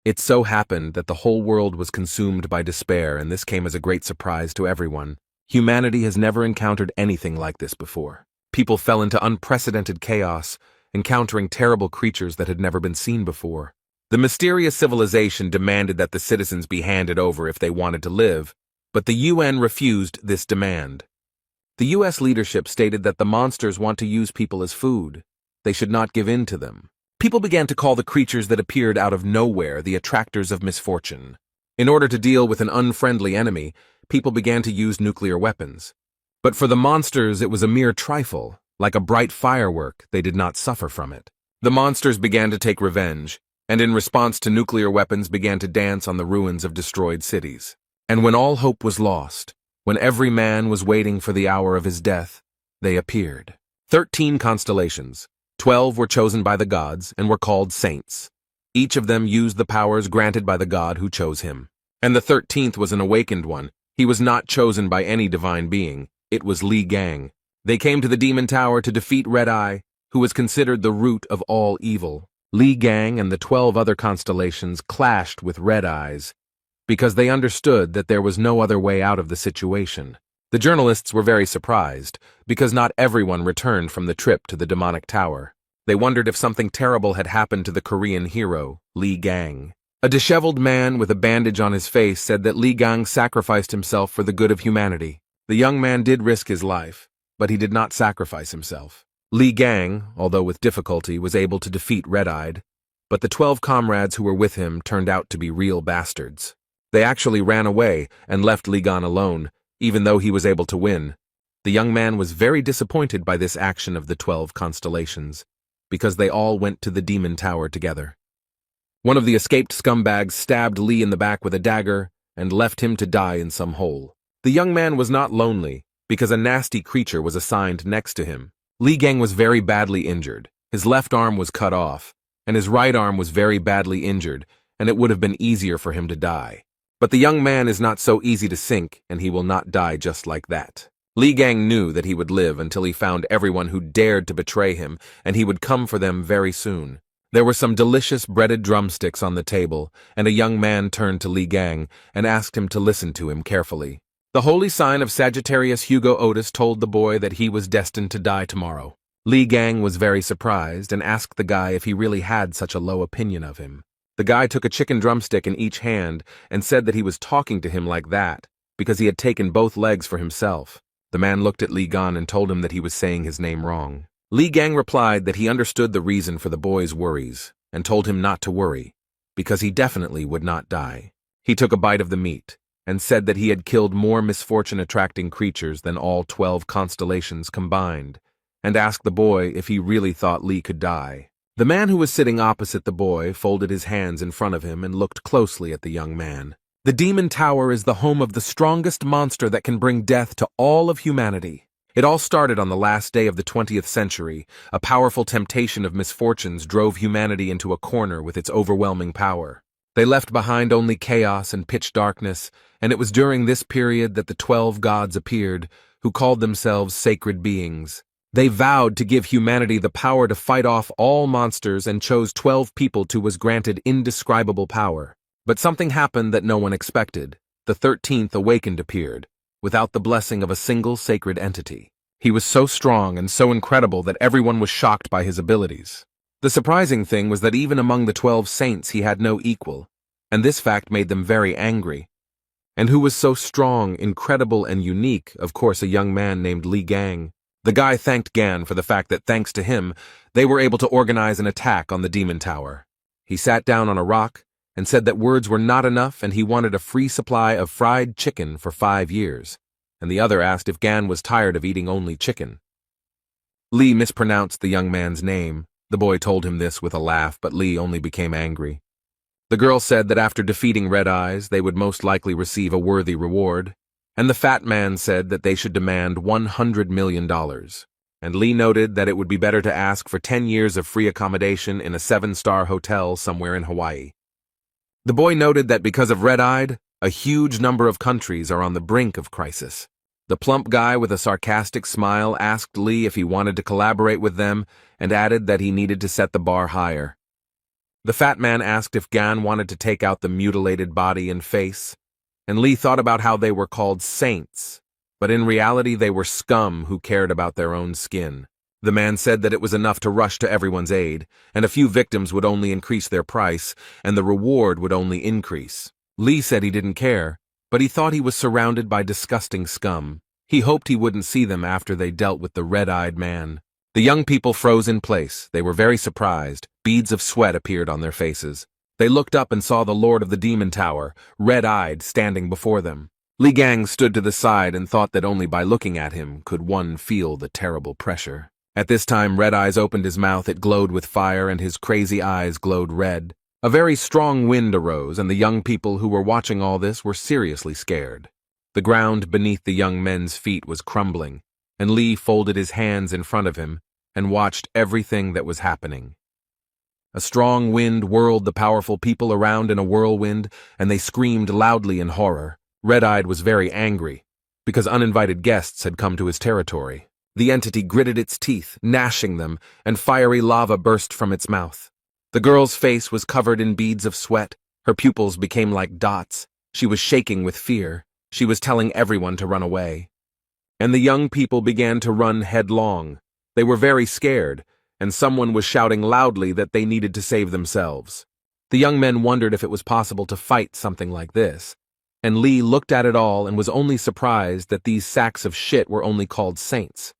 It so happened that the whole world was consumed by despair, and this came as a great surprise to everyone. Humanity has never encountered anything like this before. People fell into unprecedented chaos, encountering terrible creatures that had never been seen before. The mysterious civilization demanded that the citizens be handed over if they wanted to live, but the UN refused this demand. The US leadership stated that the monsters want to use people as food. They should not give in to them. People began to call the creatures that appeared out of nowhere the attractors of misfortune. In order to deal with an unfriendly enemy, people began to use nuclear weapons. But for the monsters, it was a mere trifle. Like a bright firework, they did not suffer from it. The monsters began to take revenge, and in response to nuclear weapons began to dance on the ruins of destroyed cities. And when all hope was lost, when every man was waiting for the hour of his death, they appeared. 13 constellations. 12 were chosen by the gods and were called saints. Each of them used the powers granted by the god who chose him. And the 13th was an awakened one. He was not chosen by any divine being. It was Li Gang. They came to the Demon Tower to defeat Red Eye, who was considered the root of all evil. Li Gang and the 12 other constellations clashed with Red Eyes because they understood that there was no other way out of the situation. The journalists were very surprised because not everyone returned from the trip to the demonic tower. They wondered if something terrible had happened to the Korean hero, Li Gang. A disheveled man with a bandage on his face said that Li Gang sacrificed himself for the good of humanity. The young man did risk his life, but he did not sacrifice himself. Li Gang, although with difficulty, was able to defeat Red-Eyed, but the 12 comrades who were with him turned out to be real bastards. They actually ran away and left Li Gang alone, even though he was able to win. The young man was very disappointed by this action of the 12 constellations, because they all went to the Demon Tower together. One of the escaped scumbags stabbed Li in the back with a dagger and left him to die in some hole. The young man was not lonely, because a nasty creature was assigned next to him. Li Gang was very badly injured. His left arm was cut off, and his right arm was very badly injured, and it would have been easier for him to die. But the young man is not so easy to sink, and he will not die just like that. Li Gang knew that he would live until he found everyone who dared to betray him, and he would come for them very soon. There were some delicious breaded drumsticks on the table, and a young man turned to Li Gang and asked him to listen to him carefully. The holy sign of Sagittarius Hugo Otis told the boy that he was destined to die tomorrow. Li Gang was very surprised and asked the guy if he really had such a low opinion of him. The guy took a chicken drumstick in each hand and said that he was talking to him like that because he had taken both legs for himself. The man looked at Li Gang and told him that he was saying his name wrong. Li Gang replied that he understood the reason for the boy's worries and told him not to worry, because he definitely would not die. He took a bite of the meat and said that he had killed more misfortune-attracting creatures than all 12 constellations combined, and asked the boy if he really thought Li could die. The man who was sitting opposite the boy folded his hands in front of him and looked closely at the young man. The Demon Tower is the home of the strongest monster that can bring death to all of humanity. It all started on the last day of the 20th century. A powerful temptation of misfortunes drove humanity into a corner with its overwhelming power. They left behind only chaos and pitch darkness, and it was during this period that the 12 gods appeared, who called themselves sacred beings. They vowed to give humanity the power to fight off all monsters and chose 12 people who was granted indescribable power. But something happened that no one expected. The 13th awakened appeared, without the blessing of a single sacred entity. He was so strong and so incredible that everyone was shocked by his abilities. The surprising thing was that even among the 12 saints he had no equal, and this fact made them very angry. And who was so strong, incredible, and unique? Of course, a young man named Li Gang. The guy thanked Gan for the fact that thanks to him, they were able to organize an attack on the Demon Tower. He sat down on a rock and said that words were not enough and he wanted a free supply of fried chicken for 5 years, and the other asked if Gan was tired of eating only chicken. Li mispronounced the young man's name. The boy told him this with a laugh, but Li only became angry. The girl said that after defeating Red Eyes, they would most likely receive a worthy reward, and the fat man said that they should demand $100 million. And Li noted that it would be better to ask for 10 years of free accommodation in a 7-star hotel somewhere in Hawaii. The boy noted that because of Red-Eyed, a huge number of countries are on the brink of crisis. The plump guy with a sarcastic smile asked Li if he wanted to collaborate with them and added that he needed to set the bar higher. The fat man asked if Gan wanted to take out the mutilated body and face, and Lee thought about how they were called saints, but in reality they were scum who cared about their own skin. The man said that it was enough to rush to everyone's aid, and a few victims would only increase their price, and the reward would only increase. Lee said he didn't care, but he thought he was surrounded by disgusting scum. He hoped he wouldn't see them after they dealt with the red-eyed man. The young people froze in place. They were very surprised. Beads of sweat appeared on their faces. They looked up and saw the Lord of the Demon Tower, red-eyed, standing before them. Li Gang stood to the side and thought that only by looking at him could one feel the terrible pressure. At this time, Red Eyes opened his mouth. It glowed with fire, and his crazy eyes glowed red. A very strong wind arose, and the young people who were watching all this were seriously scared. The ground beneath the young men's feet was crumbling, and Lee folded his hands in front of him and watched everything that was happening. A strong wind whirled the powerful people around in a whirlwind, and they screamed loudly in horror. Red-Eyed was very angry, because uninvited guests had come to his territory. The entity gritted its teeth, gnashing them, and fiery lava burst from its mouth. The girl's face was covered in beads of sweat. Her pupils became like dots. She was shaking with fear. She was telling everyone to run away. And the young people began to run headlong. They were very scared, and someone was shouting loudly that they needed to save themselves. The young men wondered if it was possible to fight something like this, and Lee looked at it all and was only surprised that these sacks of shit were only called saints.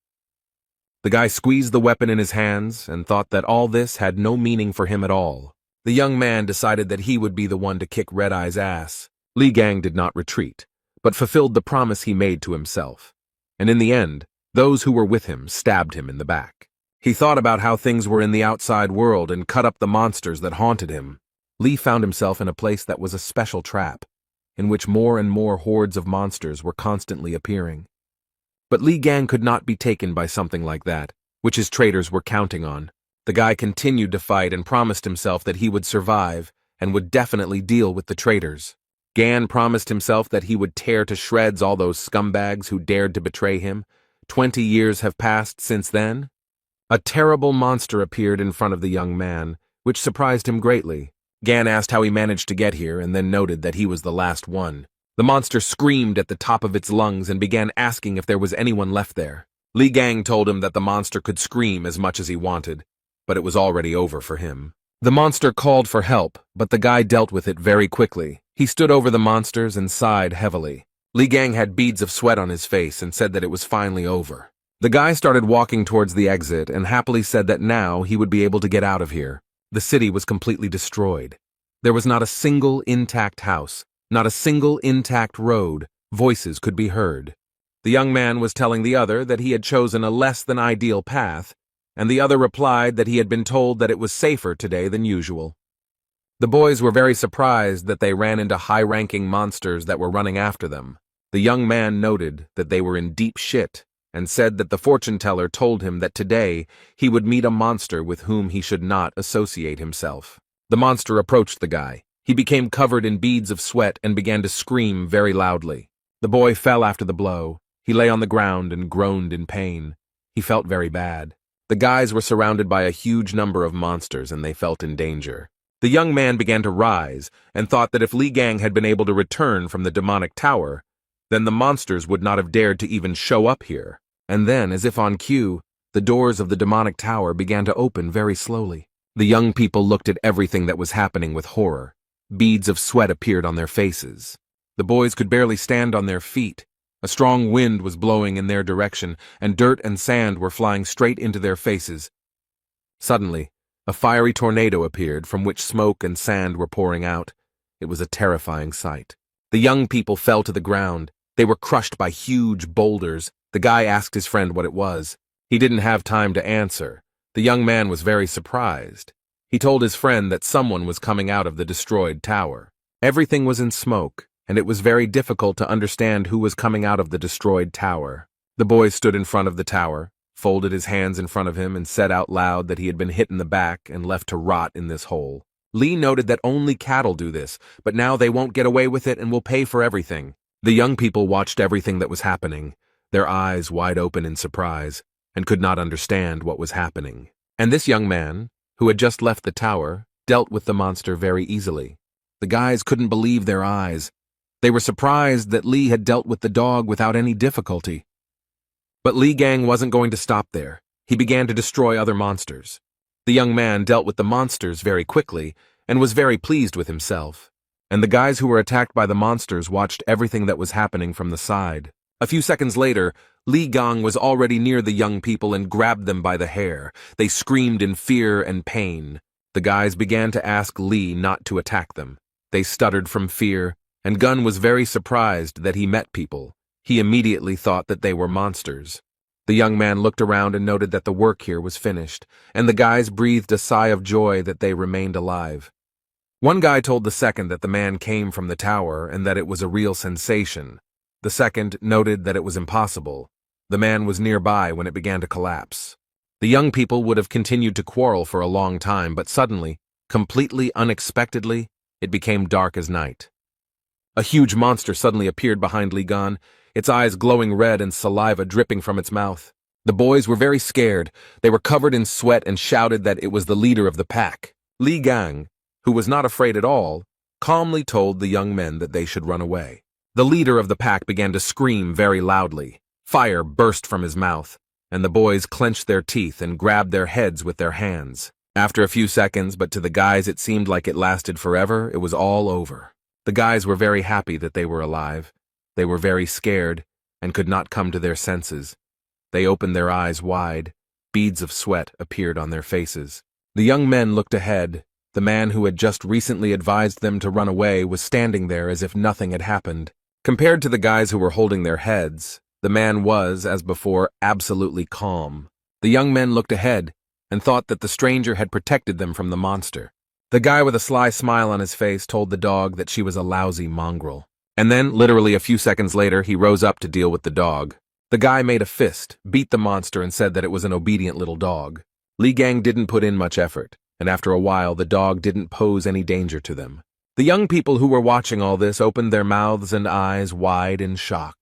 The guy squeezed the weapon in his hands and thought that all this had no meaning for him at all. The young man decided that he would be the one to kick Red Eye's ass. Li Gang did not retreat, but fulfilled the promise he made to himself. And in the end, those who were with him stabbed him in the back. He thought about how things were in the outside world and cut up the monsters that haunted him. Lee found himself in a place that was a special trap, in which more and more hordes of monsters were constantly appearing. But Li Gang could not be taken by something like that, which his traders were counting on. The guy continued to fight and promised himself that he would survive and would definitely deal with the traders. Gan promised himself that he would tear to shreds all those scumbags who dared to betray him. 20 years have passed since then. A terrible monster appeared in front of the young man, which surprised him greatly. Gan asked how he managed to get here and then noted that he was the last one. The monster screamed at the top of its lungs and began asking if there was anyone left there. Li Gang told him that the monster could scream as much as he wanted, but it was already over for him. The monster called for help, but the guy dealt with it very quickly. He stood over the monsters and sighed heavily. Li Gang had beads of sweat on his face and said that it was finally over. The guy started walking towards the exit and happily said that now he would be able to get out of here. The city was completely destroyed. There was not a single intact house. Not a single intact road. Voices could be heard. The young man was telling the other that he had chosen a less than ideal path, and the other replied that he had been told that it was safer today than usual. The boys were very surprised that they ran into high-ranking monsters that were running after them. The young man noted that they were in deep shit and said that the fortune-teller told him that today he would meet a monster with whom he should not associate himself. The monster approached the guy. He became covered in beads of sweat and began to scream very loudly. The boy fell after the blow. He lay on the ground and groaned in pain. He felt very bad. The guys were surrounded by a huge number of monsters and they felt in danger. The young man began to rise and thought that if Li Gang had been able to return from the demonic tower, then the monsters would not have dared to even show up here. And then, as if on cue, the doors of the demonic tower began to open very slowly. The young people looked at everything that was happening with horror. Beads of sweat appeared on their faces. The boys could barely stand on their feet. A strong wind was blowing in their direction, and dirt and sand were flying straight into their faces. Suddenly, a fiery tornado appeared from which smoke and sand were pouring out. It was a terrifying sight. The young people fell to the ground. They were crushed by huge boulders. The guy asked his friend what it was. He didn't have time to answer. The young man was very surprised. He told his friend that someone was coming out of the destroyed tower. Everything was in smoke, and it was very difficult to understand who was coming out of the destroyed tower. The boy stood in front of the tower, folded his hands in front of him, and said out loud that he had been hit in the back and left to rot in this hole. Lee noted that only cattle do this, but now they won't get away with it and will pay for everything. The young people watched everything that was happening, their eyes wide open in surprise, and could not understand what was happening. And this young man, who had just left the tower, dealt with the monster very easily. The guys couldn't believe their eyes. They were surprised that Li had dealt with the dog without any difficulty. But Li Gang wasn't going to stop there. He began to destroy other monsters. The young man dealt with the monsters very quickly and was very pleased with himself. And the guys who were attacked by the monsters watched everything that was happening from the side. A few seconds later, Li Gang was already near the young people and grabbed them by the hair. They screamed in fear and pain. The guys began to ask Li not to attack them. They stuttered from fear, and Gun was very surprised that he met people. He immediately thought that they were monsters. The young man looked around and noted that the work here was finished, and the guys breathed a sigh of joy that they remained alive. One guy told the second that the man came from the tower and that it was a real sensation. The second noted that it was impossible. The man was nearby when it began to collapse. The young people would have continued to quarrel for a long time, but suddenly, completely unexpectedly, it became dark as night. A huge monster suddenly appeared behind Li Gan, its eyes glowing red and saliva dripping from its mouth. The boys were very scared. They were covered in sweat and shouted that it was the leader of the pack. Li Gang, who was not afraid at all, calmly told the young men that they should run away. The leader of the pack began to scream very loudly. Fire burst from his mouth, and the boys clenched their teeth and grabbed their heads with their hands. After a few seconds, but to the guys it seemed like it lasted forever, it was all over. The guys were very happy that they were alive. They were very scared and could not come to their senses. They opened their eyes wide. Beads of sweat appeared on their faces. The young men looked ahead. The man who had just recently advised them to run away was standing there as if nothing had happened. Compared to the guys who were holding their heads, the man was, as before, absolutely calm. The young men looked ahead and thought that the stranger had protected them from the monster. The guy with a sly smile on his face told the dog that she was a lousy mongrel. And then, literally a few seconds later, he rose up to deal with the dog. The guy made a fist, beat the monster, and said that it was an obedient little dog. Li Gang didn't put in much effort, and after a while the dog didn't pose any danger to them. The young people who were watching all this opened their mouths and eyes wide in shock.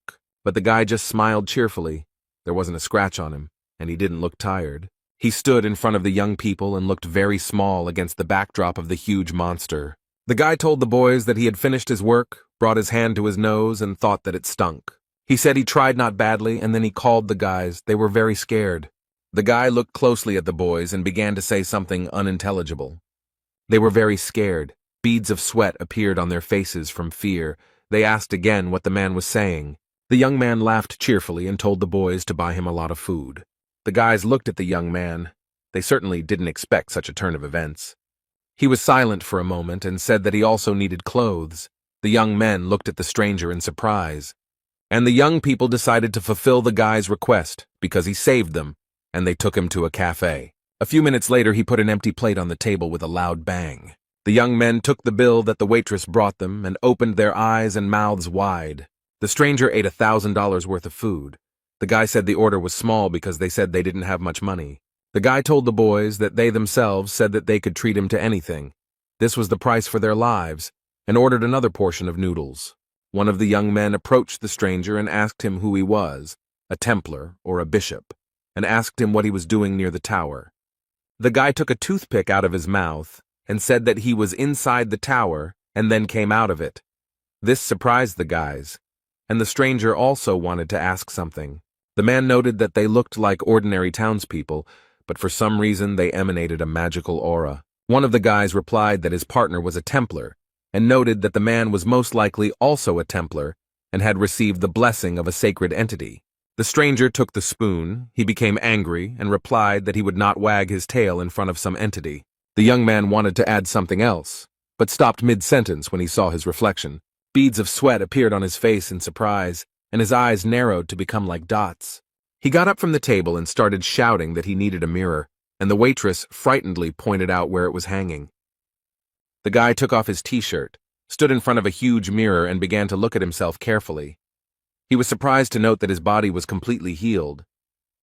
But the guy just smiled cheerfully. There wasn't a scratch on him, and he didn't look tired. He stood in front of the young people and looked very small against the backdrop of the huge monster. The guy told the boys that he had finished his work, brought his hand to his nose, and thought that it stunk. He said he tried not badly, and then he called the guys. They were very scared. The guy looked closely at the boys and began to say something unintelligible. They were very scared. Beads of sweat appeared on their faces from fear. They asked again what the man was saying. The young man laughed cheerfully and told the boys to buy him a lot of food. The guys looked at the young man. They certainly didn't expect such a turn of events. He was silent for a moment and said that he also needed clothes. The young men looked at the stranger in surprise. And the young people decided to fulfill the guy's request because he saved them, and they took him to a cafe. A few minutes later, he put an empty plate on the table with a loud bang. The young men took the bill that the waitress brought them and opened their eyes and mouths wide. The stranger ate $1,000 worth of food. The guy said the order was small because they said they didn't have much money. The guy told the boys that they themselves said that they could treat him to anything. This was the price for their lives, and ordered another portion of noodles. One of the young men approached the stranger and asked him who he was, a Templar or a bishop, and asked him what he was doing near the tower. The guy took a toothpick out of his mouth and said that he was inside the tower and then came out of it. This surprised the guys, and the stranger also wanted to ask something. The man noted that they looked like ordinary townspeople, but for some reason they emanated a magical aura. One of the guys replied that his partner was a Templar, and noted that the man was most likely also a Templar and had received the blessing of a sacred entity. The stranger took the spoon. He became angry and replied that he would not wag his tail in front of some entity. The young man wanted to add something else, but stopped mid-sentence when he saw his reflection. Beads of sweat appeared on his face in surprise, and his eyes narrowed to become like dots. He got up from the table and started shouting that he needed a mirror, and the waitress frightenedly pointed out where it was hanging. The guy took off his t-shirt, stood in front of a huge mirror, and began to look at himself carefully. He was surprised to note that his body was completely healed.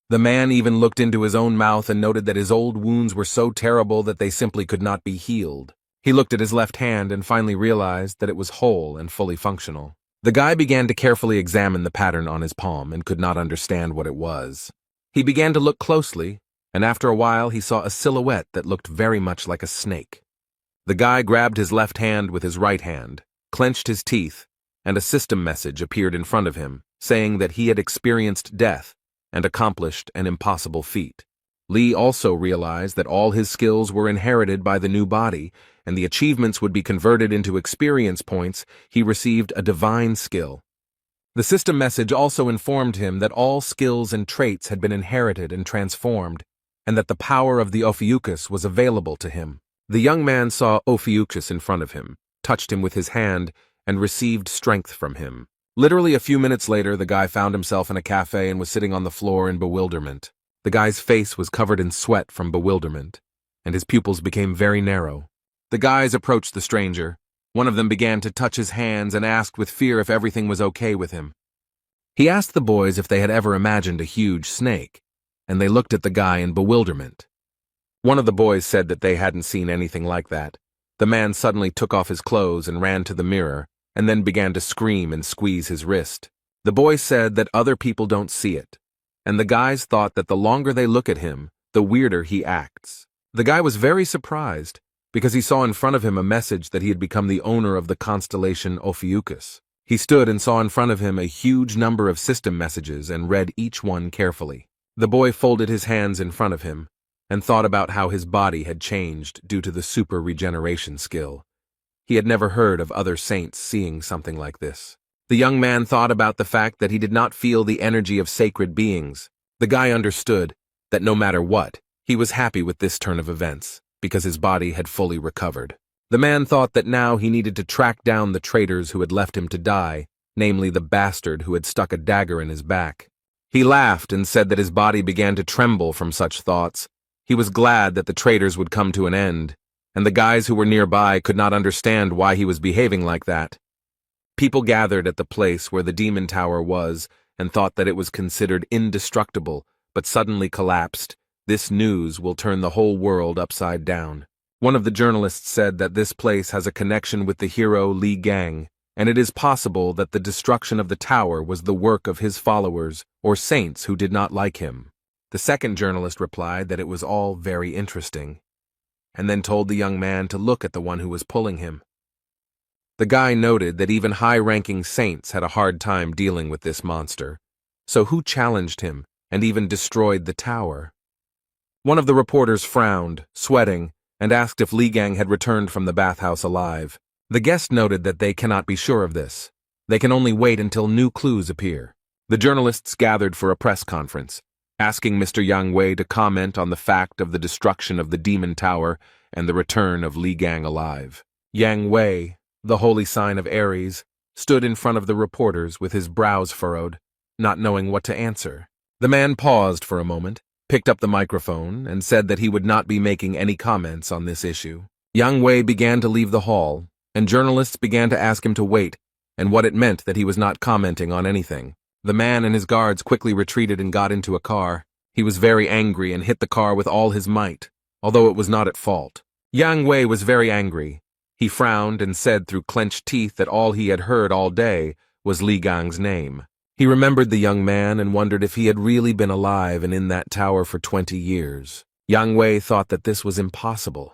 The man even looked into his own mouth and noted that his old wounds were so terrible that they simply could not be healed. He looked at his left hand and finally realized that it was whole and fully functional. The guy began to carefully examine the pattern on his palm and could not understand what it was. He began to look closely, and after a while he saw a silhouette that looked very much like a snake. The guy grabbed his left hand with his right hand, clenched his teeth, and a system message appeared in front of him, saying that he had experienced death and accomplished an impossible feat. Lee also realized that all his skills were inherited by the new body, and the achievements would be converted into experience points. He received a divine skill. The system message also informed him that all skills and traits had been inherited and transformed, and that the power of the Ophiuchus was available to him. The young man saw Ophiuchus in front of him, touched him with his hand, and received strength from him. Literally a few minutes later, the guy found himself in a cafe and was sitting on the floor in bewilderment. The guy's face was covered in sweat from bewilderment, and his pupils became very narrow. The guys approached the stranger. One of them began to touch his hands and asked with fear if everything was okay with him. He asked the boys if they had ever imagined a huge snake, and they looked at the guy in bewilderment. One of the boys said that they hadn't seen anything like that. The man suddenly took off his clothes and ran to the mirror, and then began to scream and squeeze his wrist. The boy said that other people don't see it, and the guys thought that the longer they look at him, the weirder he acts. The guy was very surprised, because he saw in front of him a message that he had become the owner of the constellation Ophiuchus. He stood and saw in front of him a huge number of system messages and read each one carefully. The boy folded his hands in front of him and thought about how his body had changed due to the super regeneration skill. He had never heard of other saints seeing something like this. The young man thought about the fact that he did not feel the energy of sacred beings. The guy understood that no matter what, he was happy with this turn of events, because his body had fully recovered. The man thought that now he needed to track down the traitors who had left him to die, namely the bastard who had stuck a dagger in his back. He laughed and said that his body began to tremble from such thoughts. He was glad that the traitors would come to an end, and the guys who were nearby could not understand why he was behaving like that. People gathered at the place where the demon tower was and thought that it was considered indestructible, but suddenly collapsed. This news will turn the whole world upside down. One of the journalists said that this place has a connection with the hero Li Gang, and it is possible that the destruction of the tower was the work of his followers or saints who did not like him. The second journalist replied that it was all very interesting, and then told the young man to look at the one who was pulling him. The guy noted that even high-ranking saints had a hard time dealing with this monster, so who challenged him and even destroyed the tower? One of the reporters frowned, sweating, and asked if Li Gang had returned from the bathhouse alive. The guest noted that they cannot be sure of this. They can only wait until new clues appear. The journalists gathered for a press conference, asking Mr. Yang Wei to comment on the fact of the destruction of the demon tower and the return of Li Gang alive. Yang Wei, the holy sign of Aries, stood in front of the reporters with his brows furrowed, not knowing what to answer. The man paused for a moment, picked up the microphone, and said that he would not be making any comments on this issue. Yang Wei began to leave the hall, and journalists began to ask him to wait, and what it meant that he was not commenting on anything. The man and his guards quickly retreated and got into a car. He was very angry and hit the car with all his might, although it was not at fault. Yang Wei was very angry. He frowned and said through clenched teeth that all he had heard all day was Li Gang's name. He remembered the young man and wondered if he had really been alive and in that tower for 20 years. Yang Wei thought that this was impossible,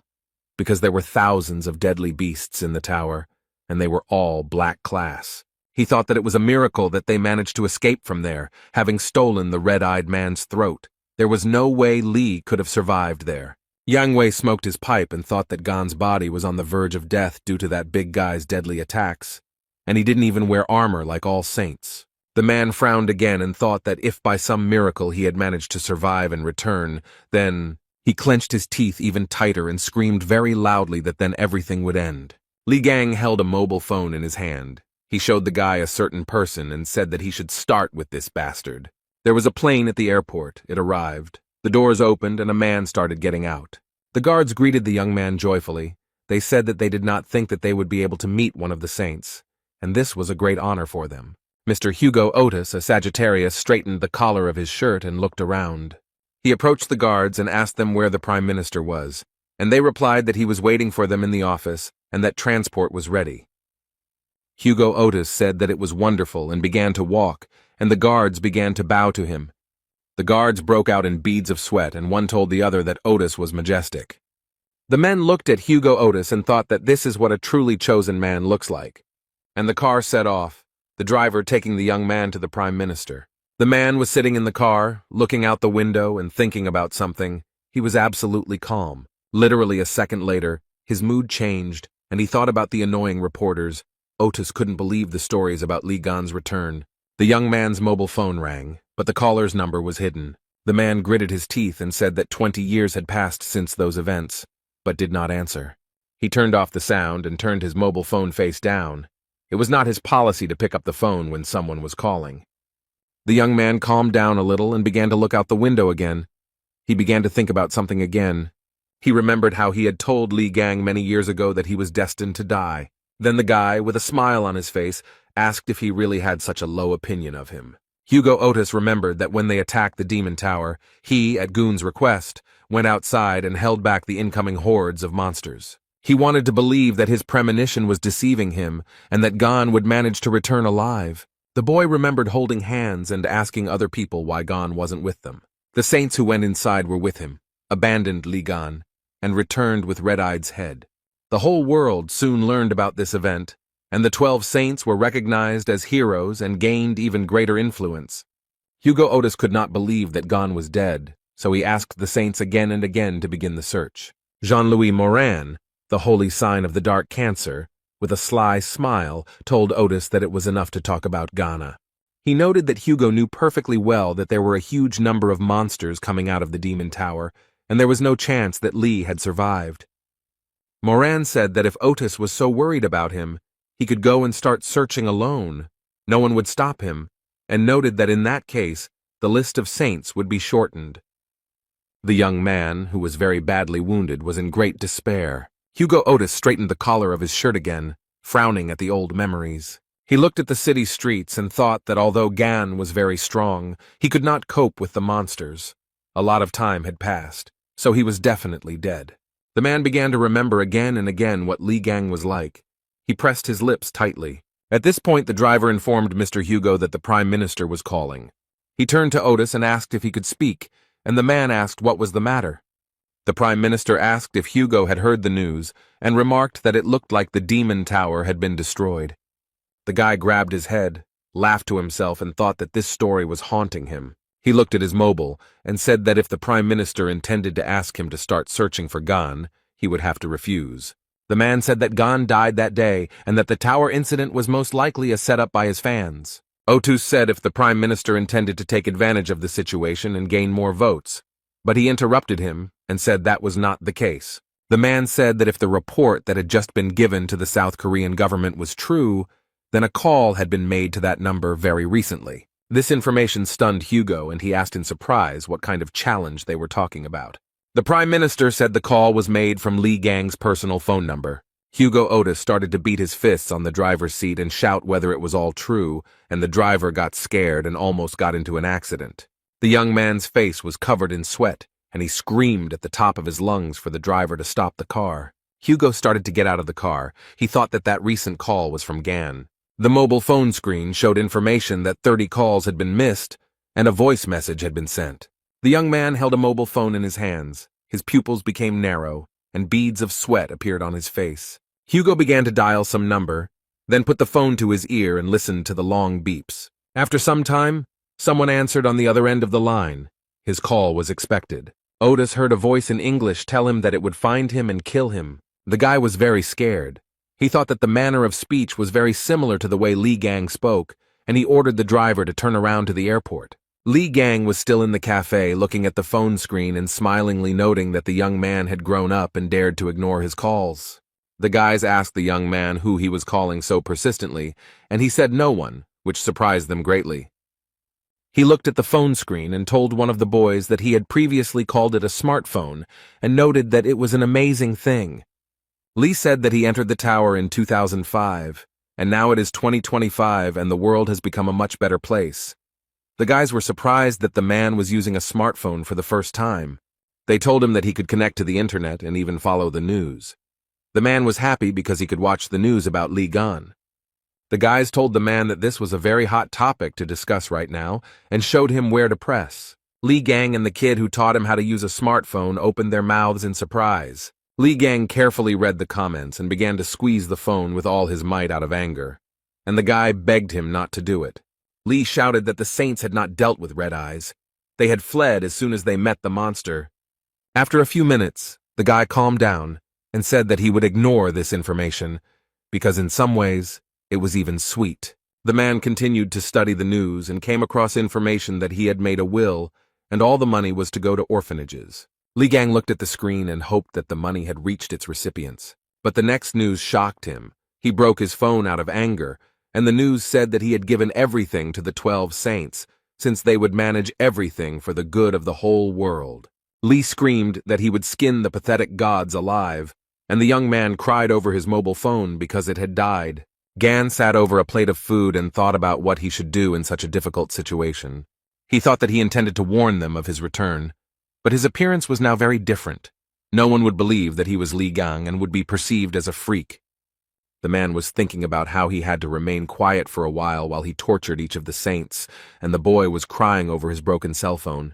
because there were thousands of deadly beasts in the tower, and they were all black class. He thought that it was a miracle that they managed to escape from there, having stolen the red-eyed man's throat. There was no way Li could have survived there. Yang Wei smoked his pipe and thought that Gan's body was on the verge of death due to that big guy's deadly attacks, and he didn't even wear armor like all saints. The man frowned again and thought that if by some miracle he had managed to survive and return, then he clenched his teeth even tighter and screamed very loudly that then everything would end. Li Gang held a mobile phone in his hand. He showed the guy a certain person and said that he should start with this bastard. There was a plane at the airport. It arrived. The doors opened and a man started getting out. The guards greeted the young man joyfully. They said that they did not think that they would be able to meet one of the saints, and this was a great honor for them. Mr. Hugo Otis, a Sagittarius, straightened the collar of his shirt and looked around. He approached the guards and asked them where the Prime Minister was, and they replied that he was waiting for them in the office and that transport was ready. Hugo Otis said that it was wonderful and began to walk, and the guards began to bow to him. The guards broke out in beads of sweat, and one told the other that Otis was majestic. The men looked at Hugo Otis and thought that this is what a truly chosen man looks like. And the car set off, the driver taking the young man to the Prime Minister. The man was sitting in the car, looking out the window and thinking about something. He was absolutely calm. Literally a second later, his mood changed, and he thought about the annoying reporters. Otis couldn't believe the stories about Li Gan's return. The young man's mobile phone rang, but the caller's number was hidden. The man gritted his teeth and said that 20 years had passed since those events, but did not answer. He turned off the sound and turned his mobile phone face down. It was not his policy to pick up the phone when someone was calling. The young man calmed down a little and began to look out the window again. He began to think about something again. He remembered how he had told Li Gang many years ago that he was destined to die. Then the guy, with a smile on his face, asked if he really had such a low opinion of him. Hugo Otis remembered that when they attacked the Demon Tower, he, at Goon's request, went outside and held back the incoming hordes of monsters. He wanted to believe that his premonition was deceiving him and that Gon would manage to return alive. The boy remembered holding hands and asking other people why Gon wasn't with them. The saints who went inside were with him, abandoned Li Gan, and returned with Red-Eye's head. The whole world soon learned about this event, and the 12 saints were recognized as heroes and gained even greater influence. Hugo Otis could not believe that Gon was dead, so he asked the saints again and again to begin the search. Jean-Louis Morin, the holy sign of the dark cancer, with a sly smile, told Otis that it was enough to talk about Ghana. He noted that Hugo knew perfectly well that there were a huge number of monsters coming out of the Demon Tower, and there was no chance that Li had survived. Morin said that if Otis was so worried about him, he could go and start searching alone. No one would stop him, and noted that in that case, the list of saints would be shortened. The young man, who was very badly wounded, was in great despair. Hugo Otis straightened the collar of his shirt again, frowning at the old memories. He looked at the city streets and thought that although Gan was very strong, he could not cope with the monsters. A lot of time had passed, so he was definitely dead. The man began to remember again and again what Li Gang was like. He pressed his lips tightly. At this point, the driver informed Mr. Hugo that the Prime Minister was calling. He turned to Otis and asked if he could speak, and the man asked what was the matter. The Prime Minister asked if Hugo had heard the news, and remarked that it looked like the Demon Tower had been destroyed. The guy grabbed his head, laughed to himself, and thought that this story was haunting him. He looked at his mobile, and said that if the Prime Minister intended to ask him to start searching for Gon, he would have to refuse. The man said that Gon died that day, and that the tower incident was most likely a setup by his fans. Otis said if the Prime Minister intended to take advantage of the situation and gain more votes, but he interrupted him and said that was not the case. The man said that if the report that had just been given to the South Korean government was true, then a call had been made to that number very recently. This information stunned Hugo, and he asked in surprise what kind of challenge they were talking about. The Prime Minister said the call was made from Li Gang's personal phone number. Hugo Otis started to beat his fists on the driver's seat and shout whether it was all true, and the driver got scared and almost got into an accident. The young man's face was covered in sweat, and he screamed at the top of his lungs for the driver to stop the car. Hugo started to get out of the car. He thought that that recent call was from Gan. The mobile phone screen showed information that 30 calls had been missed, and a voice message had been sent. The young man held a mobile phone in his hands. His pupils became narrow, and beads of sweat appeared on his face. Hugo began to dial some number, then put the phone to his ear and listened to the long beeps. After some time, someone answered on the other end of the line. His call was expected. Otis heard a voice in English tell him that it would find him and kill him. The guy was very scared. He thought that the manner of speech was very similar to the way Li Gang spoke, and he ordered the driver to turn around to the airport. Li Gang was still in the cafe looking at the phone screen and smilingly noting that the young man had grown up and dared to ignore his calls. The guys asked the young man who he was calling so persistently, and he said no one, which surprised them greatly. He looked at the phone screen and told one of the boys that he had previously called it a smartphone and noted that it was an amazing thing. Li said that he entered the tower in 2005, and now it is 2025 and the world has become a much better place. The guys were surprised that the man was using a smartphone for the first time. They told him that he could connect to the internet and even follow the news. The man was happy because he could watch the news about Li Gan. The guys told the man that this was a very hot topic to discuss right now and showed him where to press. Li Gang and the kid who taught him how to use a smartphone opened their mouths in surprise. Li Gang carefully read the comments and began to squeeze the phone with all his might out of anger, and the guy begged him not to do it. Li shouted that the saints had not dealt with Red Eyes. They had fled as soon as they met the monster. After a few minutes, the guy calmed down and said that he would ignore this information, because in some ways, it was even sweet. The man continued to study the news and came across information that he had made a will, and all the money was to go to orphanages. Li Gang looked at the screen and hoped that the money had reached its recipients. But the next news shocked him. He broke his phone out of anger, and the news said that he had given everything to the 12 saints, since they would manage everything for the good of the whole world. Li screamed that he would skin the pathetic gods alive, and the young man cried over his mobile phone because it had died. Gan sat over a plate of food and thought about what he should do in such a difficult situation. He thought that he intended to warn them of his return, but his appearance was now very different. No one would believe that he was Li Gang and would be perceived as a freak. The man was thinking about how he had to remain quiet for a while he tortured each of the saints, and the boy was crying over his broken cell phone.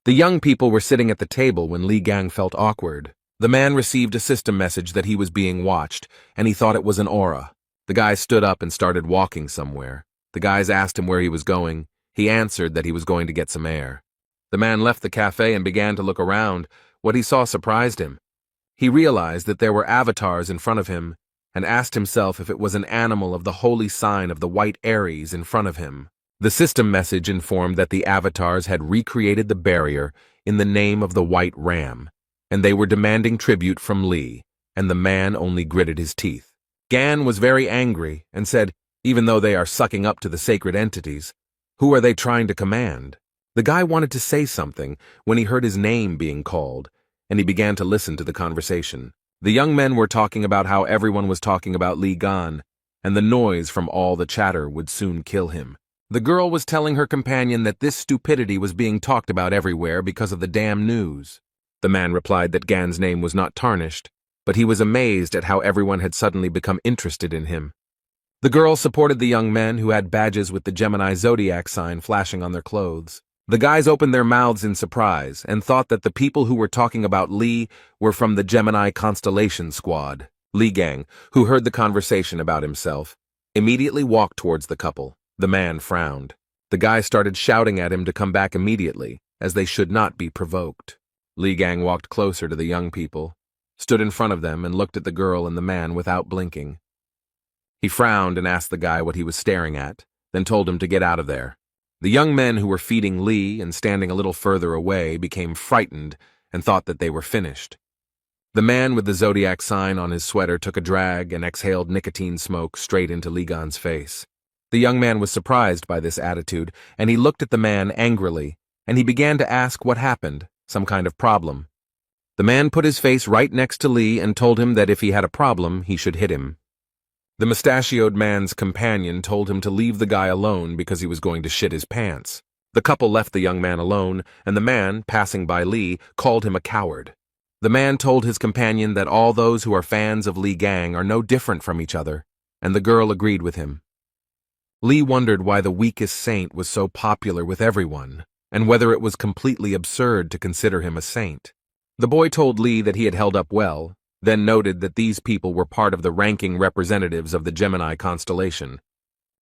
The young people were sitting at the table when Li Gang felt awkward. The man received a system message that he was being watched, and he thought it was an aura. The guy stood up and started walking somewhere. The guys asked him where he was going. He answered that he was going to get some air. The man left the cafe and began to look around. What he saw surprised him. He realized that there were avatars in front of him, and asked himself if it was an animal of the holy sign of the white Aries in front of him. The system message informed that the avatars had recreated the barrier in the name of the white ram, and they were demanding tribute from Li, and the man only gritted his teeth. Gan was very angry and said, even though they are sucking up to the sacred entities, who are they trying to command? The guy wanted to say something when he heard his name being called, and he began to listen to the conversation. The young men were talking about how everyone was talking about Li Gan, and the noise from all the chatter would soon kill him. The girl was telling her companion that this stupidity was being talked about everywhere because of the damn news. The man replied that Gan's name was not tarnished, but he was amazed at how everyone had suddenly become interested in him. The girl supported the young men who had badges with the Gemini Zodiac sign flashing on their clothes. The guys opened their mouths in surprise and thought that the people who were talking about Li were from the Gemini constellation squad. Li Gang, who heard the conversation about himself, immediately walked towards the couple. The man frowned. The guy started shouting at him to come back immediately, as they should not be provoked. Li Gang walked closer to the young people, stood in front of them and looked at the girl and the man without blinking. He frowned and asked the guy what he was staring at, then told him to get out of there. The young men who were feeding Li and standing a little further away became frightened and thought that they were finished. The man with the Zodiac sign on his sweater took a drag and exhaled nicotine smoke straight into Li Gan's face. The young man was surprised by this attitude, and he looked at the man angrily, and he began to ask what happened, some kind of problem. The man put his face right next to Li and told him that if he had a problem, he should hit him. The mustachioed man's companion told him to leave the guy alone because he was going to shit his pants. The couple left the young man alone, and the man, passing by Li, called him a coward. The man told his companion that all those who are fans of Li Gang are no different from each other, and the girl agreed with him. Li wondered why the weakest saint was so popular with everyone, and whether it was completely absurd to consider him a saint. The boy told Li that he had held up well, then noted that these people were part of the ranking representatives of the Gemini constellation.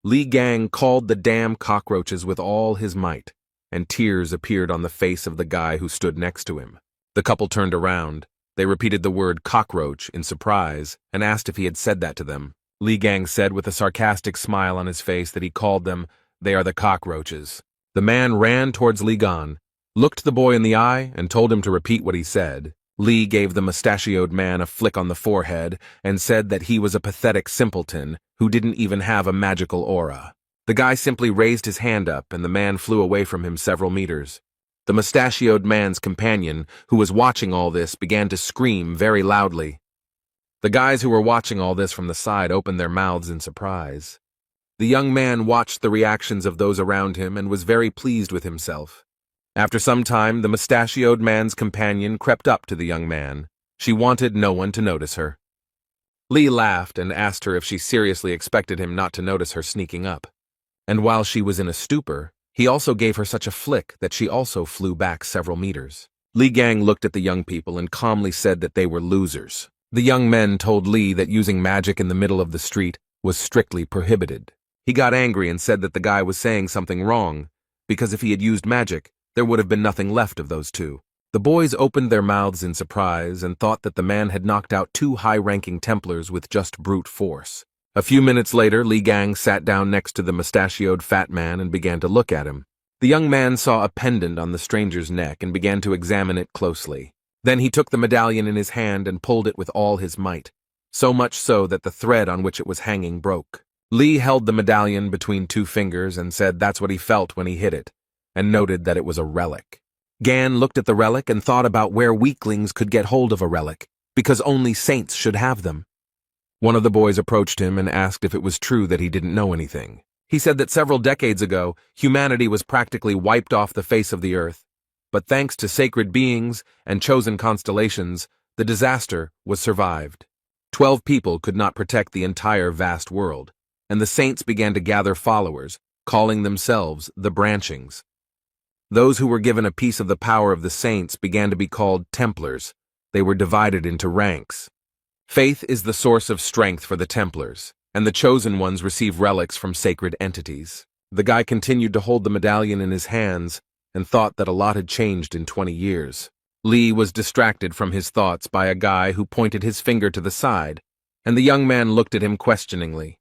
Li Gang called the damn cockroaches with all his might, and tears appeared on the face of the guy who stood next to him. The couple turned around. They repeated the word cockroach in surprise and asked if he had said that to them. Li Gang said with a sarcastic smile on his face that he called them, "They are the cockroaches." The man ran towards Li Gan, looked the boy in the eye, and told him to repeat what he said. Li gave the mustachioed man a flick on the forehead and said that he was a pathetic simpleton who didn't even have a magical aura. The guy simply raised his hand up and the man flew away from him several meters. The mustachioed man's companion, who was watching all this, began to scream very loudly. The guys who were watching all this from the side opened their mouths in surprise. The young man watched the reactions of those around him and was very pleased with himself. After some time, the mustachioed man's companion crept up to the young man. She wanted no one to notice her. Li laughed and asked her if she seriously expected him not to notice her sneaking up. And while she was in a stupor, he also gave her such a flick that she also flew back several meters. Li Gang looked at the young people and calmly said that they were losers. The young men told Li that using magic in the middle of the street was strictly prohibited. He got angry and said that the guy was saying something wrong, because if he had used magic, there would have been nothing left of those two. The boys opened their mouths in surprise and thought that the man had knocked out two high-ranking Templars with just brute force. A few minutes later, Li Gang sat down next to the mustachioed fat man and began to look at him. The young man saw a pendant on the stranger's neck and began to examine it closely. Then he took the medallion in his hand and pulled it with all his might, so much so that the thread on which it was hanging broke. Li held the medallion between two fingers and said that's what he felt when he hit it, and noted that it was a relic. Gan looked at the relic and thought about where weaklings could get hold of a relic, because only saints should have them. One of the boys approached him and asked if it was true that he didn't know anything. He said that several decades ago, humanity was practically wiped off the face of the earth, but thanks to sacred beings and chosen constellations, the disaster was survived. 12 people could not protect the entire vast world, and the saints began to gather followers, calling themselves the Branchings. Those who were given a piece of the power of the saints began to be called Templars. They were divided into ranks. Faith is the source of strength for the Templars, and the chosen ones receive relics from sacred entities. The guy continued to hold the medallion in his hands and thought that a lot had changed in 20 years. Li was distracted from his thoughts by a guy who pointed his finger to the side, and the young man looked at him questioningly.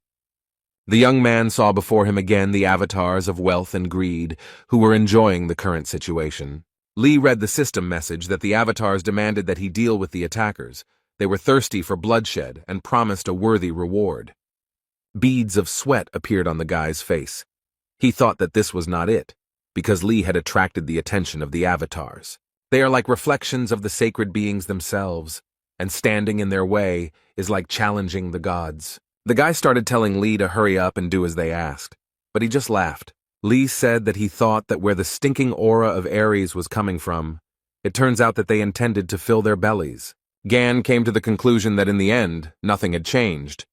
The young man saw before him again the avatars of wealth and greed who were enjoying the current situation. Li read the system message that the avatars demanded that he deal with the attackers. They were thirsty for bloodshed and promised a worthy reward. Beads of sweat appeared on the guy's face. He thought that this was not it, because Li had attracted the attention of the avatars. They are like reflections of the sacred beings themselves, and standing in their way is like challenging the gods. The guy started telling Li to hurry up and do as they asked, but he just laughed. Li said that he thought that where the stinking aura of Aries was coming from, it turns out that they intended to fill their bellies. Gan came to the conclusion that in the end, nothing had changed,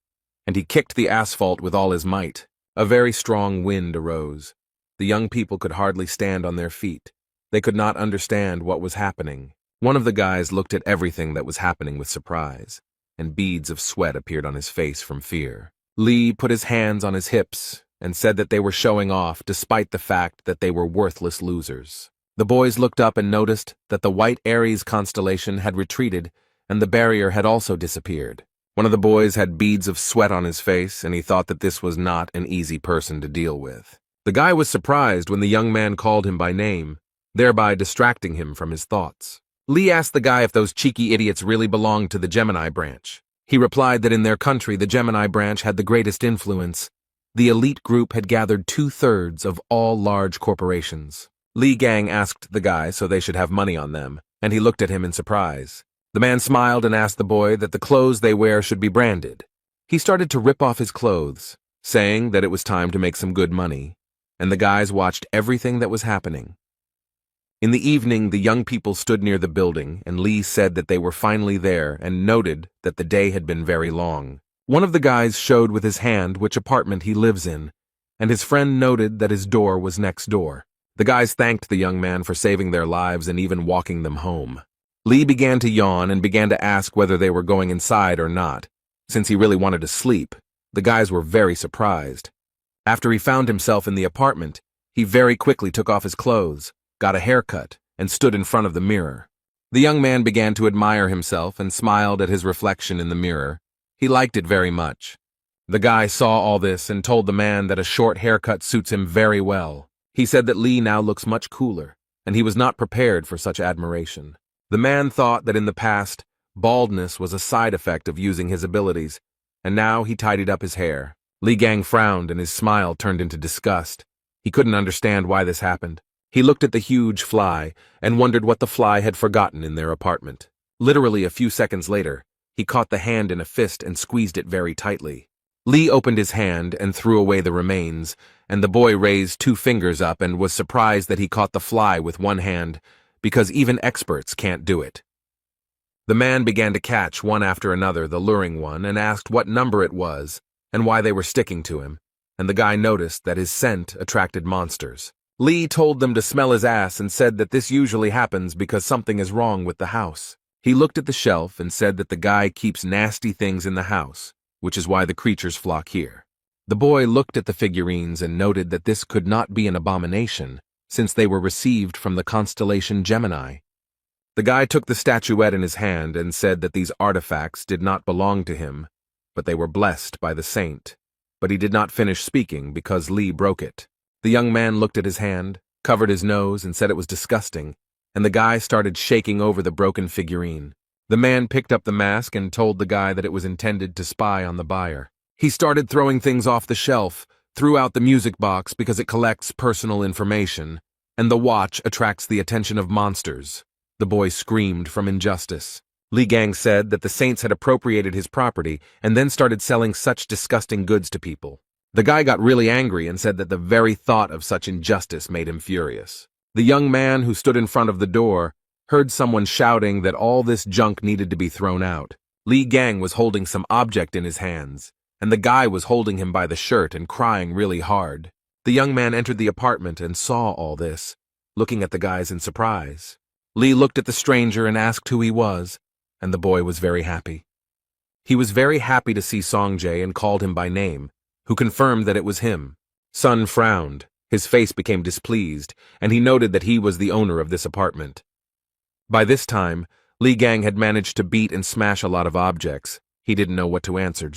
and he kicked the asphalt with all his might. A very strong wind arose. The young people could hardly stand on their feet. They could not understand what was happening. One of the guys looked at everything that was happening with surprise, and beads of sweat appeared on his face from fear. Li put his hands on his hips and said that they were showing off despite the fact that they were worthless losers. The boys looked up and noticed that the white Aries constellation had retreated and the barrier had also disappeared. One of the boys had beads of sweat on his face, and he thought that this was not an easy person to deal with. The guy was surprised when the young man called him by name, thereby distracting him from his thoughts. Li asked the guy if those cheeky idiots really belonged to the Gemini branch. He replied that in their country the Gemini branch had the greatest influence. The elite group had gathered 2/3 of all large corporations. Li Gang asked the guy so they should have money on them, and he looked at him in surprise. The man smiled and asked the boy that the clothes they wear should be branded. He started to rip off his clothes, saying that it was time to make some good money, and the guys watched everything that was happening. In the evening, the young people stood near the building, and Li said that they were finally there and noted that the day had been very long. One of the guys showed with his hand which apartment he lives in, and his friend noted that his door was next door. The guys thanked the young man for saving their lives and even walking them home. Li began to yawn and began to ask whether they were going inside or not. Since he really wanted to sleep, the guys were very surprised. After he found himself in the apartment, he very quickly took off his clothes, got a haircut, and stood in front of the mirror. The young man began to admire himself and smiled at his reflection in the mirror. He liked it very much. The guy saw all this and told the man that a short haircut suits him very well. He said that Li now looks much cooler, and he was not prepared for such admiration. The man thought that in the past, baldness was a side effect of using his abilities, and now he tidied up his hair. Li Gang frowned and his smile turned into disgust. He couldn't understand why this happened. He looked at the huge fly and wondered what the fly had forgotten in their apartment. Literally a few seconds later, he caught the hand in a fist and squeezed it very tightly. Li opened his hand and threw away the remains, and the boy raised 2 fingers up and was surprised that he caught the fly with one hand, because even experts can't do it. The man began to catch one after another the luring one and asked what number it was and why they were sticking to him, and the guy noticed that his scent attracted monsters. Lee told them to smell his ass and said that this usually happens because something is wrong with the house. He looked at the shelf and said that the guy keeps nasty things in the house, which is why the creatures flock here. The boy looked at the figurines and noted that this could not be an abomination, since they were received from the constellation Gemini. The guy took the statuette in his hand and said that these artifacts did not belong to him, but they were blessed by the saint. But he did not finish speaking because Lee broke it. The young man looked at his hand, covered his nose, and said it was disgusting, and the guy started shaking over the broken figurine. The man picked up the mask and told the guy that it was intended to spy on the buyer. He started throwing things off the shelf, threw out the music box because it collects personal information, and the watch attracts the attention of monsters. The boy screamed from injustice. Li Gang said that the saints had appropriated his property and then started selling such disgusting goods to people. The guy got really angry and said that the very thought of such injustice made him furious. The young man who stood in front of the door heard someone shouting that all this junk needed to be thrown out. Li Gang was holding some object in his hands, and the guy was holding him by the shirt and crying really hard. The young man entered the apartment and saw all this, looking at the guys in surprise. Lee looked at the stranger and asked who he was, and the boy was very happy. He was very happy to see Songjae and called him by name, who confirmed that it was him. Sun frowned, his face became displeased, and he noted that he was the owner of this apartment. By this time, Li Gang had managed to beat and smash a lot of objects. He didn't know what to answer.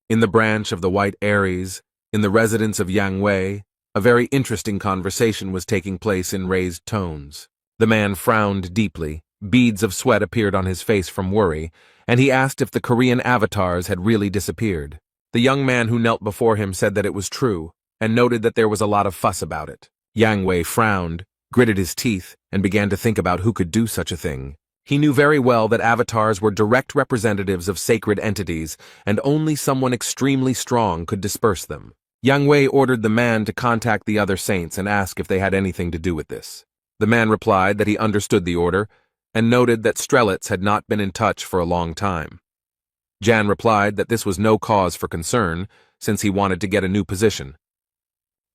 In the branch of the White Aries, in the residence of Yang Wei, a very interesting conversation was taking place in raised tones. The man frowned deeply. Beads of sweat appeared on his face from worry, and he asked if the Korean avatars had really disappeared. The young man who knelt before him said that it was true, and noted that there was a lot of fuss about it. Yang Wei frowned, gritted his teeth, and began to think about who could do such a thing. He knew very well that avatars were direct representatives of sacred entities, and only someone extremely strong could disperse them. Yang Wei ordered the man to contact the other saints and ask if they had anything to do with this. The man replied that he understood the order, and noted that Strelitz had not been in touch for a long time. Jan replied that this was no cause for concern, since he wanted to get a new position.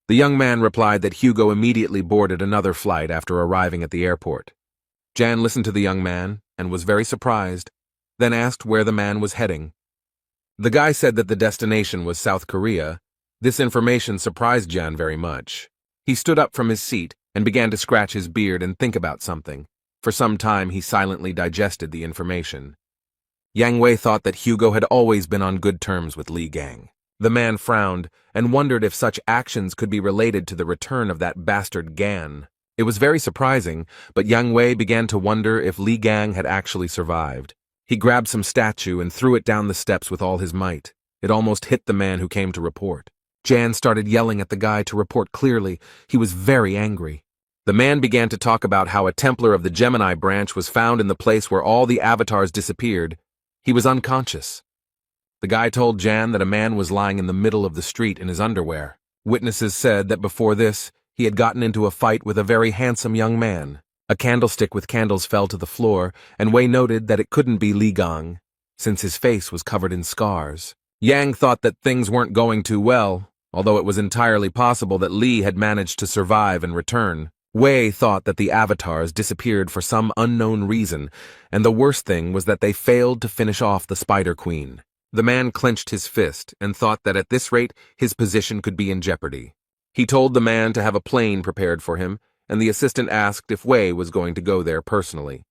The young man replied that Hugo immediately boarded another flight after arriving at the airport. Jan listened to the young man and was very surprised, then asked where the man was heading. The guy said that the destination was South Korea. This information surprised Jan very much. He stood up from his seat and began to scratch his beard and think about something. For some time he silently digested the information. Yang Wei thought that Hugo had always been on good terms with Li Gang. The man frowned and wondered if such actions could be related to the return of that bastard Gan. It was very surprising, but Yang Wei began to wonder if Li Gang had actually survived. He grabbed some statue and threw it down the steps with all his might. It almost hit the man who came to report. Jan started yelling at the guy to report clearly. He was very angry. The man began to talk about how a Templar of the Gemini branch was found in the place where all the avatars disappeared. He was unconscious. The guy told Jan that a man was lying in the middle of the street in his underwear. Witnesses said that before this, he had gotten into a fight with a very handsome young man. A candlestick with candles fell to the floor, and Wei noted that it couldn't be Li Gang, since his face was covered in scars. Yang thought that things weren't going too well, although it was entirely possible that Li had managed to survive and return. Wei thought that the avatars disappeared for some unknown reason, and the worst thing was that they failed to finish off the Spider Queen. The man clenched his fist and thought that at this rate his position could be in jeopardy. He told the man to have a plane prepared for him, and the assistant asked if Wei was going to go there personally.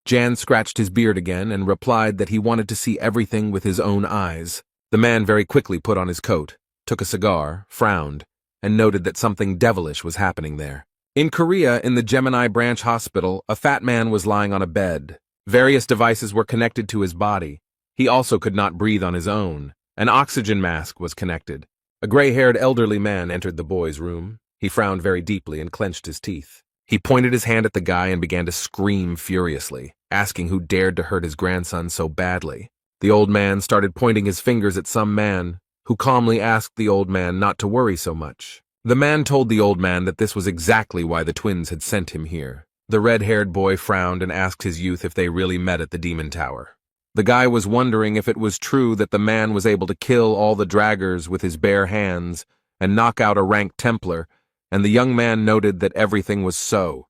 Jan scratched his beard again and replied that he wanted to see everything with his own eyes. The man very quickly put on his coat, took a cigar, frowned, and noted that something devilish was happening there. In Korea, in the Gemini Branch Hospital, a fat man was lying on a bed. Various devices were connected to his body. He also could not breathe on his own. An oxygen mask was connected. A gray-haired elderly man entered the boy's room. He frowned very deeply and clenched his teeth. He pointed his hand at the guy and began to scream furiously, asking who dared to hurt his grandson so badly. The old man started pointing his fingers at some man, who calmly asked the old man not to worry so much. The man told the old man that this was exactly why the twins had sent him here. The red-haired boy frowned and asked his youth if they really met at the Demon Tower. The guy was wondering if it was true that the man was able to kill all the draggers with his bare hands and knock out a ranked Templar, and the young man noted that everything was so.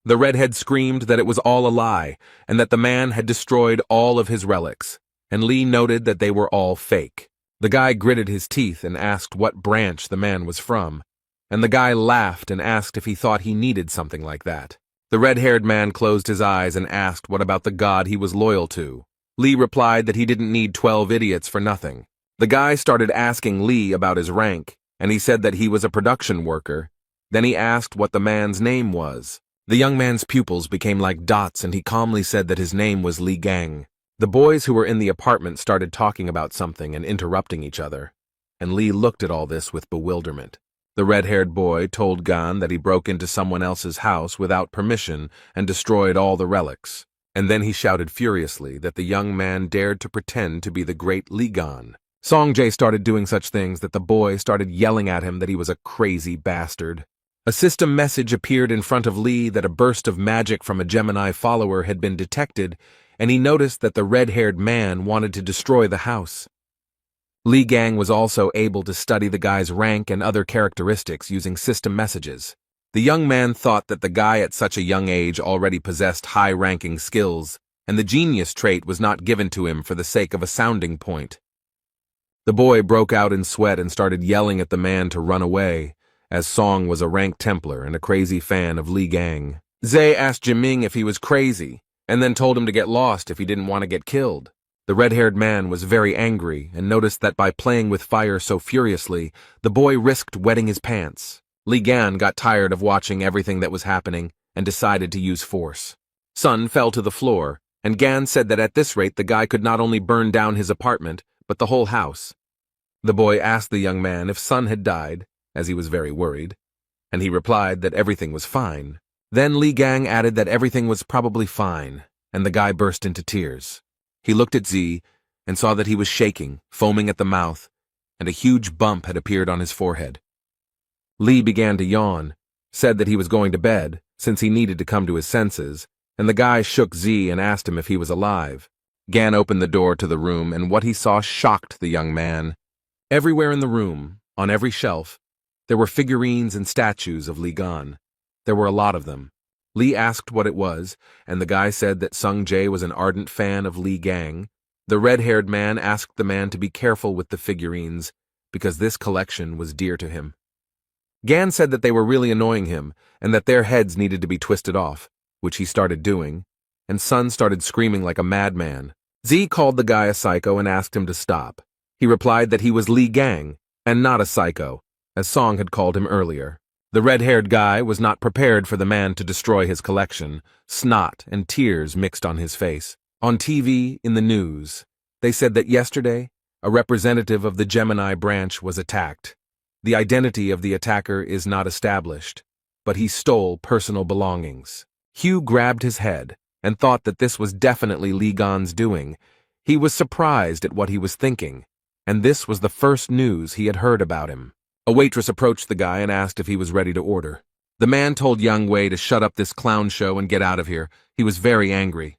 The redhead screamed that it was all a lie, and that the man had destroyed all of his relics, and Lee noted that they were all fake. The guy gritted his teeth and asked what branch the man was from, and the guy laughed and asked if he thought he needed something like that. The red-haired man closed his eyes and asked what about the god he was loyal to. Lee replied that he didn't need 12 idiots for nothing. The guy started asking Lee about his rank, and he said that he was a production worker. Then he asked what the man's name was. The young man's pupils became like dots, and he calmly said that his name was Lee Gang. The boys who were in the apartment started talking about something and interrupting each other, and Lee looked at all this with bewilderment. The red-haired boy told Gan that he broke into someone else's house without permission and destroyed all the relics, and then he shouted furiously that the young man dared to pretend to be the great Lee Gan. Songjae started doing such things that the boy started yelling at him that he was a crazy bastard. A system message appeared in front of Lee that a burst of magic from a Gemini follower had been detected, and he noticed that the red-haired man wanted to destroy the house. Lee Gang was also able to study the guy's rank and other characteristics using system messages. The young man thought that the guy at such a young age already possessed high-ranking skills, and the genius trait was not given to him for the sake of a sounding point. The boy broke out in sweat and started yelling at the man to run away, as Song was a rank Templar and a crazy fan of Lee Gang. Zay asked Jiming if he was crazy, and then told him to get lost if he didn't want to get killed. The red-haired man was very angry and noticed that by playing with fire so furiously, the boy risked wetting his pants. Li Gan got tired of watching everything that was happening and decided to use force. Sun fell to the floor, and Gan said that at this rate the guy could not only burn down his apartment, but the whole house. The boy asked the young man if Sun had died, as he was very worried, and he replied that everything was fine. Then Li Gang added that everything was probably fine, and the guy burst into tears. He looked at Z and saw that he was shaking, foaming at the mouth, and a huge bump had appeared on his forehead. Lee began to yawn, said that he was going to bed, since he needed to come to his senses, and the guy shook Z and asked him if he was alive. Gan opened the door to the room, and what he saw shocked the young man. Everywhere in the room, on every shelf, there were figurines and statues of Li Gan. There were a lot of them. Lee asked what it was, and the guy said that Sung Jae was an ardent fan of Lee Gang. The red-haired man asked the man to be careful with the figurines, because this collection was dear to him. Gan said that they were really annoying him, and that their heads needed to be twisted off, which he started doing, and Sun started screaming like a madman. Z called the guy a psycho and asked him to stop. He replied that he was Lee Gang, and not a psycho, as Song had called him earlier. The red-haired guy was not prepared for the man to destroy his collection. Snot and tears mixed on his face. On TV, in the news, they said that yesterday, a representative of the Gemini branch was attacked. The identity of the attacker is not established, but he stole personal belongings. Hugh grabbed his head and thought that this was definitely Lee Gan's doing. He was surprised at what he was thinking, and this was the first news he had heard about him. A waitress approached the guy and asked if he was ready to order. The man told Young Wei to shut up this clown show and get out of here. He was very angry.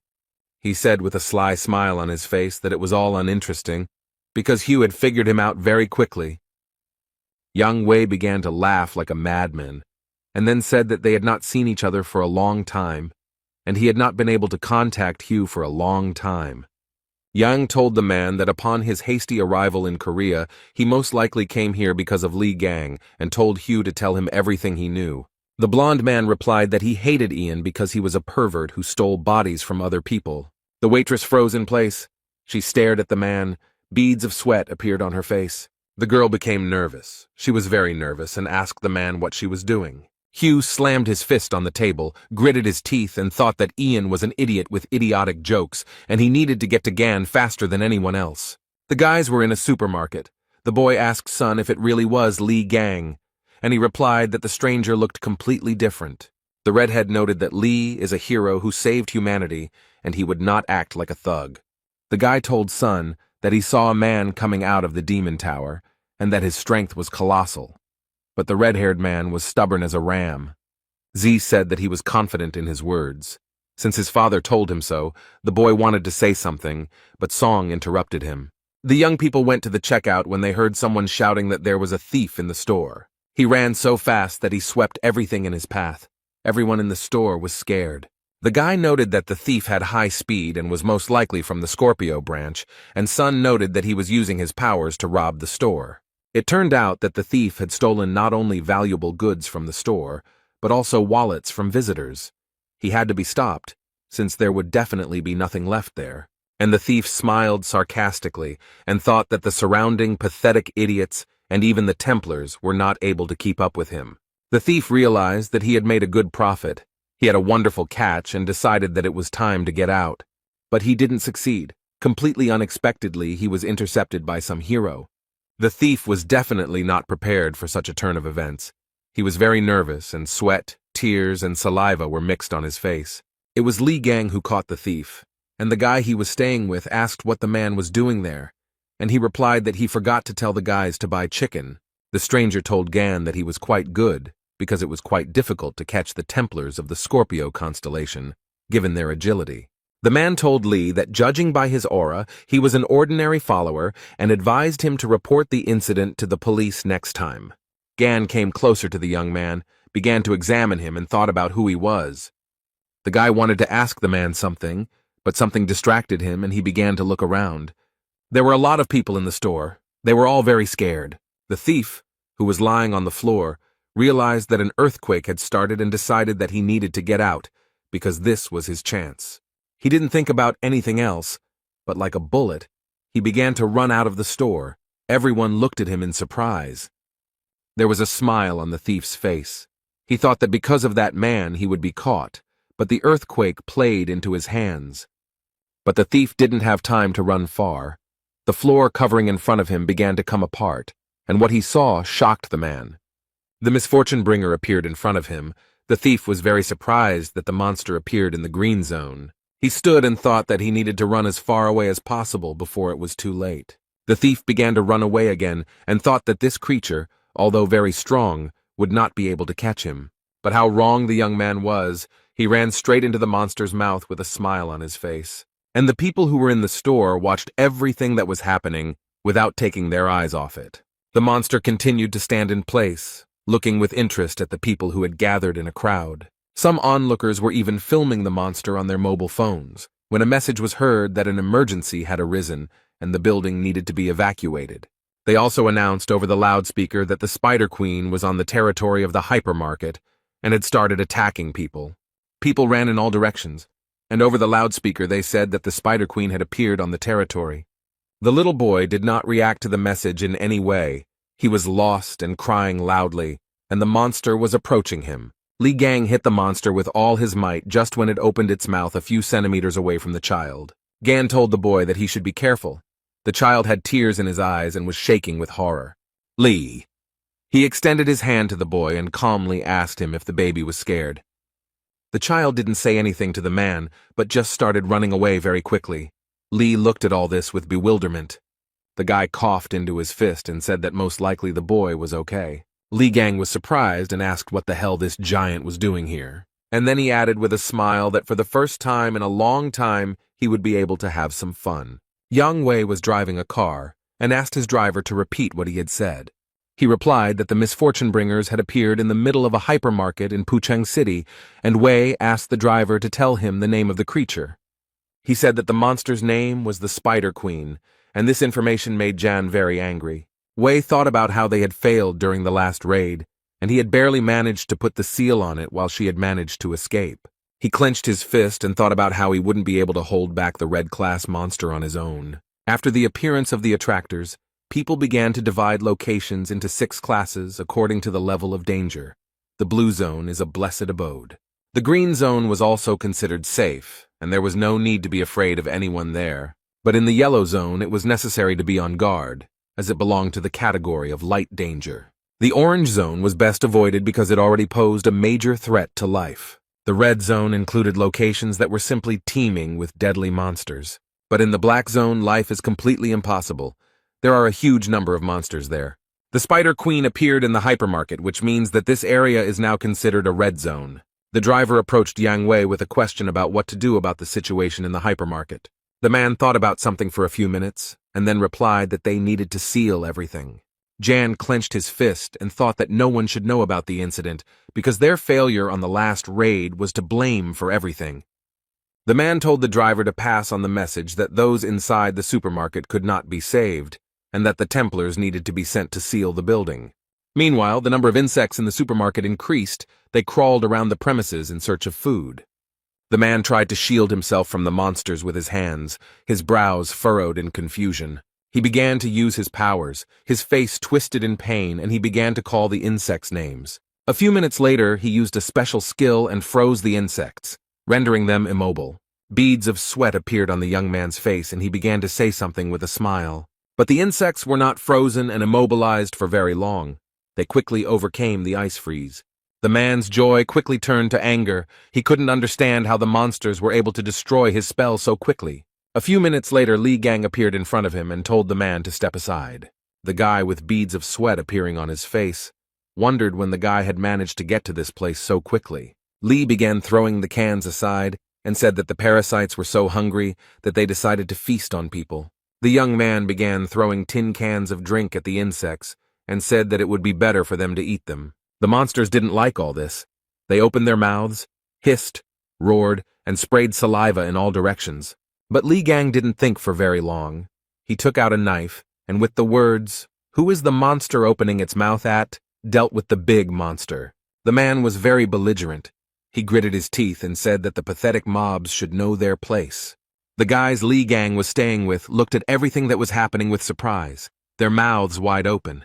He said with a sly smile on his face that it was all uninteresting, because Hugh had figured him out very quickly. Young Wei began to laugh like a madman, and then said that they had not seen each other for a long time, and he had not been able to contact Hugh for a long time. Yang told the man that upon his hasty arrival in Korea, he most likely came here because of Lee Gang, and told Hugh to tell him everything he knew. The blonde man replied that he hated Ian because he was a pervert who stole bodies from other people. The waitress froze in place. She stared at the man. Beads of sweat appeared on her face. The girl became nervous. She was very nervous and asked the man what she was doing. Hugh slammed his fist on the table, gritted his teeth, and thought that Ian was an idiot with idiotic jokes, and he needed to get to Gan faster than anyone else. The guys were in a supermarket. The boy asked Sun if it really was Lee Gang, and he replied that the stranger looked completely different. The redhead noted that Lee is a hero who saved humanity, and he would not act like a thug. The guy told Sun that he saw a man coming out of the demon tower, and that his strength was colossal. But the red-haired man was stubborn as a ram. Z said that he was confident in his words. Since his father told him so, the boy wanted to say something, but Song interrupted him. The young people went to the checkout when they heard someone shouting that there was a thief in the store. He ran so fast that he swept everything in his path. Everyone in the store was scared. The guy noted that the thief had high speed and was most likely from the Scorpio branch, and Sun noted that he was using his powers to rob the store. It turned out that the thief had stolen not only valuable goods from the store, but also wallets from visitors. He had to be stopped, since there would definitely be nothing left there. And the thief smiled sarcastically and thought that the surrounding pathetic idiots and even the Templars were not able to keep up with him. The thief realized that he had made a good profit. He had a wonderful catch and decided that it was time to get out. But he didn't succeed. Completely unexpectedly, he was intercepted by some hero. The thief was definitely not prepared for such a turn of events. He was very nervous, and sweat, tears, and saliva were mixed on his face. It was Li Gang who caught the thief, and the guy he was staying with asked what the man was doing there, and he replied that he forgot to tell the guys to buy chicken. The stranger told Gan that he was quite good, because it was quite difficult to catch the Templars of the Scorpio constellation, given their agility. The man told Li that judging by his aura, he was an ordinary follower and advised him to report the incident to the police next time. Gan came closer to the young man, began to examine him, and thought about who he was. The guy wanted to ask the man something, but something distracted him and he began to look around. There were a lot of people in the store. They were all very scared. The thief, who was lying on the floor, realized that an earthquake had started and decided that he needed to get out, because this was his chance. He didn't think about anything else, but like a bullet, he began to run out of the store. Everyone looked at him in surprise. There was a smile on the thief's face. He thought that because of that man he would be caught, but the earthquake played into his hands. But the thief didn't have time to run far. The floor covering in front of him began to come apart, and what he saw shocked the man. The misfortune bringer appeared in front of him. The thief was very surprised that the monster appeared in the green zone. He stood and thought that he needed to run as far away as possible before it was too late. The thief began to run away again and thought that this creature, although very strong, would not be able to catch him. But how wrong the young man was. He ran straight into the monster's mouth with a smile on his face. And the people who were in the store watched everything that was happening without taking their eyes off it. The monster continued to stand in place, looking with interest at the people who had gathered in a crowd. Some onlookers were even filming the monster on their mobile phones, when a message was heard that an emergency had arisen and the building needed to be evacuated. They also announced over the loudspeaker that the Spider Queen was on the territory of the hypermarket and had started attacking people. People ran in all directions, and over the loudspeaker they said that the Spider Queen had appeared on the territory. The little boy did not react to the message in any way. He was lost and crying loudly, and the monster was approaching him. Li Gang hit the monster with all his might just when it opened its mouth a few centimeters away from the child. Gan told the boy that he should be careful. The child had tears in his eyes and was shaking with horror. Li. He extended his hand to the boy and calmly asked him if the baby was scared. The child didn't say anything to the man, but just started running away very quickly. Li looked at all this with bewilderment. The guy coughed into his fist and said that most likely the boy was okay. Li Gang was surprised and asked what the hell this giant was doing here. And then he added with a smile that for the first time in a long time he would be able to have some fun. Yang Wei was driving a car and asked his driver to repeat what he had said. He replied that the misfortune bringers had appeared in the middle of a hypermarket in Pucheng City, and Wei asked the driver to tell him the name of the creature. He said that the monster's name was the Spider Queen, and this information made Jan very angry. Wei thought about how they had failed during the last raid, and he had barely managed to put the seal on it while she had managed to escape. He clenched his fist and thought about how he wouldn't be able to hold back the red-class monster on his own. After the appearance of the attractors, people began to divide locations into 6 classes according to the level of danger. The blue zone is a blessed abode. The green zone was also considered safe, and there was no need to be afraid of anyone there. But in the yellow zone, it was necessary to be on guard, as it belonged to the category of light danger. The orange zone was best avoided because it already posed a major threat to life. The red zone included locations that were simply teeming with deadly monsters. But in the black zone, life is completely impossible. There are a huge number of monsters there. The Spider Queen appeared in the hypermarket, which means that this area is now considered a red zone. The driver approached Yang Wei with a question about what to do about the situation in the hypermarket. The man thought about something for a few minutes, and then replied that they needed to seal everything. Jan clenched his fist and thought that no one should know about the incident because their failure on the last raid was to blame for everything. The man told the driver to pass on the message that those inside the supermarket could not be saved, and that the Templars needed to be sent to seal the building. Meanwhile, the number of insects in the supermarket increased. They crawled around the premises in search of food. The man tried to shield himself from the monsters with his hands, his brows furrowed in confusion. He began to use his powers, his face twisted in pain, and he began to call the insects names. A few minutes later, he used a special skill and froze the insects, rendering them immobile. Beads of sweat appeared on the young man's face, and he began to say something with a smile. But the insects were not frozen and immobilized for very long. They quickly overcame the ice freeze. The man's joy quickly turned to anger. He couldn't understand how the monsters were able to destroy his spell so quickly. A few minutes later, Li Gang appeared in front of him and told the man to step aside. The guy, with beads of sweat appearing on his face, wondered when the guy had managed to get to this place so quickly. Li began throwing the cans aside and said that the parasites were so hungry that they decided to feast on people. The young man began throwing tin cans of drink at the insects and said that it would be better for them to eat them. The monsters didn't like all this. They opened their mouths, hissed, roared, and sprayed saliva in all directions. But Li Gang didn't think for very long. He took out a knife, and with the words, "Who is the monster opening its mouth at?" dealt with the big monster. The man was very belligerent. He gritted his teeth and said that the pathetic mobs should know their place. The guys Li Gang was staying with looked at everything that was happening with surprise, their mouths wide open.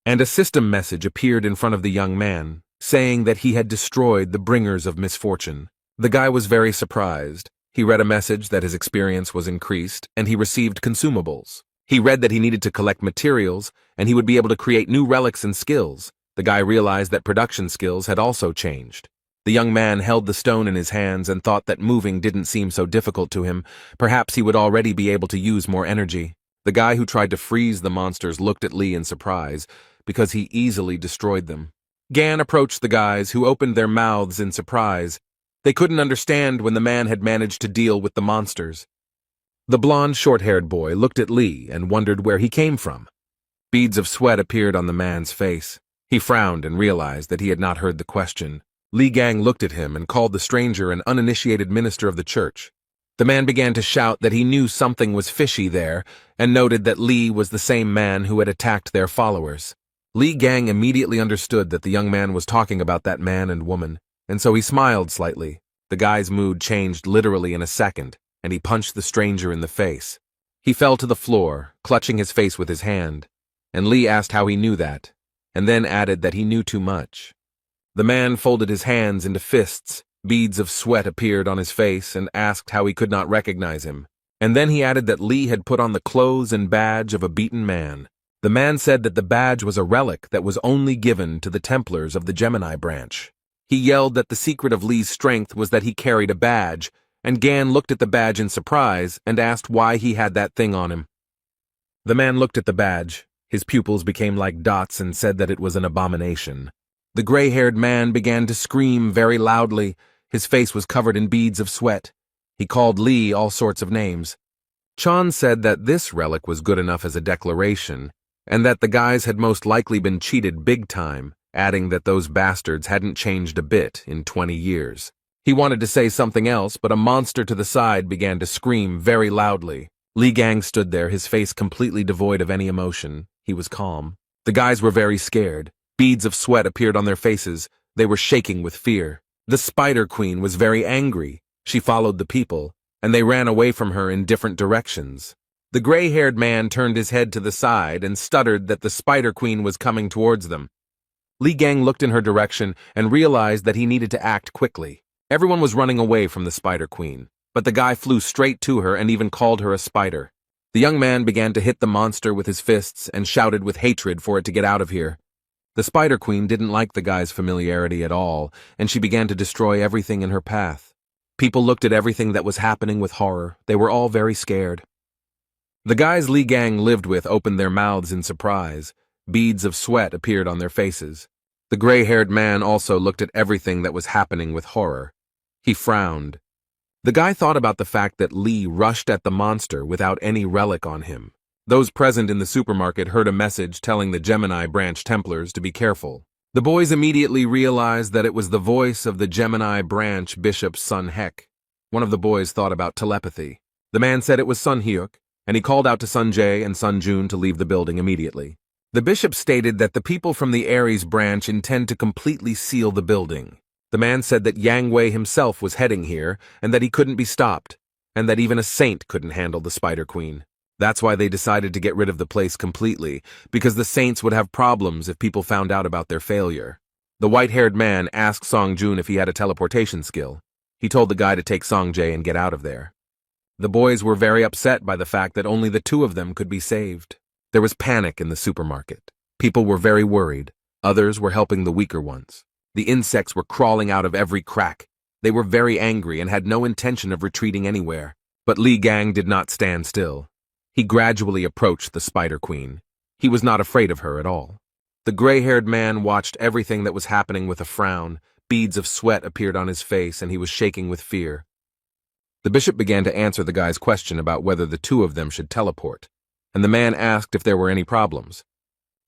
And a system message appeared in front of the young man, saying that he had destroyed the bringers of misfortune. The guy was very surprised. He read a message that his experience was increased, and he received consumables. He read that he needed to collect materials, and he would be able to create new relics and skills. The guy realized that production skills had also changed. The young man held the stone in his hands and thought that moving didn't seem so difficult to him. Perhaps he would already be able to use more energy. The guy who tried to freeze the monsters looked at Li in surprise, because he easily destroyed them. Gan approached the guys, who opened their mouths in surprise. They couldn't understand when the man had managed to deal with the monsters. The blond, short-haired boy looked at Li and wondered where he came from. Beads of sweat appeared on the man's face. He frowned and realized that he had not heard the question. Li Gang looked at him and called the stranger an uninitiated minister of the church. The man began to shout that he knew something was fishy there and noted that Li was the same man who had attacked their followers. Li Gang immediately understood that the young man was talking about that man and woman, and so he smiled slightly. The guy's mood changed literally in a second, and he punched the stranger in the face. He fell to the floor, clutching his face with his hand, and Li asked how he knew that, and then added that he knew too much. The man folded his hands into fists. Beads of sweat appeared on his face and asked how he could not recognize him. And then he added that Li had put on the clothes and badge of a beaten man. The man said that the badge was a relic that was only given to the Templars of the Gemini branch. He yelled that the secret of Li's strength was that he carried a badge, and Gan looked at the badge in surprise and asked why he had that thing on him. The man looked at the badge. His pupils became like dots and said that it was an abomination. The gray-haired man began to scream very loudly. His face was covered in beads of sweat. He called Li all sorts of names. Chan said that this relic was good enough as a declaration, and that the guys had most likely been cheated big time, adding that those bastards hadn't changed a bit in 20 years. He wanted to say something else, but a monster to the side began to scream very loudly. Li Gang stood there, his face completely devoid of any emotion. He was calm. The guys were very scared. Beads of sweat appeared on their faces. They were shaking with fear. The Spider Queen was very angry. She followed the people, and they ran away from her in different directions. The gray-haired man turned his head to the side and stuttered that the Spider Queen was coming towards them. Li Gang looked in her direction and realized that he needed to act quickly. Everyone was running away from the Spider Queen, but the guy flew straight to her and even called her a spider. The young man began to hit the monster with his fists and shouted with hatred for it to get out of here. The Spider Queen didn't like the guy's familiarity at all, and she began to destroy everything in her path. People looked at everything that was happening with horror. They were all very scared. The guys Li Gang lived with opened their mouths in surprise. Beads of sweat appeared on their faces. The gray-haired man also looked at everything that was happening with horror. He frowned. The guy thought about the fact that Li rushed at the monster without any relic on him. Those present in the supermarket heard a message telling the Gemini branch Templars to be careful. The boys immediately realized that it was the voice of the Gemini branch bishop's son Hek. One of the boys thought about telepathy. The man said it was Sun Hyuk, and he called out to Sun Jae and Sun Jun to leave the building immediately. The bishop stated that the people from the Aries branch intend to completely seal the building. The man said that Yang Wei himself was heading here, and that he couldn't be stopped, and that even a saint couldn't handle the Spider Queen. That's why they decided to get rid of the place completely, because the saints would have problems if people found out about their failure. The white-haired man asked Song Jun if he had a teleportation skill. He told the guy to take Song Jae and get out of there. The boys were very upset by the fact that only the two of them could be saved. There was panic in the supermarket. People were very worried. Others were helping the weaker ones. The insects were crawling out of every crack. They were very angry and had no intention of retreating anywhere. But Li Gang did not stand still. He gradually approached the Spider Queen. He was not afraid of her at all. The gray-haired man watched everything that was happening with a frown. Beads of sweat appeared on his face, and he was shaking with fear. The bishop began to answer the guy's question about whether the two of them should teleport, and the man asked if there were any problems.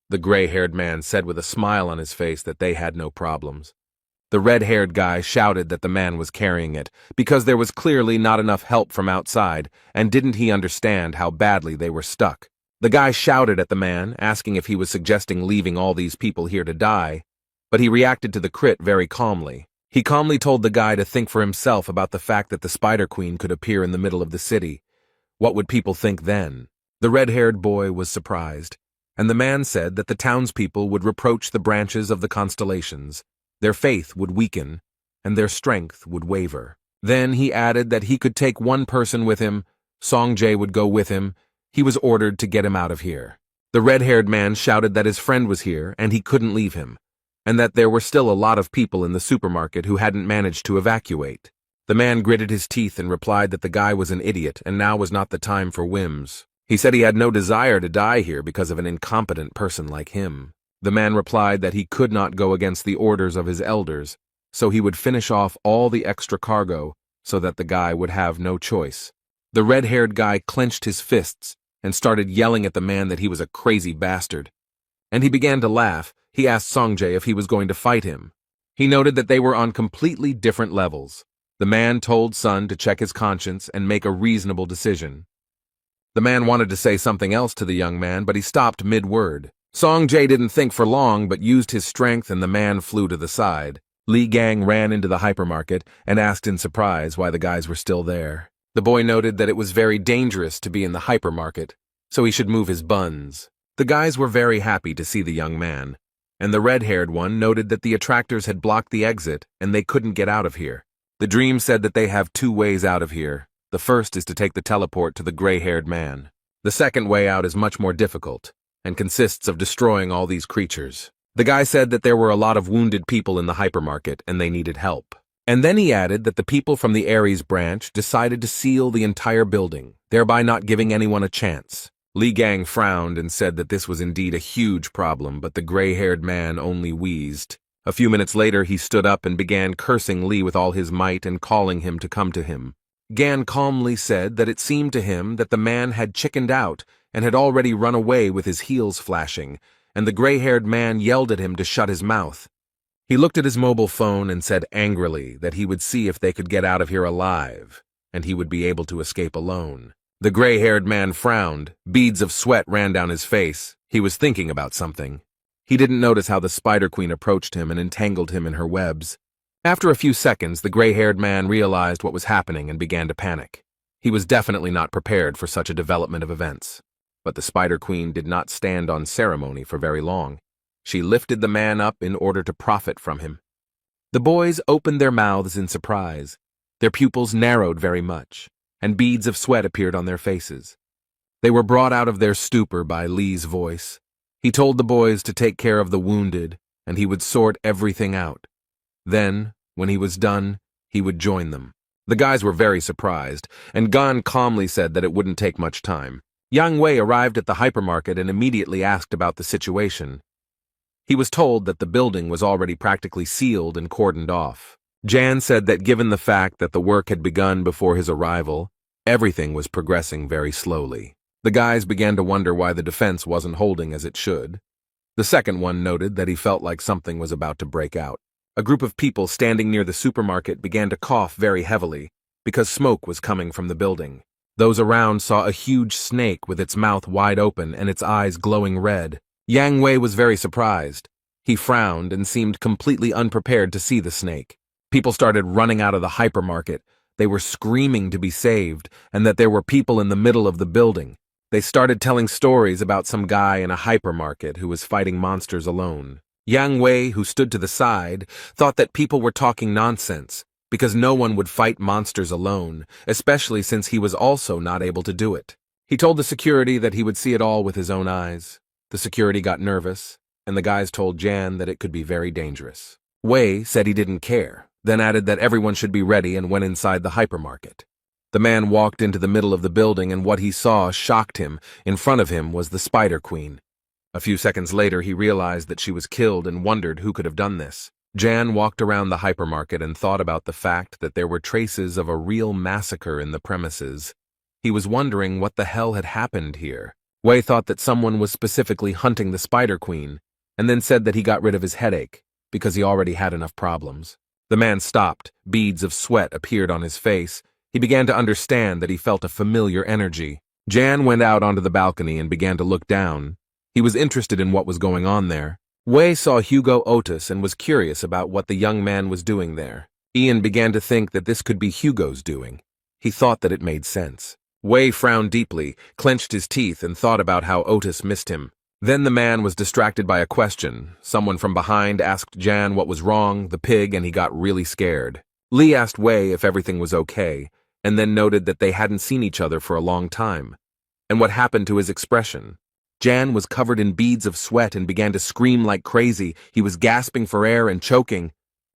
The gray-haired man said with a smile on his face that they had no problems. The red-haired guy shouted that the man was carrying it, because there was clearly not enough help from outside, and didn't he understand how badly they were stuck. The guy shouted at the man, asking if he was suggesting leaving all these people here to die, but he reacted to the crit very calmly. He calmly told the guy to think for himself about the fact that the Spider Queen could appear in the middle of the city. What would people think then? The red-haired boy was surprised, and the man said that the townspeople would reproach the branches of the constellations. Their faith would weaken, and their strength would waver. Then he added that he could take one person with him. Song Jae would go with him. He was ordered to get him out of here. The red-haired man shouted that his friend was here and he couldn't leave him, and that there were still a lot of people in the supermarket who hadn't managed to evacuate. The man gritted his teeth and replied that the guy was an idiot and now was not the time for whims. He said he had no desire to die here because of an incompetent person like him. The man replied that he could not go against the orders of his elders, so he would finish off all the extra cargo so that the guy would have no choice. The red-haired guy clenched his fists and started yelling at the man that he was a crazy bastard. And he began to laugh. He asked Song Jae if he was going to fight him. He noted that they were on completely different levels. The man told Sun to check his conscience and make a reasonable decision. The man wanted to say something else to the young man, but he stopped mid-word. Song Jae didn't think for long, but used his strength and the man flew to the side. Li Gang ran into the hypermarket and asked in surprise why the guys were still there. The boy noted that it was very dangerous to be in the hypermarket, so he should move his buns. The guys were very happy to see the young man, and the red-haired one noted that the attractors had blocked the exit and they couldn't get out of here. The dream said that they have two ways out of here. The first is to take the teleport to the gray-haired man. The second way out is much more difficult and consists of destroying all these creatures. The guy said that there were a lot of wounded people in the hypermarket and they needed help. And then he added that the people from the Aries branch decided to seal the entire building, thereby not giving anyone a chance. Li Gang frowned and said that this was indeed a huge problem, but the gray-haired man only wheezed. A few minutes later, he stood up and began cursing Li with all his might and calling him to come to him. Gan calmly said that it seemed to him that the man had chickened out and had already run away with his heels flashing, and the gray-haired man yelled at him to shut his mouth. He looked at his mobile phone and said angrily that he would see if they could get out of here alive, and he would be able to escape alone. The gray-haired man frowned. Beads of sweat ran down his face. He was thinking about something. He didn't notice how the Spider Queen approached him and entangled him in her webs. After a few seconds, the gray-haired man realized what was happening and began to panic. He was definitely not prepared for such a development of events. But the Spider Queen did not stand on ceremony for very long. She lifted the man up in order to profit from him. The boys opened their mouths in surprise. Their pupils narrowed very much, and beads of sweat appeared on their faces. They were brought out of their stupor by Li's voice. He told the boys to take care of the wounded, and he would sort everything out. Then, when he was done, he would join them. The guys were very surprised, and Gan calmly said that it wouldn't take much time. Yang Wei arrived at the hypermarket and immediately asked about the situation. He was told that the building was already practically sealed and cordoned off. Jan said that given the fact that the work had begun before his arrival, everything was progressing very slowly. The guys began to wonder why the defense wasn't holding as it should. The second one noted that he felt like something was about to break out. A group of people standing near the supermarket began to cough very heavily because smoke was coming from the building. Those around saw a huge snake with its mouth wide open and its eyes glowing red. Yang Wei was very surprised. He frowned and seemed completely unprepared to see the snake. People started running out of the hypermarket. They were screaming to be saved and that there were people in the middle of the building. They started telling stories about some guy in a hypermarket who was fighting monsters alone. Yang Wei, who stood to the side, thought that people were talking nonsense because no one would fight monsters alone, especially since he was also not able to do it. He told the security that he would see it all with his own eyes. The security got nervous, and the guys told Jan that it could be very dangerous. Wei said he didn't care, then added that everyone should be ready and went inside the hypermarket. The man walked into the middle of the building and what he saw shocked him. In front of him was the Spider Queen. A few seconds later, he realized that she was killed and wondered who could have done this. Jan walked around the hypermarket and thought about the fact that there were traces of a real massacre in the premises. He was wondering what the hell had happened here. Wei thought that someone was specifically hunting the Spider Queen, and then said that he got rid of his headache because he already had enough problems. The man stopped. Beads of sweat appeared on his face. He began to understand that he felt a familiar energy. Jan went out onto the balcony and began to look down. He was interested in what was going on there. Wei saw Hugo Otis and was curious about what the young man was doing there. Ian began to think that this could be Hugo's doing. He thought that it made sense. Wei frowned deeply, clenched his teeth, and thought about how Otis missed him. Then the man was distracted by a question. Someone from behind asked Jan what was wrong, the pig, and he got really scared. Lee asked Wei if everything was okay, and then noted that they hadn't seen each other for a long time. And what happened to his expression? Jan was covered in beads of sweat and began to scream like crazy. He was gasping for air and choking.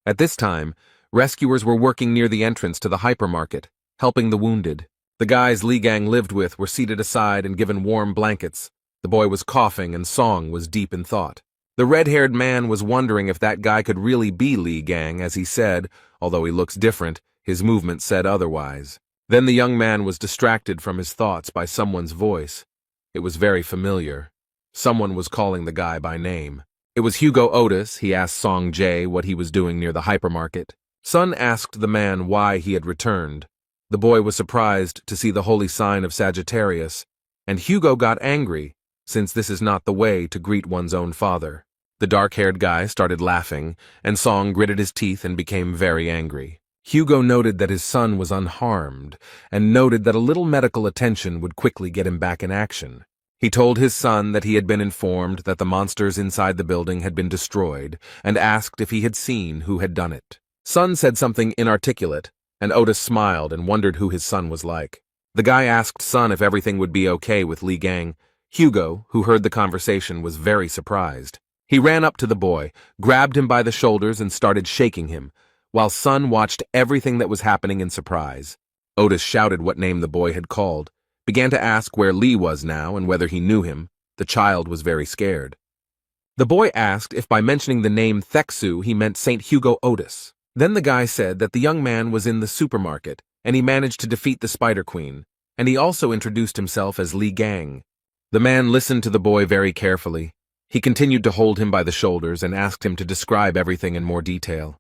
At this time, rescuers were working near the entrance to the hypermarket, helping the wounded. The guys Li Gang lived with were seated aside and given warm blankets. The boy was coughing and Song was deep in thought. The red-haired man was wondering if that guy could really be Li Gang, as he said, although he looks different, his movement said otherwise. Then the young man was distracted from his thoughts by someone's voice. It was very familiar. Someone was calling the guy by name. It was Hugo Otis. He asked Song Jae what he was doing near the hypermarket. Sun asked the man why he had returned. The boy was surprised to see the holy sign of Sagittarius, and Hugo got angry, since this is not the way to greet one's own father. The dark-haired guy started laughing, and Song gritted his teeth and became very angry. Hugo noted that his son was unharmed, and noted that a little medical attention would quickly get him back in action. He told his son that he had been informed that the monsters inside the building had been destroyed, and asked if he had seen who had done it. Sun said something inarticulate, and Otis smiled and wondered who his son was like. The guy asked Sun if everything would be okay with Li Gang. Hugo, who heard the conversation, was very surprised. He ran up to the boy, grabbed him by the shoulders, and started shaking him, while Sun watched everything that was happening in surprise. Otis shouted what name the boy had called, began to ask where Lee was now and whether he knew him. The child was very scared. The boy asked if by mentioning the name Theksu he meant St. Hugo Otis. Then the guy said that the young man was in the supermarket, and he managed to defeat the Spider Queen, and he also introduced himself as Li Gang. The man listened to the boy very carefully. He continued to hold him by the shoulders and asked him to describe everything in more detail.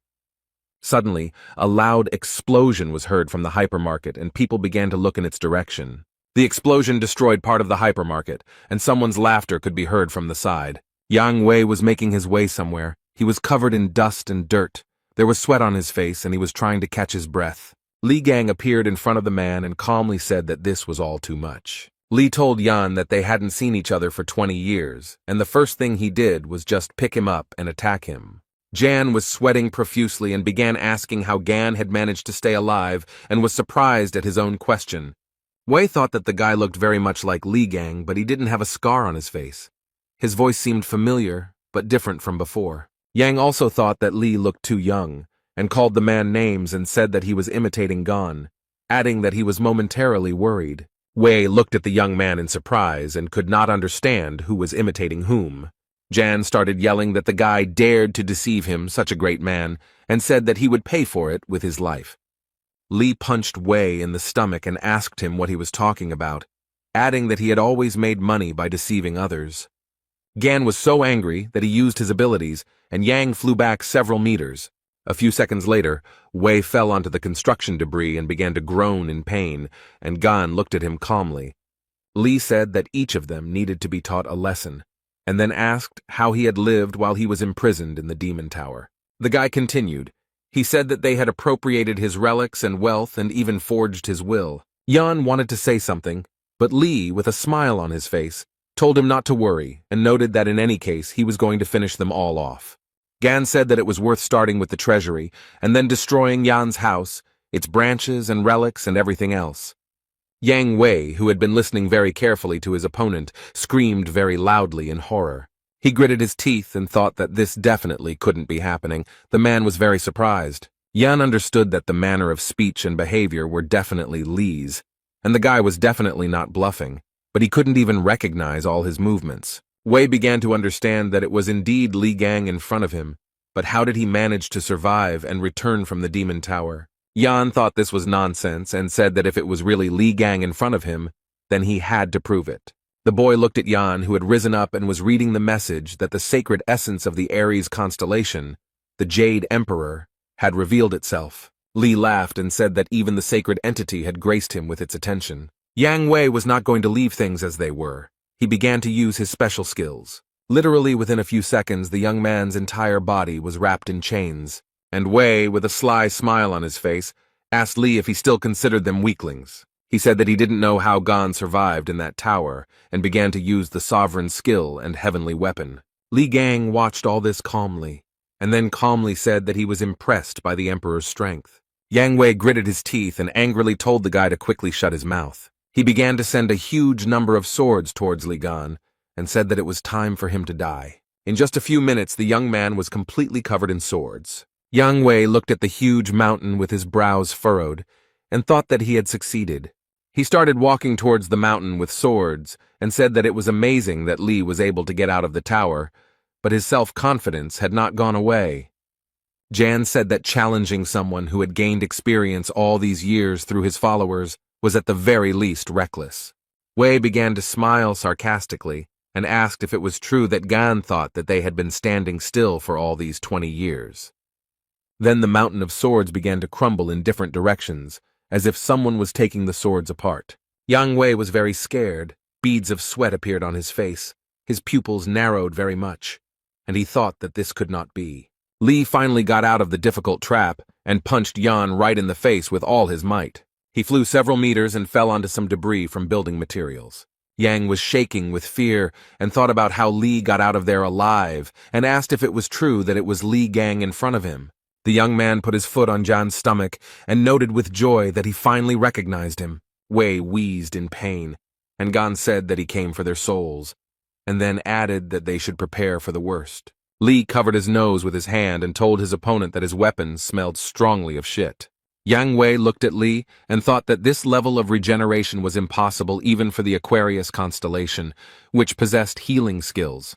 Suddenly, a loud explosion was heard from the hypermarket, and people began to look in its direction. The explosion destroyed part of the hypermarket, and someone's laughter could be heard from the side. Yang Wei was making his way somewhere. He was covered in dust and dirt. There was sweat on his face, and he was trying to catch his breath. Li Gang appeared in front of the man and calmly said that this was all too much. Li told Yan that they hadn't seen each other for 20 years, and the first thing he did was just pick him up and attack him. Jan was sweating profusely and began asking how Gan had managed to stay alive and was surprised at his own question. Wei thought that the guy looked very much like Li Gang, but he didn't have a scar on his face. His voice seemed familiar, but different from before. Yang also thought that Li looked too young, and called the man names and said that he was imitating Gan, adding that he was momentarily worried. Wei looked at the young man in surprise and could not understand who was imitating whom. Jan started yelling that the guy dared to deceive him, such a great man, and said that he would pay for it with his life. Li punched Wei in the stomach and asked him what he was talking about. adding that he had always made money by deceiving others. Gan was so angry that he used his abilities, and Yang flew back several meters. A few seconds later, Wei fell onto the construction debris and began to groan in pain, and Gan looked at him calmly. Li said that each of them needed to be taught a lesson, and then asked how he had lived while he was imprisoned in the demon tower. The guy continued. He said that they had appropriated his relics and wealth and even forged his will. Yan wanted to say something, but Li, with a smile on his face, told him not to worry and noted that in any case he was going to finish them all off. Gan said that it was worth starting with the treasury and then destroying Yan's house, its branches and relics and everything else. Yang Wei, who had been listening very carefully to his opponent, screamed very loudly in horror. He gritted his teeth and thought that this definitely couldn't be happening. The man was very surprised. Yan understood that the manner of speech and behavior were definitely Li's, and the guy was definitely not bluffing, but he couldn't even recognize all his movements. Wei began to understand that it was indeed Li Gang in front of him, but how did he manage to survive and return from the demon tower? Yan thought this was nonsense and said that if it was really Li Gang in front of him, then he had to prove it. The boy looked at Yan, who had risen up and was reading the message that the sacred essence of the Aries constellation, the Jade Emperor, had revealed itself. Li laughed and said that even the sacred entity had graced him with its attention. Yang Wei was not going to leave things as they were. He began to use his special skills. Literally within a few seconds, the young man's entire body was wrapped in chains, and Wei, with a sly smile on his face, asked Li if he still considered them weaklings. He said that he didn't know how Gan survived in that tower, and began to use the sovereign skill and heavenly weapon. Li Gang watched all this calmly, and then calmly said that he was impressed by the Emperor's strength. Yang Wei gritted his teeth and angrily told the guy to quickly shut his mouth. He began to send a huge number of swords towards Li Gan, and said that it was time for him to die. In just a few minutes, the young man was completely covered in swords. Yang Wei looked at the huge mountain with his brows furrowed, and thought that he had succeeded. He started walking towards the mountain with swords, and said that it was amazing that Li was able to get out of the tower, but his self-confidence had not gone away. Jan said that challenging someone who had gained experience all these years through his followers was at the very least reckless. Wei began to smile sarcastically, and asked if it was true that Gan thought that they had been standing still for all these 20 years. Then the mountain of swords began to crumble in different directions, as if someone was taking the swords apart. Yang Wei was very scared. Beads of sweat appeared on his face. His pupils narrowed very much, and he thought that this could not be. Li finally got out of the difficult trap and punched Yan right in the face with all his might. He flew several meters and fell onto some debris from building materials. Yang was shaking with fear and thought about how Li got out of there alive and asked if it was true that it was Li Gang in front of him. The young man put his foot on Jan's stomach and noted with joy that he finally recognized him. Wei wheezed in pain, and Gan said that he came for their souls, and then added that they should prepare for the worst. Li covered his nose with his hand and told his opponent that his weapons smelled strongly of shit. Yang Wei looked at Li and thought that this level of regeneration was impossible even for the Aquarius constellation, which possessed healing skills.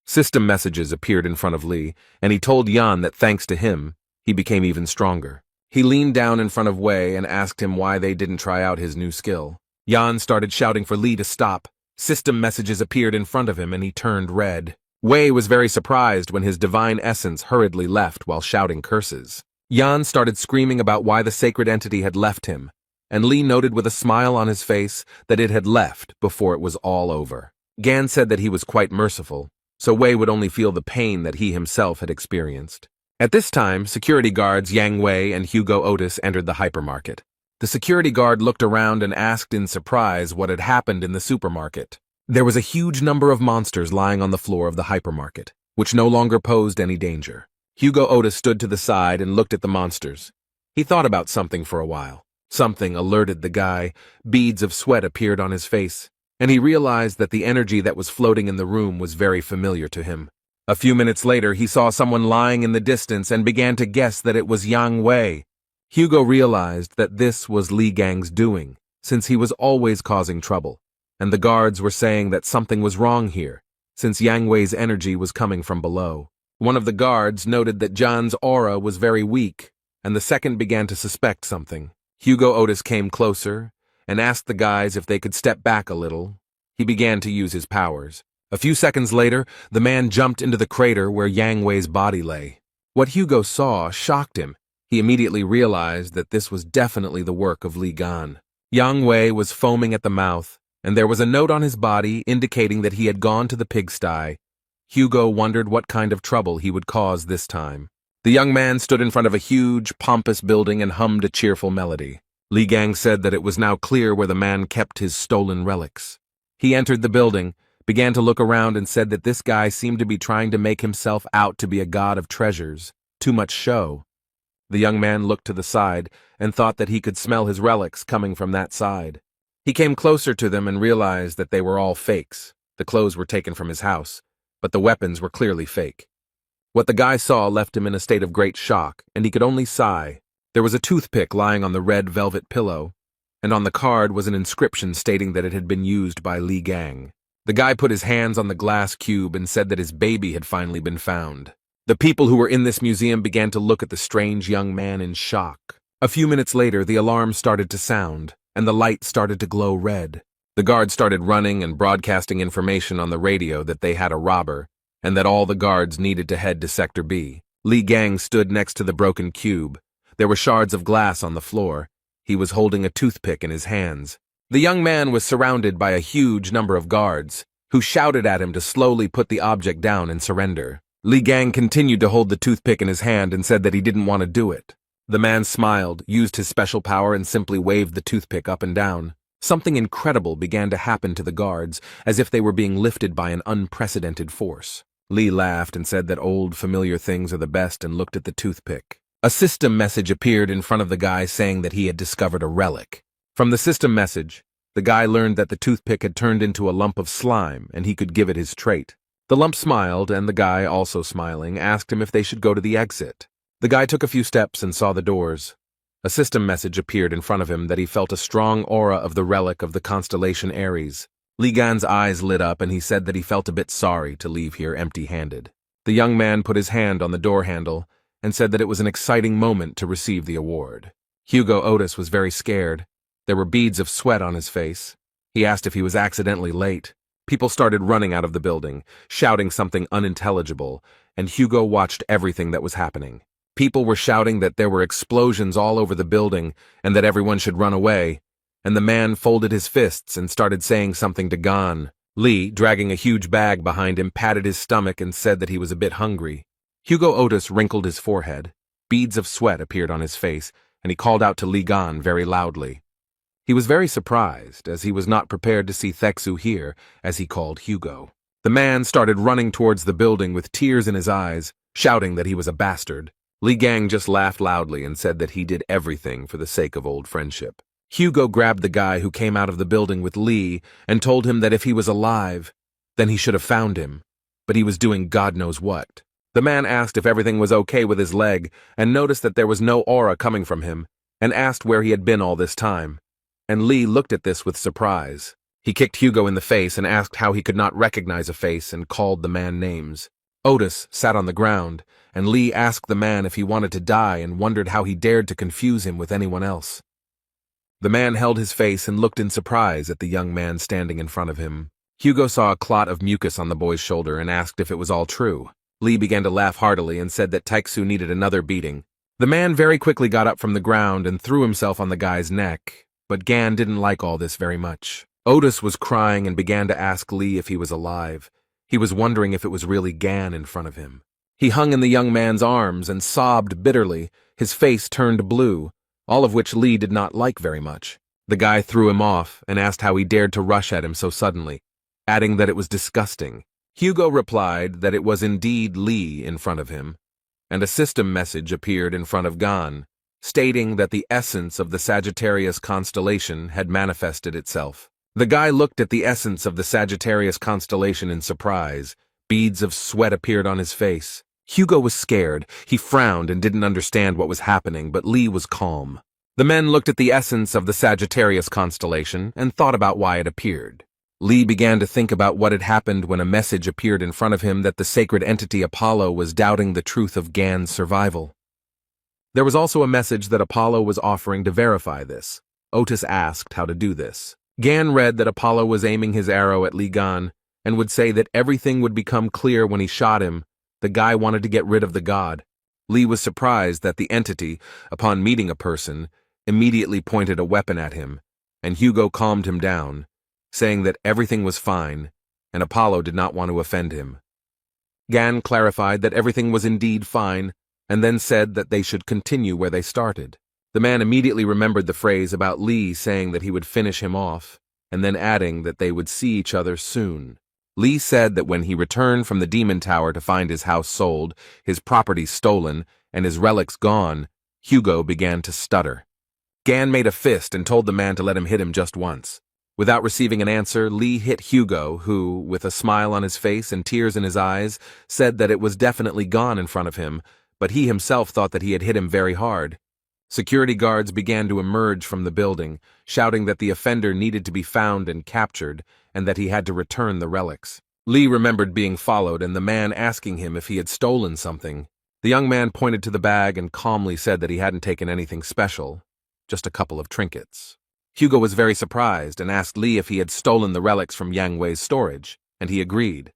System messages appeared in front of Li, and he told Yan that thanks to him, he became even stronger. He leaned down in front of Wei and asked him why they didn't try out his new skill. Yan started shouting for Li to stop. System messages appeared in front of him and he turned red. Wei was very surprised when his divine essence hurriedly left while shouting curses. Yan started screaming about why the sacred entity had left him, and Li noted with a smile on his face that it had left before it was all over. Gan said that he was quite merciful, so Wei would only feel the pain that he himself had experienced. At this time, security guards Yang Wei and Hugo Otis entered the hypermarket. The security guard looked around and asked in surprise what had happened in the supermarket. There was a huge number of monsters lying on the floor of the hypermarket, which no longer posed any danger. Hugo Otis stood to the side and looked at the monsters. He thought about something for a while. Something alerted the guy. Beads of sweat appeared on his face, and he realized that the energy that was floating in the room was very familiar to him. A few minutes later, he saw someone lying in the distance and began to guess that it was Yang Wei. Hugo realized that this was Li Gang's doing, since he was always causing trouble, and the guards were saying that something was wrong here, since Yang Wei's energy was coming from below. One of the guards noted that Jan's aura was very weak, and the second began to suspect something. Hugo Otis came closer and asked the guys if they could step back a little. He began to use his powers. A few seconds later, the man jumped into the crater where Yang Wei's body lay. What Hugo saw shocked him. He immediately realized that this was definitely the work of Li Gan. Yang Wei was foaming at the mouth, and there was a note on his body indicating that he had gone to the pigsty. Hugo wondered what kind of trouble he would cause this time. The young man stood in front of a huge, pompous building and hummed a cheerful melody. Li Gang said that it was now clear where the man kept his stolen relics. He entered the building, began to look around, and said that this guy seemed to be trying to make himself out to be a god of treasures. Too much show. The young man looked to the side and thought that he could smell his relics coming from that side. He came closer to them and realized that they were all fakes. The clothes were taken from his house, but the weapons were clearly fake. What the guy saw left him in a state of great shock, and he could only sigh. There was a toothpick lying on the red velvet pillow, and on the card was an inscription stating that it had been used by Li Gang. The guy put his hands on the glass cube and said that his baby had finally been found. The people who were in this museum began to look at the strange young man in shock. A few minutes later, the alarm started to sound, and the light started to glow red. The guards started running and broadcasting information on the radio that they had a robber, and that all the guards needed to head to Sector B. Li Gang stood next to the broken cube. There were shards of glass on the floor. He was holding a toothpick in his hands. The young man was surrounded by a huge number of guards, who shouted at him to slowly put the object down and surrender. Li Gang continued to hold the toothpick in his hand and said that he didn't want to do it. The man smiled, used his special power, and simply waved the toothpick up and down. Something incredible began to happen to the guards, as if they were being lifted by an unprecedented force. Li laughed and said that old, familiar things are the best and looked at the toothpick. A system message appeared in front of the guy saying that he had discovered a relic. From the system message, the guy learned that the toothpick had turned into a lump of slime and he could give it his trait. The lump smiled, and the guy, also smiling, asked him if they should go to the exit. The guy took a few steps and saw the doors. A system message appeared in front of him that he felt a strong aura of the relic of the constellation Aries. Li Gan's eyes lit up and he said that he felt a bit sorry to leave here empty-handed. The young man put his hand on the door handle and said that it was an exciting moment to receive the award. Hugo Otis was very scared. There were beads of sweat on his face. He asked if he was accidentally late. People started running out of the building, shouting something unintelligible, and Hugo watched everything that was happening. People were shouting that there were explosions all over the building and that everyone should run away, and the man folded his fists and started saying something to Gan. Li, dragging a huge bag behind him, patted his stomach and said that he was a bit hungry. Hugo Otis wrinkled his forehead. Beads of sweat appeared on his face, and he called out to Li Gan very loudly. He was very surprised, as he was not prepared to see Thexu here, as he called Hugo. The man started running towards the building with tears in his eyes, shouting that he was a bastard. Li Gang just laughed loudly and said that he did everything for the sake of old friendship. Hugo grabbed the guy who came out of the building with Li and told him that if he was alive, then he should have found him, but he was doing God knows what. The man asked if everything was okay with his leg and noticed that there was no aura coming from him, and asked where he had been all this time. And Li looked at this with surprise. He kicked Hugo in the face and asked how he could not recognize a face and called the man names. Otis sat on the ground, and Li asked the man if he wanted to die and wondered how he dared to confuse him with anyone else. The man held his face and looked in surprise at the young man standing in front of him. Hugo saw a clot of mucus on the boy's shoulder and asked if it was all true. Li began to laugh heartily and said that Taixu needed another beating. The man very quickly got up from the ground and threw himself on the guy's neck, but Gan didn't like all this very much. Otis was crying and began to ask Li if he was alive. He was wondering if it was really Gan in front of him. He hung in the young man's arms and sobbed bitterly, his face turned blue, all of which Li did not like very much. The guy threw him off and asked how he dared to rush at him so suddenly, adding that it was disgusting. Hugo replied that it was indeed Li in front of him, and a system message appeared in front of Gan, stating that the essence of the Sagittarius constellation had manifested itself. The guy looked at the essence of the Sagittarius constellation in surprise. Beads of sweat appeared on his face. Hugo was scared. He frowned and didn't understand what was happening, but Li was calm. The men looked at the essence of the Sagittarius constellation and thought about why it appeared. Li began to think about what had happened when a message appeared in front of him that the sacred entity Apollo was doubting the truth of Gan's survival. There was also a message that Apollo was offering to verify this. Otis asked how to do this. Gan read that Apollo was aiming his arrow at Li Gan and would say that everything would become clear when he shot him. The guy wanted to get rid of the god. Li was surprised that the entity, upon meeting a person, immediately pointed a weapon at him, and Hugo calmed him down, saying that everything was fine, and Apollo did not want to offend him. Gan clarified that everything was indeed fine, and then said that they should continue where they started. The man immediately remembered the phrase about Li saying that he would finish him off, and then adding that they would see each other soon. Li said that when he returned from the Demon Tower to find his house sold, his property stolen, and his relics gone, Hugo began to stutter. Gan made a fist and told the man to let him hit him just once. Without receiving an answer, Li hit Hugo, who, with a smile on his face and tears in his eyes, said that it was definitely gone in front of him, but he himself thought that he had hit him very hard. Security guards began to emerge from the building, shouting that the offender needed to be found and captured, and that he had to return the relics. Li remembered being followed and the man asking him if he had stolen something. The young man pointed to the bag and calmly said that he hadn't taken anything special, just a couple of trinkets. Hugo was very surprised and asked Li if he had stolen the relics from Yang Wei's storage, and he agreed.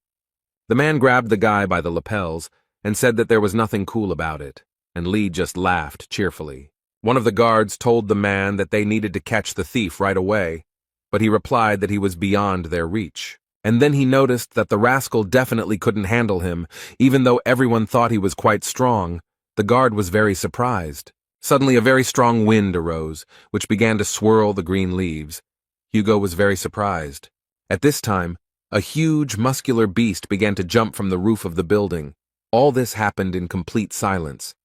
The man grabbed the guy by the lapels and said that there was nothing cool about it, and Li just laughed cheerfully. One of the guards told the man that they needed to catch the thief right away, but he replied that he was beyond their reach. And then he noticed that the rascal definitely couldn't handle him, even though everyone thought he was quite strong. The guard was very surprised. Suddenly a very strong wind arose, which began to swirl the green leaves. Hugo was very surprised. At this time, a huge, muscular beast began to jump from the roof of the building. All this happened in complete silence.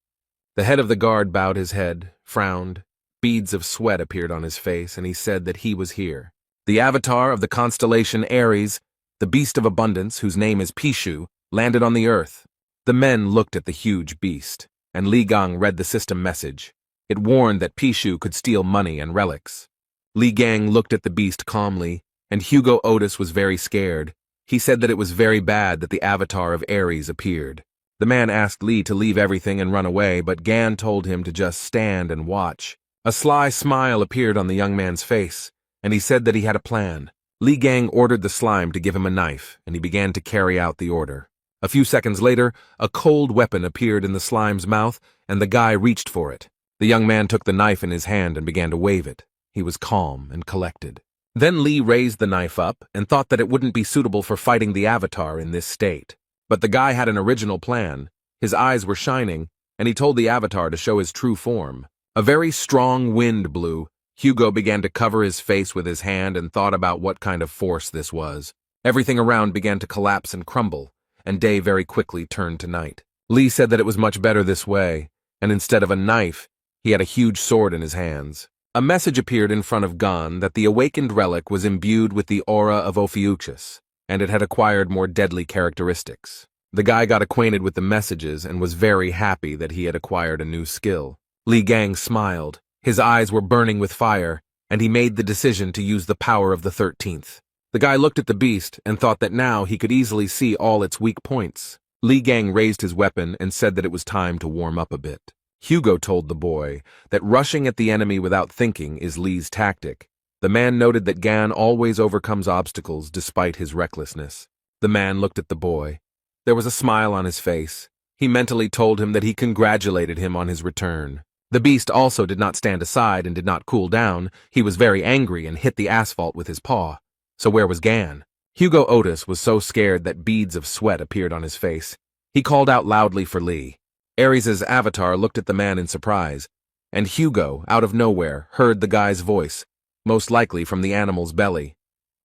The head of the guard bowed his head, frowned. Beads of sweat appeared on his face, and he said that he was here. The avatar of the constellation Aries, the beast of abundance, whose name is Pishu, landed on the earth. The men looked at the huge beast, and Li Gang read the system message. It warned that Pishu could steal money and relics. Li Gang looked at the beast calmly, and Hugo Otis was very scared. He said that it was very bad that the avatar of Aries appeared. The man asked Li to leave everything and run away, but Gan told him to just stand and watch. A sly smile appeared on the young man's face, and he said that he had a plan. Li Gang ordered the slime to give him a knife, and he began to carry out the order. A few seconds later, a cold weapon appeared in the slime's mouth, and the guy reached for it. The young man took the knife in his hand and began to wave it. He was calm and collected. Then Li raised the knife up and thought that it wouldn't be suitable for fighting the avatar in this state. But the guy had an original plan. His eyes were shining, and he told the avatar to show his true form. A very strong wind blew. Hugo began to cover his face with his hand and thought about what kind of force this was. Everything around began to collapse and crumble, and day very quickly turned to night. Li said that it was much better this way, and instead of a knife, he had a huge sword in his hands. A message appeared in front of Gan that the awakened relic was imbued with the aura of Ophiuchus, and it had acquired more deadly characteristics. The guy got acquainted with the messages and was very happy that he had acquired a new skill. Li Gang smiled. His eyes were burning with fire, and he made the decision to use the power of the 13th. The guy looked at the beast and thought that now he could easily see all its weak points. Li Gang raised his weapon and said that it was time to warm up a bit. Hugo told the boy that rushing at the enemy without thinking is Li's tactic. The man noted that Gan always overcomes obstacles despite his recklessness. The man looked at the boy. There was a smile on his face. He mentally told him that he congratulated him on his return. The beast also did not stand aside and did not cool down. He was very angry and hit the asphalt with his paw. So where was Gan? Hugo Otis was so scared that beads of sweat appeared on his face. He called out loudly for Li. Aries' avatar looked at the man in surprise, and Hugo, out of nowhere, heard the guy's voice, most likely from the animal's belly.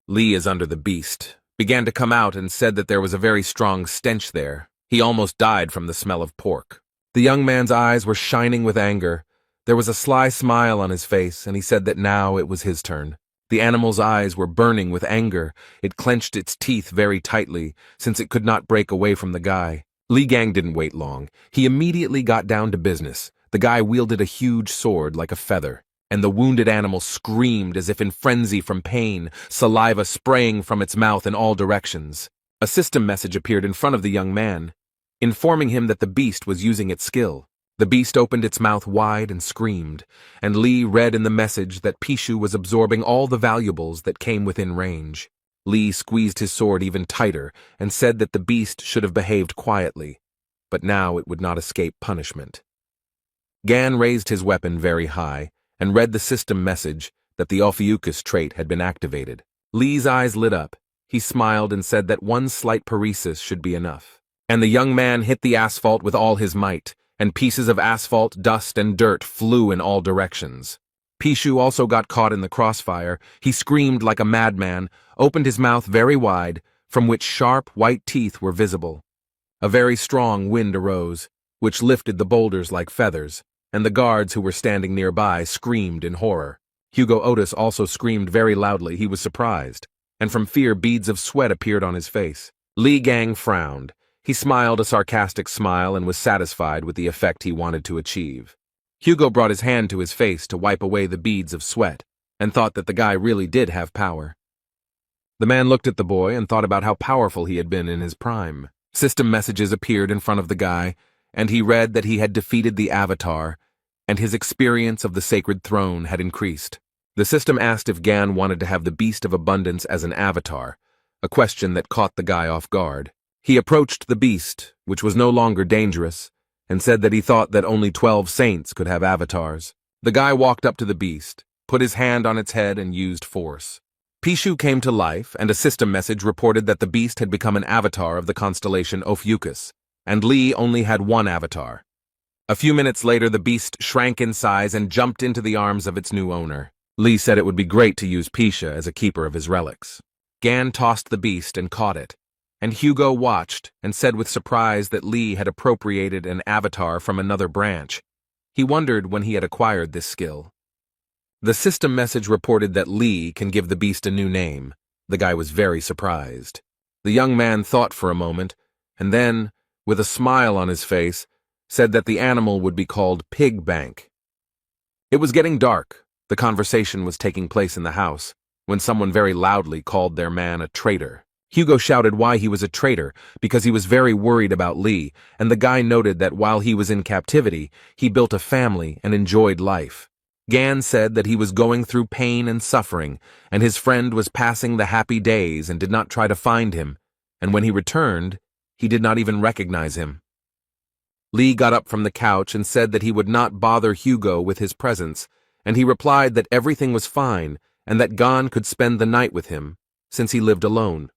Li is under the beast, began to come out and said that there was a very strong stench there. He almost died from the smell of pork. The young man's eyes were shining with anger. There was a sly smile on his face, and he said that now it was his turn. The animal's eyes were burning with anger. It clenched its teeth very tightly, since it could not break away from the guy. Li Gang didn't wait long. He immediately got down to business. The guy wielded a huge sword like a feather, and the wounded animal screamed as if in frenzy from pain, saliva spraying from its mouth in all directions. A system message appeared in front of the young man, informing him that the beast was using its skill. The beast opened its mouth wide and screamed, and Lee read in the message that Pishu was absorbing all the valuables that came within range. Lee squeezed his sword even tighter and said that the beast should have behaved quietly, but now it would not escape punishment. Gan raised his weapon very high and read the system message that the Ophiuchus trait had been activated. Lee's eyes lit up. He smiled and said that one slight paresis should be enough. And the young man hit the asphalt with all his might, and pieces of asphalt, dust, and dirt flew in all directions. Pishu also got caught in the crossfire. He screamed like a madman, opened his mouth very wide, from which sharp, white teeth were visible. A very strong wind arose, which lifted the boulders like feathers, and the guards who were standing nearby screamed in horror. Hugo Otis also screamed very loudly. He was surprised, and from fear beads of sweat appeared on his face. Li Gang frowned. He smiled a sarcastic smile and was satisfied with the effect he wanted to achieve. Hugo brought his hand to his face to wipe away the beads of sweat, and thought that the guy really did have power. The man looked at the boy and thought about how powerful he had been in his prime. System messages appeared in front of the guy, and he read that he had defeated the Avatar, and his experience of the sacred throne had increased. The system asked if Gan wanted to have the Beast of Abundance as an avatar, a question that caught the guy off guard. He approached the beast, which was no longer dangerous, and said that he thought that only 12 saints could have avatars. The guy walked up to the beast, put his hand on its head, and used force. Pishu came to life, and a system message reported that the beast had become an avatar of the constellation Ophiuchus, and Lee only had one avatar. A few minutes later, the beast shrank in size and jumped into the arms of its new owner. Lee said it would be great to use Pisha as a keeper of his relics. Gan tossed the beast and caught it, and Hugo watched and said with surprise that Lee had appropriated an avatar from another branch. He wondered when he had acquired this skill. The system message reported that Lee can give the beast a new name. The guy was very surprised. The young man thought for a moment, and then, with a smile on his face, said that the animal would be called Pig Bank. It was getting dark. The conversation was taking place in the house, when someone very loudly called their man a traitor. Hugo shouted why he was a traitor, because he was very worried about Lee, and the guy noted that while he was in captivity, he built a family and enjoyed life. Gan said that he was going through pain and suffering, and his friend was passing the happy days and did not try to find him, and when he returned, he did not even recognize him. Lee got up from the couch and said that he would not bother Hugo with his presence, and he replied that everything was fine and that Gan could spend the night with him, since he lived alone.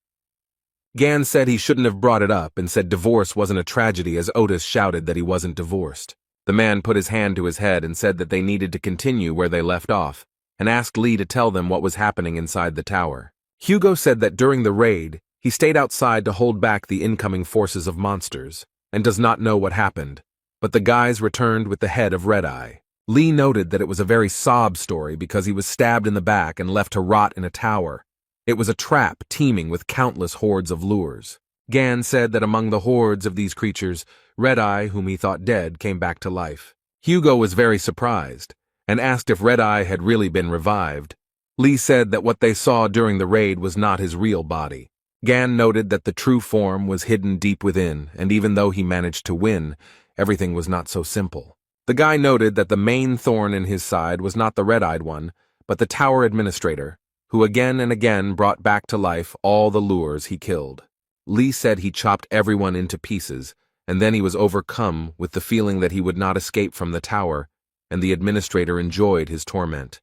Gan said he shouldn't have brought it up and said divorce wasn't a tragedy as Otis shouted that he wasn't divorced. The man put his hand to his head and said that they needed to continue where they left off, and asked Lee to tell them what was happening inside the tower. Hugo said that during the raid, he stayed outside to hold back the incoming forces of monsters, and does not know what happened, but the guys returned with the head of Red Eye. Lee noted that it was a very sob story because he was stabbed in the back and left to rot in a tower. It was a trap teeming with countless hordes of lures. Gan said that among the hordes of these creatures, Red Eye, whom he thought dead, came back to life. Hugo was very surprised, and asked if Red Eye had really been revived. Lee said that what they saw during the raid was not his real body. Gan noted that the true form was hidden deep within, and even though he managed to win, everything was not so simple. The guy noted that the main thorn in his side was not the red-eyed one, but the tower administrator, who again and again brought back to life all the lures he killed. Lee said he chopped everyone into pieces, and then he was overcome with the feeling that he would not escape from the tower, and the administrator enjoyed his torment.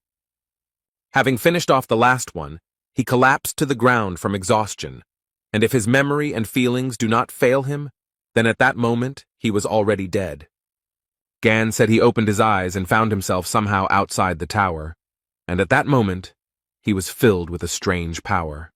Having finished off the last one, he collapsed to the ground from exhaustion, and if his memory and feelings do not fail him, then at that moment he was already dead. Gan said he opened his eyes and found himself somehow outside the tower, and at that moment, he was filled with a strange power.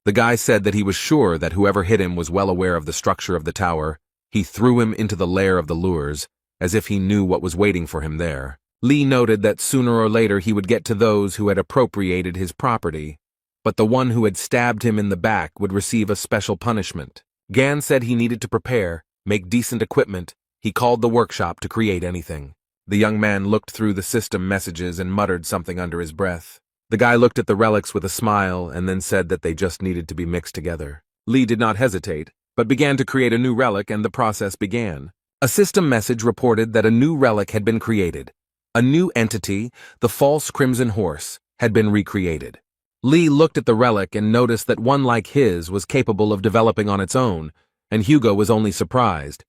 The guy said that he was sure that whoever hit him was well aware of the structure of the tower. He threw him into the lair of the lures, as if he knew what was waiting for him there. Lee noted that sooner or later he would get to those who had appropriated his property, but the one who had stabbed him in the back would receive a special punishment. Gan said he needed to prepare, make decent equipment. He called the workshop to create anything. The young man looked through the system messages and muttered something under his breath. The guy looked at the relics with a smile and then said that they just needed to be mixed together. Lee did not hesitate, but began to create a new relic, and the process began. A system message reported that a new relic had been created. A new entity, the false Crimson Horse, had been recreated. Lee looked at the relic and noticed that one like his was capable of developing on its own, and Hugo was only surprised.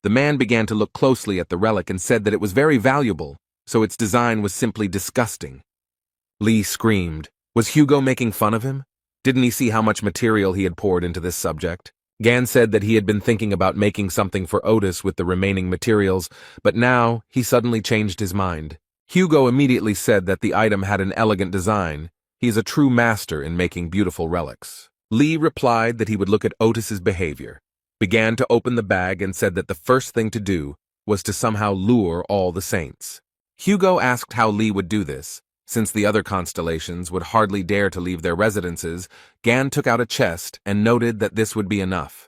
The man began to look closely at the relic and said that it was very valuable, so its design was simply disgusting. Lee screamed. Was Hugo making fun of him? Didn't he see how much material he had poured into this subject? Gan said that he had been thinking about making something for Otis with the remaining materials, but now he suddenly changed his mind. Hugo immediately said that the item had an elegant design. He is a true master in making beautiful relics. Lee replied that he would look at Otis's behavior, began to open the bag and said that the first thing to do was to somehow lure all the saints. Hugo asked how Lee would do this. Since the other constellations would hardly dare to leave their residences, Gan took out a chest and noted that this would be enough.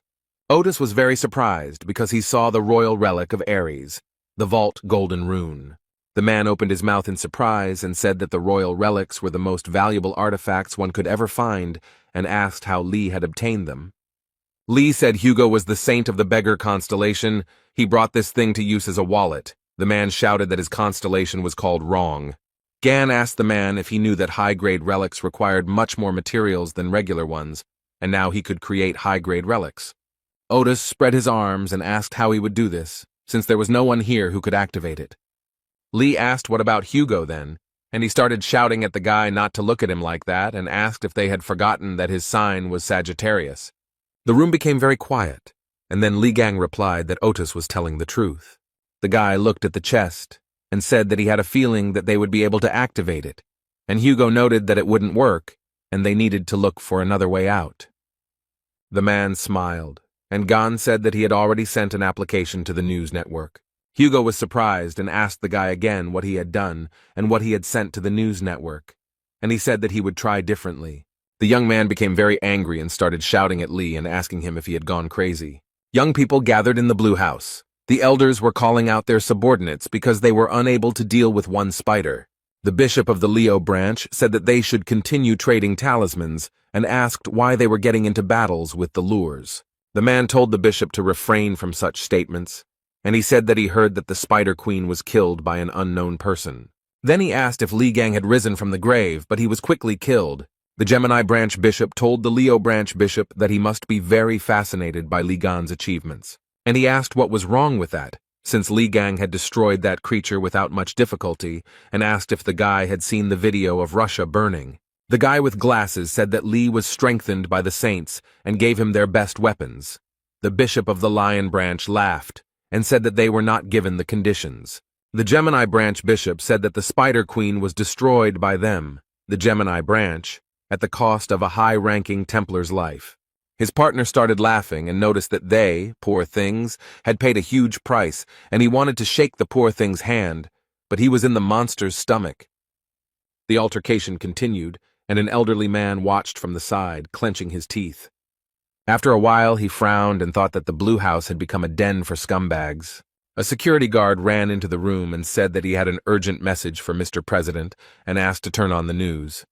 Otis was very surprised because he saw the royal relic of Ares, the vault golden rune. The man opened his mouth in surprise and said that the royal relics were the most valuable artifacts one could ever find, and asked how Lee had obtained them. Lee said Hugo was the saint of the beggar constellation. He brought this thing to use as a wallet. The man shouted that his constellation was called Wrong. Gan asked the man if he knew that high-grade relics required much more materials than regular ones, and now he could create high-grade relics. Otis spread his arms and asked how he would do this, since there was no one here who could activate it. Lee asked what about Hugo then, and he started shouting at the guy not to look at him like that and asked if they had forgotten that his sign was Sagittarius. The room became very quiet, and then Li Gang replied that Otis was telling the truth. The guy looked at the chest and said that he had a feeling that they would be able to activate it, and Hugo noted that it wouldn't work, and they needed to look for another way out. The man smiled, and Gan said that he had already sent an application to the news network. Hugo was surprised and asked the guy again what he had done and what he had sent to the news network, and he said that he would try differently. The young man became very angry and started shouting at Lee and asking him if he had gone crazy. Young people gathered in the Blue House. The elders were calling out their subordinates because they were unable to deal with one spider. The bishop of the Leo branch said that they should continue trading talismans and asked why they were getting into battles with the lures. The man told the bishop to refrain from such statements, and he said that he heard that the Spider Queen was killed by an unknown person. Then he asked if Li Gang had risen from the grave, but he was quickly killed. The Gemini branch bishop told the Leo branch bishop that he must be very fascinated by Li Gan's achievements. And he asked what was wrong with that, since Li Gang had destroyed that creature without much difficulty, and asked if the guy had seen the video of Russia burning. The guy with glasses said that Li was strengthened by the saints and gave him their best weapons. The bishop of the Lion branch laughed and said that they were not given the conditions. The Gemini branch bishop said that the Spider Queen was destroyed by them, the Gemini branch, at the cost of a high-ranking Templar's life. His partner started laughing and noticed that they, poor things, had paid a huge price, and he wanted to shake the poor thing's hand, but he was in the monster's stomach. The altercation continued, and an elderly man watched from the side, clenching his teeth. After a while, he frowned and thought that the Blue House had become a den for scumbags. A security guard ran into the room and said that he had an urgent message for Mr. President and asked to turn on the news.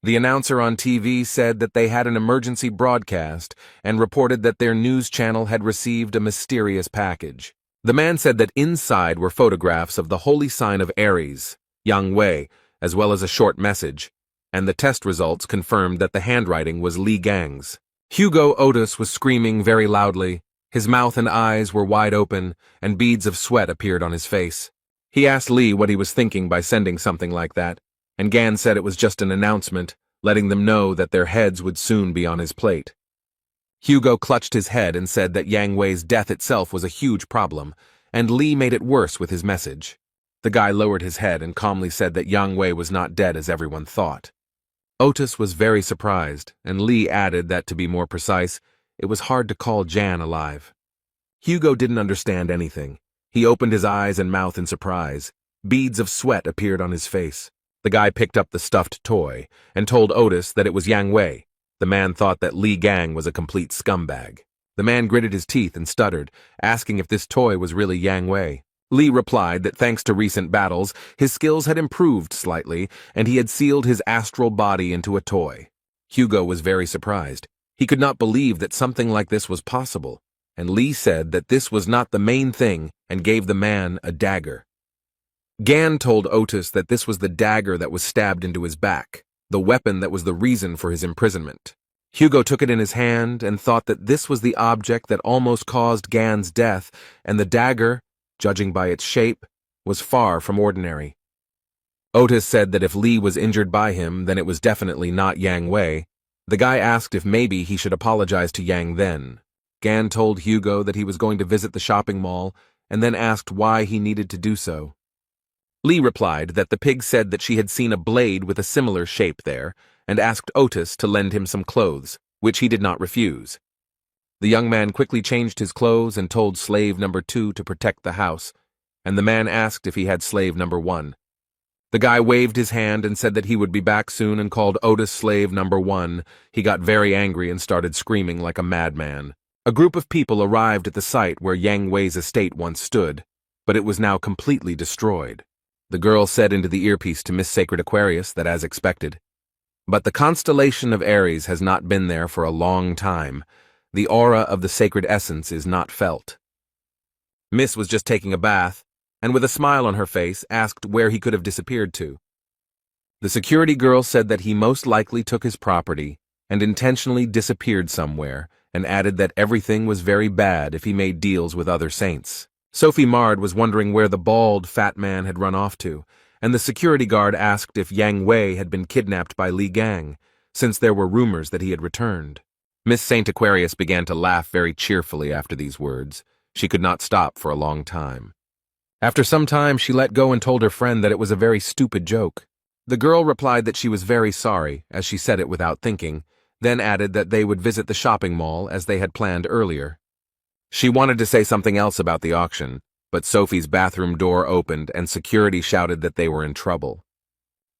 The announcer on TV said that they had an emergency broadcast and reported that their news channel had received a mysterious package. The man said that inside were photographs of the holy sign of Ares, Yang Wei, as well as a short message, and the test results confirmed that the handwriting was Li Gang's. Hugo Otis was screaming very loudly. His mouth and eyes were wide open, and beads of sweat appeared on his face. He asked Lee what he was thinking by sending something like that, and Gan said it was just an announcement, letting them know that their heads would soon be on his plate. Hugo clutched his head and said that Yang Wei's death itself was a huge problem, and Lee made it worse with his message. The guy lowered his head and calmly said that Yang Wei was not dead as everyone thought. Otis was very surprised, and Lee added that, to be more precise, it was hard to call Jan alive. Hugo didn't understand anything. He opened his eyes and mouth in surprise. Beads of sweat appeared on his face. The guy picked up the stuffed toy and told Otis that it was Yang Wei. The man thought that Li Gang was a complete scumbag. The man gritted his teeth and stuttered, asking if this toy was really Yang Wei. Li replied that thanks to recent battles, his skills had improved slightly, and he had sealed his astral body into a toy. Hugo was very surprised. He could not believe that something like this was possible. and Lee said that this was not the main thing and gave the man a dagger. Gan told Otis that this was the dagger that was stabbed into his back, the weapon that was the reason for his imprisonment. Hugo took it in his hand and thought that this was the object that almost caused Gan's death, and the dagger, judging by its shape, was far from ordinary. Otis said that if Lee was injured by him, then it was definitely not Yang Wei. The guy asked if maybe he should apologize to Yang then. Gan told Hugo that he was going to visit the shopping mall, and then asked why he needed to do so. Lee replied that the pig said that she had seen a blade with a similar shape there, and asked Otis to lend him some clothes, which he did not refuse. The young man quickly changed his clothes and told slave number 2 to protect the house, and the man asked if he had slave number 1. The guy waved his hand and said that he would be back soon and called Otis slave number 1. He got very angry and started screaming like a madman. A group of people arrived at the site where Yang Wei's estate once stood, but it was now completely destroyed. The girl said into the earpiece to Miss Sacred Aquarius that as expected. But the constellation of Aries has not been there for a long time. The aura of the sacred essence is not felt. Miss was just taking a bath, and with a smile on her face, asked where he could have disappeared to. The security girl said that he most likely took his property and intentionally disappeared somewhere, and added that everything was very bad if he made deals with other saints. Sophie Mard was wondering where the bald, fat man had run off to, and the security guard asked if Yang Wei had been kidnapped by Li Gang, since there were rumors that he had returned. Miss Saint Aquarius began to laugh very cheerfully after these words. She could not stop for a long time. After some time, she let go and told her friend that it was a very stupid joke. The girl replied that she was very sorry, as she said it without thinking, then added that they would visit the shopping mall as they had planned earlier. She wanted to say something else about the auction, but Sophie's bathroom door opened and security shouted that they were in trouble.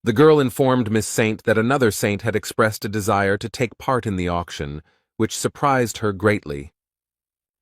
The girl informed Miss Saint that another saint had expressed a desire to take part in the auction, which surprised her greatly.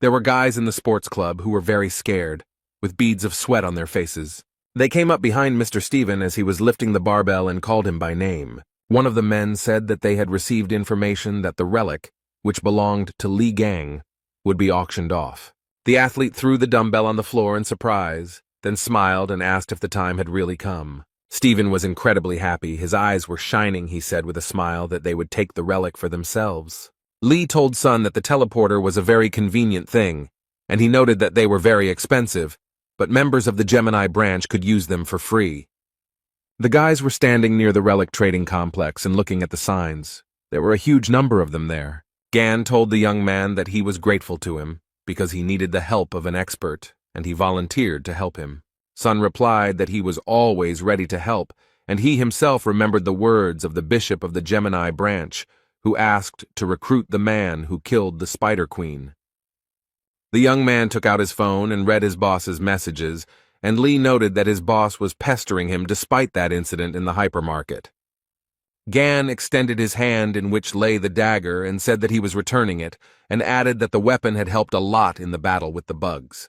There were guys in the sports club who were very scared, with beads of sweat on their faces. They came up behind Mr. Stephen as he was lifting the barbell and called him by name. One of the men said that they had received information that the relic, which belonged to Li Gang, would be auctioned off. The athlete threw the dumbbell on the floor in surprise, then smiled and asked if the time had really come. Stephen was incredibly happy. His eyes were shining, he said with a smile, that they would take the relic for themselves. Lee told Sun that the teleporter was a very convenient thing, and he noted that they were very expensive, but members of the Gemini branch could use them for free. The guys were standing near the relic trading complex and looking at the signs. There were a huge number of them there. Gan told the young man that he was grateful to him, because he needed the help of an expert, and he volunteered to help him. Sun replied that he was always ready to help, and he himself remembered the words of the bishop of the Gemini branch, who asked to recruit the man who killed the Spider Queen. The young man took out his phone and read his boss's messages, and Lee noted that his boss was pestering him despite that incident in the hypermarket. Gan extended his hand in which lay the dagger and said that he was returning it, and added that the weapon had helped a lot in the battle with the bugs.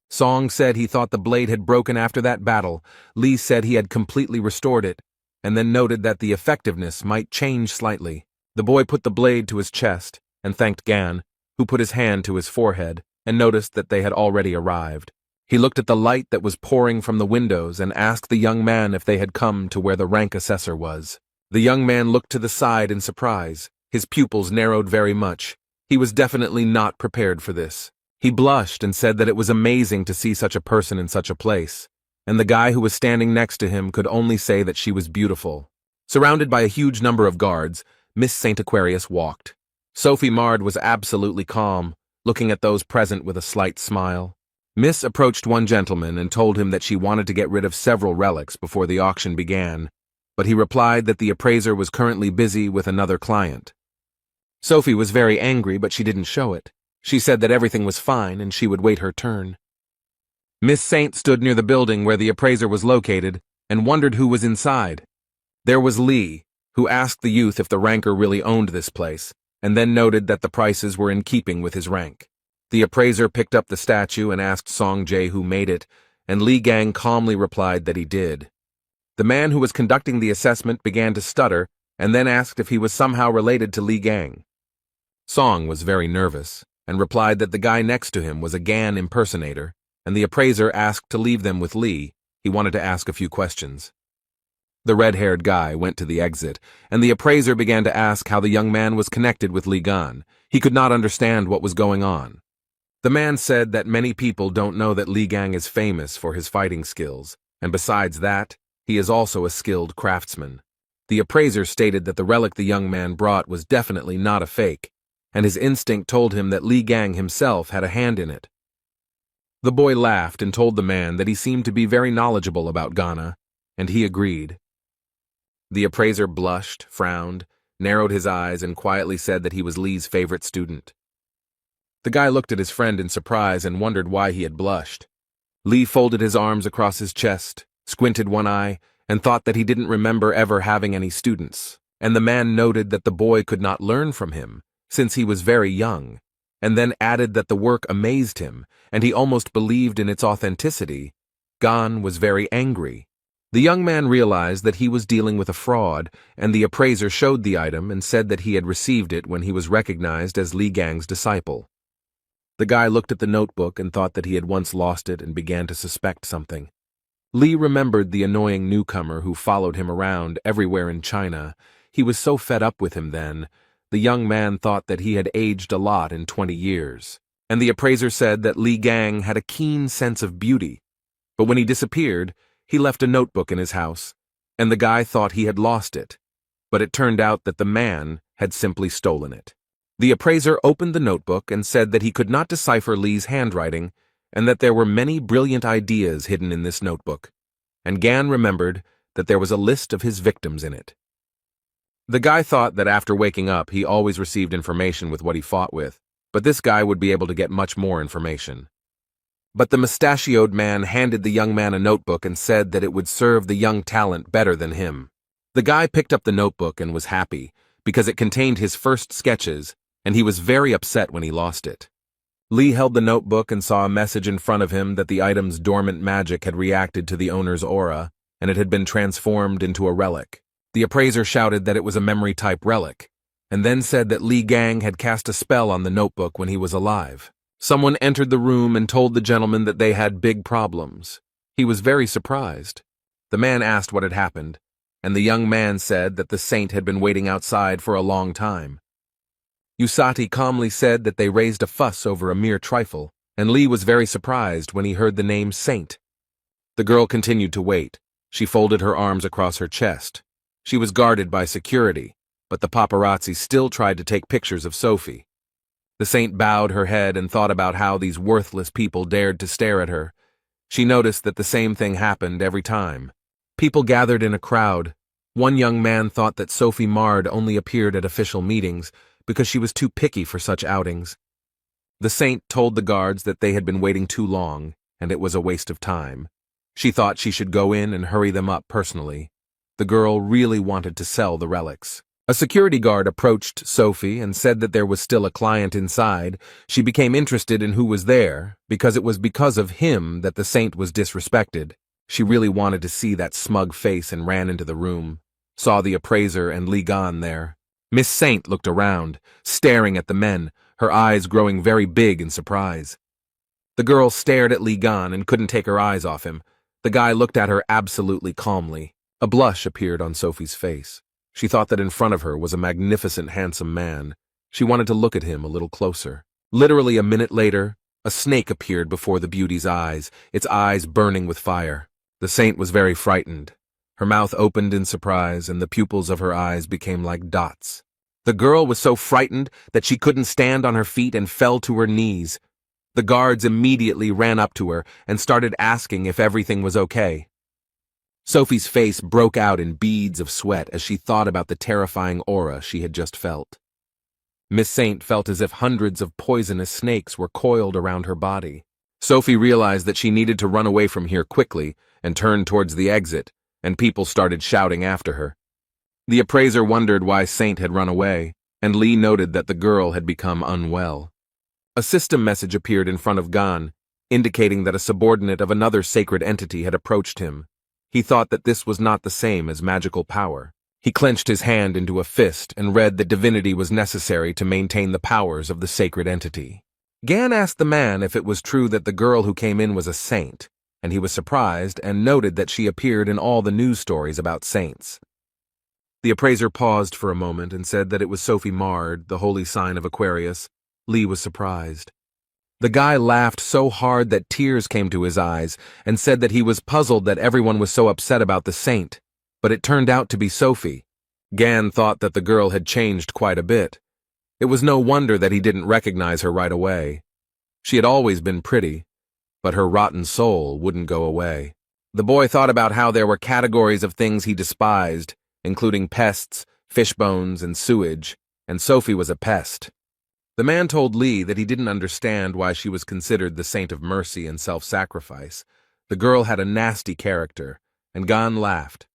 Song said he thought the blade had broken after that battle. Lee said he had completely restored it, and then noted that the effectiveness might change slightly. The boy put the blade to his chest and thanked Gan, who put his hand to his forehead and noticed that they had already arrived. He looked at the light that was pouring from the windows and asked the young man if they had come to where the rank assessor was. The young man looked to the side in surprise. His pupils narrowed very much. He was definitely not prepared for this. He blushed and said that it was amazing to see such a person in such a place, and the guy who was standing next to him could only say that she was beautiful. Surrounded by a huge number of guards, Miss Saint Aquarius walked. Sophie Mard was absolutely calm, looking at those present with a slight smile. Miss approached one gentleman and told him that she wanted to get rid of several relics before the auction began, but he replied that the appraiser was currently busy with another client. Sophie was very angry, but she didn't show it. She said that everything was fine and she would wait her turn. Miss Saint stood near the building where the appraiser was located and wondered who was inside. There was Lee, who asked the youth if the ranker really owned this place, and then noted that the prices were in keeping with his rank. The appraiser picked up the statue and asked Song Jae who made it, and Li Gang calmly replied that he did. The man who was conducting the assessment began to stutter and then asked if he was somehow related to Li Gang. Song was very nervous. and replied that the guy next to him was a Gan impersonator, and the appraiser asked to leave them with Lee. He wanted to ask a few questions. The red-haired guy went to the exit, and the appraiser began to ask how the young man was connected with Lee Gan. He could not understand what was going on. The man said that many people don't know that Lee Gang is famous for his fighting skills, and besides that, he is also a skilled craftsman. The appraiser stated that the relic the young man brought was definitely not a fake, and his instinct told him that Lee Gang himself had a hand in it. The boy laughed and told the man that he seemed to be very knowledgeable about Ghana, and he agreed. The appraiser blushed, frowned, narrowed his eyes, and quietly said that he was Lee's favorite student. The guy looked at his friend in surprise and wondered why he had blushed. Lee folded his arms across his chest, squinted one eye, and thought that he didn't remember ever having any students, and the man noted that the boy could not learn from him, since he was very young, and then added that the work amazed him, and he almost believed in its authenticity. Gan was very angry. The young man realized that he was dealing with a fraud, and the appraiser showed the item and said that he had received it when he was recognized as Lee Gang's disciple. The guy looked at the notebook and thought that he had once lost it and began to suspect something. Lee remembered the annoying newcomer who followed him around everywhere in China. He was so fed up with him then. The young man thought that he had aged a lot in 20 years. And the appraiser said that Lee Gang had a keen sense of beauty. But when he disappeared, he left a notebook in his house, and the guy thought he had lost it. But it turned out that the man had simply stolen it. The appraiser opened the notebook and said that he could not decipher Lee's handwriting and that there were many brilliant ideas hidden in this notebook, and Gan remembered that there was a list of his victims in it. The guy thought that after waking up he always received information with what he fought with, but this guy would be able to get much more information. But the mustachioed man handed the young man a notebook and said that it would serve the young talent better than him. The guy picked up the notebook and was happy, because it contained his first sketches, and he was very upset when he lost it. Lee held the notebook and saw a message in front of him that the item's dormant magic had reacted to the owner's aura, and it had been transformed into a relic. The appraiser shouted that it was a memory-type relic, and then said that Lee Gang had cast a spell on the notebook when he was alive. Someone entered the room and told the gentleman that they had big problems. He was very surprised. The man asked what had happened, and the young man said that the saint had been waiting outside for a long time. Usati calmly said that they raised a fuss over a mere trifle, and Lee was very surprised when he heard the name Saint. The girl continued to wait. She folded her arms across her chest. She was guarded by security, but the paparazzi still tried to take pictures of Sophie. The saint bowed her head and thought about how these worthless people dared to stare at her. She noticed that the same thing happened every time. People gathered in a crowd. One young man thought that Sophie Mard only appeared at official meetings because she was too picky for such outings. The saint told the guards that they had been waiting too long, and it was a waste of time. She thought she should go in and hurry them up personally. The girl really wanted to sell the relics. A security guard approached Sophie and said that there was still a client inside. She became interested in who was there, because it was because of him that the saint was disrespected. She really wanted to see that smug face and ran into the room, saw the appraiser and Lee Gan there. Miss Saint looked around, staring at the men, her eyes growing very big in surprise. The girl stared at Lee Gan and couldn't take her eyes off him. The guy looked at her absolutely calmly. A blush appeared on Sophie's face. She thought that in front of her was a magnificent, handsome man. She wanted to look at him a little closer. Literally a minute later, a snake appeared before the beauty's eyes, its eyes burning with fire. The saint was very frightened. Her mouth opened in surprise, and the pupils of her eyes became like dots. The girl was so frightened that she couldn't stand on her feet and fell to her knees. The guards immediately ran up to her and started asking if everything was okay. Sophie's face broke out in beads of sweat as she thought about the terrifying aura she had just felt. Miss Saint felt as if hundreds of poisonous snakes were coiled around her body. Sophie realized that she needed to run away from here quickly and turned towards the exit, and people started shouting after her. The appraiser wondered why Saint had run away, and Lee noted that the girl had become unwell. A system message appeared in front of Gan, indicating that a subordinate of another sacred entity had approached him. He thought that this was not the same as magical power. He clenched his hand into a fist and read that divinity was necessary to maintain the powers of the sacred entity. Gan asked the man if it was true that the girl who came in was a saint, and he was surprised and noted that she appeared in all the news stories about saints. The appraiser paused for a moment and said that it was Sophie Mard, the holy sign of Aquarius. Lee was surprised. The guy laughed so hard that tears came to his eyes and said that he was puzzled that everyone was so upset about the saint, but it turned out to be Sophie. Gan thought that the girl had changed quite a bit. It was no wonder that he didn't recognize her right away. She had always been pretty, but her rotten soul wouldn't go away. The boy thought about how there were categories of things he despised, including pests, fish bones, and sewage, and Sophie was a pest. The man told Lee that he didn't understand why she was considered the saint of mercy and self-sacrifice. The girl had a nasty character, and Gan laughed.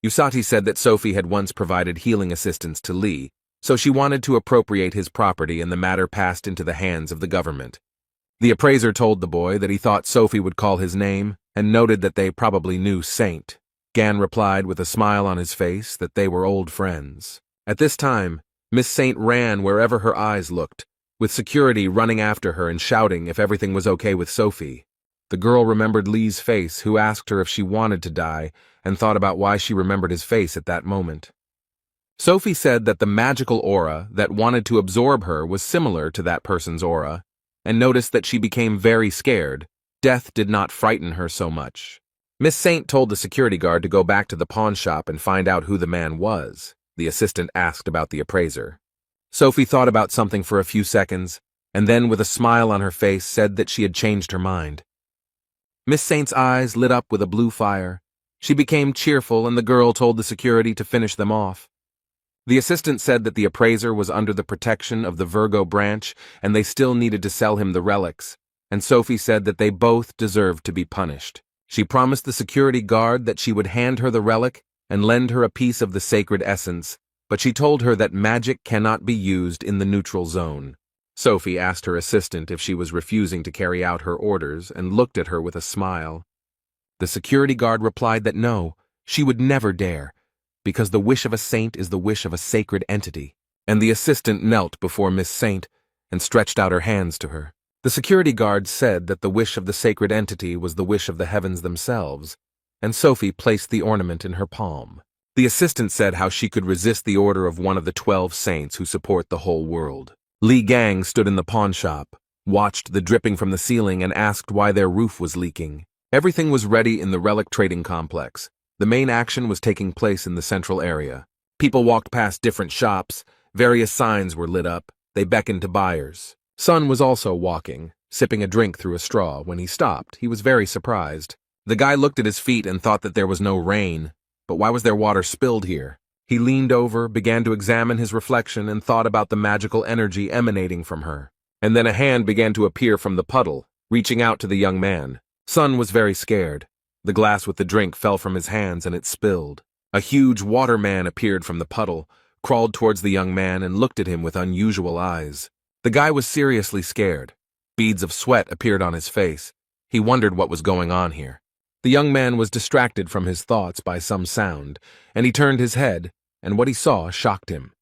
Usati said that Sophie had once provided healing assistance to Lee, so she wanted to appropriate his property and the matter passed into the hands of the government. The appraiser told the boy that he thought Sophie would call his name and noted that they probably knew Saint. Gan replied with a smile on his face that they were old friends. At this time, Miss Saint ran wherever her eyes looked, with security running after her and shouting if everything was okay with Sophie. The girl remembered Lee's face, who asked her if she wanted to die, and thought about why she remembered his face at that moment. Sophie said that the magical aura that wanted to absorb her was similar to that person's aura, and noticed that she became very scared. Death did not frighten her so much. Miss Saint told the security guard to go back to the pawn shop and find out who the man was. The assistant asked about the appraiser. Sophie thought about something for a few seconds, and then with a smile on her face said that she had changed her mind. Miss Saint's eyes lit up with a blue fire. She became cheerful, and the girl told the security to finish them off. The assistant said that the appraiser was under the protection of the Virgo branch, and they still needed to sell him the relics, and Sophie said that they both deserved to be punished. She promised the security guard that she would hand her the relic and lend her a piece of the sacred essence, but she told her that magic cannot be used in the neutral zone. Sophie asked her assistant if she was refusing to carry out her orders and looked at her with a smile. The security guard replied that no, she would never dare, because the wish of a saint is the wish of a sacred entity, and the assistant knelt before Miss Saint and stretched out her hands to her. The security guard said that the wish of the sacred entity was the wish of the heavens themselves, and Sophie placed the ornament in her palm. The assistant said how she could resist the order of one of the 12 saints who support the whole world. Li Gang stood in the pawn shop, watched the dripping from the ceiling, and asked why their roof was leaking. Everything was ready in the relic trading complex. The main action was taking place in the central area. People walked past different shops, various signs were lit up, they beckoned to buyers. Sun was also walking, sipping a drink through a straw. When he stopped, he was very surprised. The guy looked at his feet and thought that there was no rain, but why was there water spilled here? He leaned over, began to examine his reflection, and thought about the magical energy emanating from her. And then a hand began to appear from the puddle, reaching out to the young man. Sun was very scared. The glass with the drink fell from his hands and it spilled. A huge water man appeared from the puddle, crawled towards the young man and looked at him with unusual eyes. The guy was seriously scared. Beads of sweat appeared on his face. He wondered what was going on here. The young man was distracted from his thoughts by some sound, and he turned his head, and what he saw shocked him.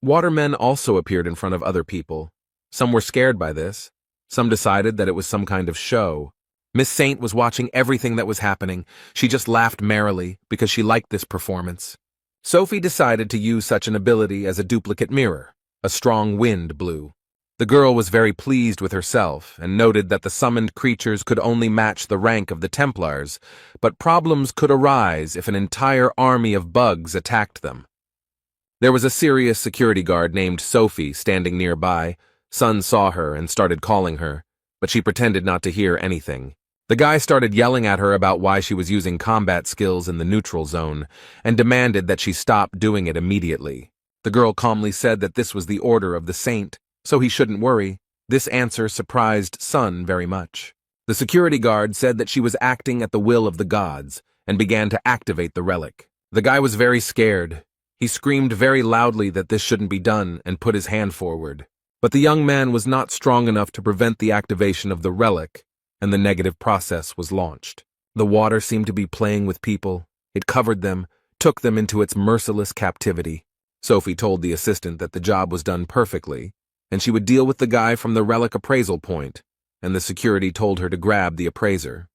Watermen also appeared in front of other people. Some were scared by this. Some decided that it was some kind of show. Miss Saint was watching everything that was happening. She just laughed merrily because she liked this performance. Sophie decided to use such an ability as a duplicate mirror. A strong wind blew. The girl was very pleased with herself and noted that the summoned creatures could only match the rank of the Templars, but problems could arise if an entire army of bugs attacked them. There was a serious security guard named Sophie standing nearby. Sun saw her and started calling her, but she pretended not to hear anything. The guy started yelling at her about why she was using combat skills in the neutral zone and demanded that she stop doing it immediately. The girl calmly said that this was the order of the saint, so he shouldn't worry. This answer surprised Sun very much. The security guard said that she was acting at the will of the gods and began to activate the relic. The guy was very scared. He screamed very loudly that this shouldn't be done and put his hand forward. But the young man was not strong enough to prevent the activation of the relic, and the negative process was launched. The water seemed to be playing with people. It covered them, took them into its merciless captivity. Sophie told the assistant that the job was done perfectly, and she would deal with the guy from the relic appraisal point, and the security told her to grab the appraiser.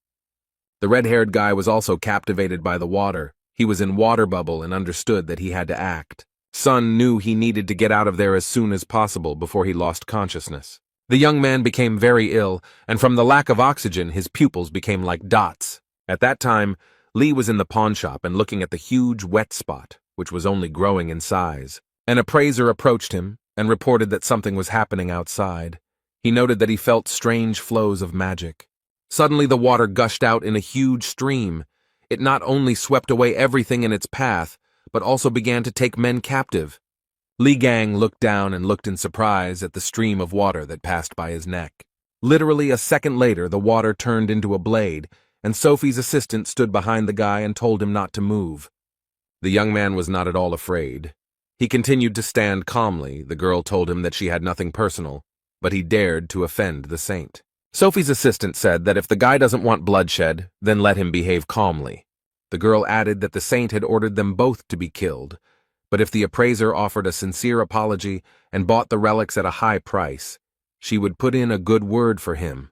The red-haired guy was also captivated by the water. He was in water bubble and understood that he had to act. Sun knew he needed to get out of there as soon as possible before he lost consciousness. The young man became very ill, and from the lack of oxygen, his pupils became like dots. At that time, Lee was in the pawn shop and looking at the huge wet spot, which was only growing in size. An appraiser approached him and reported that something was happening outside. He noted that he felt strange flows of magic. Suddenly the water gushed out in a huge stream. It not only swept away everything in its path, but also began to take men captive. Li Gang looked down and looked in surprise at the stream of water that passed by his neck. Literally a second later, the water turned into a blade, and Sophie's assistant stood behind the guy and told him not to move. The young man was not at all afraid. He continued to stand calmly. The girl told him that she had nothing personal, but he dared to offend the saint. Sophie's assistant said that if the guy doesn't want bloodshed, then let him behave calmly. The girl added that the saint had ordered them both to be killed, but if the appraiser offered a sincere apology and bought the relics at a high price, she would put in a good word for him.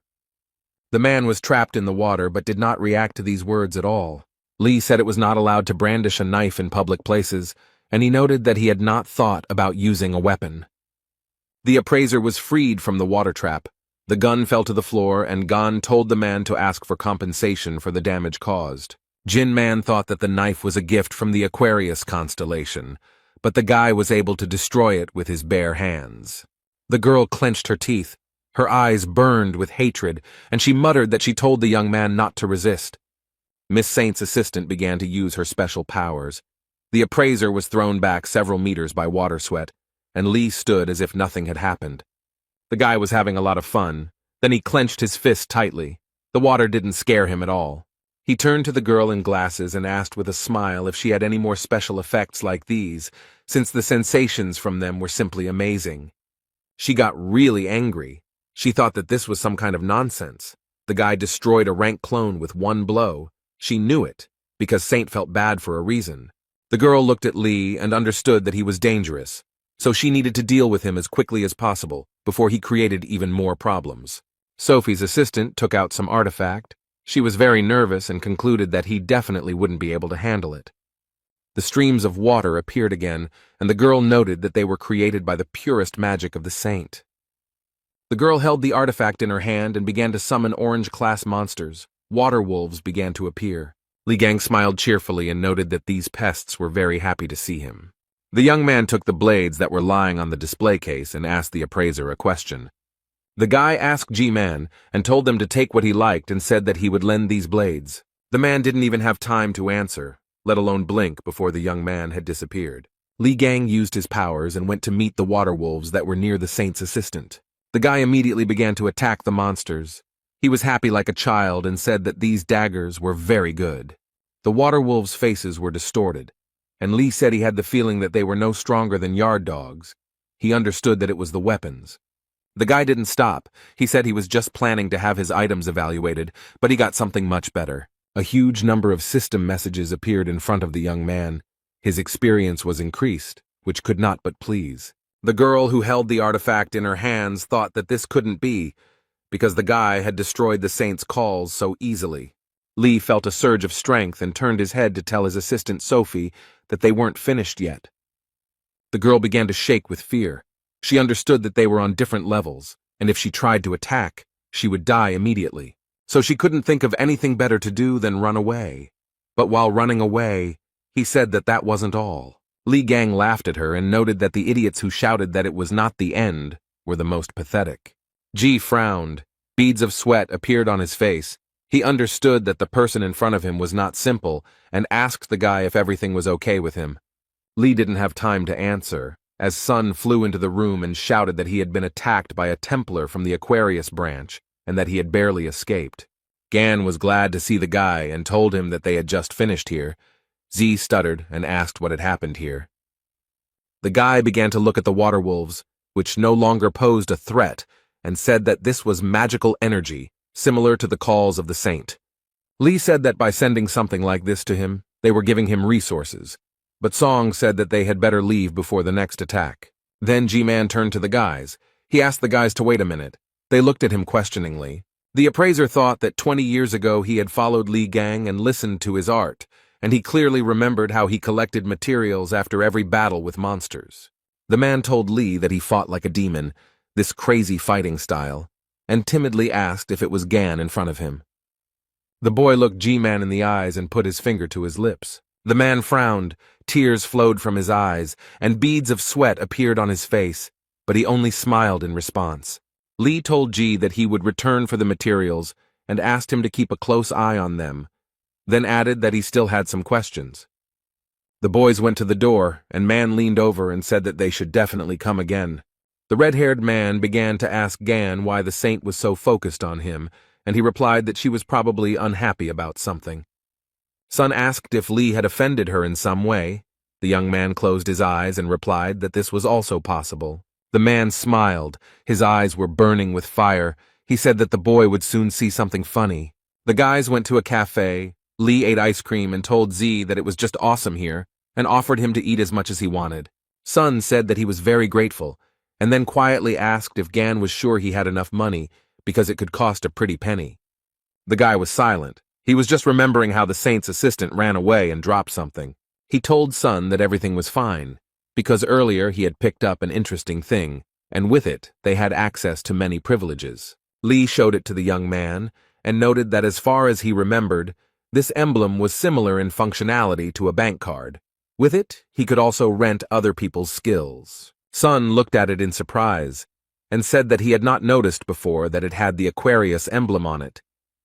The man was trapped in the water but did not react to these words at all. Lee said it was not allowed to brandish a knife in public places, and he noted that he had not thought about using a weapon. The appraiser was freed from the water trap. The gun fell to the floor, and Gan told the man to ask for compensation for the damage caused. Jin Man thought that the knife was a gift from the Aquarius constellation, but the guy was able to destroy it with his bare hands. The girl clenched her teeth. Her eyes burned with hatred, and she muttered that she told the young man not to resist. Miss Saint's assistant began to use her special powers. The appraiser was thrown back several meters by water sweat, and Lee stood as if nothing had happened. The guy was having a lot of fun. Then he clenched his fist tightly. The water didn't scare him at all. He turned to the girl in glasses and asked with a smile if she had any more special effects like these, since the sensations from them were simply amazing. She got really angry. She thought that this was some kind of nonsense. The guy destroyed a rank clone with one blow. She knew it, because Saint felt bad for a reason. The girl looked at Lee and understood that he was dangerous, so she needed to deal with him as quickly as possible before he created even more problems. Sophie's assistant took out some artifact. She was very nervous and concluded that he definitely wouldn't be able to handle it. The streams of water appeared again, and the girl noted that they were created by the purest magic of the saint. The girl held the artifact in her hand and began to summon orange-class monsters. Water wolves began to appear. Li Gang smiled cheerfully and noted that these pests were very happy to see him. The young man took the blades that were lying on the display case and asked the appraiser a question. The guy asked G-Man and told them to take what he liked and said that he would lend these blades. The man didn't even have time to answer, let alone blink, before the young man had disappeared. Li Gang used his powers and went to meet the water wolves that were near the saint's assistant. The guy immediately began to attack the monsters. He was happy like a child and said that these daggers were very good. The water wolves' faces were distorted, and Lee said he had the feeling that they were no stronger than yard dogs. He understood that it was the weapons. The guy didn't stop. He said he was just planning to have his items evaluated, but he got something much better. A huge number of system messages appeared in front of the young man. His experience was increased, which could not but please. The girl who held the artifact in her hands thought that this couldn't be, because the guy had destroyed the saint's calls so easily. Lee felt a surge of strength and turned his head to tell his assistant Sophie that they weren't finished yet. The girl began to shake with fear. She understood that they were on different levels, and if she tried to attack, she would die immediately. So she couldn't think of anything better to do than run away. But while running away, he said that that wasn't all. Li Gang laughed at her and noted that the idiots who shouted that it was not the end were the most pathetic. G frowned. Beads of sweat appeared on his face. He understood that the person in front of him was not simple and asked the guy if everything was okay with him. Lee didn't have time to answer, as Sun flew into the room and shouted that he had been attacked by a Templar from the Aquarius branch and that he had barely escaped. Gan was glad to see the guy and told him that they had just finished here. Z stuttered and asked what had happened here. The guy began to look at the water wolves, which no longer posed a threat, and said that this was magical energy, similar to the calls of the saint. Lee said that by sending something like this to him, they were giving him resources, but Song said that they had better leave before the next attack. Then G-Man turned to the guys. He asked the guys to wait a minute. They looked at him questioningly. The appraiser thought that 20 years ago he had followed Li Gang and listened to his art, and he clearly remembered how he collected materials after every battle with monsters. The man told Li that he fought like a demon, this crazy fighting style, and timidly asked if it was Gan in front of him. The boy looked G-Man in the eyes and put his finger to his lips. The man frowned, tears flowed from his eyes, and beads of sweat appeared on his face, but he only smiled in response. Li told G that he would return for the materials and asked him to keep a close eye on them, then added that he still had some questions. The boys went to the door, and Man leaned over and said that they should definitely come again. The red-haired man began to ask Gan why the saint was so focused on him, and he replied that she was probably unhappy about something. Sun asked if Li had offended her in some way. The young man closed his eyes and replied that this was also possible. The man smiled. His eyes were burning with fire. He said that the boy would soon see something funny. The guys went to a cafe. Li ate ice cream and told Z that it was just awesome here, and offered him to eat as much as he wanted. Sun said that he was very grateful, and then quietly asked if Gan was sure he had enough money, because it could cost a pretty penny. The guy was silent. He was just remembering how the saint's assistant ran away and dropped something. He told Sun that everything was fine, because earlier he had picked up an interesting thing, and with it they had access to many privileges. Li showed it to the young man, and noted that as far as he remembered, this emblem was similar in functionality to a bank card. With it, he could also rent other people's skills. Sun looked at it in surprise, and said that he had not noticed before that it had the Aquarius emblem on it,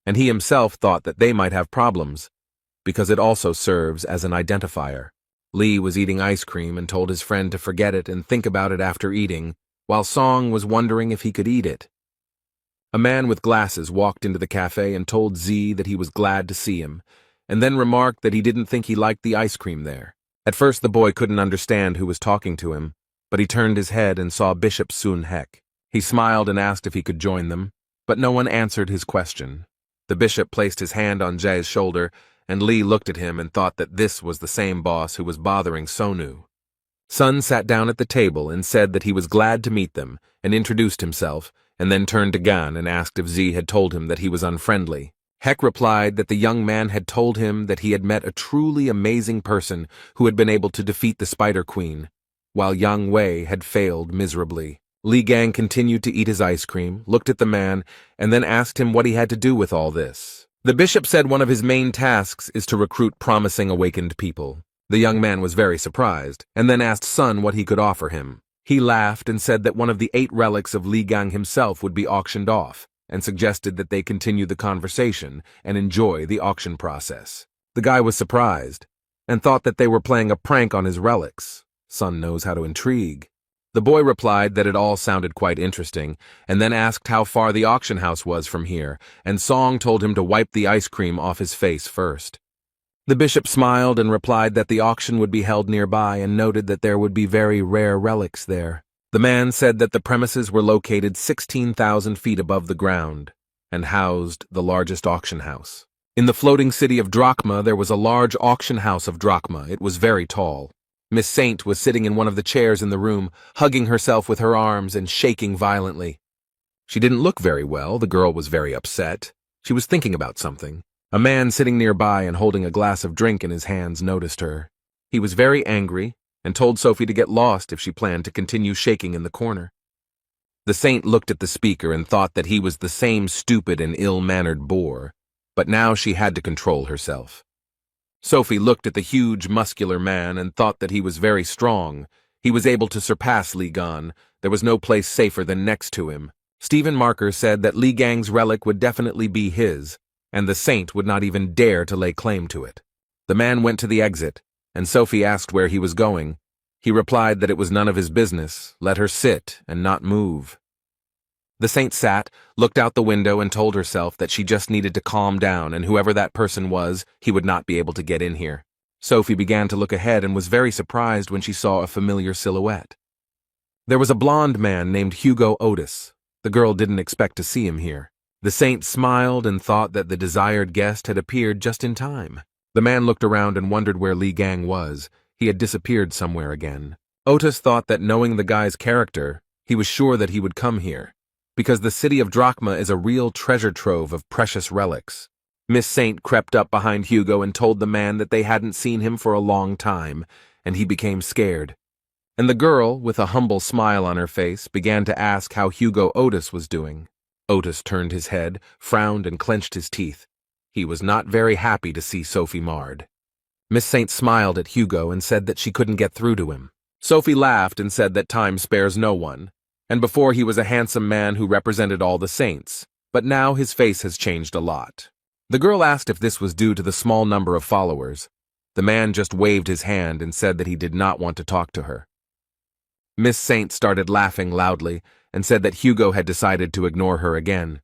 and he himself thought that they might have problems, because it also serves as an identifier. Li was eating ice cream and told his friend to forget it and think about it after eating, while Song was wondering if he could eat it. A man with glasses walked into the cafe and told Z that he was glad to see him, and then remarked that he didn't think he liked the ice cream there. At first the boy couldn't understand who was talking to him, but he turned his head and saw Bishop Sun Hek. He smiled and asked if he could join them, but no one answered his question. The bishop placed his hand on Jae's shoulder, and Li looked at him and thought that this was the same boss who was bothering Sonu. Sun sat down at the table and said that he was glad to meet them, and introduced himself, and then turned to Gan and asked if Z had told him that he was unfriendly. Hek replied that the young man had told him that he had met a truly amazing person who had been able to defeat the Spider Queen, while Yang Wei had failed miserably. Li Gang continued to eat his ice cream, looked at the man, and then asked him what he had to do with all this. The bishop said one of his main tasks is to recruit promising awakened people. The young man was very surprised, and then asked Sun what he could offer him. He laughed and said that one of the 8 relics of Li Gang himself would be auctioned off, and suggested that they continue the conversation and enjoy the auction process. The guy was surprised, and thought that they were playing a prank on his relics. Sun knows how to intrigue. The boy replied that it all sounded quite interesting, and then asked how far the auction house was from here, and Song told him to wipe the ice cream off his face first. The bishop smiled and replied that the auction would be held nearby and noted that there would be very rare relics there. The man said that the premises were located 16,000 feet above the ground and housed the largest auction house. In the floating city of Drachma, there was a large auction house of Drachma. It was very tall. Miss Saint was sitting in one of the chairs in the room, hugging herself with her arms and shaking violently. She didn't look very well. The girl was very upset. She was thinking about something. A man sitting nearby and holding a glass of drink in his hands noticed her. He was very angry and told Sophie to get lost if she planned to continue shaking in the corner. The saint looked at the speaker and thought that he was the same stupid and ill-mannered bore, but now she had to control herself. Sophie looked at the huge, muscular man and thought that he was very strong. He was able to surpass Li Gan. There was no place safer than next to him. Stephen Marker said that Li Gang's relic would definitely be his, and the saint would not even dare to lay claim to it. The man went to the exit, and Sophie asked where he was going. He replied that it was none of his business, let her sit and not move. The saint sat, looked out the window, and told herself that she just needed to calm down, and whoever that person was, he would not be able to get in here. Sophie began to look ahead and was very surprised when she saw a familiar silhouette. There was a blond man named Hugo Otis. The girl didn't expect to see him here. The saint smiled and thought that the desired guest had appeared just in time. The man looked around and wondered where Li Gang was. He had disappeared somewhere again. Otis thought that knowing the guy's character, He was sure that he would come here, because the city of Drachma is a real treasure trove of precious relics. Miss Saint crept up behind Hugo and told the man that they hadn't seen him for a long time, and he became scared. And the girl, with a humble smile on her face, began to ask how Hugo Otis was doing. Otis turned his head, frowned, and clenched his teeth. He was not very happy to see Sophie marred. Miss Saint smiled at Hugo and said that she couldn't get through to him. Sophie laughed and said that time spares no one, and before he was a handsome man who represented all the saints, but now his face has changed a lot. The girl asked if this was due to the small number of followers. The man just waved his hand and said that he did not want to talk to her. Miss Saint started laughing loudly and said that Hugo had decided to ignore her again.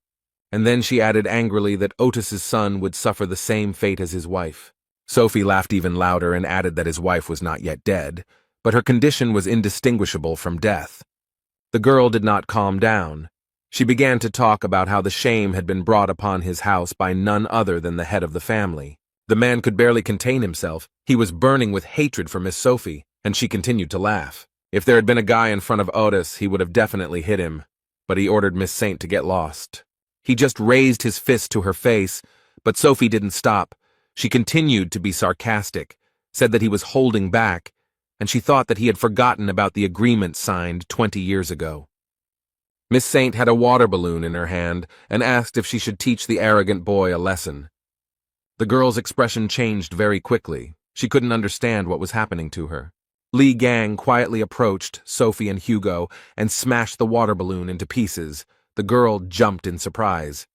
And then she added angrily that Otis's son would suffer the same fate as his wife. Sophie laughed even louder and added that his wife was not yet dead, but her condition was indistinguishable from death. The girl did not calm down. She began to talk about how the shame had been brought upon his house by none other than the head of the family. The man could barely contain himself. He was burning with hatred for Miss Sophie, and she continued to laugh. If there had been a guy in front of Otis, he would have definitely hit him, but he ordered Miss Saint to get lost. He just raised his fist to her face, but Sophie didn't stop. She continued to be sarcastic, said that he was holding back, and she thought that he had forgotten about the agreement signed 20 years ago. Miss Saint had a water balloon in her hand and asked if she should teach the arrogant boy a lesson. The girl's expression changed very quickly. She couldn't understand what was happening to her. Li Gang quietly approached Sophie and Hugo and smashed the water balloon into pieces. The girl jumped in surprise.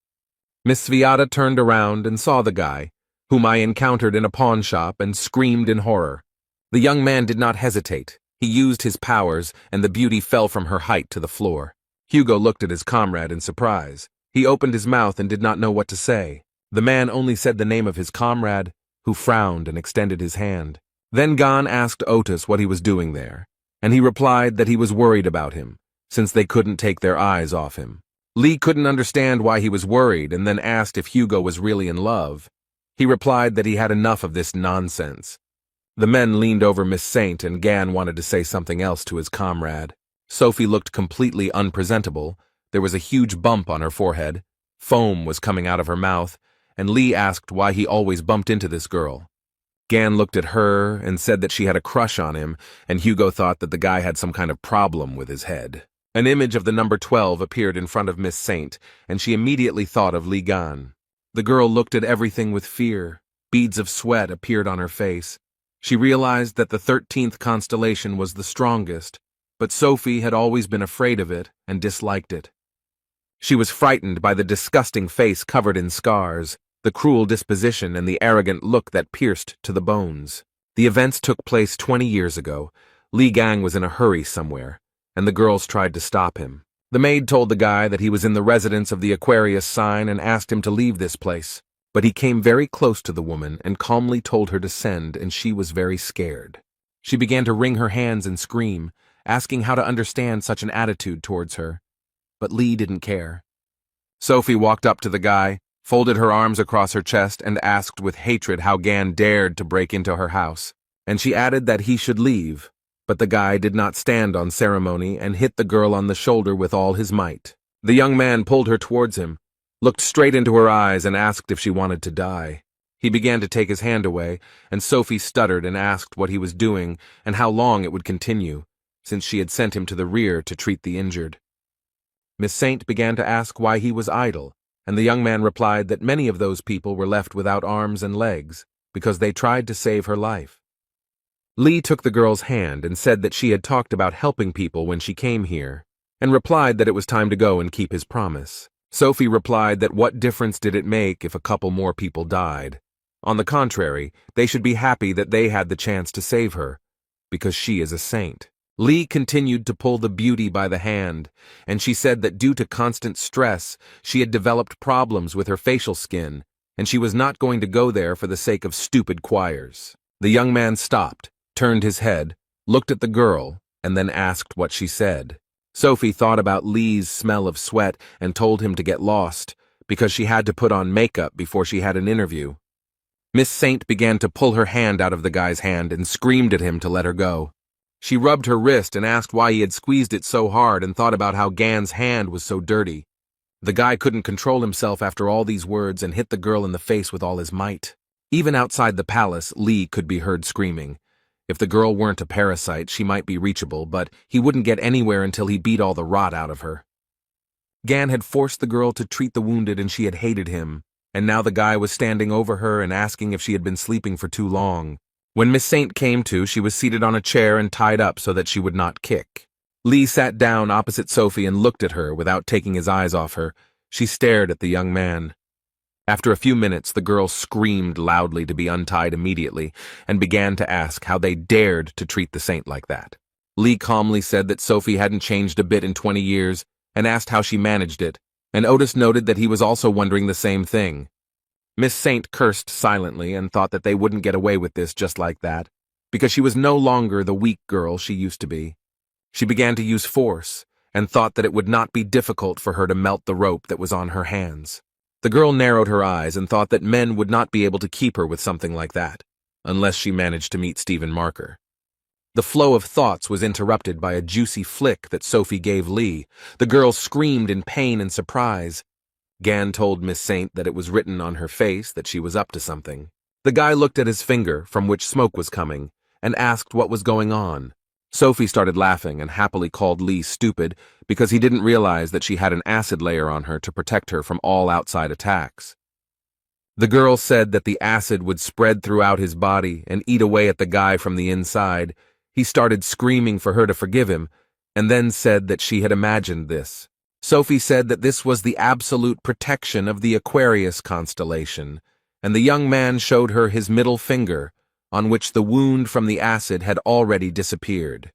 Miss Sviata turned around and saw the guy, whom I encountered in a pawn shop, and screamed in horror. The young man did not hesitate. He used his powers, and the beauty fell from her height to the floor. Hugo looked at his comrade in surprise. He opened his mouth and did not know what to say. The man only said the name of his comrade, who frowned and extended his hand. Then Gan asked Otis what he was doing there, and he replied that he was worried about him, since they couldn't take their eyes off him. Lee couldn't understand why he was worried and then asked if Hugo was really in love. He replied that he had enough of this nonsense. The men leaned over Miss Saint, and Gan wanted to say something else to his comrade. Sophie looked completely unpresentable. There was a huge bump on her forehead. Foam was coming out of her mouth, and Lee asked why he always bumped into this girl. Gan looked at her and said that she had a crush on him, and Hugo thought that the guy had some kind of problem with his head. An image of the number 12 appeared in front of Miss Saint, and she immediately thought of Li Gan. The girl looked at everything with fear. Beads of sweat appeared on her face. She realized that the 13th constellation was the strongest, but Sophie had always been afraid of it and disliked it. She was frightened by the disgusting face covered in scars, the cruel disposition, and the arrogant look that pierced to the bones. The events took place 20 years ago. Li Gang was in a hurry somewhere, and the girls tried to stop him. The maid told the guy that he was in the residence of the Aquarius sign and asked him to leave this place. But he came very close to the woman and calmly told her to send, and she was very scared. She began to wring her hands and scream, asking how to understand such an attitude towards her. But Lee didn't care. Sophie walked up to the guy, folded her arms across her chest, and asked with hatred how Gan dared to break into her house. And she added that he should leave, but the guy did not stand on ceremony and hit the girl on the shoulder with all his might. The young man pulled her towards him, looked straight into her eyes, and asked if she wanted to die. He began to take his hand away, and Sophie stuttered and asked what he was doing and how long it would continue, since she had sent him to the rear to treat the injured. Miss Saint began to ask why he was idle, and the young man replied that many of those people were left without arms and legs because they tried to save her life. Lee took the girl's hand and said that she had talked about helping people when she came here, and replied that it was time to go and keep his promise. Sophie replied that what difference did it make if a couple more people died? On the contrary, they should be happy that they had the chance to save her, because she is a saint. Lee continued to pull the beauty by the hand, and she said that due to constant stress, she had developed problems with her facial skin, and she was not going to go there for the sake of stupid choirs. The young man stopped, turned his head, looked at the girl, and then asked what she said. Sophie thought about Lee's smell of sweat and told him to get lost, because she had to put on makeup before she had an interview. Miss Saint began to pull her hand out of the guy's hand and screamed at him to let her go. She rubbed her wrist and asked why he had squeezed it so hard and thought about how Gan's hand was so dirty. The guy couldn't control himself after all these words and hit the girl in the face with all his might. Even outside the palace, Lee could be heard screaming. If the girl weren't a parasite, she might be reachable, but he wouldn't get anywhere until he beat all the rot out of her. Gan had forced the girl to treat the wounded and she had hated him, and now the guy was standing over her and asking if she had been sleeping for too long. When Miss Saint came to, she was seated on a chair and tied up so that she would not kick. Lee sat down opposite Sophie and looked at her without taking his eyes off her. She stared at the young man. After a few minutes, the girl screamed loudly to be untied immediately and began to ask how they dared to treat the saint like that. Lee calmly said that Sophie hadn't changed a bit in 20 years and asked how she managed it, and Otis noted that he was also wondering the same thing. Miss Saint cursed silently and thought that they wouldn't get away with this just like that, because she was no longer the weak girl she used to be. She began to use force and thought that it would not be difficult for her to melt the rope that was on her hands. The girl narrowed her eyes and thought that men would not be able to keep her with something like that, unless she managed to meet Stephen Marker. The flow of thoughts was interrupted by a juicy flick that Sophie gave Lee. The girl screamed in pain and surprise. Gan told Miss Saint that it was written on her face that she was up to something. The guy looked at his finger, from which smoke was coming, and asked what was going on. Sophie started laughing and happily called Lee stupid because he didn't realize that she had an acid layer on her to protect her from all outside attacks. The girl said that the acid would spread throughout his body and eat away at the guy from the inside. He started screaming for her to forgive him, and then said that she had imagined this. Sophie said that this was the absolute protection of the Aquarius constellation, and the young man showed her his middle finger, on which the wound from the acid had already disappeared.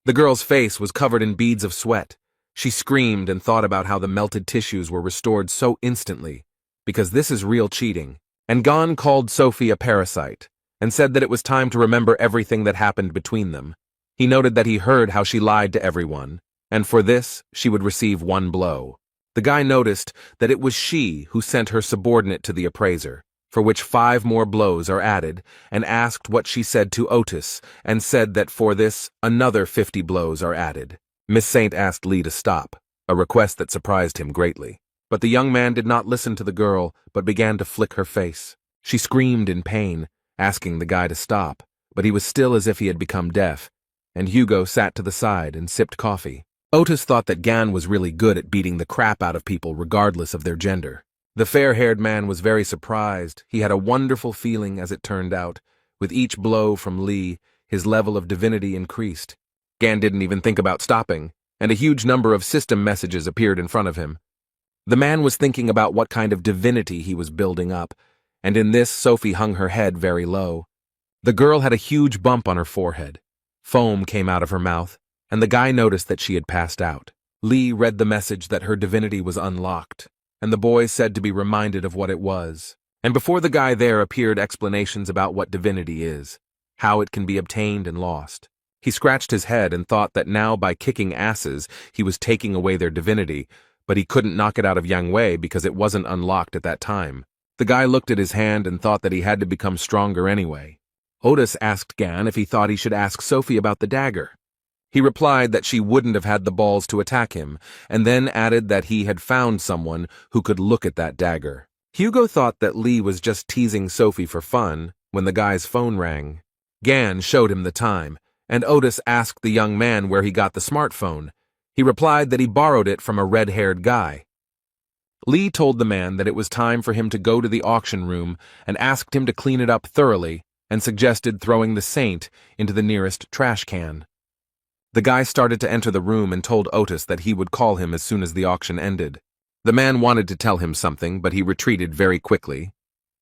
The girl's face was covered in beads of sweat. She screamed and thought about how the melted tissues were restored so instantly, because this is real cheating. And Gan called Sophie a parasite, and said that it was time to remember everything that happened between them. He noted that he heard how she lied to everyone, and for this she would receive one blow. The guy noticed that it was she who sent her subordinate to the appraiser, for which 5 more blows are added, and asked what she said to Otis, and said that for this another 50 blows are added. Miss Saint asked Lee to stop, a request that surprised him greatly. But the young man did not listen to the girl, but began to flick her face. She screamed in pain, asking the guy to stop, but he was still as if he had become deaf, and Hugo sat to the side and sipped coffee. Otis thought that Gan was really good at beating the crap out of people regardless of their gender. The fair-haired man was very surprised. He had a wonderful feeling, as it turned out. With each blow from Lee, his level of divinity increased. Gan didn't even think about stopping, and a huge number of system messages appeared in front of him. The man was thinking about what kind of divinity he was building up, and in this Sophie hung her head very low. The girl had a huge bump on her forehead. Foam came out of her mouth, and the guy noticed that she had passed out. Lee read the message that her divinity was unlocked, and the boy said to be reminded of what it was. And before the guy there appeared explanations about what divinity is, how it can be obtained and lost. He scratched his head and thought that now by kicking asses he was taking away their divinity, but he couldn't knock it out of Yang Wei because it wasn't unlocked at that time. The guy looked at his hand and thought that he had to become stronger anyway. Otis asked Gan if he thought he should ask Sophie about the dagger. He replied that she wouldn't have had the balls to attack him, and then added that he had found someone who could look at that dagger. Hugo thought that Lee was just teasing Sophie for fun when the guy's phone rang. Gan showed him the time, and Otis asked the young man where he got the smartphone. He replied that he borrowed it from a red-haired guy. Lee told the man that it was time for him to go to the auction room and asked him to clean it up thoroughly and suggested throwing the saint into the nearest trash can. The guy started to enter the room and told Otis that he would call him as soon as the auction ended. The man wanted to tell him something, but he retreated very quickly.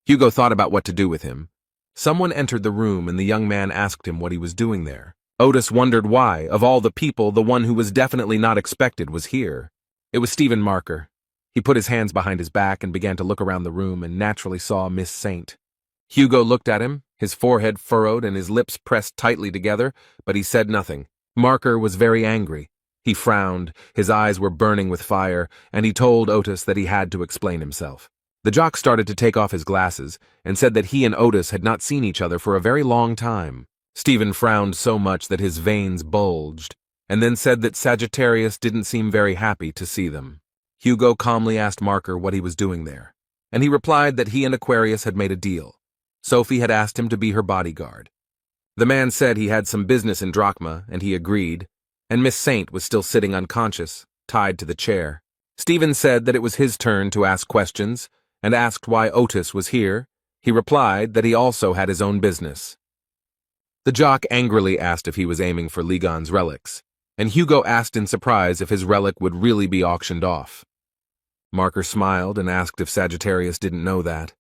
Hugo thought about what to do with him. Someone entered the room and the young man asked him what he was doing there. Otis wondered why, of all the people, the one who was definitely not expected was here. It was Stephen Marker. He put his hands behind his back and began to look around the room and naturally saw Miss Saint. Hugo looked at him, his forehead furrowed and his lips pressed tightly together, but he said nothing. Marker was very angry. He frowned, his eyes were burning with fire, and he told Otis that he had to explain himself. The jock started to take off his glasses and said that he and Otis had not seen each other for a very long time. Stephen frowned so much that his veins bulged, and then said that Sagittarius didn't seem very happy to see them. Hugo calmly asked Marker what he was doing there, and he replied that he and Aquarius had made a deal. Sophie had asked him to be her bodyguard. The man said he had some business in Drachma, and he agreed, and Miss Saint was still sitting unconscious, tied to the chair. Stephen said that it was his turn to ask questions, and asked why Otis was here. He replied that he also had his own business. The jock angrily asked if he was aiming for Ligon's relics, and Hugo asked in surprise if his relic would really be auctioned off. Marker smiled and asked if Sagittarius didn't know that,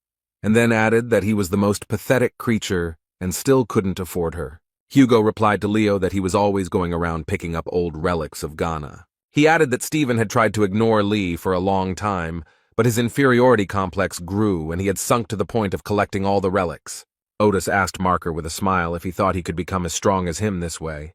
and then added that he was the most pathetic creature and still couldn't afford her. Hugo replied to Leo that he was always going around picking up old relics of Ghana. He added that Stephen had tried to ignore Lee for a long time, but his inferiority complex grew and he had sunk to the point of collecting all the relics. Otis asked Marker with a smile if he thought he could become as strong as him this way.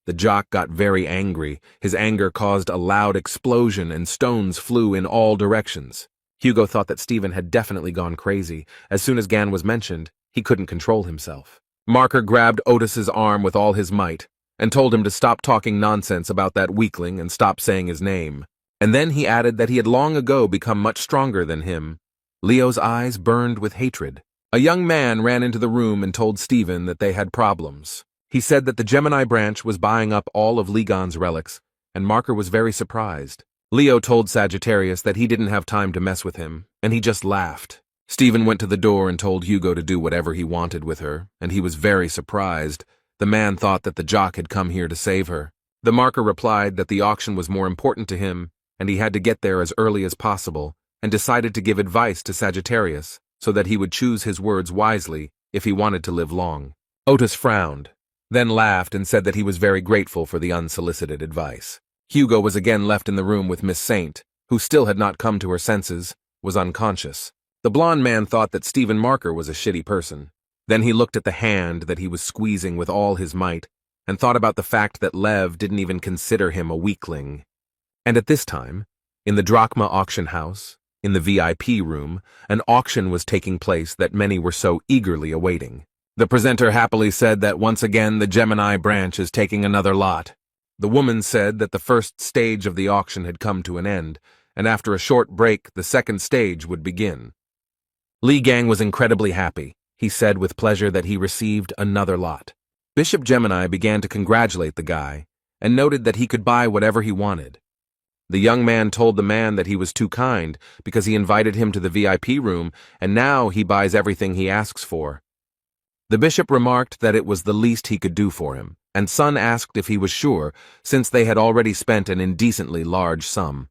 The jock got very angry. His anger caused a loud explosion and stones flew in all directions. Hugo thought that Stephen had definitely gone crazy. As soon as Gan was mentioned, he couldn't control himself. Marker grabbed Otis's arm with all his might and told him to stop talking nonsense about that weakling and stop saying his name. And then he added that he had long ago become much stronger than him. Leo's eyes burned with hatred. A young man ran into the room and told Stephen that they had problems. He said that the Gemini branch was buying up all of Ligon's relics, and Marker was very surprised. Leo told Sagittarius that he didn't have time to mess with him, and he just laughed. Stephen went to the door and told Hugo to do whatever he wanted with her, and he was very surprised. The man thought that the jock had come here to save her. The Marker replied that the auction was more important to him, and he had to get there as early as possible, and decided to give advice to Sagittarius so that he would choose his words wisely if he wanted to live long. Otis frowned, then laughed and said that he was very grateful for the unsolicited advice. Hugo was again left in the room with Miss Saint, who still had not come to her senses, was unconscious. The blonde man thought that Stephen Marker was a shitty person. Then he looked at the hand that he was squeezing with all his might, and thought about the fact that Lev didn't even consider him a weakling. And at this time, in the Drachma auction house, in the VIP room, an auction was taking place that many were so eagerly awaiting. The presenter happily said that once again the Gemini branch is taking another lot. The woman said that the first stage of the auction had come to an end, and after a short break the second stage would begin. Li Gang was incredibly happy. He said with pleasure that he received another lot. Bishop Gemini began to congratulate the guy, and noted that he could buy whatever he wanted. The young man told the man that he was too kind because he invited him to the VIP room, and now he buys everything he asks for. The bishop remarked that it was the least he could do for him, and Sun asked if he was sure, since they had already spent an indecently large sum.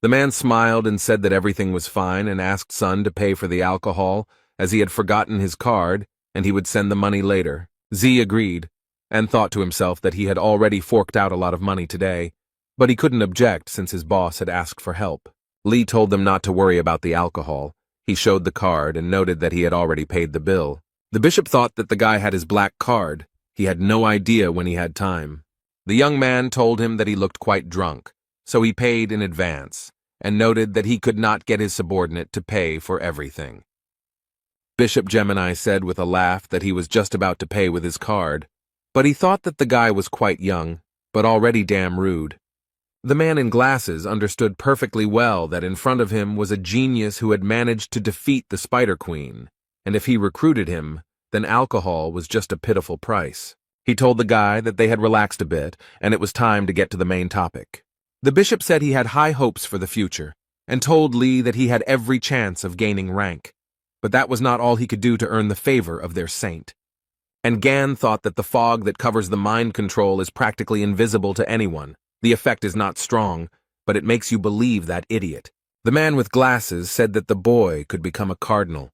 The man smiled and said that everything was fine and asked Sun to pay for the alcohol, as he had forgotten his card, and he would send the money later. Z agreed, and thought to himself that he had already forked out a lot of money today, but he couldn't object since his boss had asked for help. Lee told them not to worry about the alcohol. He showed the card and noted that he had already paid the bill. The bishop thought that the guy had his black card. He had no idea when he had time. The young man told him that he looked quite drunk, so he paid in advance, and noted that he could not get his subordinate to pay for everything. Bishop Gemini said with a laugh that he was just about to pay with his card, but he thought that the guy was quite young, but already damn rude. The man in glasses understood perfectly well that in front of him was a genius who had managed to defeat the Spider Queen, and if he recruited him, then alcohol was just a pitiful price. He told the guy that they had relaxed a bit, and it was time to get to the main topic. The bishop said he had high hopes for the future, and told Lee that he had every chance of gaining rank, but that was not all he could do to earn the favor of their saint. And Gan thought that the fog that covers the mind control is practically invisible to anyone. The effect is not strong, but it makes you believe that idiot. The man with glasses said that the boy could become a cardinal,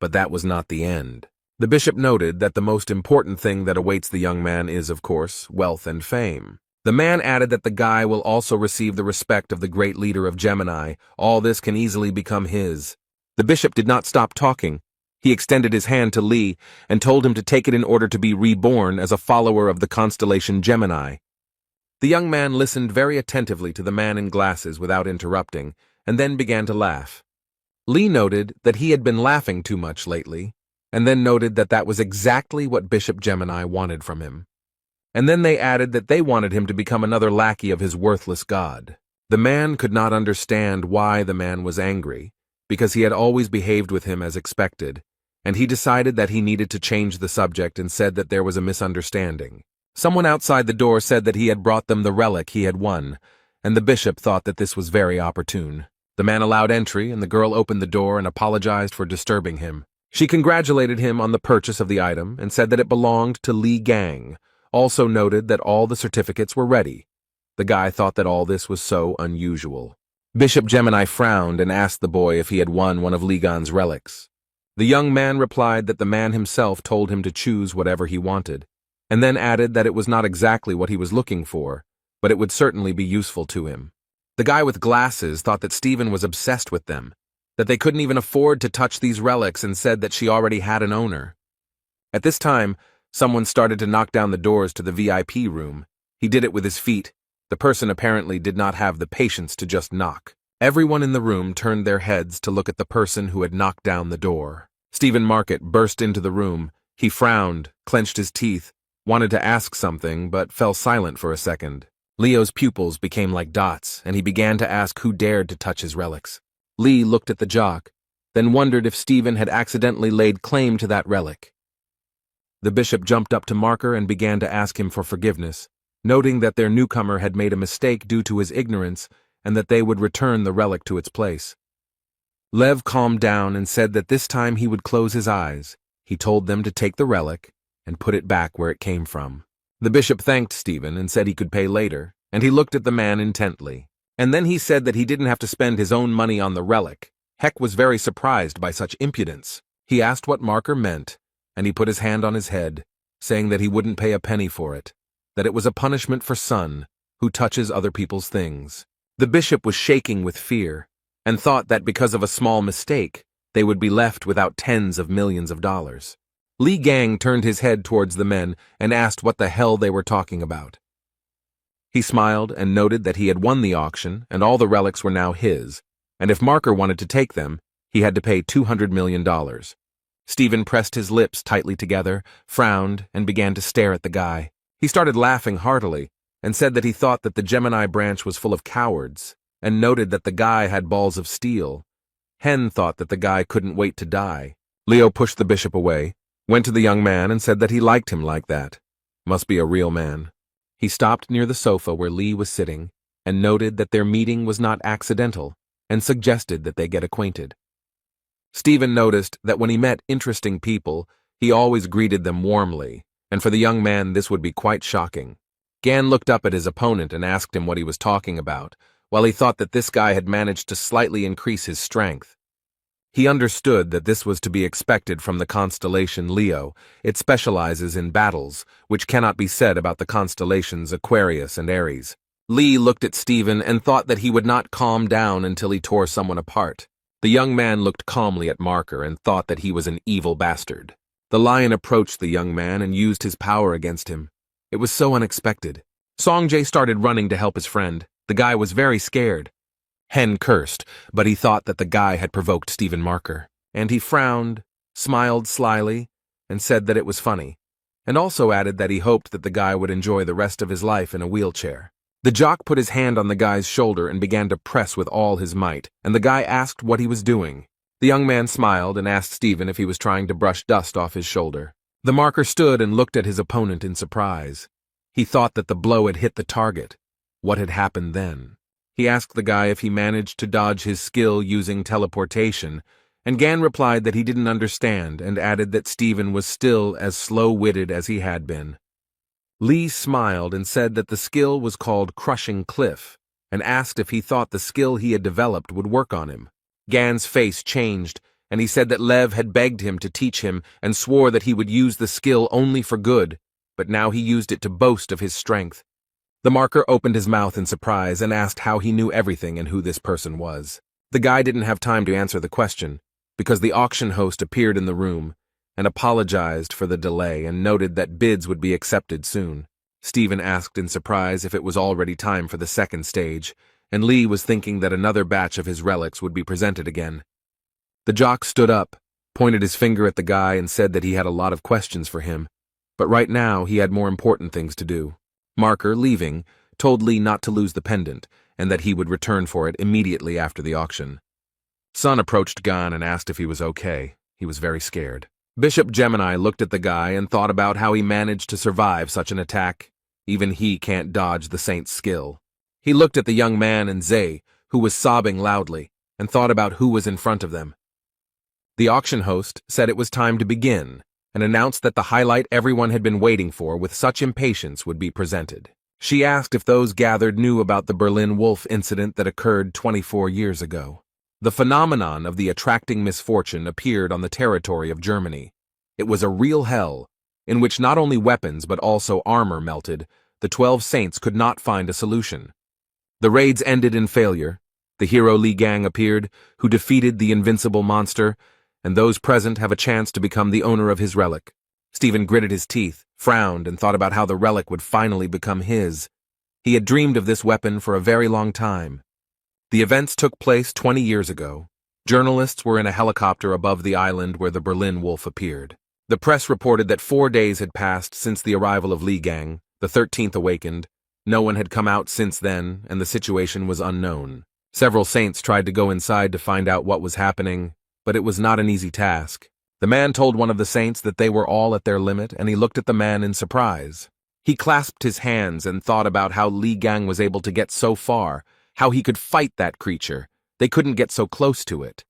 but that was not the end. The bishop noted that the most important thing that awaits the young man is, of course, wealth and fame. The man added that the guy will also receive the respect of the great leader of Gemini. All this can easily become his. The bishop did not stop talking. He extended his hand to Lee and told him to take it in order to be reborn as a follower of the constellation Gemini. The young man listened very attentively to the man in glasses without interrupting, and then began to laugh. Lee noted that he had been laughing too much lately, and then noted that that was exactly what Bishop Gemini wanted from him. And then they added that they wanted him to become another lackey of his worthless god. The man could not understand why the man was angry, because he had always behaved with him as expected, and he decided that he needed to change the subject and said that there was a misunderstanding. Someone outside the door said that he had brought them the relic he had won, and the bishop thought that this was very opportune. The man allowed entry, and the girl opened the door and apologized for disturbing him. She congratulated him on the purchase of the item and said that it belonged to Li Gang, also noted that all the certificates were ready. The guy thought that all this was so unusual. Bishop Gemini frowned and asked the boy if he had won one of Li Gan's relics. The young man replied that the man himself told him to choose whatever he wanted, and then added that it was not exactly what he was looking for, but it would certainly be useful to him. The guy with glasses thought that Stephen was obsessed with them, that they couldn't even afford to touch these relics, and said that she already had an owner. At this time, someone started to knock down the doors to the VIP room. He did it with his feet. The person apparently did not have the patience to just knock. Everyone in the room turned their heads to look at the person who had knocked down the door. Stephen Market burst into the room. He frowned, clenched his teeth, wanted to ask something, but fell silent for a second. Leo's pupils became like dots, and he began to ask who dared to touch his relics. Lee looked at the jock, then wondered if Stephen had accidentally laid claim to that relic. The bishop jumped up to Marker and began to ask him for forgiveness, noting that their newcomer had made a mistake due to his ignorance and that they would return the relic to its place. Lev calmed down and said that this time he would close his eyes. He told them to take the relic and put it back where it came from. The bishop thanked Stephen and said he could pay later, and he looked at the man intently. And then he said that he didn't have to spend his own money on the relic. Heck was very surprised by such impudence. He asked what Marker meant, and he put his hand on his head, saying that he wouldn't pay a penny for it, that it was a punishment for son who touches other people's things. The bishop was shaking with fear, and thought that because of a small mistake, they would be left without tens of millions of dollars. Li Gang turned his head towards the men and asked what the hell they were talking about. He smiled and noted that he had won the auction and all the relics were now his, and if Marker wanted to take them, he had to pay $200 million. Stephen pressed his lips tightly together, frowned, and began to stare at the guy. He started laughing heartily and said that he thought that the Gemini branch was full of cowards, and noted that the guy had balls of steel. Hen thought that the guy couldn't wait to die. Leo pushed the bishop away, went to the young man and said that he liked him like that. Must be a real man. He stopped near the sofa where Lee was sitting and noted that their meeting was not accidental and suggested that they get acquainted. Stephen noticed that when he met interesting people, he always greeted them warmly, and for the young man this would be quite shocking. Gan looked up at his opponent and asked him what he was talking about, while he thought that this guy had managed to slightly increase his strength. He understood that this was to be expected from the constellation Leo. It specializes in battles, which cannot be said about the constellations Aquarius and Aries. Lee looked at Stephen and thought that he would not calm down until he tore someone apart. The young man looked calmly at Marker and thought that he was an evil bastard. The lion approached the young man and used his power against him. It was so unexpected. Songjay started running to help his friend. The guy was very scared. Hen cursed, but he thought that the guy had provoked Stephen Marker, and he frowned, smiled slyly, and said that it was funny, and also added that he hoped that the guy would enjoy the rest of his life in a wheelchair. The jock put his hand on the guy's shoulder and began to press with all his might, and the guy asked what he was doing. The young man smiled and asked Stephen if he was trying to brush dust off his shoulder. The Marker stood and looked at his opponent in surprise. He thought that the blow had hit the target. What had happened then? He asked the guy if he managed to dodge his skill using teleportation, and Gan replied that he didn't understand and added that Stephen was still as slow-witted as he had been. Lee smiled and said that the skill was called Crushing Cliff, and asked if he thought the skill he had developed would work on him. Gan's face changed, and he said that Lev had begged him to teach him and swore that he would use the skill only for good, but now he used it to boast of his strength. The Marker opened his mouth in surprise and asked how he knew everything and who this person was. The guy didn't have time to answer the question, because the auction host appeared in the room and apologized for the delay and noted that bids would be accepted soon. Stephen asked in surprise if it was already time for the second stage, and Lee was thinking that another batch of his relics would be presented again. The jock stood up, pointed his finger at the guy and said that he had a lot of questions for him, but right now he had more important things to do. Marker, leaving, told Lee not to lose the pendant and that he would return for it immediately after the auction. Sun approached Gan and asked if he was okay. He was very scared. Bishop Gemini looked at the guy and thought about how he managed to survive such an attack. Even he can't dodge the saint's skill. He looked at the young man and Zay, who was sobbing loudly, and thought about who was in front of them. The auction host said it was time to begin, and announced that the highlight everyone had been waiting for with such impatience would be presented. She asked if those gathered knew about the Berlin Wolf incident that occurred 24 years ago. The phenomenon of the attracting misfortune appeared on the territory of Germany. It was a real hell, in which not only weapons but also armor melted. The 12 saints could not find a solution. The raids ended in failure. The hero Li Gang appeared, who defeated the invincible monster, and those present have a chance to become the owner of his relic. Stephen gritted his teeth, frowned, and thought about how the relic would finally become his. He had dreamed of this weapon for a very long time. The events took place 20 years ago. Journalists were in a helicopter above the island where the Berlin Wolf appeared. The press reported that 4 days had passed since the arrival of Li Gang, the 13th awakened. No one had come out since then, and the situation was unknown. Several saints tried to go inside to find out what was happening, but it was not an easy task. The man told one of the saints that they were all at their limit, and he looked at the man in surprise. He clasped his hands and thought about how Li Gang was able to get so far, how he could fight that creature. They couldn't get so close to it.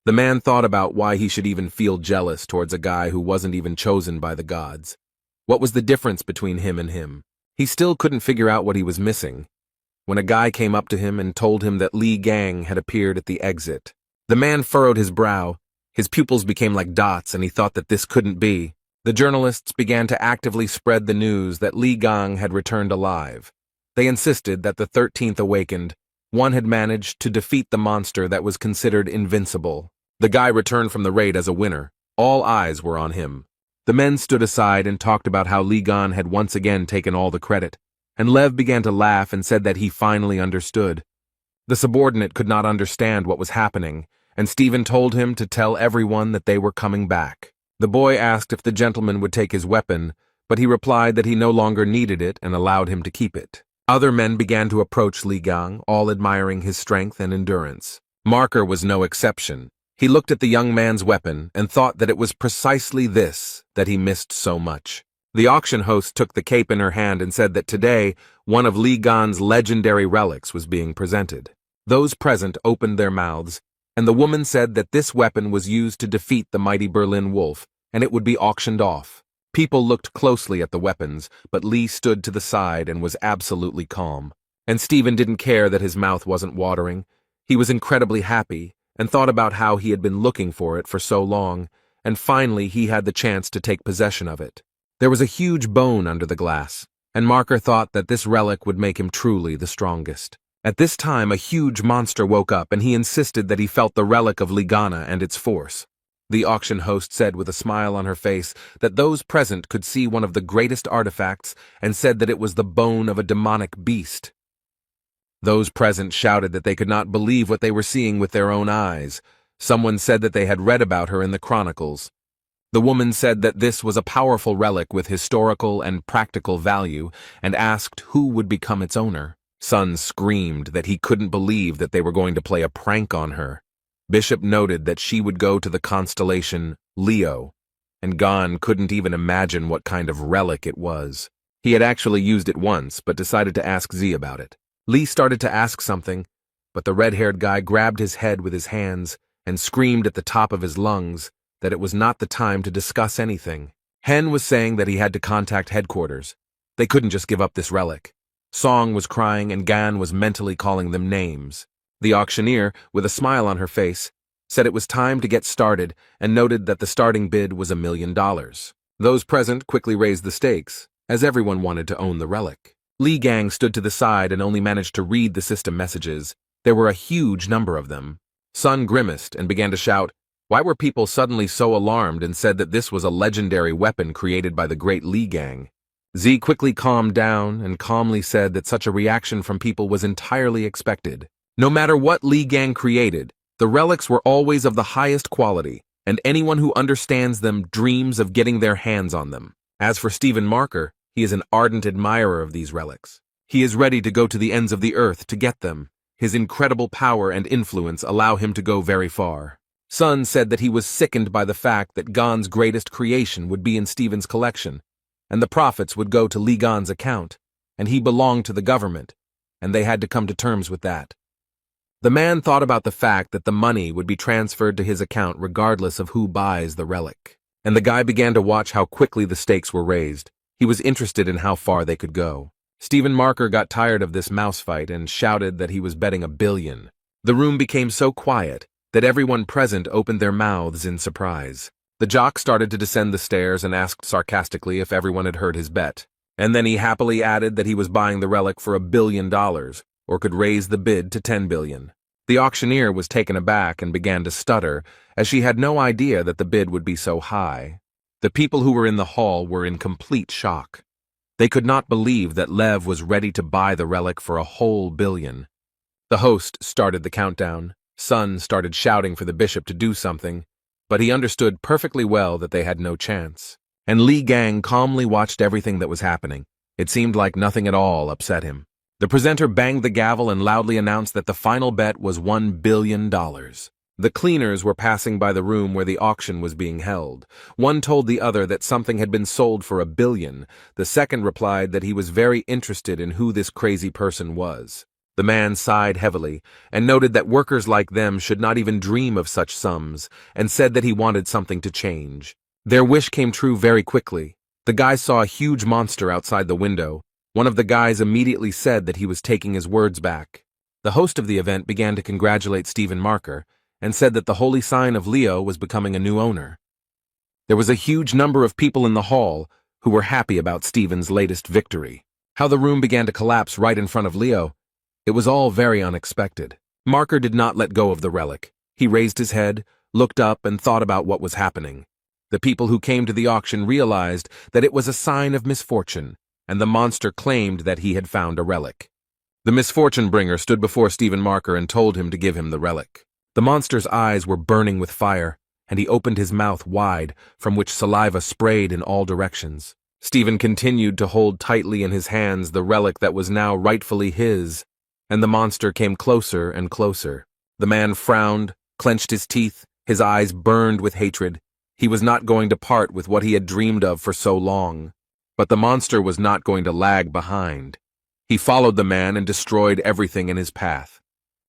The man thought about why he should even feel jealous towards a guy who wasn't even chosen by the gods. What was the difference between him and him? He still couldn't figure out what he was missing. When a guy came up to him and told him that Li Gang had appeared at the exit, the man furrowed his brow. His pupils became like dots, and he thought that this couldn't be. The journalists began to actively spread the news that Li Gang had returned alive. They insisted that the 13th awakened. One had managed to defeat the monster that was considered invincible. The guy returned from the raid as a winner. All eyes were on him. The men stood aside and talked about how Li Gang had once again taken all the credit, and Lev began to laugh and said that he finally understood. The subordinate could not understand what was happening, and Stephen told him to tell everyone that they were coming back. The boy asked if the gentleman would take his weapon, but he replied that he no longer needed it and allowed him to keep it. Other men began to approach Li Gang, all admiring his strength and endurance. Marker was no exception. He looked at the young man's weapon and thought that it was precisely this that he missed so much. The auction host took the cape in her hand and said that today, one of Li Gang's legendary relics was being presented. Those present opened their mouths, and the woman said that this weapon was used to defeat the mighty Berlin Wolf, and it would be auctioned off. People looked closely at the weapons, but Lee stood to the side and was absolutely calm. And Stephen didn't care that his mouth wasn't watering. He was incredibly happy and thought about how he had been looking for it for so long, and finally he had the chance to take possession of it. There was a huge bone under the glass, and Marker thought that this relic would make him truly the strongest. At this time, a huge monster woke up, and he insisted that he felt the relic of Ligana and its force. The auction host said with a smile on her face that those present could see one of the greatest artifacts and said that it was the bone of a demonic beast. Those present shouted that they could not believe what they were seeing with their own eyes. Someone said that they had read about her in the chronicles. The woman said that this was a powerful relic with historical and practical value and asked who would become its owner. Sun screamed that he couldn't believe that they were going to play a prank on her. Bishop noted that she would go to the constellation Leo, and Gon couldn't even imagine what kind of relic it was. He had actually used it once, but decided to ask Z about it. Lee started to ask something, but the red-haired guy grabbed his head with his hands and screamed at the top of his lungs that it was not the time to discuss anything. Hen was saying that he had to contact headquarters. They couldn't just give up this relic. Song was crying and Gan was mentally calling them names. The auctioneer, with a smile on her face, said it was time to get started and noted that the starting bid was $1 million. Those present quickly raised the stakes, as everyone wanted to own the relic. Li Gang stood to the side and only managed to read the system messages. There were a huge number of them. Sun grimaced and began to shout, why were people suddenly so alarmed and said that this was a legendary weapon created by the great Li Gang? Z quickly calmed down and calmly said that such a reaction from people was entirely expected. No matter what Li Gang created, the relics were always of the highest quality, and anyone who understands them dreams of getting their hands on them. As for Stephen Marker, he is an ardent admirer of these relics. He is ready to go to the ends of the earth to get them. His incredible power and influence allow him to go very far. Sun said that he was sickened by the fact that Gon's greatest creation would be in Stephen's collection, and the profits would go to Lee Gon's account, and he belonged to the government, and they had to come to terms with that. The man thought about the fact that the money would be transferred to his account regardless of who buys the relic, and the guy began to watch how quickly the stakes were raised. He was interested in how far they could go. Stephen Marker got tired of this mouse fight and shouted that he was betting $1 billion. The room became so quiet that everyone present opened their mouths in surprise. The jock started to descend the stairs and asked sarcastically if everyone had heard his bet. And then he happily added that he was buying the relic for $1 billion, or could raise the bid to $10 billion. The auctioneer was taken aback and began to stutter, as she had no idea that the bid would be so high. The people who were in the hall were in complete shock. They could not believe that Lev was ready to buy the relic for a whole $1 billion. The host started the countdown. Sun started shouting for the bishop to do something, but he understood perfectly well that they had no chance. And Li Gang calmly watched everything that was happening. It seemed like nothing at all upset him. The presenter banged the gavel and loudly announced that the final bet was $1 billion. The cleaners were passing by the room where the auction was being held. One told the other that something had been sold for $1 billion. The second replied that he was very interested in who this crazy person was. The man sighed heavily and noted that workers like them should not even dream of such sums, and said that he wanted something to change. Their wish came true very quickly. The guy saw a huge monster outside the window. One of the guys immediately said that he was taking his words back. The host of the event began to congratulate Stephen Marker, and said that the holy sign of Leo was becoming a new owner. There was a huge number of people in the hall who were happy about Stephen's latest victory. How the room began to collapse right in front of Leo, it was all very unexpected. Marker did not let go of the relic. He raised his head, looked up, and thought about what was happening. The people who came to the auction realized that it was a sign of misfortune, and the monster claimed that he had found a relic. The misfortune bringer stood before Stephen Marker and told him to give him the relic. The monster's eyes were burning with fire, and he opened his mouth wide, from which saliva sprayed in all directions. Stephen continued to hold tightly in his hands the relic that was now rightfully his, and the monster came closer and closer. The man frowned, clenched his teeth, his eyes burned with hatred. He was not going to part with what he had dreamed of for so long. But the monster was not going to lag behind. He followed the man and destroyed everything in his path.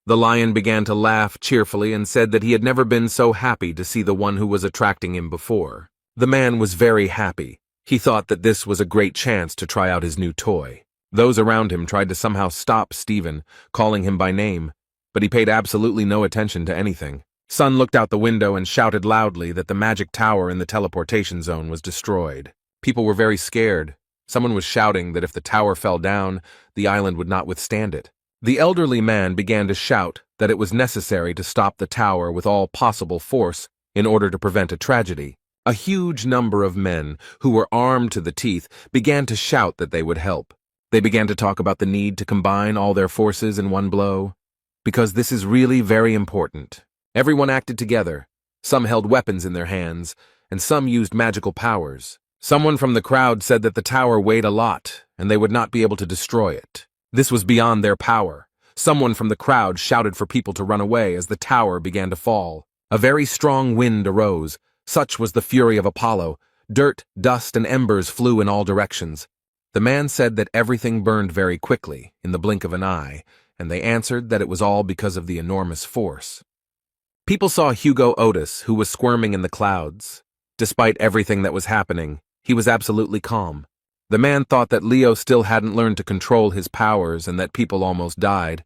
The lion began to laugh cheerfully and said that he had never been so happy to see the one who was attracting him before. The man was very happy. He thought that this was a great chance to try out his new toy. Those around him tried to somehow stop Stephen, calling him by name, but he paid absolutely no attention to anything. Sun looked out the window and shouted loudly that the magic tower in the teleportation zone was destroyed. People were very scared. Someone was shouting that if the tower fell down, the island would not withstand it. The elderly man began to shout that it was necessary to stop the tower with all possible force in order to prevent a tragedy. A huge number of men, who were armed to the teeth, began to shout that they would help. They began to talk about the need to combine all their forces in one blow, because this is really very important. Everyone acted together. Some held weapons in their hands, and some used magical powers. Someone from the crowd said that the tower weighed a lot, and they would not be able to destroy it. This was beyond their power. Someone from the crowd shouted for people to run away as the tower began to fall. A very strong wind arose. Such was the fury of Apollo. Dirt, dust, and embers flew in all directions. The man said that everything burned very quickly, in the blink of an eye, and they answered that it was all because of the enormous force. People saw Hugo Otis, who was squirming in the clouds. Despite everything that was happening, he was absolutely calm. The man thought that Leo still hadn't learned to control his powers and that people almost died,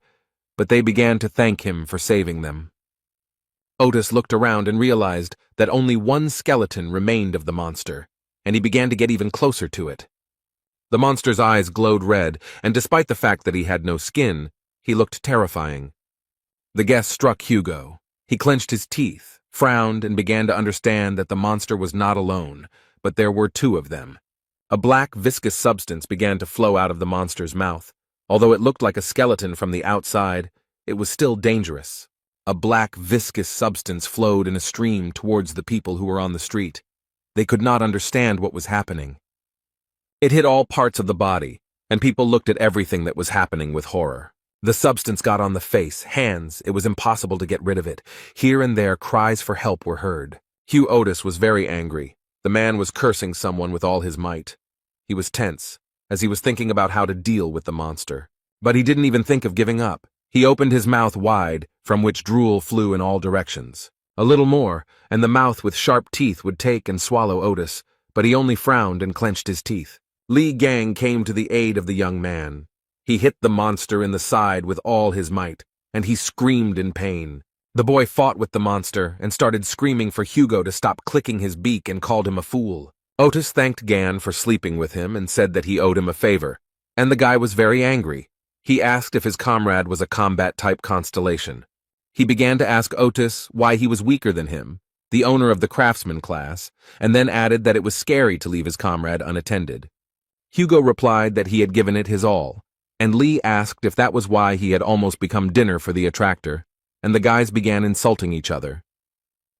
but they began to thank him for saving them. Otis looked around and realized that only one skeleton remained of the monster, and he began to get even closer to it. The monster's eyes glowed red, and despite the fact that he had no skin, he looked terrifying. The guess struck Hugo. He clenched his teeth, frowned, and began to understand that the monster was not alone, but there were two of them. A black, viscous substance began to flow out of the monster's mouth. Although it looked like a skeleton from the outside, it was still dangerous. A black, viscous substance flowed in a stream towards the people who were on the street. They could not understand what was happening. It hit all parts of the body, and people looked at everything that was happening with horror. The substance got on the face, hands, it was impossible to get rid of it. Here and there, cries for help were heard. Hugh Otis was very angry. The man was cursing someone with all his might. He was tense, as he was thinking about how to deal with the monster. But he didn't even think of giving up. He opened his mouth wide, from which drool flew in all directions. A little more, and the mouth with sharp teeth would take and swallow Otis, but he only frowned and clenched his teeth. Li Gang came to the aid of the young man. He hit the monster in the side with all his might, and he screamed in pain. The boy fought with the monster and started screaming for Hugo to stop clicking his beak and called him a fool. Otis thanked Gan for sleeping with him and said that he owed him a favor, and the guy was very angry. He asked if his comrade was a combat-type constellation. He began to ask Otis why he was weaker than him, the owner of the craftsman class, and then added that it was scary to leave his comrade unattended. Hugo replied that he had given it his all, and Lee asked if that was why he had almost become dinner for the attractor, and the guys began insulting each other.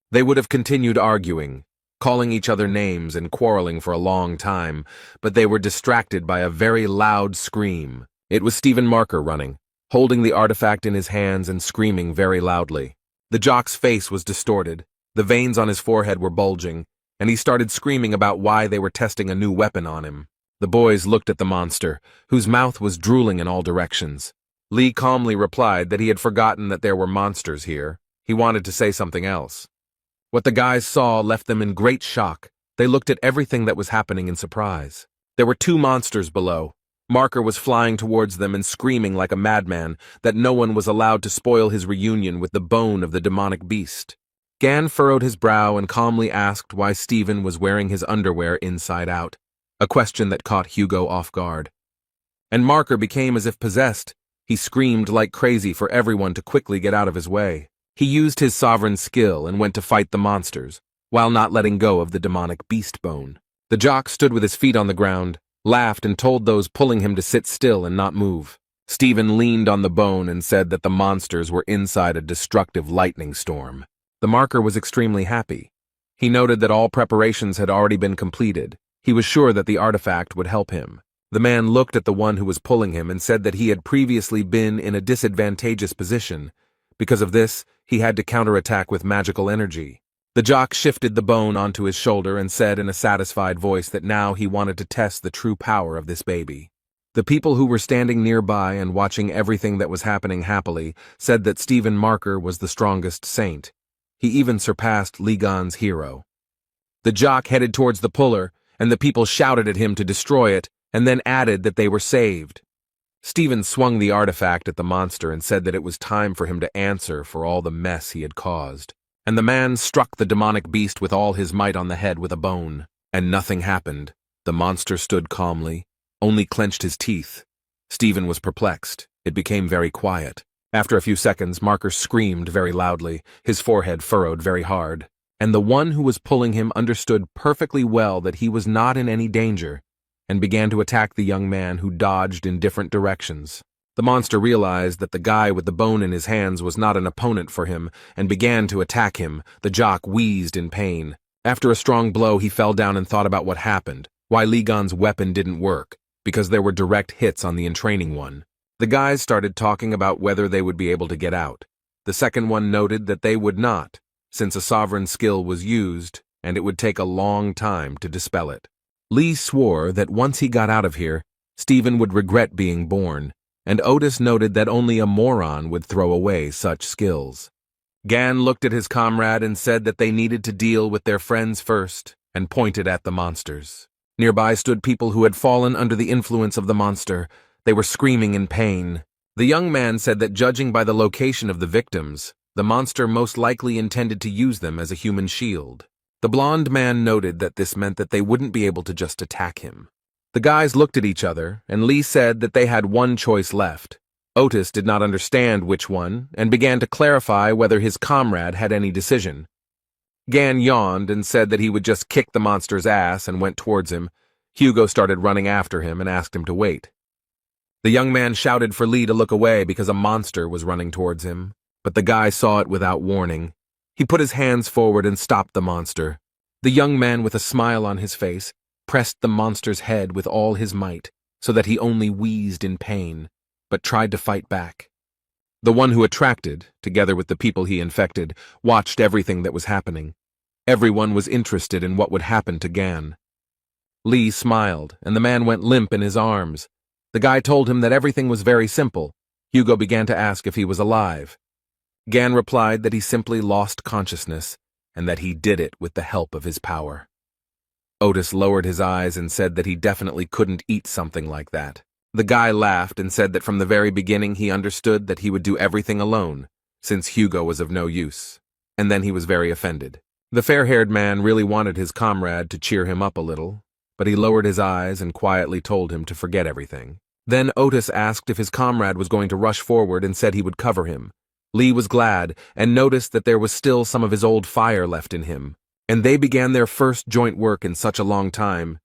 They would have continued arguing, calling each other names and quarreling for a long time, but they were distracted by a very loud scream. It was Stephen Marker running, holding the artifact in his hands and screaming very loudly. The jock's face was distorted, the veins on his forehead were bulging, and he started screaming about why they were testing a new weapon on him. The boys looked at the monster, whose mouth was drooling in all directions. Lee calmly replied that he had forgotten that there were monsters here. He wanted to say something else. What the guys saw left them in great shock. They looked at everything that was happening in surprise. There were 2 monsters below. Marker was flying towards them and screaming like a madman that no one was allowed to spoil his reunion with the bone of the demonic beast. Gan furrowed his brow and calmly asked why Stephen was wearing his underwear inside out, a question that caught Hugo off guard. And Marker became as if possessed. He screamed like crazy for everyone to quickly get out of his way. He used his sovereign skill and went to fight the monsters, while not letting go of the demonic beast bone. The jock stood with his feet on the ground, laughed and told those pulling him to sit still and not move. Stephen leaned on the bone and said that the monsters were inside a destructive lightning storm. The Marker was extremely happy. He noted that all preparations had already been completed. He was sure that the artifact would help him. The man looked at the one who was pulling him and said that he had previously been in a disadvantageous position. Because of this, he had to counterattack with magical energy. The jock shifted the bone onto his shoulder and said in a satisfied voice that now he wanted to test the true power of this baby. The people who were standing nearby and watching everything that was happening happily said that Stephen Marker was the strongest saint. He even surpassed Ligon's hero. The jock headed towards the puller, and the people shouted at him to destroy it, and then added that they were saved. Stephen swung the artifact at the monster and said that it was time for him to answer for all the mess he had caused. And the man struck the demonic beast with all his might on the head with a bone. And nothing happened. The monster stood calmly, only clenched his teeth. Stephen was perplexed. It became very quiet. After a few seconds, Marker screamed very loudly, his forehead furrowed very hard. And the one who was pulling him understood perfectly well that he was not in any danger, and began to attack the young man who dodged in different directions. The monster realized that the guy with the bone in his hands was not an opponent for him, and began to attack him. The jock wheezed in pain. After a strong blow, he fell down and thought about what happened, why Ligon's weapon didn't work, because there were direct hits on the entraining one. The guys started talking about whether they would be able to get out. The second one noted that they would not, since a sovereign skill was used, and it would take a long time to dispel it. Lee swore that once he got out of here, Stephen would regret being born, and Otis noted that only a moron would throw away such skills. Gan looked at his comrade and said that they needed to deal with their friends first, and pointed at the monsters. Nearby stood people who had fallen under the influence of the monster. They were screaming in pain. The young man said that judging by the location of the victims, the monster most likely intended to use them as a human shield. The blonde man noted that this meant that they wouldn't be able to just attack him. The guys looked at each other, and Lee said that they had one choice left. Otis did not understand which one, and began to clarify whether his comrade had any decision. Gan yawned and said that he would just kick the monster's ass and went towards him. Hugo started running after him and asked him to wait. The young man shouted for Lee to look away because a monster was running towards him. but the guy saw it without warning. He put his hands forward and stopped the monster. The young man, with a smile on his face, pressed the monster's head with all his might, so that he only wheezed in pain, but tried to fight back. The one who attracted, together with the people he infected, watched everything that was happening. Everyone was interested in what would happen to Gan. Lee smiled, and the man went limp in his arms. The guy told him that everything was very simple. Hugo began to ask if he was alive. Gan replied that he simply lost consciousness, and that he did it with the help of his power. Otis lowered his eyes and said that he definitely couldn't eat something like that. The guy laughed and said that from the very beginning he understood that he would do everything alone, since Hugo was of no use. And then he was very offended. The fair-haired man really wanted his comrade to cheer him up a little, but he lowered his eyes and quietly told him to forget everything. Then Otis asked if his comrade was going to rush forward and said he would cover him. Lee was glad and noticed that there was still some of his old fire left in him, and they began their first joint work in such a long time.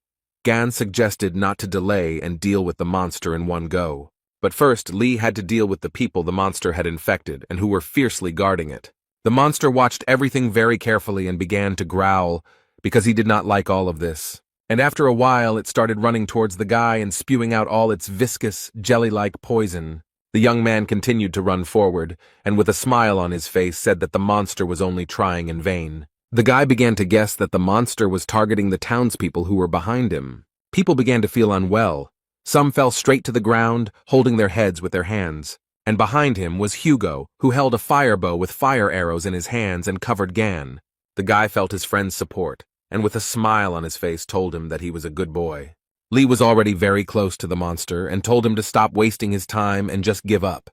Gan suggested not to delay and deal with the monster in one go. But first, Lee had to deal with the people the monster had infected and who were fiercely guarding it. The monster watched everything very carefully and began to growl because he did not like all of this. And after a while, it started running towards the guy and spewing out all its viscous, jelly-like poison. The young man continued to run forward, and with a smile on his face said that the monster was only trying in vain. The guy began to guess that the monster was targeting the townspeople who were behind him. People began to feel unwell. Some fell straight to the ground, holding their heads with their hands. And behind him was Hugo, who held a fire bow with fire arrows in his hands and covered Gan. The guy felt his friend's support, and with a smile on his face told him that he was a good boy. Lee was already very close to the monster and told him to stop wasting his time and just give up.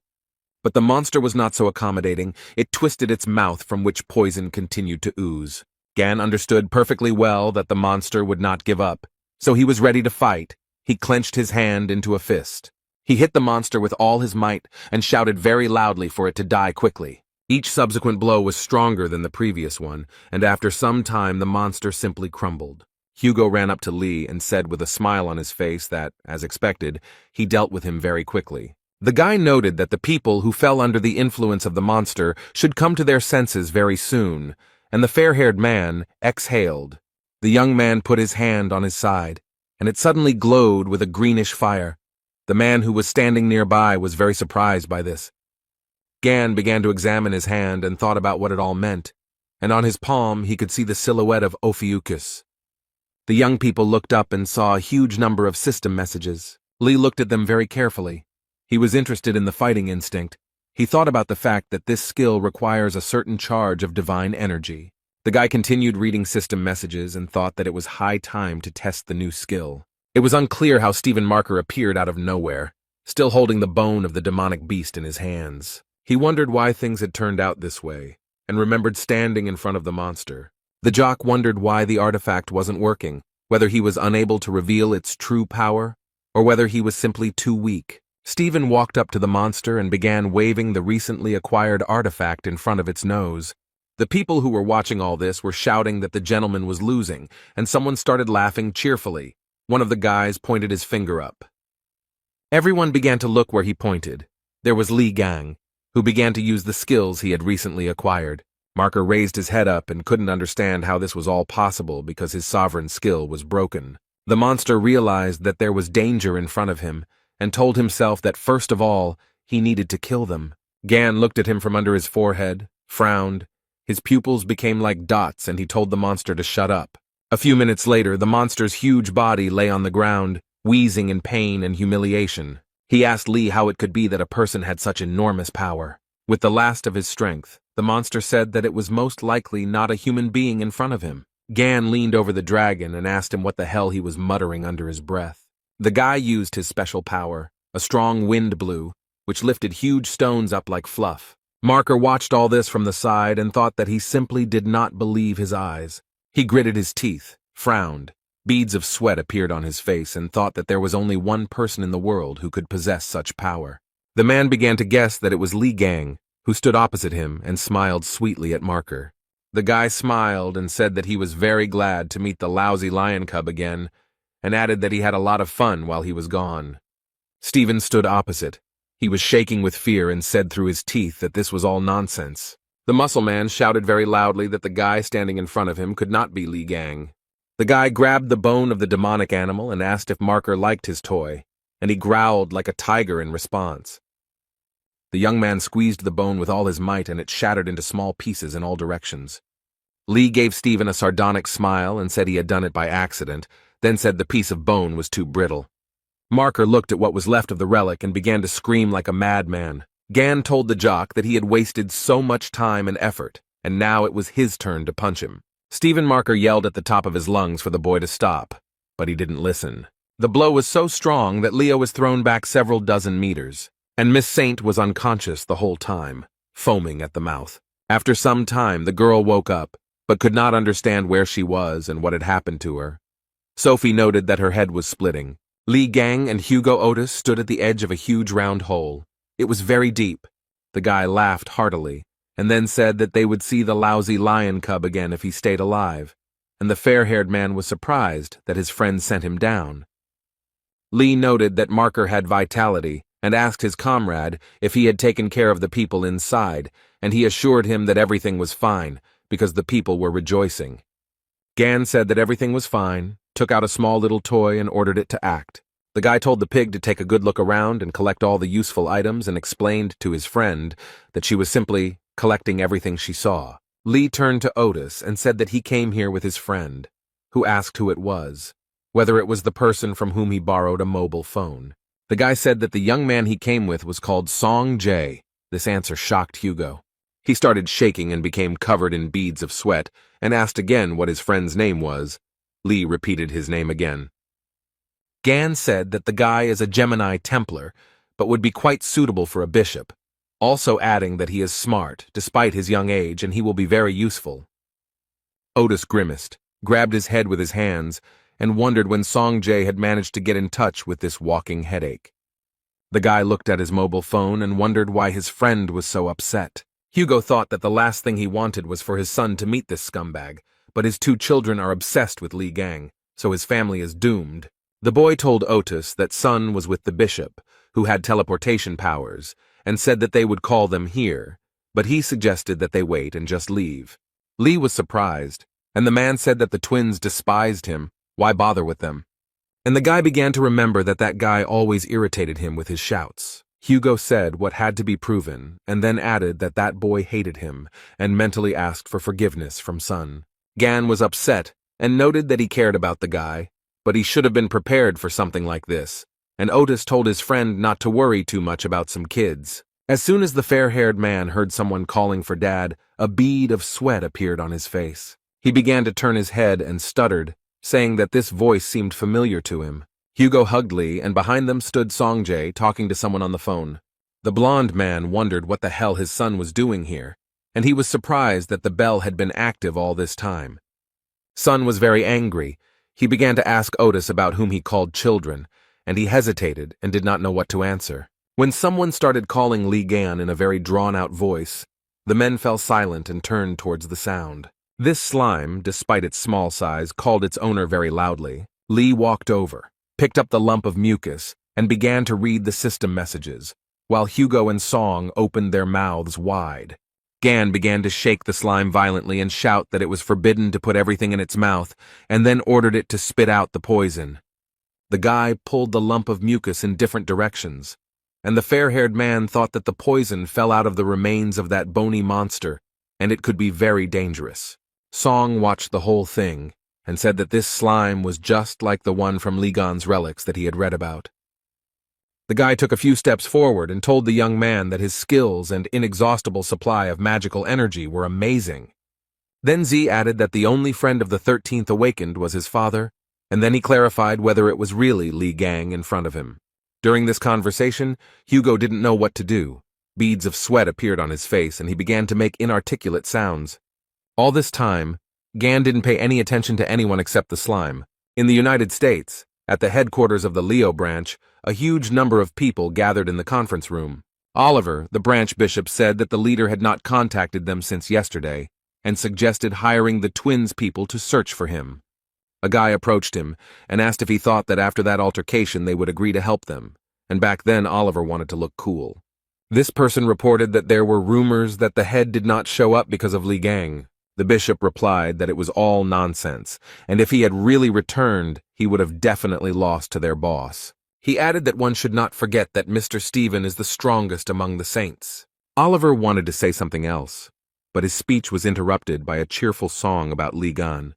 But the monster was not so accommodating. It twisted its mouth from which poison continued to ooze. Gan understood perfectly well that the monster would not give up, so he was ready to fight. He clenched his hand into a fist. He hit the monster with all his might and shouted very loudly for it to die quickly. Each subsequent blow was stronger than the previous one, and after some time the monster simply crumbled. Hugo ran up to Lee and said with a smile on his face that, as expected, he dealt with him very quickly. The guy noted that the people who fell under the influence of the monster should come to their senses very soon, and the fair-haired man exhaled. The young man put his hand on his side, and it suddenly glowed with a greenish fire. The man who was standing nearby was very surprised by this. Gan began to examine his hand and thought about what it all meant, and on his palm he could see the silhouette of Ophiuchus. The young people looked up and saw a huge number of system messages. Lee looked at them very carefully. He was interested in the fighting instinct. He thought about the fact that this skill requires a certain charge of divine energy. The guy continued reading system messages and thought that it was high time to test the new skill. It was unclear how Stephen Marker appeared out of nowhere, still holding the bone of the demonic beast in his hands. He wondered why things had turned out this way, and remembered standing in front of the monster. The jock wondered why the artifact wasn't working, whether he was unable to reveal its true power, or whether he was simply too weak. Stephen walked up to the monster and began waving the recently acquired artifact in front of its nose. The people who were watching all this were shouting that the gentleman was losing, and someone started laughing cheerfully. One of the guys pointed his finger up. Everyone began to look where he pointed. There was Li Gang, who began to use the skills he had recently acquired. Marker raised his head up and couldn't understand how this was all possible because his sovereign skill was broken. The monster realized that there was danger in front of him and told himself that first of all, he needed to kill them. Gan looked at him from under his forehead, frowned. His pupils became like dots and he told the monster to shut up. A few minutes later, the monster's huge body lay on the ground, wheezing in pain and humiliation. He asked Lee how it could be that a person had such enormous power. With the last of his strength, the monster said that it was most likely not a human being in front of him. Gan leaned over the dragon and asked him what the hell he was muttering under his breath. The guy used his special power. A strong wind blew, which lifted huge stones up like fluff. Marker watched all this from the side and thought that he simply did not believe his eyes. He gritted his teeth, frowned. Beads of sweat appeared on his face and thought that there was only one person in the world who could possess such power. The man began to guess that it was Li Gang, who stood opposite him and smiled sweetly at Marker. The guy smiled and said that he was very glad to meet the lousy lion cub again, and added that he had a lot of fun while he was gone. Stephen stood opposite. He was shaking with fear and said through his teeth that this was all nonsense. The muscle man shouted very loudly that the guy standing in front of him could not be Li Gang. The guy grabbed the bone of the demonic animal and asked if Marker liked his toy, and he growled like a tiger in response. The young man squeezed the bone with all his might and it shattered into small pieces in all directions. Li gave Stephen a sardonic smile and said he had done it by accident, then said the piece of bone was too brittle. Marker looked at what was left of the relic and began to scream like a madman. Gan told the jock that he had wasted so much time and effort, and now it was his turn to punch him. Stephen Marker yelled at the top of his lungs for the boy to stop, but he didn't listen. The blow was so strong that Leo was thrown back several dozen meters, and Miss Saint was unconscious the whole time, foaming at the mouth. After some time, the girl woke up, but could not understand where she was and what had happened to her. Sophie noted that her head was splitting. Li Gang and Hugo Otis stood at the edge of a huge round hole. It was very deep. The guy laughed heartily, and then said that they would see the lousy lion cub again if he stayed alive, and the fair-haired man was surprised that his friend sent him down. Li noted that Marker had vitality and asked his comrade if he had taken care of the people inside, and he assured him that everything was fine, because the people were rejoicing. Gan said that everything was fine, took out a small little toy and ordered it to act. The guy told the pig to take a good look around and collect all the useful items and explained to his friend that she was simply collecting everything she saw. Li turned to Otis and said that he came here with his friend, who asked who it was, whether it was the person from whom he borrowed a mobile phone. The guy said that the young man he came with was called Song Jae. This answer shocked Hugo. He started shaking and became covered in beads of sweat and asked again what his friend's name was. Li repeated his name again. Gan said that the guy is a Gemini Templar, but would be quite suitable for a bishop, also adding that he is smart, despite his young age, and he will be very useful. Otis grimaced, grabbed his head with his hands, and wondered when Song Jae had managed to get in touch with this walking headache. The guy looked at his mobile phone and wondered why his friend was so upset. Hugo thought that the last thing he wanted was for his son to meet this scumbag, but his two children are obsessed with Li Gang, so his family is doomed. The boy told Otis that Sun was with the bishop, who had teleportation powers, and said that they would call them here, but he suggested that they wait and just leave. Li was surprised, and the man said that the twins despised him. Why bother with them? And the guy began to remember that that guy always irritated him with his shouts. Hugo said what had to be proven, and then added that that boy hated him, and mentally asked for forgiveness from Sun. Gan was upset, and noted that he cared about the guy, but he should have been prepared for something like this, and Otis told his friend not to worry too much about some kids. As soon as the fair-haired man heard someone calling for Dad, a bead of sweat appeared on his face. He began to turn his head and stuttered, saying that this voice seemed familiar to him. Hugo hugged Li, and behind them stood Song Jae talking to someone on the phone. The blonde man wondered what the hell his son was doing here, and he was surprised that the bell had been active all this time. Sun was very angry. He began to ask Otis about whom he called children, and he hesitated and did not know what to answer. When someone started calling Li Gan in a very drawn-out voice, the men fell silent and turned towards the sound. This slime, despite its small size, called its owner very loudly. Li walked over, picked up the lump of mucus, and began to read the system messages, while Hugo and Song opened their mouths wide. Gan began to shake the slime violently and shout that it was forbidden to put everything in its mouth, and then ordered it to spit out the poison. The guy pulled the lump of mucus in different directions, and the fair-haired man thought that the poison fell out of the remains of that bony monster, and it could be very dangerous. Song watched the whole thing, and said that this slime was just like the one from Li Gan's relics that he had read about. The guy took a few steps forward and told the young man that his skills and inexhaustible supply of magical energy were amazing. Then Z added that the only friend of the 13th awakened was his father, and then he clarified whether it was really Li Gang in front of him. During this conversation, Hugo didn't know what to do. Beads of sweat appeared on his face, and he began to make inarticulate sounds. All this time, Gan didn't pay any attention to anyone except the slime. In the United States, at the headquarters of the Leo branch, a huge number of people gathered in the conference room. Oliver, the branch bishop, said that the leader had not contacted them since yesterday, and suggested hiring the twins people to search for him. A guy approached him and asked if he thought that after that altercation they would agree to help them, and back then Oliver wanted to look cool. This person reported that there were rumors that the head did not show up because of Li Gang. The bishop replied that it was all nonsense, and if he had really returned, he would have definitely lost to their boss. He added that one should not forget that Mr. Stephen is the strongest among the saints. Oliver wanted to say something else, but his speech was interrupted by a cheerful song about Li Gan.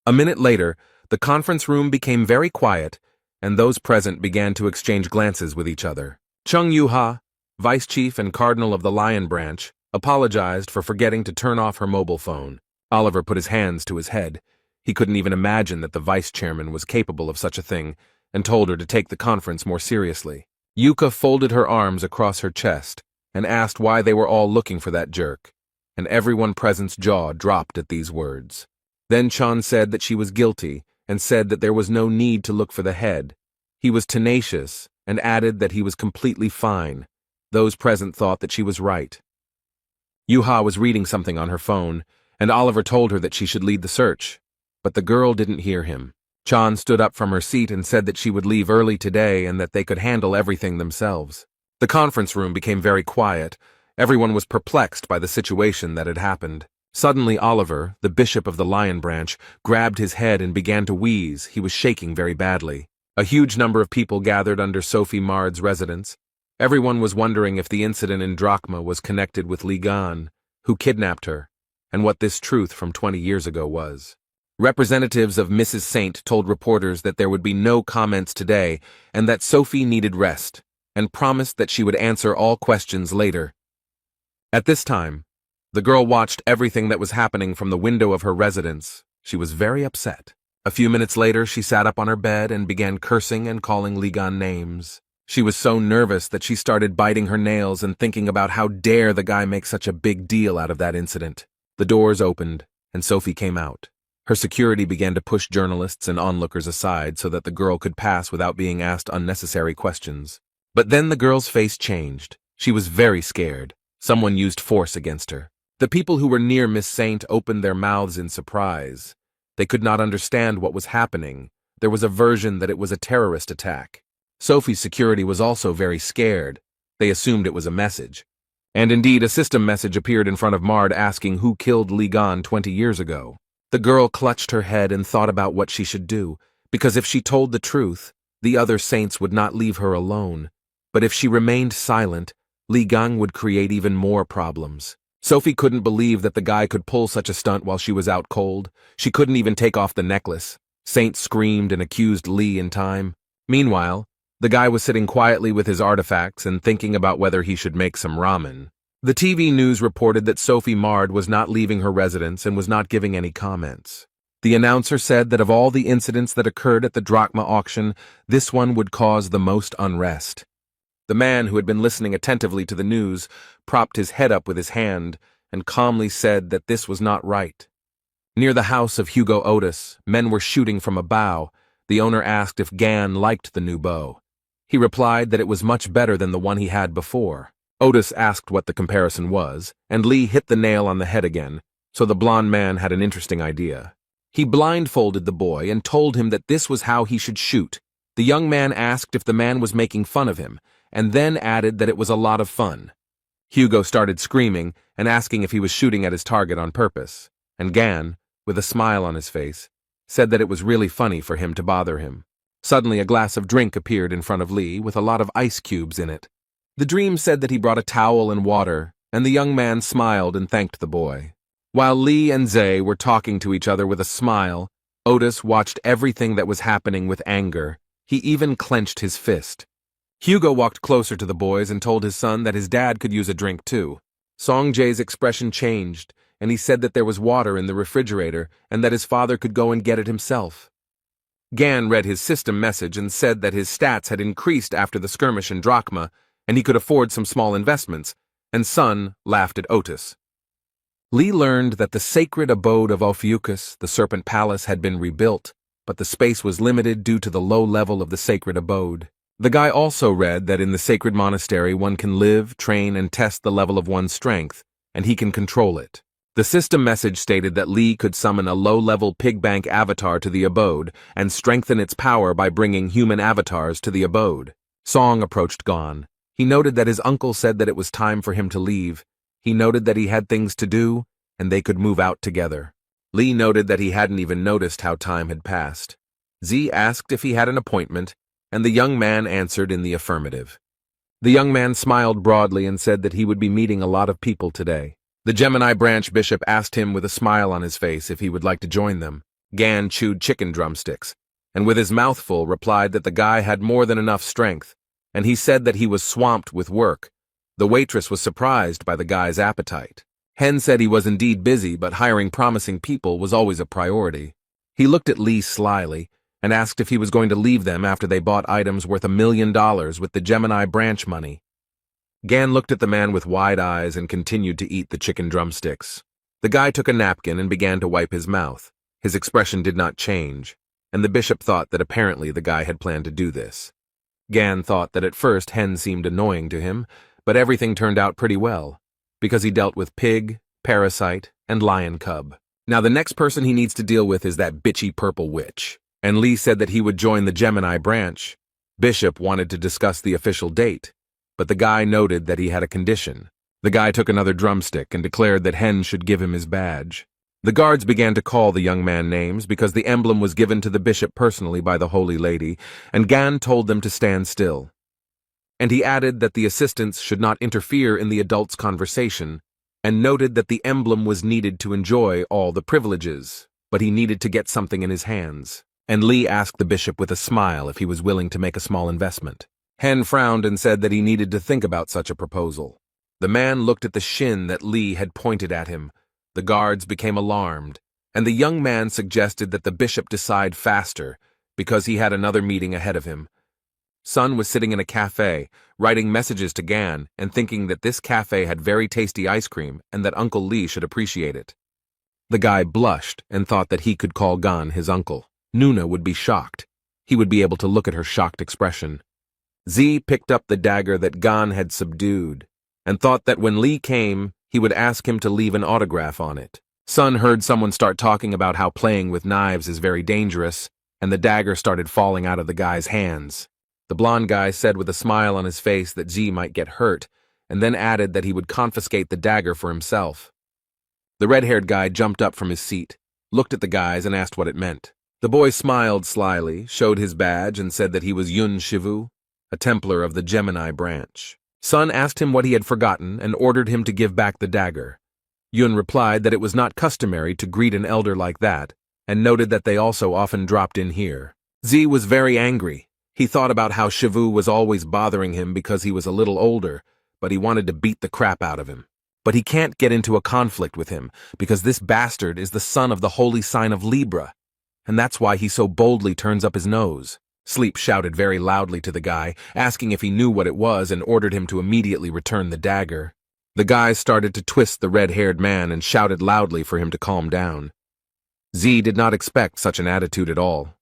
A minute later, the conference room became very quiet, and those present began to exchange glances with each other. Chung Yuha, vice chief and cardinal of the Lion Branch, apologized for forgetting to turn off her mobile phone. Oliver put his hands to his head. He couldn't even imagine that the vice chairman was capable of such a thing, and told her to take the conference more seriously. Yuka folded her arms across her chest and asked why they were all looking for that jerk, and everyone present's jaw dropped at these words. Then Chan said that she was guilty and said that there was no need to look for the head. He was tenacious and added that he was completely fine. Those present thought that she was right. Yuha was reading something on her phone, and Oliver told her that she should lead the search, but the girl didn't hear him. Chan stood up from her seat and said that she would leave early today and that they could handle everything themselves. The conference room became very quiet. Everyone was perplexed by the situation that had happened. Suddenly Oliver, the bishop of the Lion Branch, grabbed his head and began to wheeze. He was shaking very badly. A huge number of people gathered under Sophie Mard's residence. Everyone was wondering if the incident in Drachma was connected with Li Gan, who kidnapped her, and what this truth from 20 years ago was. Representatives of Mrs. Saint told reporters that there would be no comments today and that Sophie needed rest, and promised that she would answer all questions later. At this time, the girl watched everything that was happening from the window of her residence. She was very upset. A few minutes later, she sat up on her bed and began cursing and calling Li Gan names. She was so nervous that she started biting her nails and thinking about how dare the guy make such a big deal out of that incident. The doors opened, and Sophie came out. Her security began to push journalists and onlookers aside so that the girl could pass without being asked unnecessary questions. But then the girl's face changed. She was very scared. Someone used force against her. The people who were near Miss Saint opened their mouths in surprise. They could not understand what was happening. There was a version that it was a terrorist attack. Sophie's security was also very scared. They assumed it was a message. And indeed, a system message appeared in front of Mard asking who killed Li Gan 20 years ago. The girl clutched her head and thought about what she should do, because if she told the truth, the other saints would not leave her alone. But if she remained silent, Li Gan would create even more problems. Sophie couldn't believe that the guy could pull such a stunt while she was out cold. She couldn't even take off the necklace. Saint screamed and accused Li in time. Meanwhile, the guy was sitting quietly with his artifacts and thinking about whether he should make some ramen. The TV news reported that Sophie Mard was not leaving her residence and was not giving any comments. The announcer said that of all the incidents that occurred at the Drachma auction, this one would cause the most unrest. The man, who had been listening attentively to the news, propped his head up with his hand and calmly said that this was not right. Near the house of Hugo Otis, men were shooting from a bow. The owner asked if Gan liked the new bow. He replied that it was much better than the one he had before. Otis asked what the comparison was, and Lee hit the nail on the head again, so the blond man had an interesting idea. He blindfolded the boy and told him that this was how he should shoot. The young man asked if the man was making fun of him, and then added that it was a lot of fun. Hugo started screaming and asking if he was shooting at his target on purpose, and Gan, with a smile on his face, said that it was really funny for him to bother him. Suddenly a glass of drink appeared in front of Lee with a lot of ice cubes in it. The dream said that he brought a towel and water, and the young man smiled and thanked the boy. While Lee and Zay were talking to each other with a smile, Otis watched everything that was happening with anger. He even clenched his fist. Hugo walked closer to the boys and told his son that his dad could use a drink too. Song Jae's expression changed, and he said that there was water in the refrigerator and that his father could go and get it himself. Gan read his system message and said that his stats had increased after the skirmish in Drachma, and he could afford some small investments, and Sun laughed at Otis. Lee learned that the sacred abode of Ophiuchus, the Serpent Palace, had been rebuilt, but the space was limited due to the low level of the sacred abode. The guy also read that in the sacred monastery one can live, train, and test the level of one's strength, and he can control it. The system message stated that Lee could summon a low-level pig bank avatar to the abode and strengthen its power by bringing human avatars to the abode. Song approached Gon. He noted that his uncle said that it was time for him to leave. He noted that he had things to do, and they could move out together. Lee noted that he hadn't even noticed how time had passed. Z asked if he had an appointment, and the young man answered in the affirmative. The young man smiled broadly and said that he would be meeting a lot of people today. The Gemini branch bishop asked him with a smile on his face if he would like to join them. Gan chewed chicken drumsticks, and with his mouth full replied that the guy had more than enough strength, and he said that he was swamped with work. The waitress was surprised by the guy's appetite. Hen said he was indeed busy, but hiring promising people was always a priority. He looked at Lee slyly and asked if he was going to leave them after they bought items worth $1 million with the Gemini branch money. Gan looked at the man with wide eyes and continued to eat the chicken drumsticks. The guy took a napkin and began to wipe his mouth. His expression did not change, and the bishop thought that apparently the guy had planned to do this. Gan thought that at first Hen seemed annoying to him, but everything turned out pretty well, because he dealt with pig, parasite, and lion cub. Now the next person he needs to deal with is that bitchy purple witch. And Lee said that he would join the Gemini branch. Bishop wanted to discuss the official date, but the guy noted that he had a condition. The guy took another drumstick and declared that Hen should give him his badge. The guards began to call the young man names because the emblem was given to the bishop personally by the Holy Lady, and Gan told them to stand still. And he added that the assistants should not interfere in the adults' conversation, and noted that the emblem was needed to enjoy all the privileges, but he needed to get something in his hands. And Lee asked the bishop with a smile if he was willing to make a small investment. Hen frowned and said that he needed to think about such a proposal. The man looked at the shin that Lee had pointed at him. The guards became alarmed, and the young man suggested that the bishop decide faster because he had another meeting ahead of him. Sun was sitting in a cafe, writing messages to Gan and thinking that this cafe had very tasty ice cream and that Uncle Lee should appreciate it. The guy blushed and thought that he could call Gan his uncle. Nuna would be shocked. He would be able to look at her shocked expression. Z picked up the dagger that Gan had subdued, and thought that when Lee came, he would ask him to leave an autograph on it. Sun heard someone start talking about how playing with knives is very dangerous, and the dagger started falling out of the guy's hands. The blonde guy said with a smile on his face that Z might get hurt, and then added that he would confiscate the dagger for himself. The red-haired guy jumped up from his seat, looked at the guys, and asked what it meant. The boy smiled slyly, showed his badge, and said that he was Yun Shivu, a Templar of the Gemini branch. Sun asked him what he had forgotten and ordered him to give back the dagger. Yun replied that it was not customary to greet an elder like that, and noted that they also often dropped in here. Z was very angry. He thought about how Shivu was always bothering him because he was a little older, but he wanted to beat the crap out of him. But he can't get into a conflict with him, because this bastard is the son of the holy sign of Libra, and that's why he so boldly turns up his nose. Sleep shouted very loudly to the guy, asking if he knew what it was, and ordered him to immediately return the dagger. The guy started to twist the red-haired man and shouted loudly for him to calm down. Z did not expect such an attitude at all.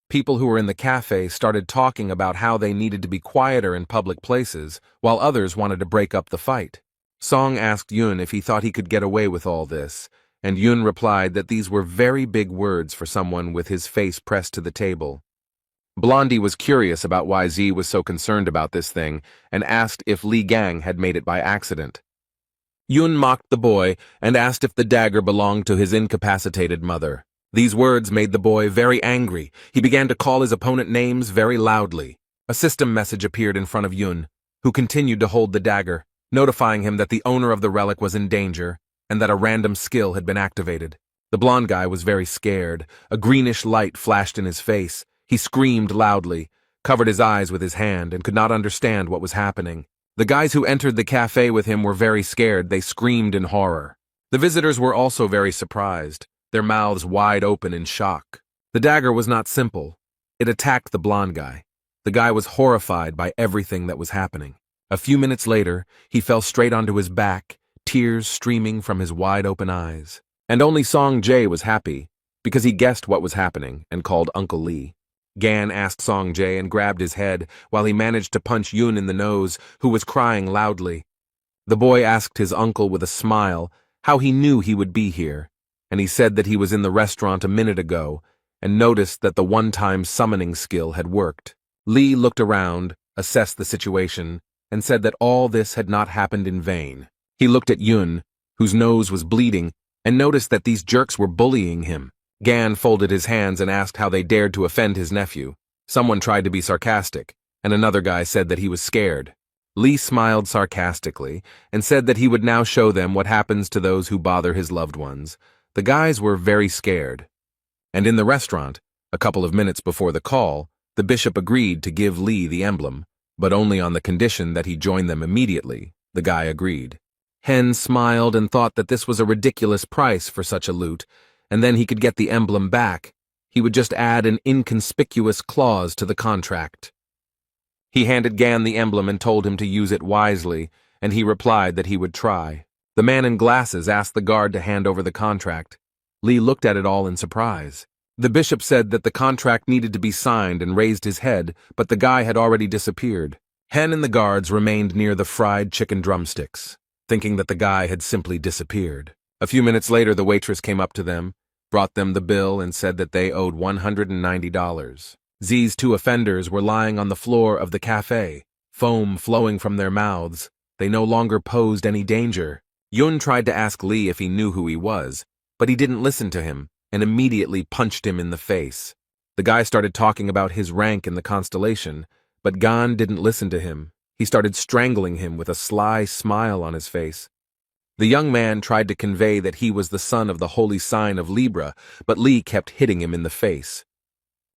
People who were in the cafe started talking about how they needed to be quieter in public places, while others wanted to break up the fight. Song asked Yun if he thought he could get away with all this, and Yun replied that these were very big words for someone with his face pressed to the table. Blondie was curious about why Z was so concerned about this thing, and asked if Li Gang had made it by accident. Yun mocked the boy and asked if the dagger belonged to his incapacitated mother. These words made the boy very angry. He began to call his opponent names very loudly. A system message appeared in front of Yun, who continued to hold the dagger, notifying him that the owner of the relic was in danger, and that a random skill had been activated. The blonde guy was very scared. A greenish light flashed in his face. He screamed loudly, covered his eyes with his hand, and could not understand what was happening. The guys who entered the cafe with him were very scared. They screamed in horror. The visitors were also very surprised, their mouths wide open in shock. The dagger was not simple. It attacked the blonde guy. The guy was horrified by everything that was happening. A few minutes later, he fell straight onto his back, tears streaming from his wide-open eyes. And only Song Jae was happy, because he guessed what was happening and called Uncle Lee. Gan asked Song Jae and grabbed his head while he managed to punch Yun in the nose, who was crying loudly. The boy asked his uncle with a smile how he knew he would be here, and he said that he was in the restaurant a minute ago and noticed that the one-time summoning skill had worked. Lee looked around, assessed the situation, and said that all this had not happened in vain. He looked at Yun, whose nose was bleeding, and noticed that these jerks were bullying him. Gan folded his hands and asked how they dared to offend his nephew. Someone tried to be sarcastic, and another guy said that he was scared. Lee smiled sarcastically and said that he would now show them what happens to those who bother his loved ones. The guys were very scared. And in the restaurant, a couple of minutes before the call, the bishop agreed to give Lee the emblem, but only on the condition that he join them immediately. The guy agreed. Hen smiled and thought that this was a ridiculous price for such a loot, and then he could get the emblem back. He would just add an inconspicuous clause to the contract. He handed Gan the emblem and told him to use it wisely, and he replied that he would try. The man in glasses asked the guard to hand over the contract. Lee looked at it all in surprise. The bishop said that the contract needed to be signed and raised his head, but the guy had already disappeared. Hen and the guards remained near the fried chicken drumsticks, thinking that the guy had simply disappeared. A few minutes later, the waitress came up to them, brought them the bill, and said that they owed $190. Z's two offenders were lying on the floor of the cafe, foam flowing from their mouths. They no longer posed any danger. Yun tried to ask Lee if he knew who he was, but he didn't listen to him and immediately punched him in the face. The guy started talking about his rank in the constellation, but Gan didn't listen to him. He started strangling him with a sly smile on his face. The young man tried to convey that he was the son of the holy sign of Libra, but Lee kept hitting him in the face.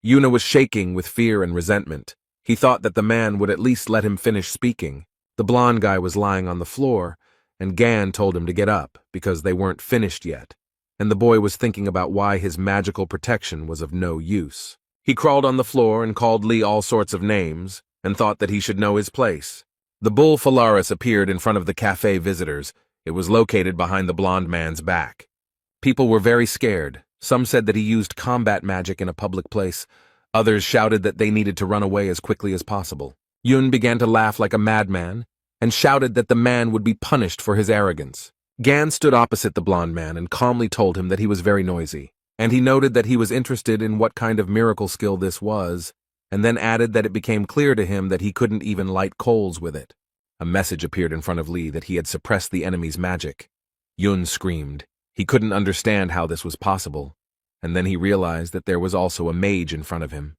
Yuna was shaking with fear and resentment. He thought that the man would at least let him finish speaking. The blonde guy was lying on the floor, and Gan told him to get up because they weren't finished yet, and the boy was thinking about why his magical protection was of no use. He crawled on the floor and called Lee all sorts of names, and thought that he should know his place. The bull Phalaris appeared in front of the cafe visitors. It was located behind the blonde man's back. People were very scared. Some said that he used combat magic in a public place. Others shouted that they needed to run away as quickly as possible. Yun began to laugh like a madman and shouted that the man would be punished for his arrogance. Gan stood opposite the blonde man and calmly told him that he was very noisy, and he noted that he was interested in what kind of miracle skill this was, and then added that it became clear to him that he couldn't even light coals with it. A message appeared in front of Lee that he had suppressed the enemy's magic. Yun screamed. He couldn't understand how this was possible, and then he realized that there was also a mage in front of him.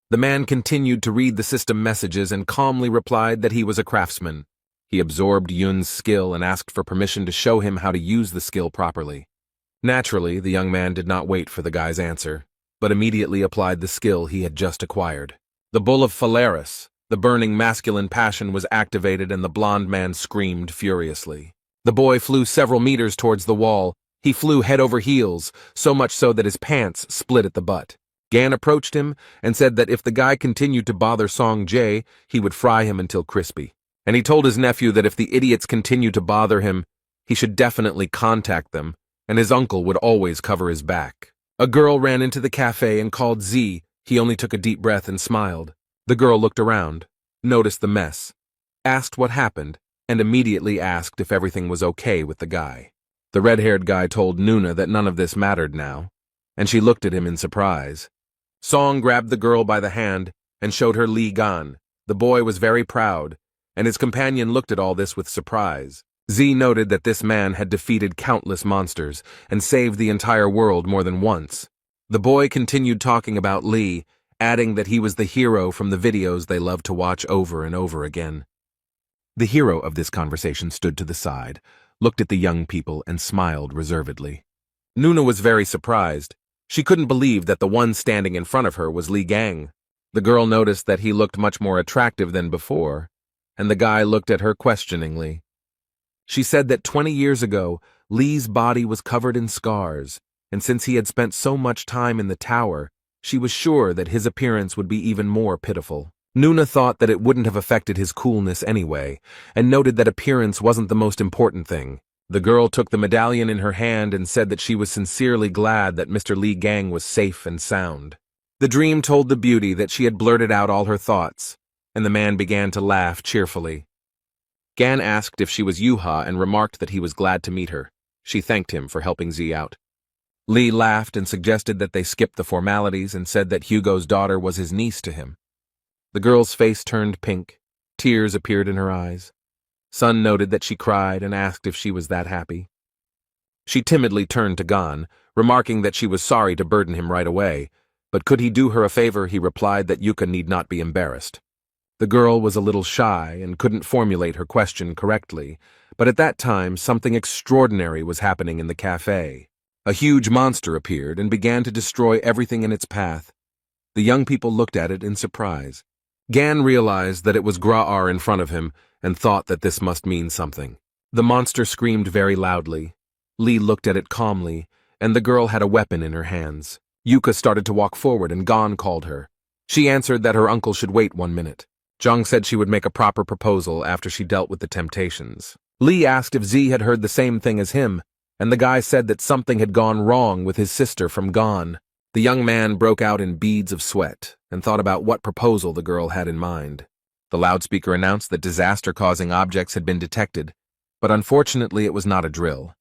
The man continued to read the system messages and calmly replied that he was a craftsman. He absorbed Yun's skill and asked for permission to show him how to use the skill properly. Naturally, the young man did not wait for the guy's answer, but immediately applied the skill he had just acquired. The bull of Phalaris, the burning masculine passion, was activated, and the blonde man screamed furiously. The boy flew several meters towards the wall. He flew head over heels, so much so that his pants split at the butt. Gan approached him and said that if the guy continued to bother Song Jae, he would fry him until crispy. And he told his nephew that if the idiots continued to bother him, he should definitely contact them, and his uncle would always cover his back. A girl ran into the cafe and called Z. He only took a deep breath and smiled. The girl looked around, noticed the mess, asked what happened, and immediately asked if everything was okay with the guy. The red-haired guy told Nuna that none of this mattered now, and she looked at him in surprise. Song grabbed the girl by the hand and showed her Li Gan. The boy was very proud, and his companion looked at all this with surprise. Z noted that this man had defeated countless monsters and saved the entire world more than once. The boy continued talking about Li, adding that he was the hero from the videos they loved to watch over and over again. The hero of this conversation stood to the side, looked at the young people, and smiled reservedly. Nuna was very surprised. She couldn't believe that the one standing in front of her was Li Gang. The girl noticed that he looked much more attractive than before, and the guy looked at her questioningly. She said that 20 years ago, Li's body was covered in scars, and since he had spent so much time in the tower, she was sure that his appearance would be even more pitiful. Nuna thought that it wouldn't have affected his coolness anyway, and noted that appearance wasn't the most important thing. The girl took the medallion in her hand and said that she was sincerely glad that Mr. Li Gang was safe and sound. The dream told the beauty that she had blurted out all her thoughts, and the man began to laugh cheerfully. Gan asked if she was Yuha and remarked that he was glad to meet her. She thanked him for helping Z out. Lee laughed and suggested that they skip the formalities and said that Hugo's daughter was his niece to him. The girl's face turned pink. Tears appeared in her eyes. Sun noted that she cried and asked if she was that happy. She timidly turned to Gon, remarking that she was sorry to burden him right away, but could he do her a favor, he replied that Yuka need not be embarrassed. The girl was a little shy and couldn't formulate her question correctly, but at that time something extraordinary was happening in the cafe. A huge monster appeared and began to destroy everything in its path. The young people looked at it in surprise. Gan realized that it was Gra'ar in front of him and thought that this must mean something. The monster screamed very loudly. Lee looked at it calmly, and the girl had a weapon in her hands. Yuka started to walk forward and Gon called her. She answered that her uncle should wait 1 minute. Jung said she would make a proper proposal after she dealt with the temptations. Lee asked if Z had heard the same thing as him, and the guy said that something had gone wrong with his sister from Gon. The young man broke out in beads of sweat and thought about what proposal the girl had in mind. The loudspeaker announced that disaster-causing objects had been detected, but unfortunately it was not a drill.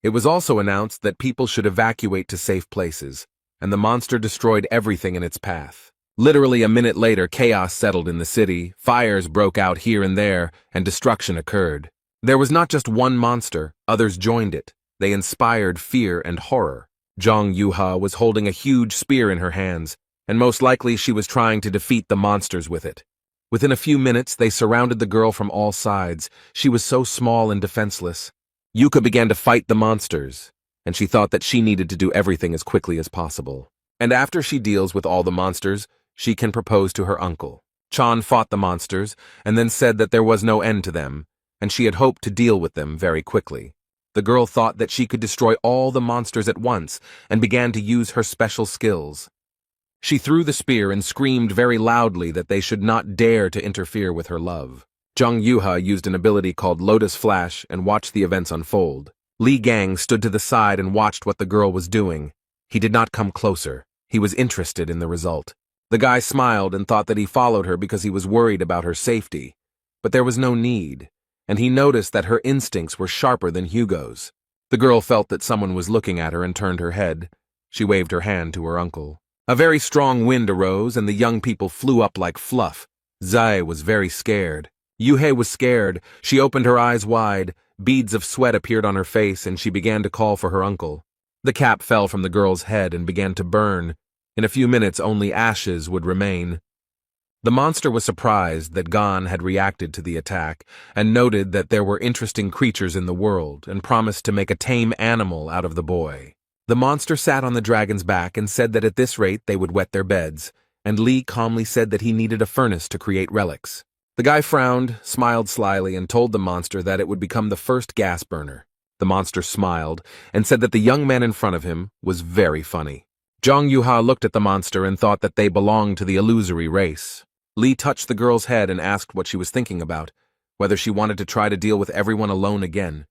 It was also announced that people should evacuate to safe places, and the monster destroyed everything in its path. Literally a minute later, chaos settled in the city, fires broke out here and there, and destruction occurred. There was not just one monster, others joined it. They inspired fear and horror. Zhang Yuha was holding a huge spear in her hands, and most likely she was trying to defeat the monsters with it. Within a few minutes, they surrounded the girl from all sides. She was so small and defenseless. Yuka began to fight the monsters, and she thought that she needed to do everything as quickly as possible. And after she deals with all the monsters, she can propose to her uncle. Chan fought the monsters, and then said that there was no end to them, and she had hoped to deal with them very quickly. The girl thought that she could destroy all the monsters at once, and began to use her special skills. She threw the spear and screamed very loudly that they should not dare to interfere with her love. Zhang Yuha used an ability called Lotus Flash and watched the events unfold. Li Gang stood to the side and watched what the girl was doing. He did not come closer. He was interested in the result. The guy smiled and thought that he followed her because he was worried about her safety. But there was no need, and he noticed that her instincts were sharper than Hugo's. The girl felt that someone was looking at her and turned her head. She waved her hand to her uncle. A very strong wind arose and the young people flew up like fluff. Zai was very scared. Yuhei was scared. She opened her eyes wide. Beads of sweat appeared on her face and she began to call for her uncle. The cap fell from the girl's head and began to burn. In a few minutes, only ashes would remain. The monster was surprised that Gon had reacted to the attack and noted that there were interesting creatures in the world and promised to make a tame animal out of the boy. The monster sat on the dragon's back and said that at this rate they would wet their beds, and Li calmly said that he needed a furnace to create relics. The guy frowned, smiled slyly, and told the monster that it would become the first gas burner. The monster smiled and said that the young man in front of him was very funny. Zhang Yuha looked at the monster and thought that they belonged to the illusory race. Li touched the girl's head and asked what she was thinking about, whether she wanted to try to deal with everyone alone again.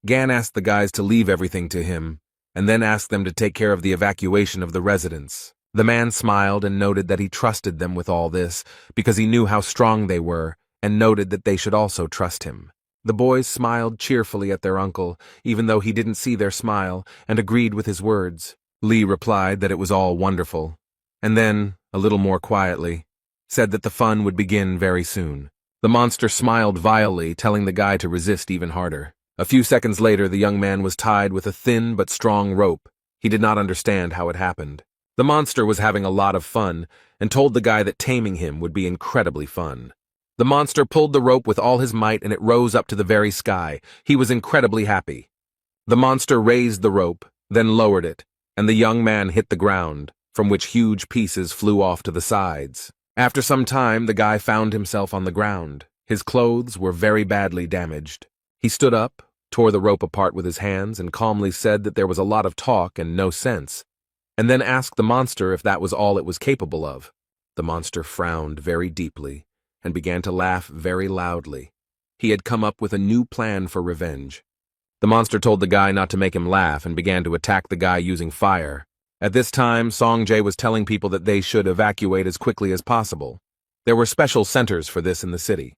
Gan asked the guys to leave everything to him, and then asked them to take care of the evacuation of the residents. The man smiled and noted that he trusted them with all this, because he knew how strong they were, and noted that they should also trust him. The boys smiled cheerfully at their uncle, even though he didn't see their smile, and agreed with his words. Li replied that it was all wonderful, and then, a little more quietly, said that the fun would begin very soon. The monster smiled vilely, telling the guy to resist even harder. A few seconds later, the young man was tied with a thin but strong rope. He did not understand how it happened. The monster was having a lot of fun, and told the guy that taming him would be incredibly fun. The monster pulled the rope with all his might and it rose up to the very sky. He was incredibly happy. The monster raised the rope, then lowered it, and the young man hit the ground, from which huge pieces flew off to the sides. After some time, the guy found himself on the ground. His clothes were very badly damaged. He stood up, tore the rope apart with his hands, and calmly said that there was a lot of talk and no sense, and then asked the monster if that was all it was capable of. The monster frowned very deeply and began to laugh very loudly. He had come up with a new plan for revenge. The monster told the guy not to make him laugh and began to attack the guy using fire. At this time, Songjae was telling people that they should evacuate as quickly as possible. There were special centers for this in the city.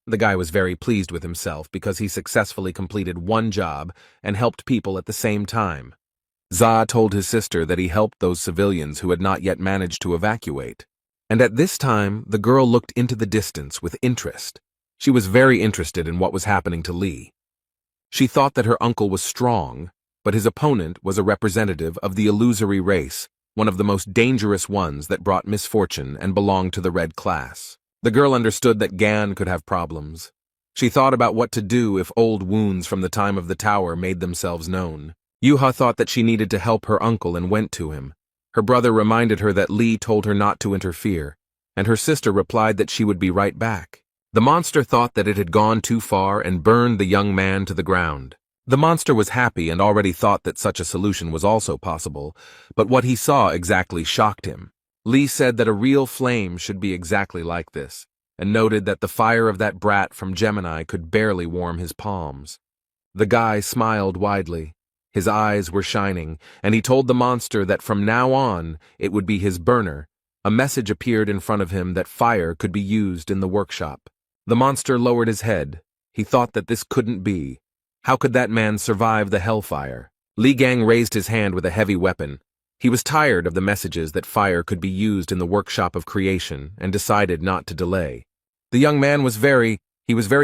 The guy was very pleased with himself because he successfully completed one job and helped people at the same time. Za told his sister that he helped those civilians who had not yet managed to evacuate. And at this time, the girl looked into the distance with interest. She was very interested in what was happening to Lee. She thought that her uncle was strong, but his opponent was a representative of the illusory race, one of the most dangerous ones that brought misfortune and belonged to the red class. The girl understood that Gan could have problems. She thought about what to do if old wounds from the time of the tower made themselves known. Yuha thought that she needed to help her uncle and went to him. Her brother reminded her that Lee told her not to interfere, and her sister replied that she would be right back. The monster thought that it had gone too far and burned the young man to the ground. The monster was happy and already thought that such a solution was also possible, but what he saw exactly shocked him. Lee said that a real flame should be exactly like this, and noted that the fire of that brat from Gemini could barely warm his palms. The guy smiled widely. His eyes were shining, and he told the monster that from now on it would be his burner. A message appeared in front of him that fire could be used in the workshop. The monster lowered his head. He thought that this couldn't be. How could that man survive the hellfire? Li Gang raised his hand with a heavy weapon. He was tired of the messages that fire could be used in the workshop of creation and decided not to delay. The young man was very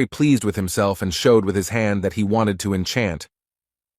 pleased with himself and showed with his hand that he wanted to enchant.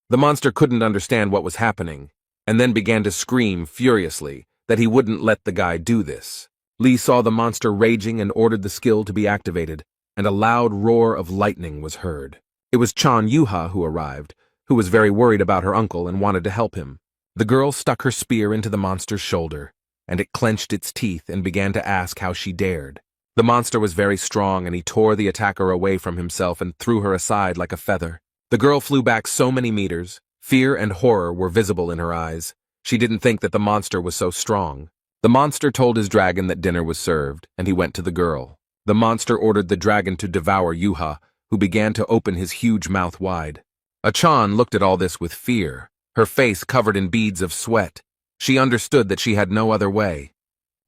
The monster couldn't understand what was happening, and then began to scream furiously that he wouldn't let the guy do this. Lee saw the monster raging and ordered the skill to be activated, and a loud roar of lightning was heard. It was Chan Yuha who arrived, who was very worried about her uncle and wanted to help him. The girl stuck her spear into the monster's shoulder, and it clenched its teeth and began to ask how she dared. The monster was very strong, and he tore the attacker away from himself and threw her aside like a feather. The girl flew back so many meters. Fear and horror were visible in her eyes. She didn't think that the monster was so strong. The monster told his dragon that dinner was served, and he went to the girl. The monster ordered the dragon to devour Yuha, who began to open his huge mouth wide. Achan looked at all this with fear, her face covered in beads of sweat. She understood that she had no other way.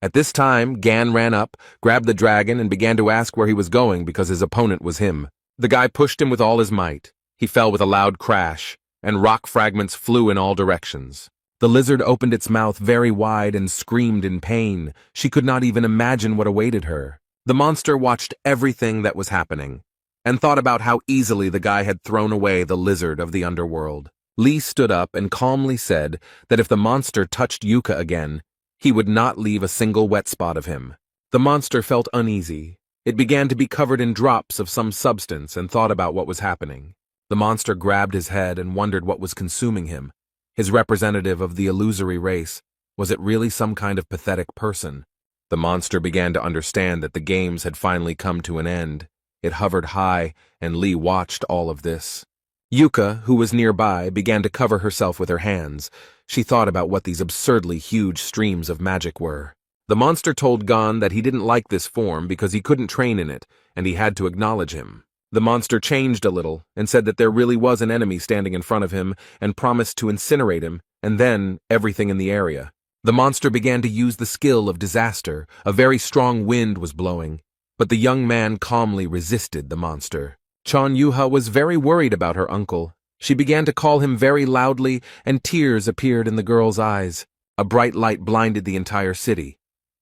At this time, Gan ran up, grabbed the dragon, and began to ask where he was going because his opponent was him. The guy pushed him with all his might. He fell with a loud crash, and rock fragments flew in all directions. The lizard opened its mouth very wide and screamed in pain. She could not even imagine what awaited her. The monster watched everything that was happening, and thought about how easily the guy had thrown away the lizard of the underworld. Lee stood up and calmly said that if the monster touched Yuka again, he would not leave a single wet spot of him. The monster felt uneasy. It began to be covered in drops of some substance and thought about what was happening. The monster grabbed his head and wondered what was consuming him. His representative of the illusory race, was it really some kind of pathetic person? The monster began to understand that the games had finally come to an end. It hovered high, and Lee watched all of this. Yuka, who was nearby, began to cover herself with her hands. She thought about what these absurdly huge streams of magic were. The monster told Gon that he didn't like this form because he couldn't train in it, and he had to acknowledge him. The monster changed a little and said that there really was an enemy standing in front of him and promised to incinerate him, and then everything in the area. The monster began to use the skill of disaster. A very strong wind was blowing, but the young man calmly resisted the monster. Chan Yuha was very worried about her uncle. She began to call him very loudly, and tears appeared in the girl's eyes. A bright light blinded the entire city.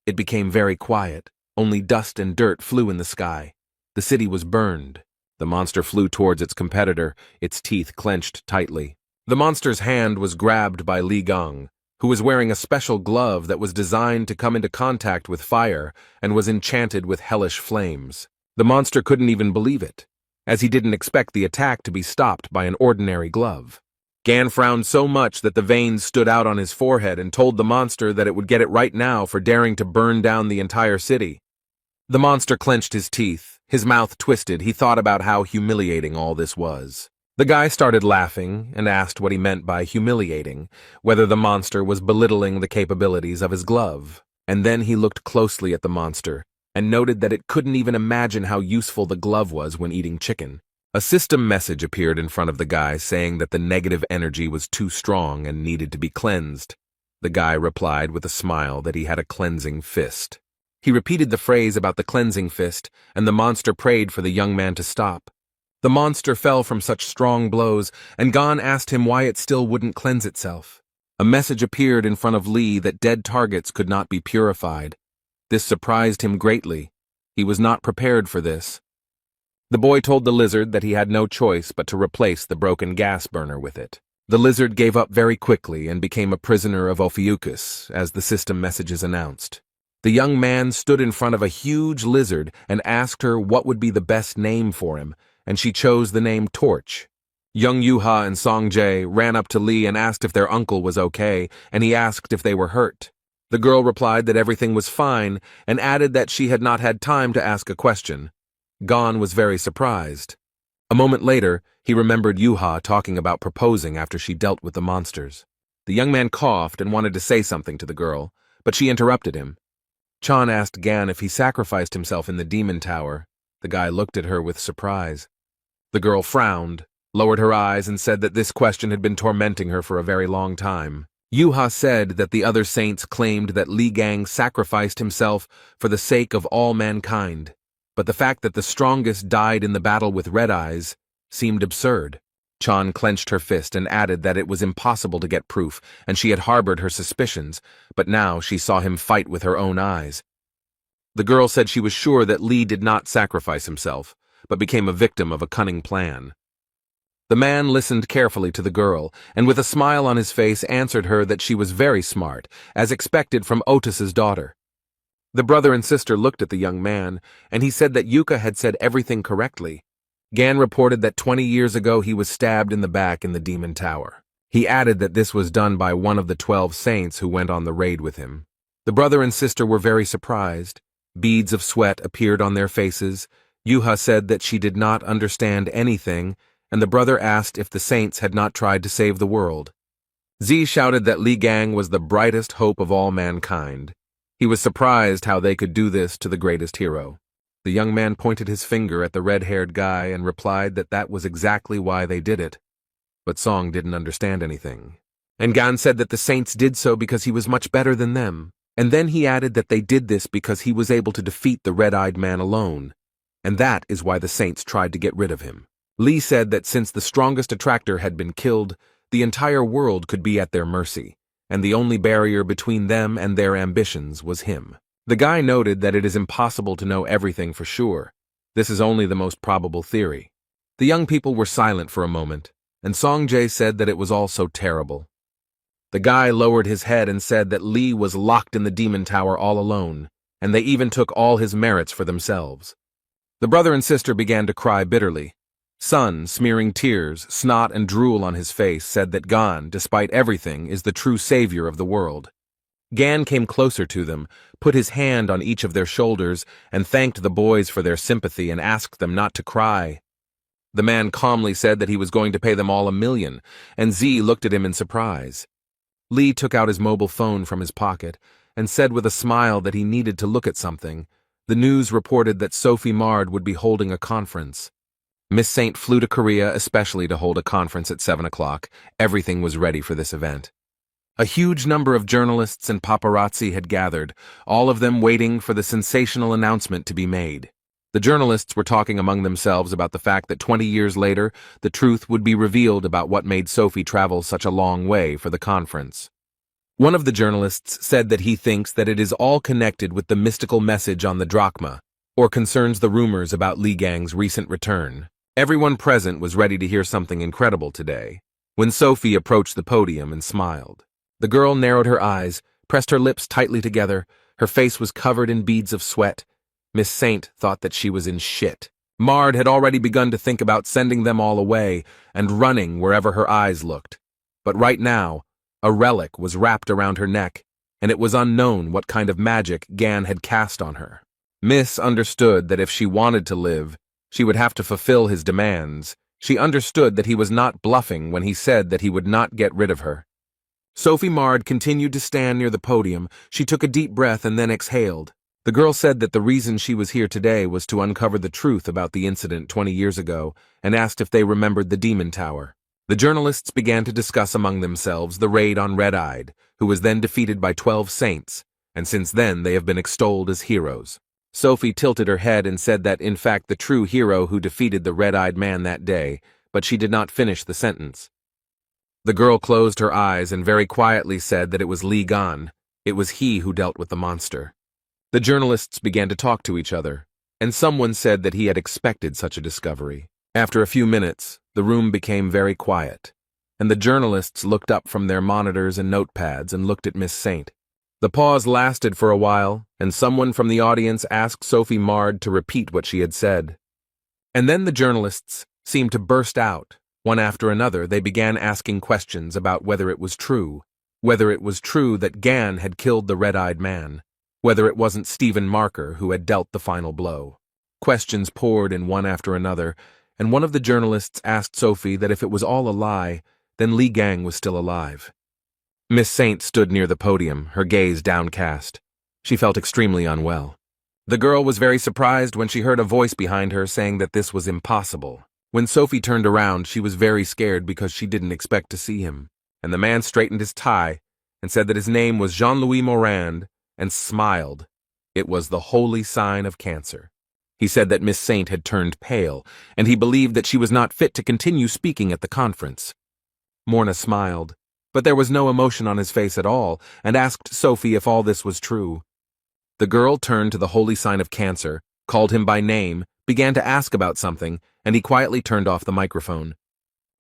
It became very quiet. Only dust and dirt flew in the sky. The city was burned. The monster flew towards its competitor, its teeth clenched tightly. The monster's hand was grabbed by Li Gang, who was wearing a special glove that was designed to come into contact with fire and was enchanted with hellish flames. The monster couldn't even believe it, as he didn't expect the attack to be stopped by an ordinary glove. Gan frowned so much that the veins stood out on his forehead and told the monster that it would get it right now for daring to burn down the entire city. The monster clenched his teeth. His mouth twisted. He thought about how humiliating all this was. The guy started laughing and asked what he meant by humiliating, whether the monster was belittling the capabilities of his glove. And then he looked closely at the monster and noted that it couldn't even imagine how useful the glove was when eating chicken. A system message appeared in front of the guy saying that the negative energy was too strong and needed to be cleansed. The guy replied with a smile that he had a cleansing fist. He repeated the phrase about the cleansing fist, and the monster prayed for the young man to stop. The monster fell from such strong blows, and Gon asked him why it still wouldn't cleanse itself. A message appeared in front of Lee that dead targets could not be purified. This surprised him greatly. He was not prepared for this. The boy told the lizard that he had no choice but to replace the broken gas burner with it. The lizard gave up very quickly and became a prisoner of Ophiuchus, as the system messages announced. The young man stood in front of a huge lizard and asked her what would be the best name for him, and she chose the name Torch. Young Yuha and Songjae ran up to Lee and asked if their uncle was okay, and he asked if they were hurt. The girl replied that everything was fine and added that she had not had time to ask a question. Gon was very surprised. A moment later, he remembered Yuha talking about proposing after she dealt with the monsters. The young man coughed and wanted to say something to the girl, but she interrupted him. Chan asked Gan if he sacrificed himself in the demon tower. The guy looked at her with surprise. The girl frowned, lowered her eyes, and said that this question had been tormenting her for a very long time. Yuha said that the other saints claimed that Li Gang sacrificed himself for the sake of all mankind, but the fact that the strongest died in the battle with Red Eyes seemed absurd. Chan clenched her fist and added that it was impossible to get proof, and she had harbored her suspicions, but now she saw him fight with her own eyes. The girl said she was sure that Li did not sacrifice himself, but became a victim of a cunning plan. The man listened carefully to the girl, and with a smile on his face answered her that she was very smart, as expected from Otis's daughter. The brother and sister looked at the young man, and he said that Yuka had said everything correctly. Gan reported that 20 years ago he was stabbed in the back in the demon tower. He added that this was done by one of the 12 saints who went on the raid with him. The brother and sister were very surprised. Beads of sweat appeared on their faces. Yuha said that she did not understand anything, and the brother asked if the saints had not tried to save the world. Z shouted that Li Gang was the brightest hope of all mankind. He was surprised how they could do this to the greatest hero. The young man pointed his finger at the red-haired guy and replied that that was exactly why they did it. But Song didn't understand anything. And Gan said that the saints did so because he was much better than them. And then he added that they did this because he was able to defeat the red-eyed man alone. And that is why the saints tried to get rid of him. Lee said that since the strongest attractor had been killed, the entire world could be at their mercy, and the only barrier between them and their ambitions was him. The guy noted that it is impossible to know everything for sure. This is only the most probable theory. The young people were silent for a moment, and Songjae said that it was all so terrible. The guy lowered his head and said that Lee was locked in the demon tower all alone, and they even took all his merits for themselves. The brother and sister began to cry bitterly. Sun, smearing tears, snot, and drool on his face, said that Gan, despite everything, is the true savior of the world. Gan came closer to them, put his hand on each of their shoulders, and thanked the boys for their sympathy and asked them not to cry. The man calmly said that he was going to pay them all $1 million, and Z looked at him in surprise. Lee took out his mobile phone from his pocket and said with a smile that he needed to look at something. The news reported that Sophie Mard would be holding a conference. Miss Saint flew to Korea especially to hold a conference at 7 o'clock. Everything was ready for this event. A huge number of journalists and paparazzi had gathered, all of them waiting for the sensational announcement to be made. The journalists were talking among themselves about the fact that 20 years later, the truth would be revealed about what made Sophie travel such a long way for the conference. One of the journalists said that he thinks that it is all connected with the mystical message on the drachma, or concerns the rumors about Li Gang's recent return. Everyone present was ready to hear something incredible today, when Sophie approached the podium and smiled. The girl narrowed her eyes, pressed her lips tightly together. Her face was covered in beads of sweat. Miss Saint thought that she was in shit. Mard had already begun to think about sending them all away and running wherever her eyes looked. But right now, a relic was wrapped around her neck, and it was unknown what kind of magic Gan had cast on her. Miss understood that if she wanted to live, she would have to fulfill his demands. She understood that he was not bluffing when he said that he would not get rid of her. Sophie Mard continued to stand near the podium. She took a deep breath and then exhaled. The girl said that the reason she was here today was to uncover the truth about the incident 20 years ago and asked if they remembered the demon tower. The journalists began to discuss among themselves the raid on Red-Eyed, who was then defeated by 12 saints, and since then they have been extolled as heroes. Sophie tilted her head and said that, in fact, the true hero who defeated the red-eyed man that day, but she did not finish the sentence. The girl closed her eyes and very quietly said that it was Li Gan. It was he who dealt with the monster. The journalists began to talk to each other, and someone said that he had expected such a discovery. After a few minutes, the room became very quiet, and the journalists looked up from their monitors and notepads and looked at Miss Saint. The pause lasted for a while, and someone from the audience asked Sophie Mard to repeat what she had said. And then the journalists seemed to burst out. One after another, they began asking questions about whether it was true that Gan had killed the red-eyed man, whether it wasn't Stephen Marker who had dealt the final blow. Questions poured in one after another, and one of the journalists asked Sophie that if it was all a lie, then Li Gang was still alive. Miss Saint stood near the podium, her gaze downcast. She felt extremely unwell. The girl was very surprised when she heard a voice behind her saying that this was impossible. When Sophie turned around, she was very scared because she didn't expect to see him, and the man straightened his tie and said that his name was Jean-Louis Morand and smiled. It was the holy sign of cancer. He said that Miss Saint had turned pale, and he believed that she was not fit to continue speaking at the conference. Morna smiled, but there was no emotion on his face at all, and asked Sophie if all this was true. The girl turned to the holy sign of cancer, called him by name, began to ask about something, and he quietly turned off the microphone.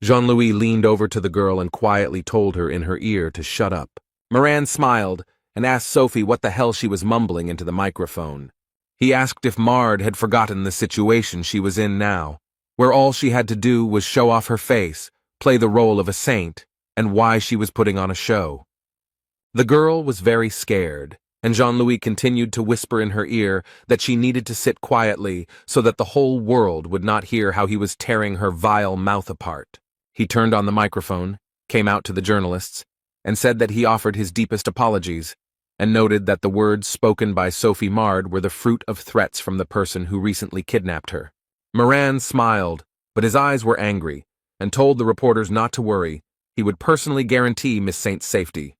Jean-Louis leaned over to the girl and quietly told her in her ear to shut up. Moran smiled and asked Sophie what the hell she was mumbling into the microphone. He asked if Mard had forgotten the situation she was in now, where all she had to do was show off her face, play the role of a saint, and why she was putting on a show. The girl was very scared, and Jean-Louis continued to whisper in her ear that she needed to sit quietly so that the whole world would not hear how he was tearing her vile mouth apart. He turned on the microphone, came out to the journalists, and said that he offered his deepest apologies, and noted that the words spoken by Sophie Mard were the fruit of threats from the person who recently kidnapped her. Moran smiled, but his eyes were angry, and told the reporters not to worry. He would personally guarantee Miss Saint's safety.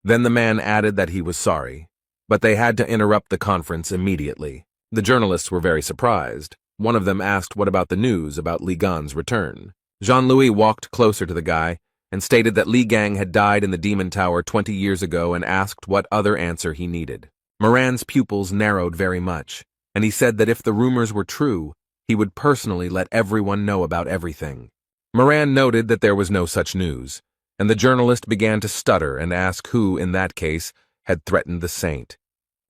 Then the man added that he was sorry, but they had to interrupt the conference immediately. The journalists were very surprised. One of them asked what about the news about Li Gan's return. Jean-Louis walked closer to the guy and stated that Li Gang had died in the Demon Tower 20 years ago and asked what other answer he needed. Moran's pupils narrowed very much, and he said that if the rumors were true, he would personally let everyone know about everything. Moran noted that there was no such news, and the journalist began to stutter and ask who, in that case, had threatened the saint.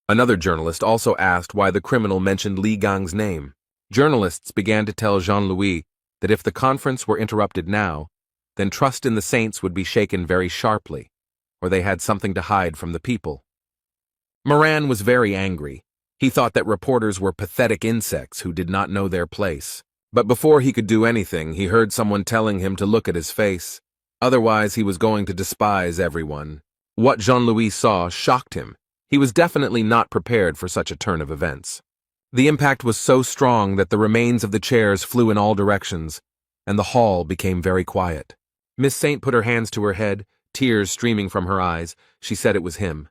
Another journalist also asked why the criminal mentioned Li Gang's name. Journalists began to tell Jean-Louis that if the conference were interrupted now, then trust in the saints would be shaken very sharply, or they had something to hide from the people. Moran was very angry. He thought that reporters were pathetic insects who did not know their place. But before he could do anything, he heard someone telling him to look at his face. Otherwise, he was going to despise everyone. What Jean-Louis saw shocked him. He was definitely not prepared for such a turn of events. The impact was so strong that the remains of the chairs flew in all directions, and the hall became very quiet. Miss Saint put her hands to her head, tears streaming from her eyes. She said it was him.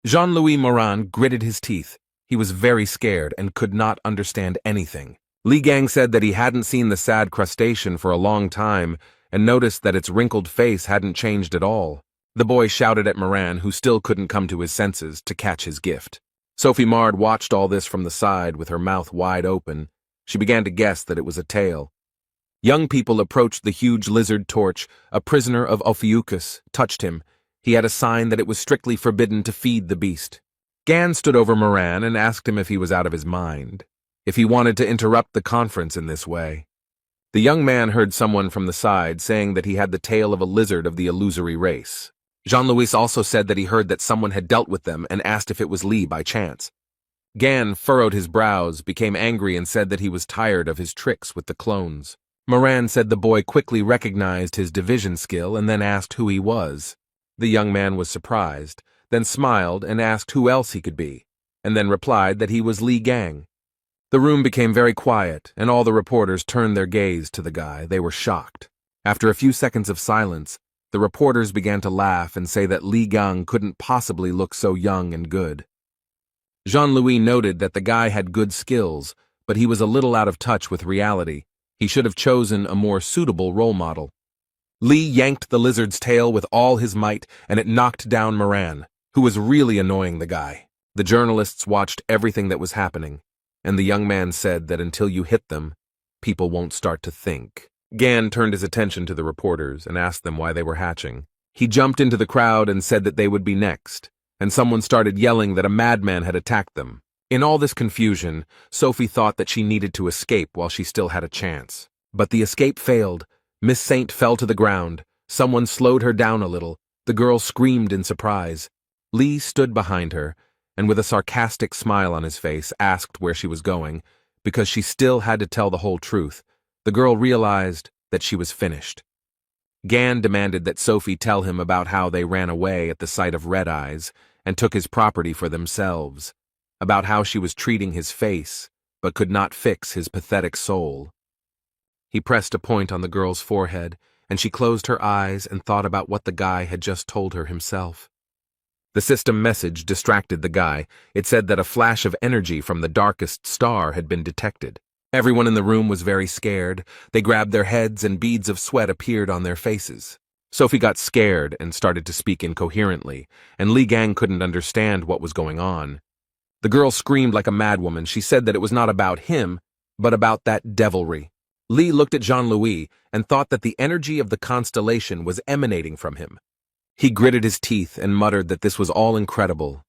Jean-Louis Moran gritted his teeth. He was very scared and could not understand anything. Li Gang said that he hadn't seen the sad crustacean for a long time and noticed that its wrinkled face hadn't changed at all. The boy shouted at Moran, who still couldn't come to his senses, to catch his gift. Sophie Mard watched all this from the side with her mouth wide open. She began to guess that it was a tale. Young people approached the huge lizard torch. A prisoner of Ophiuchus touched him. He had a sign that it was strictly forbidden to feed the beast. Gan stood over Moran and asked him if he was out of his mind, if he wanted to interrupt the conference in this way. The young man heard someone from the side saying that he had the tail of a lizard of the illusory race. Jean-Louis also said that he heard that someone had dealt with them and asked if it was Li by chance. Gan furrowed his brows, became angry, and said that he was tired of his tricks with the clones. Moran said the boy quickly recognized his division skill and then asked who he was. The young man was surprised, then smiled and asked who else he could be, and then replied that he was Li Gang. The room became very quiet, and all the reporters turned their gaze to the guy. They were shocked. After a few seconds of silence, the reporters began to laugh and say that Li Gang couldn't possibly look so young and good. Jean-Louis noted that the guy had good skills, but he was a little out of touch with reality. He should have chosen a more suitable role model. Li yanked the lizard's tail with all his might, and it knocked down Moran, who was really annoying the guy. The journalists watched everything that was happening, and the young man said that until you hit them, people won't start to think. Gan turned his attention to the reporters and asked them why they were hatching. He jumped into the crowd and said that they would be next, and someone started yelling that a madman had attacked them. In all this confusion, Sophie thought that she needed to escape while she still had a chance. But the escape failed. Miss Saint fell to the ground. Someone slowed her down a little. The girl screamed in surprise. Lee stood behind her, and with a sarcastic smile on his face, asked where she was going, because she still had to tell the whole truth. The girl realized that she was finished. Gan demanded that Sophie tell him about how they ran away at the sight of Red Eyes and took his property for themselves, about how she was treating his face but could not fix his pathetic soul. He pressed a point on the girl's forehead, and she closed her eyes and thought about what the guy had just told her himself. The system message distracted the guy. It said that a flash of energy from the darkest star had been detected. Everyone in the room was very scared. They grabbed their heads and beads of sweat appeared on their faces. Sophie got scared and started to speak incoherently, and Li Gang couldn't understand what was going on. The girl screamed like a madwoman. She said that it was not about him, but about that devilry. Li looked at Jean-Louis and thought that the energy of the constellation was emanating from him. He gritted his teeth and muttered that this was all incredible.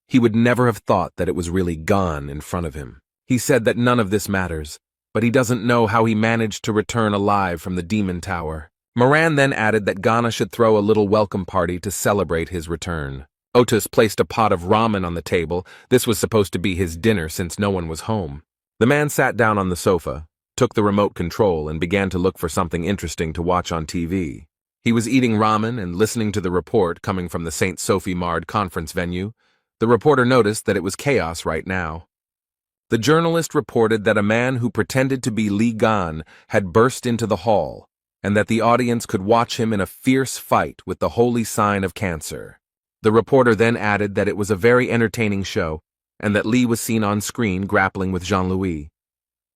He would never have thought that it was really gone in front of him. He said that none of this matters, but he doesn't know how he managed to return alive from the demon tower. Moran then added that Ghana should throw a little welcome party to celebrate his return. Otis placed a pot of ramen on the table. This was supposed to be his dinner since no one was home. The man sat down on the sofa, took the remote control, and began to look for something interesting to watch on TV. He was eating ramen and listening to the report coming from the St. Sophie Mard conference venue. The reporter noticed that it was chaos right now. The journalist reported that a man who pretended to be Li Gan had burst into the hall, and that the audience could watch him in a fierce fight with the holy sign of Cancer. The reporter then added that it was a very entertaining show, and that Li was seen on screen grappling with Jean-Louis.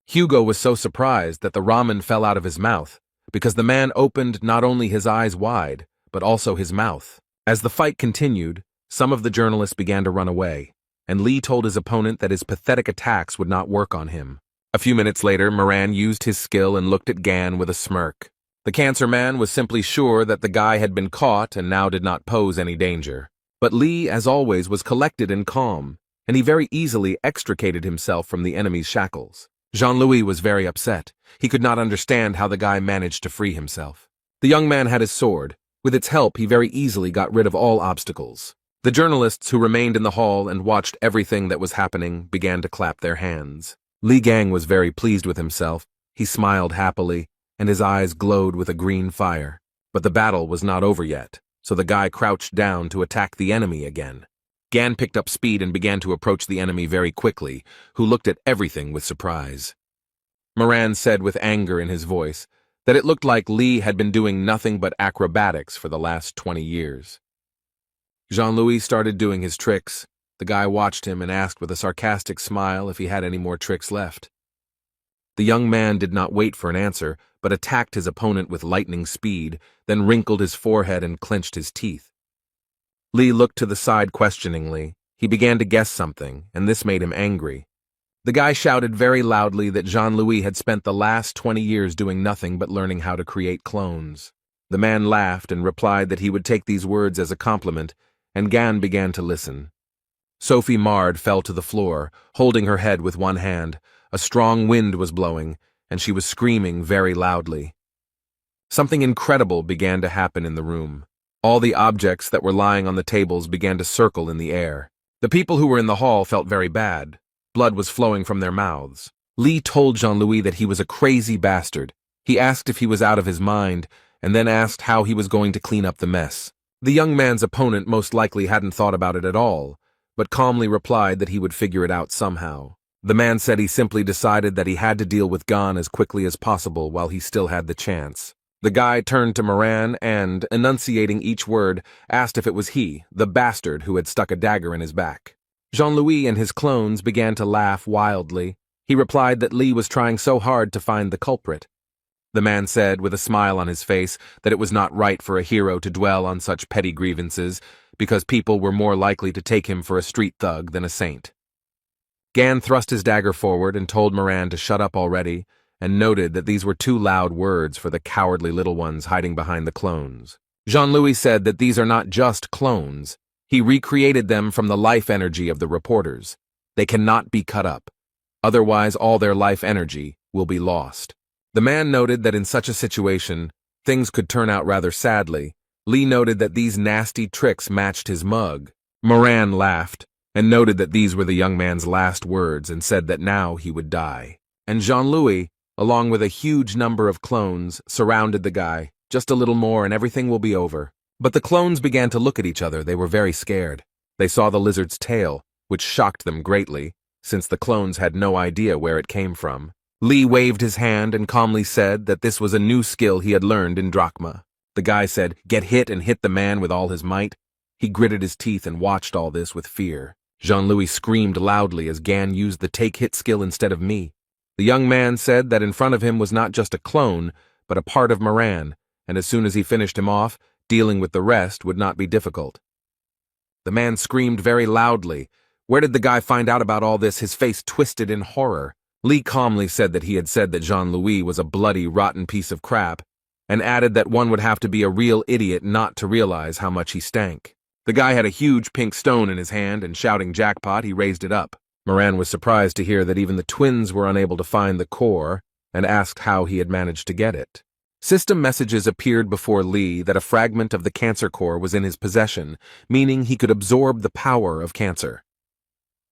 Hugo was so surprised that the ramen fell out of his mouth, because the man opened not only his eyes wide, but also his mouth. As the fight continued, some of the journalists began to run away, and Li told his opponent that his pathetic attacks would not work on him. A few minutes later, Moran used his skill and looked at Gan with a smirk. The Cancer Man was simply sure that the guy had been caught and now did not pose any danger. But Li, as always, was collected and calm, and he very easily extricated himself from the enemy's shackles. Jean-Louis was very upset. He could not understand how the guy managed to free himself. The young man had his sword. With its help, he very easily got rid of all obstacles. The journalists who remained in the hall and watched everything that was happening began to clap their hands. Li Gang was very pleased with himself. He smiled happily, and his eyes glowed with a green fire. But the battle was not over yet, so the guy crouched down to attack the enemy again. Gan picked up speed and began to approach the enemy very quickly, who looked at everything with surprise. Moran said with anger in his voice that it looked like Li had been doing nothing but acrobatics for the last 20 years. Jean-Louis started doing his tricks. The guy watched him and asked with a sarcastic smile if he had any more tricks left. The young man did not wait for an answer, but attacked his opponent with lightning speed, then wrinkled his forehead and clenched his teeth. Li looked to the side questioningly. He began to guess something, and this made him angry. The guy shouted very loudly that Jean-Louis had spent the last 20 years doing nothing but learning how to create clones. The man laughed and replied that he would take these words as a compliment, and Gan began to listen. Sophie Mard fell to the floor, holding her head with one hand. A strong wind was blowing, and she was screaming very loudly. Something incredible began to happen in the room. All the objects that were lying on the tables began to circle in the air. The people who were in the hall felt very bad. Blood was flowing from their mouths. Li told Jean-Louis that he was a crazy bastard. He asked if he was out of his mind, and then asked how he was going to clean up the mess. The young man's opponent most likely hadn't thought about it at all, but calmly replied that he would figure it out somehow. The man said he simply decided that he had to deal with Gan as quickly as possible while he still had the chance. The guy turned to Moran and, enunciating each word, asked if it was he, the bastard who had stuck a dagger in his back. Jean-Louis and his clones began to laugh wildly. He replied that Li was trying so hard to find the culprit. The man said, with a smile on his face, that it was not right for a hero to dwell on such petty grievances, because people were more likely to take him for a street thug than a saint. Gan thrust his dagger forward and told Moran to shut up already, and noted that these were too loud words for the cowardly little ones hiding behind the clones. Jean-Louis said that these are not just clones. He recreated them from the life energy of the reporters. They cannot be cut up. Otherwise, all their life energy will be lost. The man noted that in such a situation, things could turn out rather sadly. Lee noted that these nasty tricks matched his mug. Moran laughed and noted that these were the young man's last words and said that now he would die. And Jean-Louis, along with a huge number of clones, surrounded the guy. Just a little more and everything will be over. But the clones began to look at each other. They were very scared. They saw the lizard's tail, which shocked them greatly, since the clones had no idea where it came from. Lee waved his hand and calmly said that this was a new skill he had learned in Drachma. The guy said, "Get hit," and hit the man with all his might. He gritted his teeth and watched all this with fear. Jean-Louis screamed loudly as Gan used the take-hit skill instead of me. The young man said that in front of him was not just a clone, but a part of Moran, and as soon as he finished him off, dealing with the rest would not be difficult. The man screamed very loudly. Where did the guy find out about all this? His face twisted in horror. Lee calmly said that he had said that Jean-Louis was a bloody, rotten piece of crap, and added that one would have to be a real idiot not to realize how much he stank. The guy had a huge pink stone in his hand, and shouting jackpot, he raised it up. Moran was surprised to hear that even the twins were unable to find the core, and asked how he had managed to get it. System messages appeared before Lee that a fragment of the cancer core was in his possession, meaning he could absorb the power of cancer.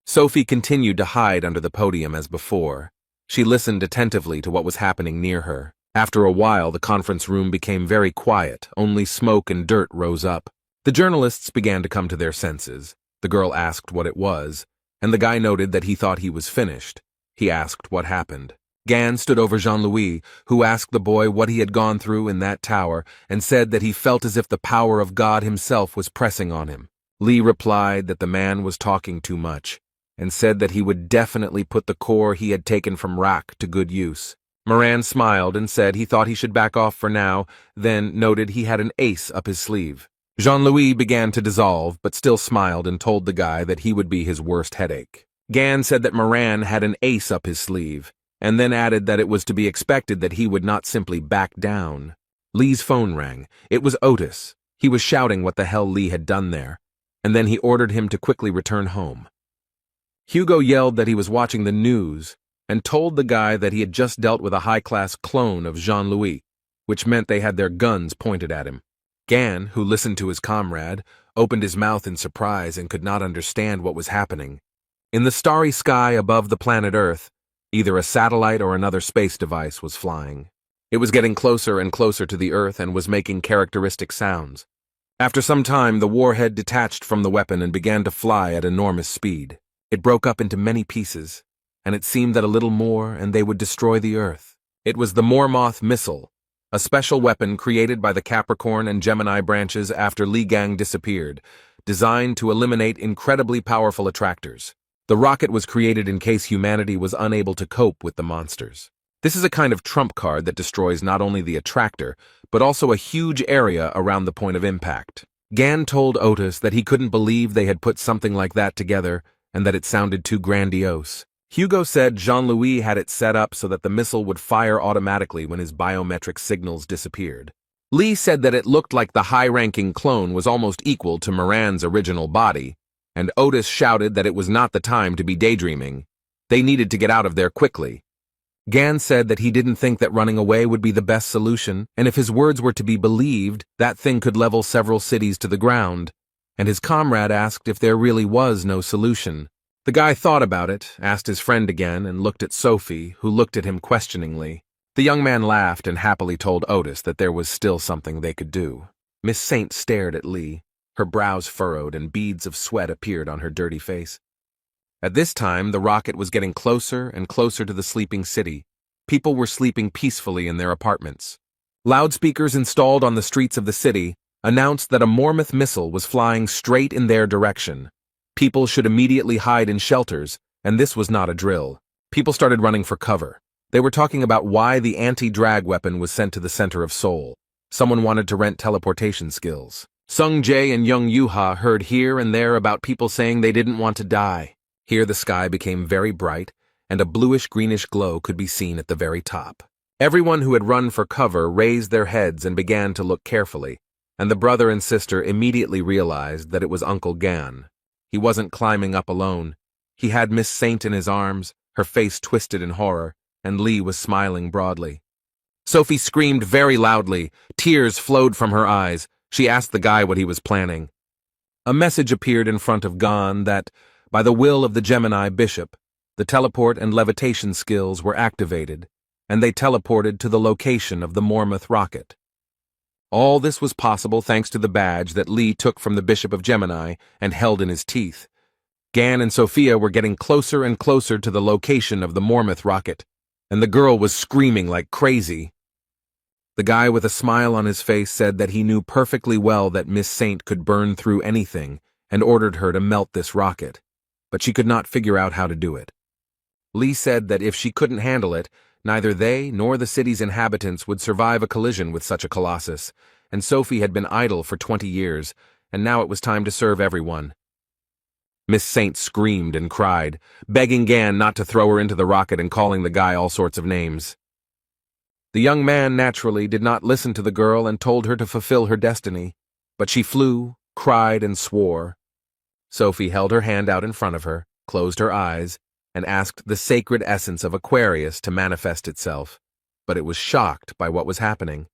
Sophie continued to hide under the podium as before. She listened attentively to what was happening near her. After a while, the conference room became very quiet. Only smoke and dirt rose up. The journalists began to come to their senses. The girl asked what it was, and the guy noted that he thought he was finished. He asked what happened. Gan stood over Jean-Louis, who asked the boy what he had gone through in that tower, and said that he felt as if the power of God himself was pressing on him. Lee replied that the man was talking too much, and said that he would definitely put the core he had taken from Rak to good use. Moran smiled and said he thought he should back off for now, then noted he had an ace up his sleeve. Jean-Louis began to dissolve, but still smiled and told the guy that he would be his worst headache. Gan said that Moran had an ace up his sleeve, and then added that it was to be expected that he would not simply back down. Lee's phone rang. It was Otis. He was shouting what the hell Lee had done there, and then he ordered him to quickly return home. Hugo yelled that he was watching the news, and told the guy that he had just dealt with a high-class clone of Jean-Louis, which meant they had their guns pointed at him. Gan, who listened to his comrade, opened his mouth in surprise and could not understand what was happening. In the starry sky above the planet Earth, either a satellite or another space device was flying. It was getting closer and closer to the Earth and was making characteristic sounds. After some time, the warhead detached from the weapon and began to fly at enormous speed. It broke up into many pieces, and it seemed that a little more and they would destroy the Earth. It was the Mormoth missile, a special weapon created by the Capricorn and Gemini branches after Li Gang disappeared, designed to eliminate incredibly powerful attractors. The rocket was created in case humanity was unable to cope with the monsters. This is a kind of trump card that destroys not only the attractor, but also a huge area around the point of impact. Gan told Otis that he couldn't believe they had put something like that together and that it sounded too grandiose. Hugo said Jean-Louis had it set up so that the missile would fire automatically when his biometric signals disappeared. Lee said that it looked like the high-ranking clone was almost equal to Moran's original body, and Otis shouted that it was not the time to be daydreaming. They needed to get out of there quickly. Gan said that he didn't think that running away would be the best solution, and if his words were to be believed, that thing could level several cities to the ground, and his comrade asked if there really was no solution. The guy thought about it, asked his friend again, and looked at Sophie, who looked at him questioningly. The young man laughed and happily told Otis that there was still something they could do. Miss Saint stared at Lee. Her brows furrowed and beads of sweat appeared on her dirty face. At this time, the rocket was getting closer and closer to the sleeping city. People were sleeping peacefully in their apartments. Loudspeakers installed on the streets of the city announced that a Mormoth missile was flying straight in their direction. People should immediately hide in shelters, and this was not a drill. People started running for cover. They were talking about why the anti-drag weapon was sent to the center of Seoul. Someone wanted to rent teleportation skills. Sung Jae and Young Yuha heard here and there about people saying they didn't want to die. Here the sky became very bright, and a bluish-greenish glow could be seen at the very top. Everyone who had run for cover raised their heads and began to look carefully, and the brother and sister immediately realized that it was Uncle Gan. He wasn't climbing up alone. He had Miss Saint in his arms, her face twisted in horror, and Lee was smiling broadly. Sophie screamed very loudly. Tears flowed from her eyes. She asked the guy what he was planning. A message appeared in front of Gan that, by the will of the Gemini bishop, the teleport and levitation skills were activated, and they teleported to the location of the Mormouth rocket. All this was possible thanks to the badge that Lee took from the Bishop of Gemini and held in his teeth. Gan and Sophia were getting closer and closer to the location of the Mormouth rocket, and the girl was screaming like crazy. The guy with a smile on his face said that he knew perfectly well that Miss Saint could burn through anything and ordered her to melt this rocket, but she could not figure out how to do it. Lee said that if she couldn't handle it, neither they nor the city's inhabitants would survive a collision with such a colossus, and Sophie had been idle for 20 years, and now it was time to serve everyone. Miss Saint screamed and cried, begging Gan not to throw her into the rocket and calling the guy all sorts of names. The young man naturally did not listen to the girl and told her to fulfill her destiny, but she flew, cried, and swore. Sophie held her hand out in front of her, closed her eyes, and asked the sacred essence of Aquarius to manifest itself, but it was shocked by what was happening.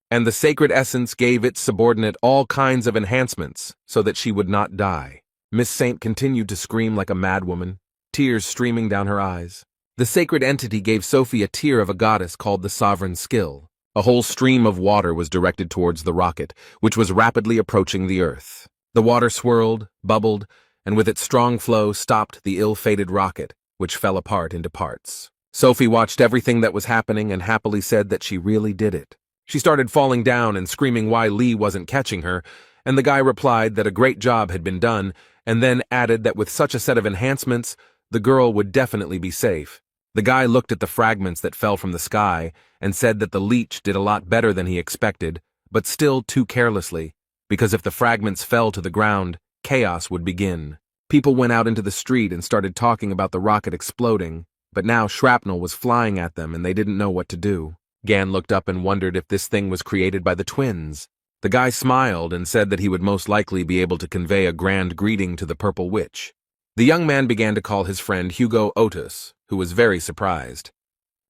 And the sacred essence gave its subordinate all kinds of enhancements so that she would not die. Miss Saint continued to scream like a madwoman, tears streaming down her eyes. The sacred entity gave Sophie a tear of a goddess called the Sovereign Skill. A whole stream of water was directed towards the rocket, which was rapidly approaching the Earth. The water swirled, bubbled, and with its strong flow stopped the ill-fated rocket, which fell apart into parts. Sophie watched everything that was happening and happily said that she really did it. She started falling down and screaming why Lee wasn't catching her, and the guy replied that a great job had been done, and then added that with such a set of enhancements, the girl would definitely be safe. The guy looked at the fragments that fell from the sky and said that the leech did a lot better than he expected, but still too carelessly, because if the fragments fell to the ground, chaos would begin. People went out into the street and started talking about the rocket exploding, but now shrapnel was flying at them and they didn't know what to do. Gan looked up and wondered if this thing was created by the twins. The guy smiled and said that he would most likely be able to convey a grand greeting to the Purple Witch. The young man began to call his friend Hugo Otis, who was very surprised.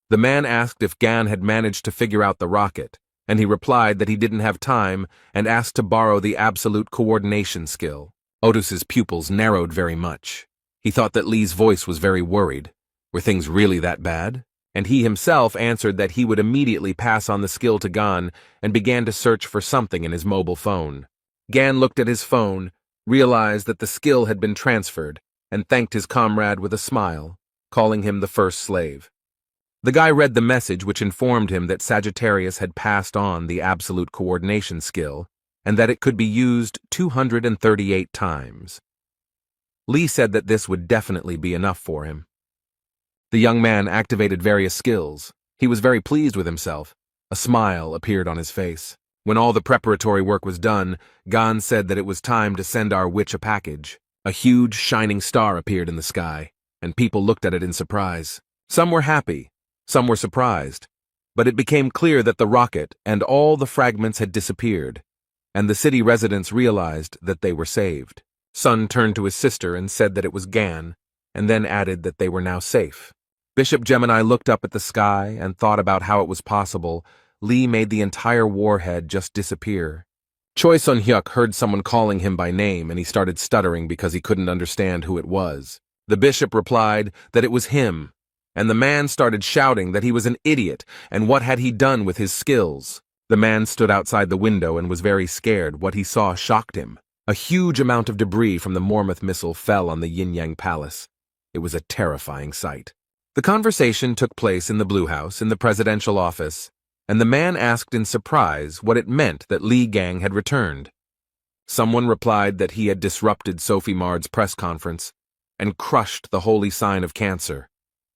The man asked if Gan had managed to figure out the rocket, and he replied that he didn't have time and asked to borrow the absolute coordination skill. Otis's pupils narrowed very much. He thought that Lee's voice was very worried. Were things really that bad? And he himself answered that he would immediately pass on the skill to Gan and began to search for something in his mobile phone. Gan looked at his phone, realized that the skill had been transferred, and thanked his comrade with a smile, calling him the first slave. The guy read the message which informed him that Sagittarius had passed on the absolute coordination skill, and that it could be used 238 times. Lee said that this would definitely be enough for him. The young man activated various skills. He was very pleased with himself. A smile appeared on his face. When all the preparatory work was done, Gan said that it was time to send our witch a package. A huge, shining star appeared in the sky, and people looked at it in surprise. Some were happy, some were surprised, but it became clear that the rocket and all the fragments had disappeared, and the city residents realized that they were saved. Sun turned to his sister and said that it was Gan, and then added that they were now safe. Bishop Gemini looked up at the sky and thought about how it was possible Lee made the entire warhead just disappear. Choi Sun-hyuk heard someone calling him by name and he started stuttering because he couldn't understand who it was. The bishop replied that it was him, and the man started shouting that he was an idiot and what had he done with his skills. The man stood outside the window and was very scared. What he saw shocked him. A huge amount of debris from the Mormouth missile fell on the Yin-Yang Palace. It was a terrifying sight. The conversation took place in the Blue House in the presidential office, and the man asked in surprise what it meant that Lee Gang had returned. Someone replied that he had disrupted Sophie Mard's press conference and crushed the holy sign of Cancer,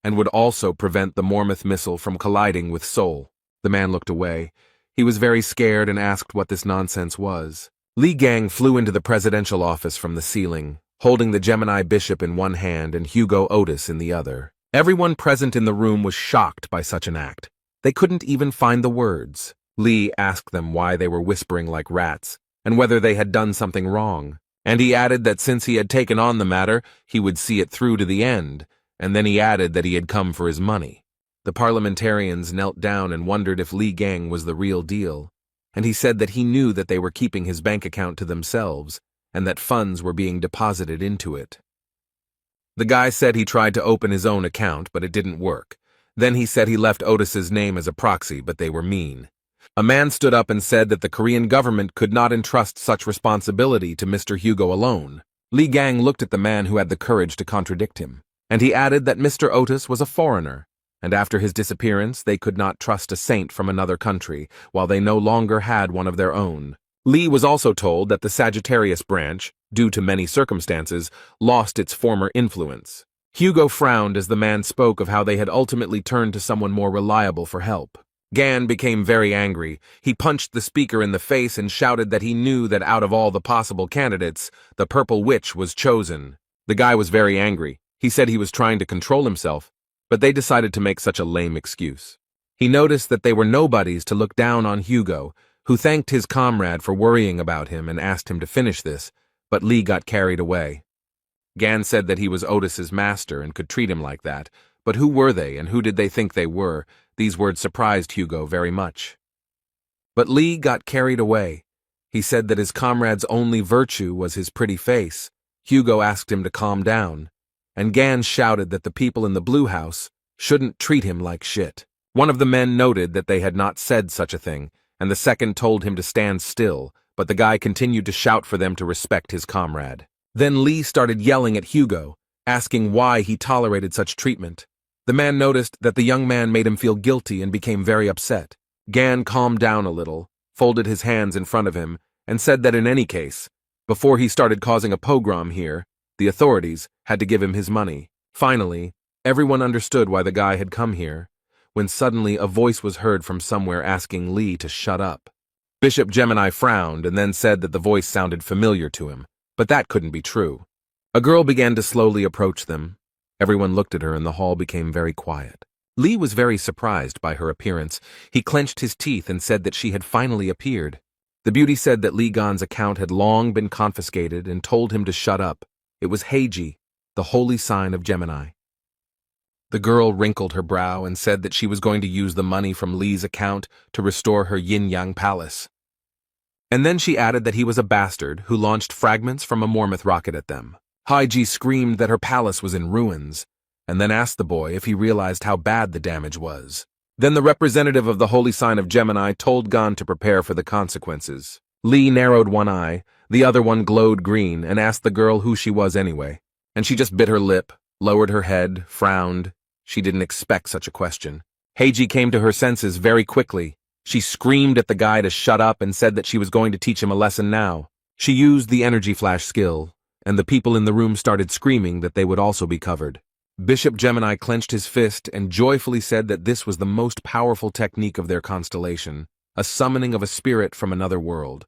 and would also prevent the Mormouth missile from colliding with Seoul. The man looked away. He was very scared and asked what this nonsense was. Li Gang flew into the presidential office from the ceiling, holding the Gemini bishop in one hand and Hugo Otis in the other. Everyone present in the room was shocked by such an act. They couldn't even find the words. Li asked them why they were whispering like rats, and whether they had done something wrong. And he added that since he had taken on the matter, he would see it through to the end, and then he added that he had come for his money. The parliamentarians knelt down and wondered if Li Gang was the real deal, and he said that he knew that they were keeping his bank account to themselves, and that funds were being deposited into it. The guy said he tried to open his own account, but it didn't work. Then he said he left Otis's name as a proxy, but they were mean. A man stood up and said that the Korean government could not entrust such responsibility to Mr. Hugo alone. Li Gang looked at the man who had the courage to contradict him, and he added that Mr. Otis was a foreigner, and after his disappearance they could not trust a saint from another country, while they no longer had one of their own. Li was also told that the Sagittarius branch, due to many circumstances, lost its former influence. Hugo frowned as the man spoke of how they had ultimately turned to someone more reliable for help. Gan became very angry. He punched the speaker in the face and shouted that he knew that out of all the possible candidates, the Purple Witch was chosen. The guy was very angry. He said he was trying to control himself, but they decided to make such a lame excuse. He noticed that they were nobodies to look down on Hugo, who thanked his comrade for worrying about him and asked him to finish this, but Li got carried away. Gan said that he was Otis's master and could treat him like that, but who were they and who did they think they were? These words surprised Hugo very much. But Li got carried away. He said that his comrade's only virtue was his pretty face. Hugo asked him to calm down, and Gan shouted that the people in the blue house shouldn't treat him like shit. One of the men noted that they had not said such a thing, and the second told him to stand still, but the guy continued to shout for them to respect his comrade. Then Li started yelling at Hugo, asking why he tolerated such treatment. The man noticed that the young man made him feel guilty and became very upset. Gan calmed down a little, folded his hands in front of him, and said that in any case, before he started causing a pogrom here, the authorities had to give him his money. Finally, everyone understood why the guy had come here, when suddenly a voice was heard from somewhere asking Li to shut up. Bishop Gemini frowned and then said that the voice sounded familiar to him, but that couldn't be true. A girl began to slowly approach them. Everyone looked at her and the hall became very quiet. Li was very surprised by her appearance. He clenched his teeth and said that she had finally appeared. The beauty said that Li Gan's account had long been confiscated and told him to shut up. It was Heiji, the holy sign of Gemini. The girl wrinkled her brow and said that she was going to use the money from Li's account to restore her yin-yang palace. And then she added that he was a bastard who launched fragments from a Mormouth rocket at them. Heiji screamed that her palace was in ruins, and then asked the boy if he realized how bad the damage was. Then the representative of the holy sign of Gemini told Gan to prepare for the consequences. Li narrowed one eye, the other one glowed green, and asked the girl who she was anyway. And she just bit her lip, lowered her head, frowned. She didn't expect such a question. Heiji came to her senses very quickly. She screamed at the guy to shut up and said that she was going to teach him a lesson now. She used the energy flash skill, and the people in the room started screaming that they would also be covered. Bishop Gemini clenched his fist and joyfully said that this was the most powerful technique of their constellation, a summoning of a spirit from another world.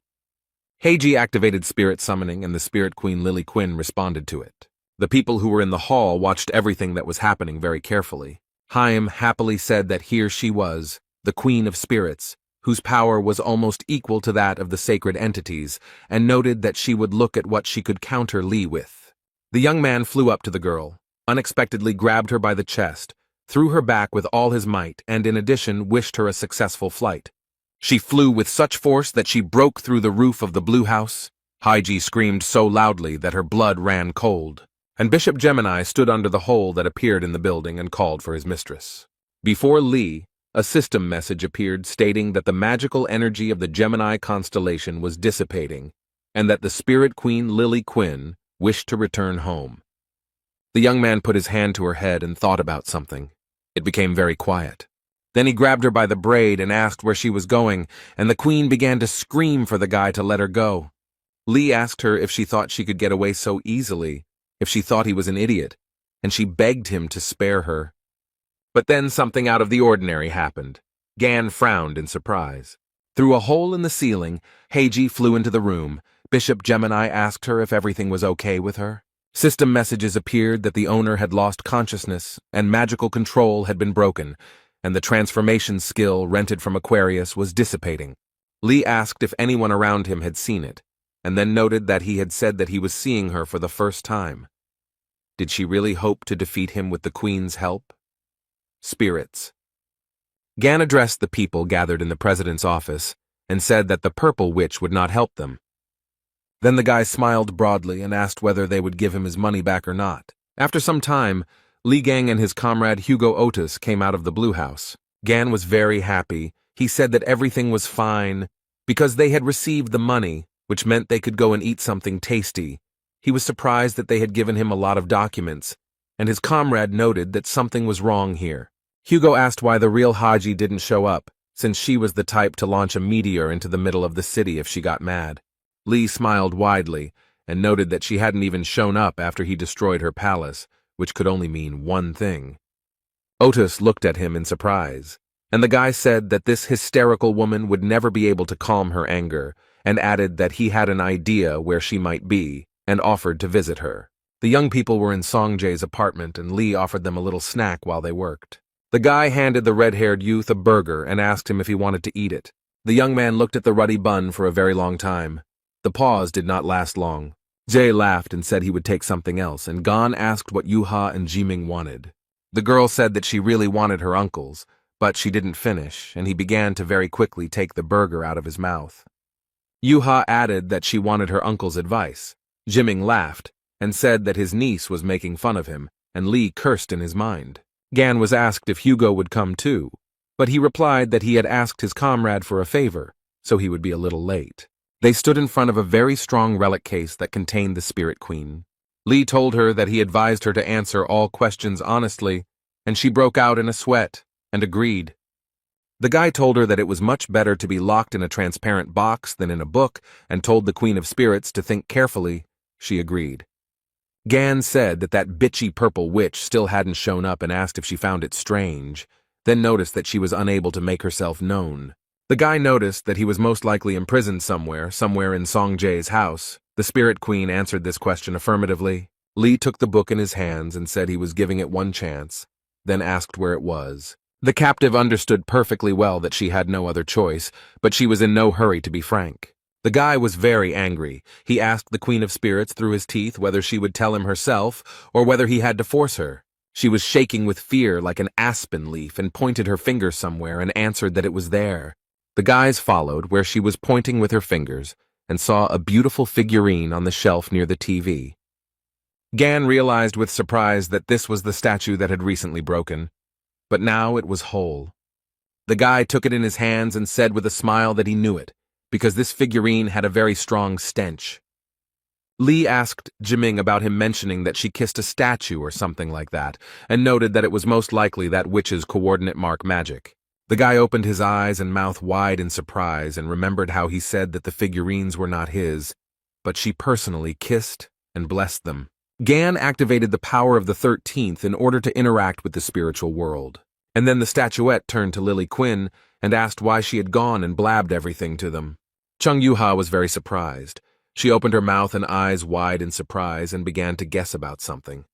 Heiji activated spirit summoning and the spirit queen Lily Quinn responded to it. The people who were in the hall watched everything that was happening very carefully. Haim happily said that here she was, the queen of spirits, whose power was almost equal to that of the sacred entities, and noted that she would look at what she could counter Li with. The young man flew up to the girl, unexpectedly grabbed her by the chest, threw her back with all his might, and in addition wished her a successful flight. She flew with such force that she broke through the roof of the blue house. Heiji screamed so loudly that her blood ran cold, and Bishop Gemini stood under the hole that appeared in the building and called for his mistress. Before Li, a system message appeared stating that the magical energy of the Gemini constellation was dissipating, and that the spirit queen Lily Quinn wished to return home. The young man put his hand to her head and thought about something. It became very quiet. Then he grabbed her by the braid and asked where she was going, and the queen began to scream for the guy to let her go. Li asked her if she thought she could get away so easily, if she thought he was an idiot, and she begged him to spare her. But then something out of the ordinary happened. Gan frowned in surprise. Through a hole in the ceiling, Heiji flew into the room, Bishop Gemini asked her if everything was okay with her. System messages appeared that the owner had lost consciousness and magical control had been broken, and the transformation skill rented from Aquarius was dissipating. Lee asked if anyone around him had seen it, and then noted that he had said that he was seeing her for the first time. Did she really hope to defeat him with the Queen's help? Spirits. Gan addressed the people gathered in the president's office and said that the purple witch would not help them. Then the guy smiled broadly and asked whether they would give him his money back or not. After some time, Li Gang and his comrade Hugo Otis came out of the Blue House. Gan was very happy. He said that everything was fine because they had received the money, which meant they could go and eat something tasty. He was surprised that they had given him a lot of documents, and his comrade noted that something was wrong here. Hugo asked why the real Haji didn't show up, since she was the type to launch a meteor into the middle of the city if she got mad. Lee smiled widely and noted that she hadn't even shown up after he destroyed her palace, which could only mean one thing. Otis looked at him in surprise, and the guy said that this hysterical woman would never be able to calm her anger, and added that he had an idea where she might be, and offered to visit her. The young people were in Songjae's apartment, and Lee offered them a little snack while they worked. The guy handed the red-haired youth a burger and asked him if he wanted to eat it. The young man looked at the ruddy bun for a very long time. The pause did not last long. Jay laughed and said he would take something else, and Gon asked what Yuha and Jiming wanted. The girl said that she really wanted her uncle's, but she didn't finish, and he began to very quickly take the burger out of his mouth. Yuha added that she wanted her uncle's advice. Jiming laughed and said that his niece was making fun of him, and Lee cursed in his mind. Gan was asked if Hugo would come too, but he replied that he had asked his comrade for a favor, so he would be a little late. They stood in front of a very strong relic case that contained the Spirit Queen. Lee told her that he advised her to answer all questions honestly, and she broke out in a sweat and agreed. The guy told her that it was much better to be locked in a transparent box than in a book, and told the Queen of Spirits to think carefully. She agreed. Gan said that bitchy purple witch still hadn't shown up and asked if she found it strange, then noticed that she was unable to make herself known. The guy noticed that he was most likely imprisoned somewhere in Songjae's house. The Spirit Queen answered this question affirmatively. Lee took the book in his hands and said he was giving it one chance, then asked where it was. The captive understood perfectly well that she had no other choice, but she was in no hurry to be frank. The guy was very angry. He asked the Queen of Spirits through his teeth whether she would tell him herself or whether he had to force her. She was shaking with fear like an aspen leaf and pointed her finger somewhere and answered that it was there. The guys followed where she was pointing with her fingers and saw a beautiful figurine on the shelf near the TV. Gan realized with surprise that this was the statue that had recently broken, but now it was whole. The guy took it in his hands and said with a smile that he knew it, because this figurine had a very strong stench. Lee asked Jiming about him mentioning that she kissed a statue or something like that, and noted that it was most likely that witch's coordinate mark magic. The guy opened his eyes and mouth wide in surprise and remembered how he said that the figurines were not his, but she personally kissed and blessed them. Gan activated the power of the 13th in order to interact with the spiritual world. And then the statuette turned to Lily Quinn and asked why she had gone and blabbed everything to them. Chung Yuha was very surprised. She opened her mouth and eyes wide in surprise and began to guess about something.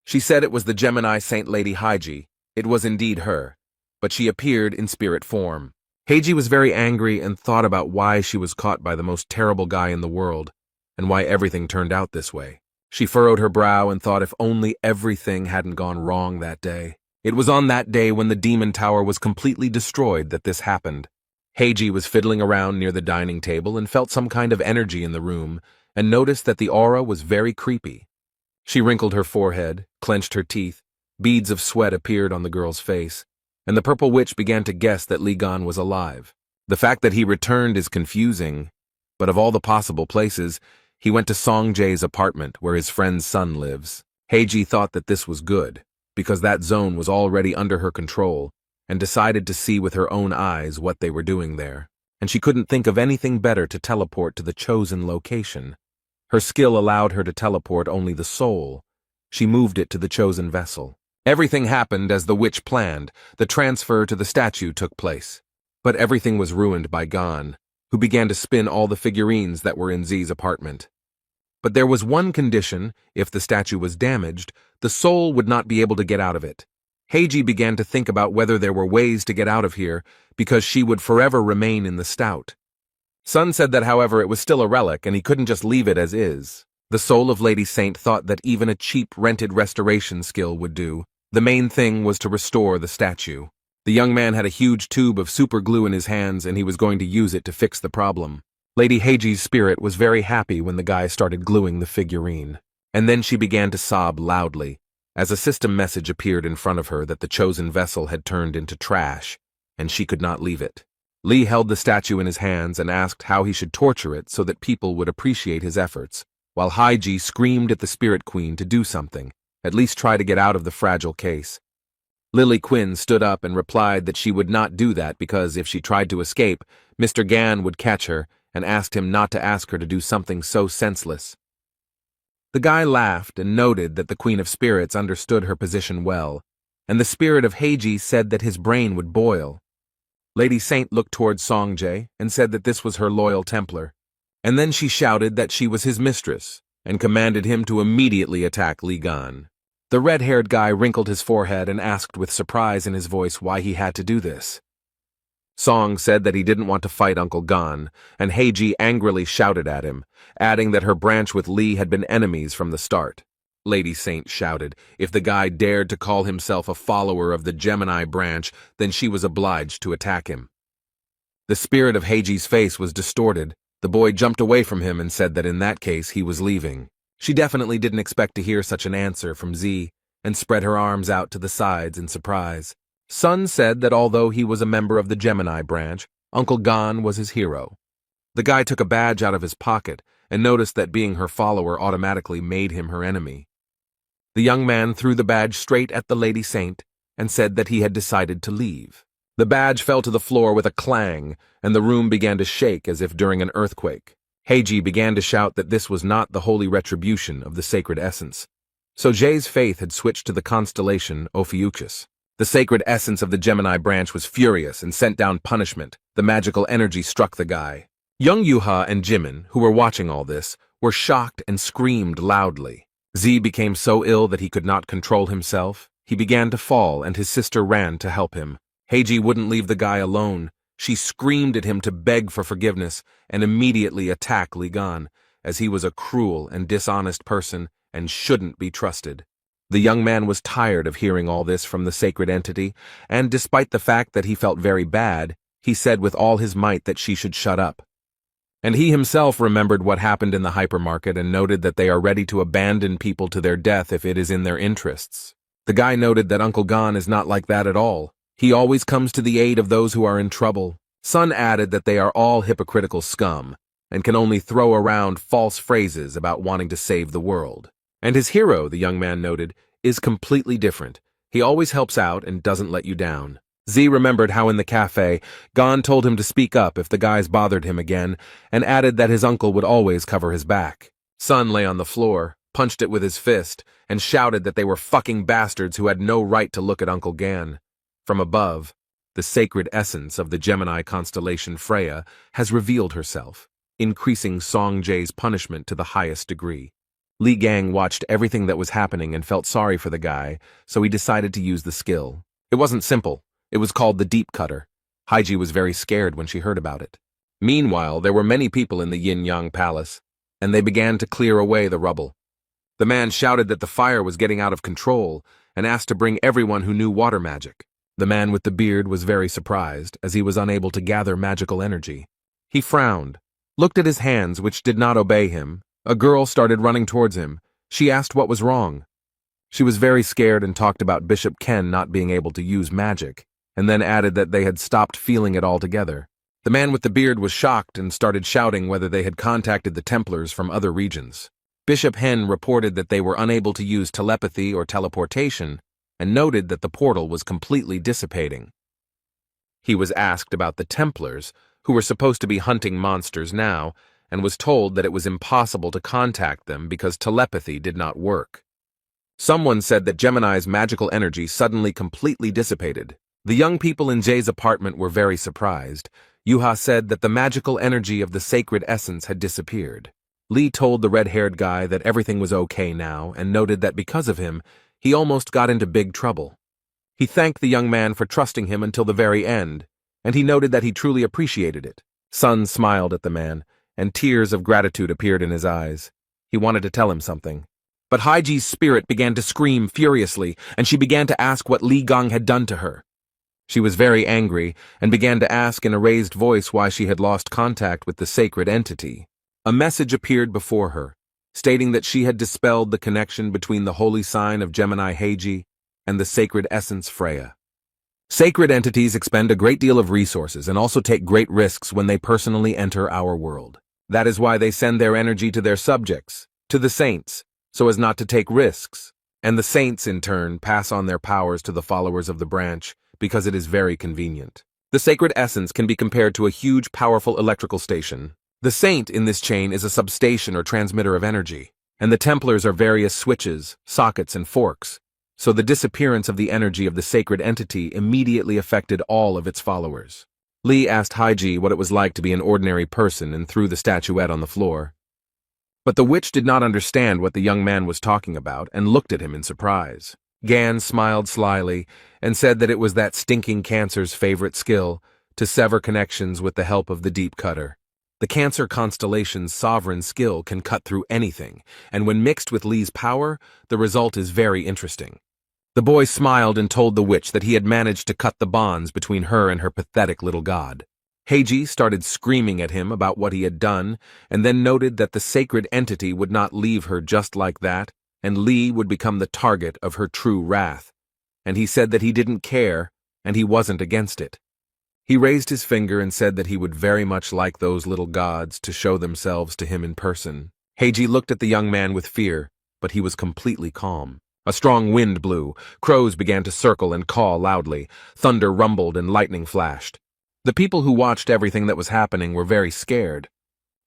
She said it was the Gemini Saint Lady Haiji. It was indeed her, but she appeared in spirit form. Heiji was very angry and thought about why she was caught by the most terrible guy in the world, and why everything turned out this way. She furrowed her brow and thought if only everything hadn't gone wrong that day. It was on that day when the demon tower was completely destroyed that this happened. Heiji was fiddling around near the dining table and felt some kind of energy in the room, and noticed that the aura was very creepy. She wrinkled her forehead, clenched her teeth, beads of sweat appeared on the girl's face, and the purple witch began to guess that Li Gan was alive. The fact that he returned is confusing, but of all the possible places, he went to Songjae's apartment where his friend's son lives. Heiji thought that this was good, because that zone was already under her control, and decided to see with her own eyes what they were doing there. And she couldn't think of anything better to teleport to the chosen location. Her skill allowed her to teleport only the soul. She moved it to the chosen vessel. Everything happened as the witch planned. The transfer to the statue took place. But everything was ruined by Gan. who began to spin all the figurines that were in Z's apartment. But there was one condition: if the statue was damaged, the soul would not be able to get out of it. Heiji began to think about whether there were ways to get out of here, because she would forever remain in the stout. Sun said that, however, it was still a relic and he couldn't just leave it as is. The soul of Lady Saint thought that even a cheap rented restoration skill would do. The main thing was to restore the statue. The young man had a huge tube of super glue in his hands and he was going to use it to fix the problem. Lady Heiji's spirit was very happy when the guy started gluing the figurine. And then she began to sob loudly, as a system message appeared in front of her that the chosen vessel had turned into trash, and she could not leave it. Lee held the statue in his hands and asked how he should torture it so that people would appreciate his efforts, while Heiji screamed at the Spirit Queen to do something, at least try to get out of the fragile case. Lily Quinn stood up and replied that she would not do that because if she tried to escape, Mr. Gan would catch her and asked him not to ask her to do something so senseless. The guy laughed and noted that the Queen of Spirits understood her position well, and the spirit of Heiji said that his brain would boil. Lady Saint looked towards Songjae and said that this was her loyal Templar, and then she shouted that she was his mistress and commanded him to immediately attack Li Gan. The red-haired guy wrinkled his forehead and asked with surprise in his voice why he had to do this. Song said that he didn't want to fight Uncle Gan, and Heiji angrily shouted at him, adding that her branch with Li had been enemies from the start. Lady Saint shouted if the guy dared to call himself a follower of the Gemini branch, then she was obliged to attack him. The spirit of Heiji's face was distorted. The boy jumped away from him and said that in that case he was leaving. She definitely didn't expect to hear such an answer from Z, and spread her arms out to the sides in surprise. Sun said that although he was a member of the Gemini branch, Uncle Gan was his hero. The guy took a badge out of his pocket and noticed that being her follower automatically made him her enemy. The young man threw the badge straight at the Lady Saint and said that he had decided to leave. The badge fell to the floor with a clang, and the room began to shake as if during an earthquake. Heiji began to shout that this was not the holy retribution of the sacred essence. So Jay's faith had switched to the constellation Ophiuchus. The sacred essence of the Gemini branch was furious and sent down punishment. The magical energy struck the guy. Young Yuha and Jimin, who were watching all this, were shocked and screamed loudly. Z became so ill that he could not control himself. He began to fall, and his sister ran to help him. Heiji wouldn't leave the guy alone. She screamed at him to beg for forgiveness and immediately attack Li Gan, as he was a cruel and dishonest person and shouldn't be trusted. The young man was tired of hearing all this from the sacred entity, and despite the fact that he felt very bad, he said with all his might that she should shut up. And he himself remembered what happened in the hypermarket and noted that they are ready to abandon people to their death if it is in their interests. The guy noted that Uncle Gan is not like that at all. He always comes to the aid of those who are in trouble. Sun added that they are all hypocritical scum and can only throw around false phrases about wanting to save the world. And his hero, the young man noted, is completely different. He always helps out and doesn't let you down. Z remembered how in the cafe, Gan told him to speak up if the guys bothered him again, and added that his uncle would always cover his back. Sun lay on the floor, punched it with his fist, and shouted that they were fucking bastards who had no right to look at Uncle Gan. From above, the sacred essence of the Gemini constellation Freya has revealed herself, increasing Songjae's punishment to the highest degree. Li Gang watched everything that was happening and felt sorry for the guy, so he decided to use the skill. It wasn't simple. It was called the Deep Cutter. Heiji was very scared when she heard about it. Meanwhile, there were many people in the Yin-Yang Palace, and they began to clear away the rubble. The man shouted that the fire was getting out of control and asked to bring everyone who knew water magic. The man with the beard was very surprised, as he was unable to gather magical energy. He frowned, looked at his hands, which did not obey him. A girl started running towards him. She asked what was wrong. She was very scared and talked about Bishop Ken not being able to use magic, and then added that they had stopped feeling it altogether. The man with the beard was shocked and started shouting whether they had contacted the Templars from other regions. Bishop Hen reported that they were unable to use telepathy or teleportation, and noted that the portal was completely dissipating. He was asked about the Templars, who were supposed to be hunting monsters now, and was told that it was impossible to contact them because telepathy did not work. Someone said that Gemini's magical energy suddenly completely dissipated. The young people in Jay's apartment were very surprised. Yuha said that the magical energy of the sacred essence had disappeared. Lee told the red-haired guy that everything was okay now and noted that because of him, he almost got into big trouble. He thanked the young man for trusting him until the very end, and he noted that he truly appreciated it. Sun smiled at the man, and tears of gratitude appeared in his eyes. He wanted to tell him something. But Haiji's spirit began to scream furiously, and she began to ask what Li Gang had done to her. She was very angry and began to ask in a raised voice why she had lost contact with the sacred entity. A message appeared before her, stating that she had dispelled the connection between the holy sign of Gemini Heiji and the sacred essence Freya. Sacred entities expend a great deal of resources and also take great risks when they personally enter our world. That is why they send their energy to their subjects, to the saints, so as not to take risks, and the saints, in turn, pass on their powers to the followers of the branch because it is very convenient. The sacred essence can be compared to a huge, powerful electrical station. The saint in this chain is a substation or transmitter of energy, and the Templars are various switches, sockets, and forks, so the disappearance of the energy of the sacred entity immediately affected all of its followers. Lee asked Haiji what it was like to be an ordinary person and threw the statuette on the floor. But the witch did not understand what the young man was talking about and looked at him in surprise. Gan smiled slyly and said that it was that stinking Cancer's favorite skill, to sever connections with the help of the deep cutter. The Cancer constellation's sovereign skill can cut through anything, and when mixed with Lee's power, the result is very interesting. The boy smiled and told the witch that he had managed to cut the bonds between her and her pathetic little god. Heiji started screaming at him about what he had done, and then noted that the sacred entity would not leave her just like that, and Lee would become the target of her true wrath. And he said that he didn't care, and he wasn't against it. He raised his finger and said that he would very much like those little gods to show themselves to him in person. Heiji looked at the young man with fear, but he was completely calm. A strong wind blew, crows began to circle and caw loudly, thunder rumbled and lightning flashed. The people who watched everything that was happening were very scared.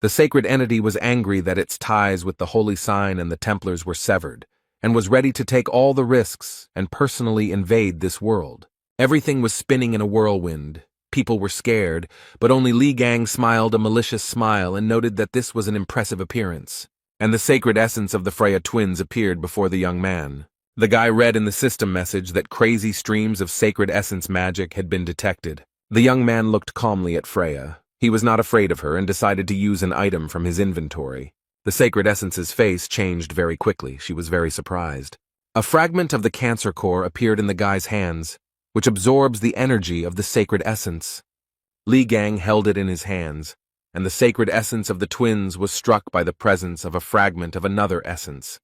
The sacred entity was angry that its ties with the holy sign and the Templars were severed, and was ready to take all the risks and personally invade this world. Everything was spinning in a whirlwind. People were scared, but only Li Gang smiled a malicious smile and noted that this was an impressive appearance. And the sacred essence of the Freya twins appeared before the young man. The guy read in the system message that crazy streams of sacred essence magic had been detected. The young man looked calmly at Freya. He was not afraid of her and decided to use an item from his inventory. The sacred essence's face changed very quickly. She was very surprised. A fragment of the Cancer core appeared in the guy's hands, which absorbs the energy of the sacred essence. Li Gang held it in his hands, and the sacred essence of the twins was struck by the presence of a fragment of another essence.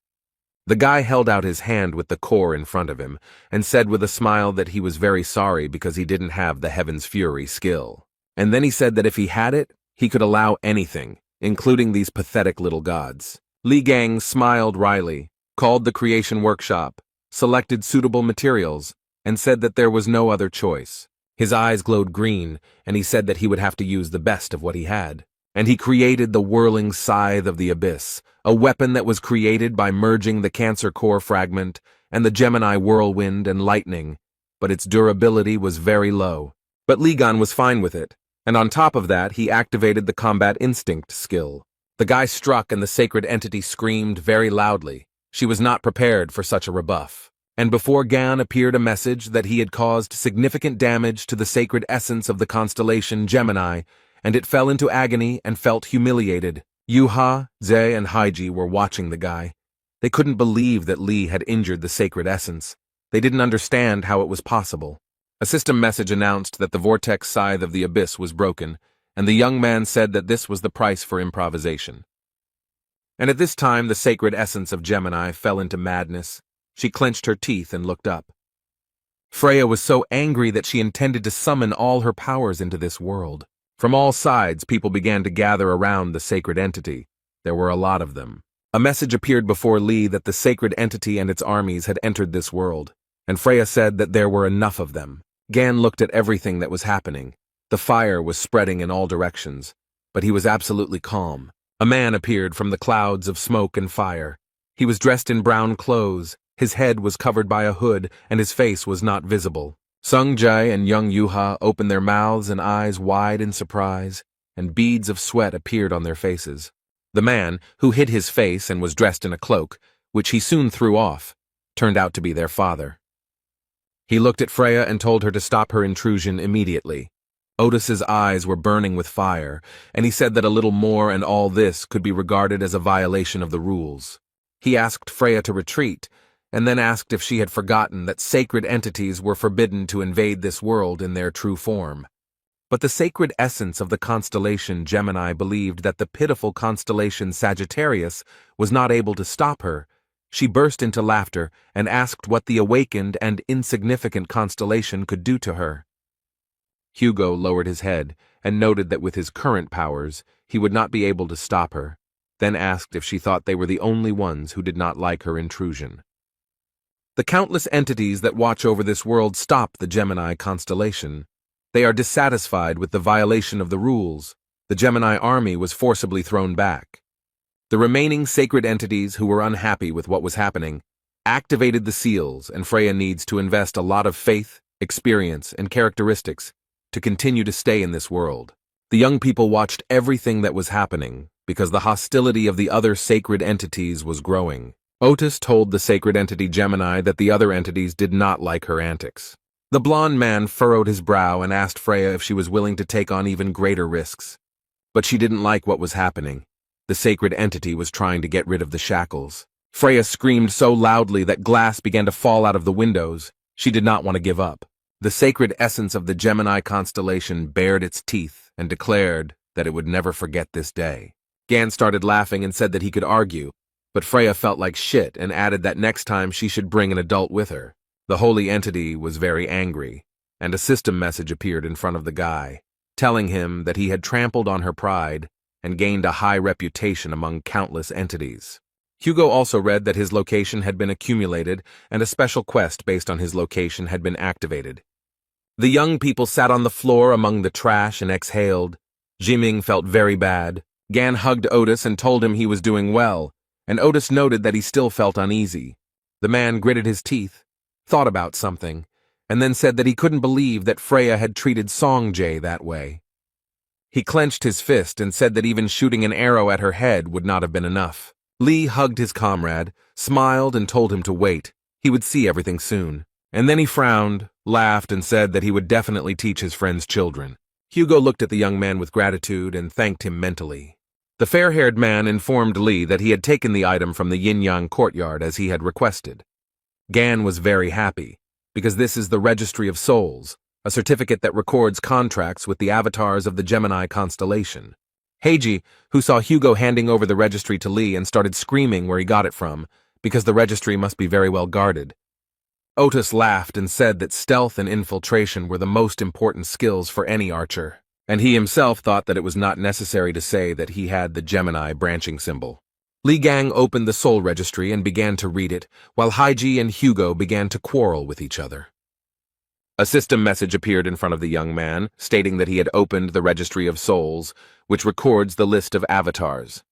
The guy held out his hand with the core in front of him, and said with a smile that he was very sorry because he didn't have the Heaven's Fury skill. And then he said that if he had it, he could allow anything, including these pathetic little gods. Li Gang smiled wryly, called the creation workshop, selected suitable materials, and said that there was no other choice. His eyes glowed green, and he said that he would have to use the best of what he had. And he created the whirling scythe of the abyss, a weapon that was created by merging the Cancer core fragment and the Gemini whirlwind and lightning, but its durability was very low. But Li Gan was fine with it, and on top of that he activated the combat instinct skill. The guy struck and the sacred entity screamed very loudly. She was not prepared for such a rebuff. And before Gan appeared a message that he had caused significant damage to the sacred essence of the constellation Gemini, and it fell into agony and felt humiliated. Yuha, Ze, and Haiji were watching the guy. They couldn't believe that Li had injured the sacred essence. They didn't understand how it was possible. A system message announced that the vortex scythe of the abyss was broken, and the young man said that this was the price for improvisation. And at this time the sacred essence of Gemini fell into madness. She clenched her teeth and looked up. Freya was so angry that she intended to summon all her powers into this world. From all sides, people began to gather around the sacred entity. There were a lot of them. A message appeared before Lee that the sacred entity and its armies had entered this world, and Freya said that there were enough of them. Gan looked at everything that was happening. The fire was spreading in all directions, but he was absolutely calm. A man appeared from the clouds of smoke and fire. He was dressed in brown clothes. His head was covered by a hood, and his face was not visible. Sung Jae and young Yuha opened their mouths and eyes wide in surprise, and beads of sweat appeared on their faces. The man, who hid his face and was dressed in a cloak, which he soon threw off, turned out to be their father. He looked at Freya and told her to stop her intrusion immediately. Otis's eyes were burning with fire, and he said that a little more and all this could be regarded as a violation of the rules. He asked Freya to retreat, and then asked if she had forgotten that sacred entities were forbidden to invade this world in their true form. But the sacred essence of the constellation Gemini believed that the pitiful constellation Sagittarius was not able to stop her. She burst into laughter and asked what the awakened and insignificant constellation could do to her. Hugo lowered his head and noted that with his current powers, he would not be able to stop her, then asked if she thought they were the only ones who did not like her intrusion. The countless entities that watch over this world stop the Gemini constellation. They are dissatisfied with the violation of the rules. The Gemini army was forcibly thrown back. The remaining sacred entities who were unhappy with what was happening activated the seals, and Freya needs to invest a lot of faith, experience, and characteristics to continue to stay in this world. The young people watched everything that was happening because the hostility of the other sacred entities was growing. Otis told the sacred entity Gemini that the other entities did not like her antics. The blonde man furrowed his brow and asked Freya if she was willing to take on even greater risks. But she didn't like what was happening. The sacred entity was trying to get rid of the shackles. Freya screamed so loudly that glass began to fall out of the windows. She did not want to give up. The sacred essence of the Gemini constellation bared its teeth and declared that it would never forget this day. Gan started laughing and said that he could argue, but Freya felt like shit and added that next time she should bring an adult with her. The holy entity was very angry, and a system message appeared in front of the guy, telling him that he had trampled on her pride and gained a high reputation among countless entities. Hugo also read that his location had been accumulated and a special quest based on his location had been activated. The young people sat on the floor among the trash and exhaled. Jiming felt very bad. Gan hugged Otis and told him he was doing well, and Otis noted that he still felt uneasy. The man gritted his teeth, thought about something, and then said that he couldn't believe that Freya had treated Songjay that way. He clenched his fist and said that even shooting an arrow at her head would not have been enough. Lee hugged his comrade, smiled, and told him to wait. He would see everything soon. And then he frowned, laughed, and said that he would definitely teach his friend's children. Hugo looked at the young man with gratitude and thanked him mentally. The fair-haired man informed Lee that he had taken the item from the yin-yang courtyard as he had requested. Gan was very happy, because this is the Registry of Souls, a certificate that records contracts with the avatars of the Gemini constellation. Heiji, who saw Hugo handing over the registry to Lee and started screaming where he got it from, because the registry must be very well guarded. Otis laughed and said that stealth and infiltration were the most important skills for any archer, and he himself thought that it was not necessary to say that he had the Gemini branching symbol. Li Gang opened the soul registry and began to read it, while Heiji and Hugo began to quarrel with each other. A system message appeared in front of the young man, stating that he had opened the Registry of Souls, which records the list of avatars.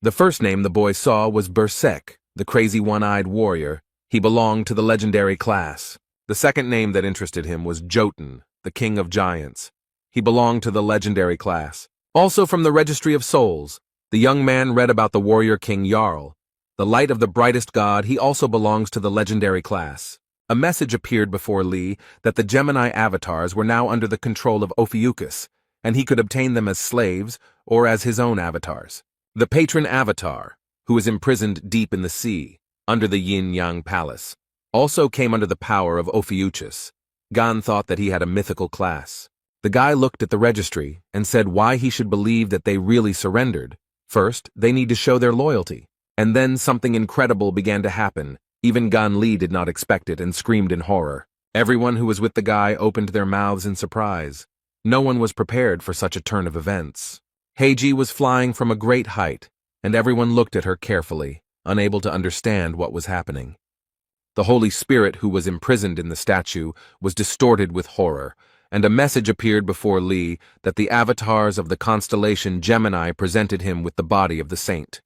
The first name the boy saw was Berserk, the crazy one-eyed warrior. He belonged to the legendary class. The second name that interested him was Jotun, the king of giants. He belonged to the legendary class. Also from the Registry of Souls, the young man read about the warrior king Jarl. The light of the brightest god, he also belongs to the legendary class. A message appeared before Lee that the Gemini avatars were now under the control of Ophiuchus, and he could obtain them as slaves or as his own avatars. The patron avatar, who is imprisoned deep in the sea, under the yin-yang palace, also came under the power of Ophiuchus. Gan thought that he had a mythical class. The guy looked at the registry and said why he should believe that they really surrendered. First, they need to show their loyalty. And then something incredible began to happen. Even Gan Li did not expect it and screamed in horror. Everyone who was with the guy opened their mouths in surprise. No one was prepared for such a turn of events. Heiji was flying from a great height, and everyone looked at her carefully, unable to understand what was happening. The Holy Spirit who was imprisoned in the statue was distorted with horror, and a message appeared before Lee that the avatars of the constellation Gemini presented him with the body of the saint.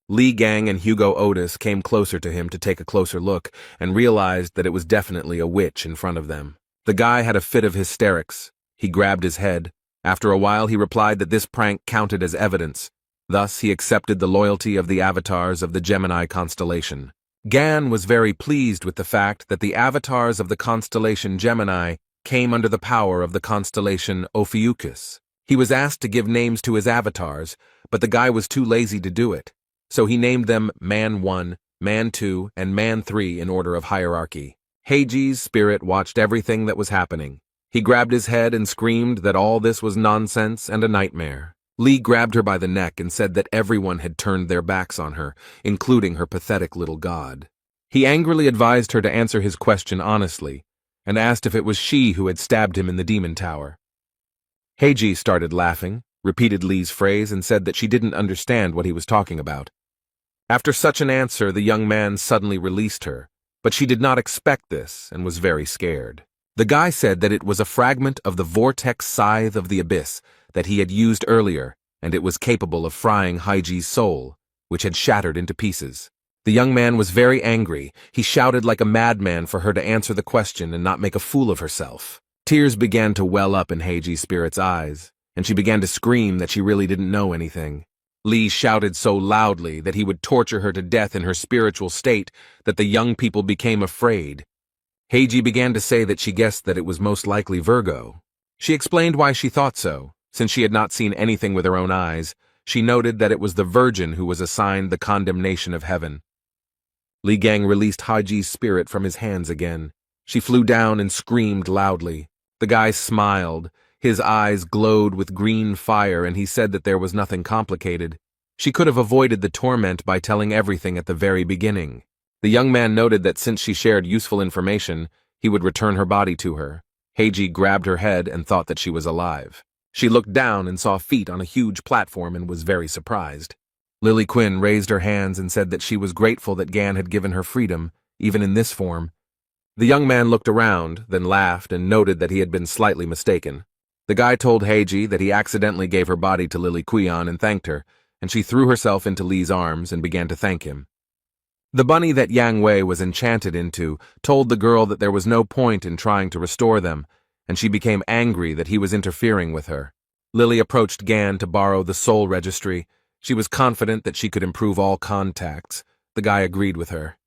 Li Gang and Hugo Otis came closer to him to take a closer look and realized that it was definitely a witch in front of them. The guy had a fit of hysterics. He grabbed his head. After a while, he replied that this prank counted as evidence. Thus, he accepted the loyalty of the avatars of the Gemini constellation. Gan was very pleased with the fact that the avatars of the constellation Gemini came under the power of the constellation Ophiuchus. He was asked to give names to his avatars, but the guy was too lazy to do it. So he named them Man 1, Man 2, and Man 3 in order of hierarchy. Heiji's spirit watched everything that was happening. He grabbed his head and screamed that all this was nonsense and a nightmare. Lee grabbed her by the neck and said that everyone had turned their backs on her, including her pathetic little god. He angrily advised her to answer his question honestly, and asked if it was she who had stabbed him in the demon tower. Heiji started laughing, repeated Lee's phrase, and said that she didn't understand what he was talking about. After such an answer, the young man suddenly released her, but she did not expect this and was very scared. The guy said that it was a fragment of the vortex scythe of the abyss that he had used earlier, and it was capable of frying Heiji's soul, which had shattered into pieces. The young man was very angry. He shouted like a madman for her to answer the question and not make a fool of herself. Tears began to well up in Heiji's spirit's eyes, and she began to scream that she really didn't know anything. Lee shouted so loudly that he would torture her to death in her spiritual state that the young people became afraid. Heiji began to say that she guessed that it was most likely Virgo. She explained why she thought so. Since she had not seen anything with her own eyes, she noted that it was the Virgin who was assigned the condemnation of heaven. Li Gang released Heiji's spirit from his hands again. She flew down and screamed loudly. The guy smiled. His eyes glowed with green fire, and he said that there was nothing complicated. She could have avoided the torment by telling everything at the very beginning. The young man noted that since she shared useful information, he would return her body to her. Heiji grabbed her head and thought that she was alive. She looked down and saw feet on a huge platform and was very surprised. Lily Quinn raised her hands and said that she was grateful that Gan had given her freedom, even in this form. The young man looked around, then laughed and noted that he had been slightly mistaken. The guy told Heiji that he accidentally gave her body to Lily Quion and thanked her, and she threw herself into Lee's arms and began to thank him. The bunny that Yang Wei was enchanted into told the girl that there was no point in trying to restore them, and she became angry that he was interfering with her. Lily approached Gan to borrow the soul registry. She was confident that she could improve all contacts. The guy agreed with her.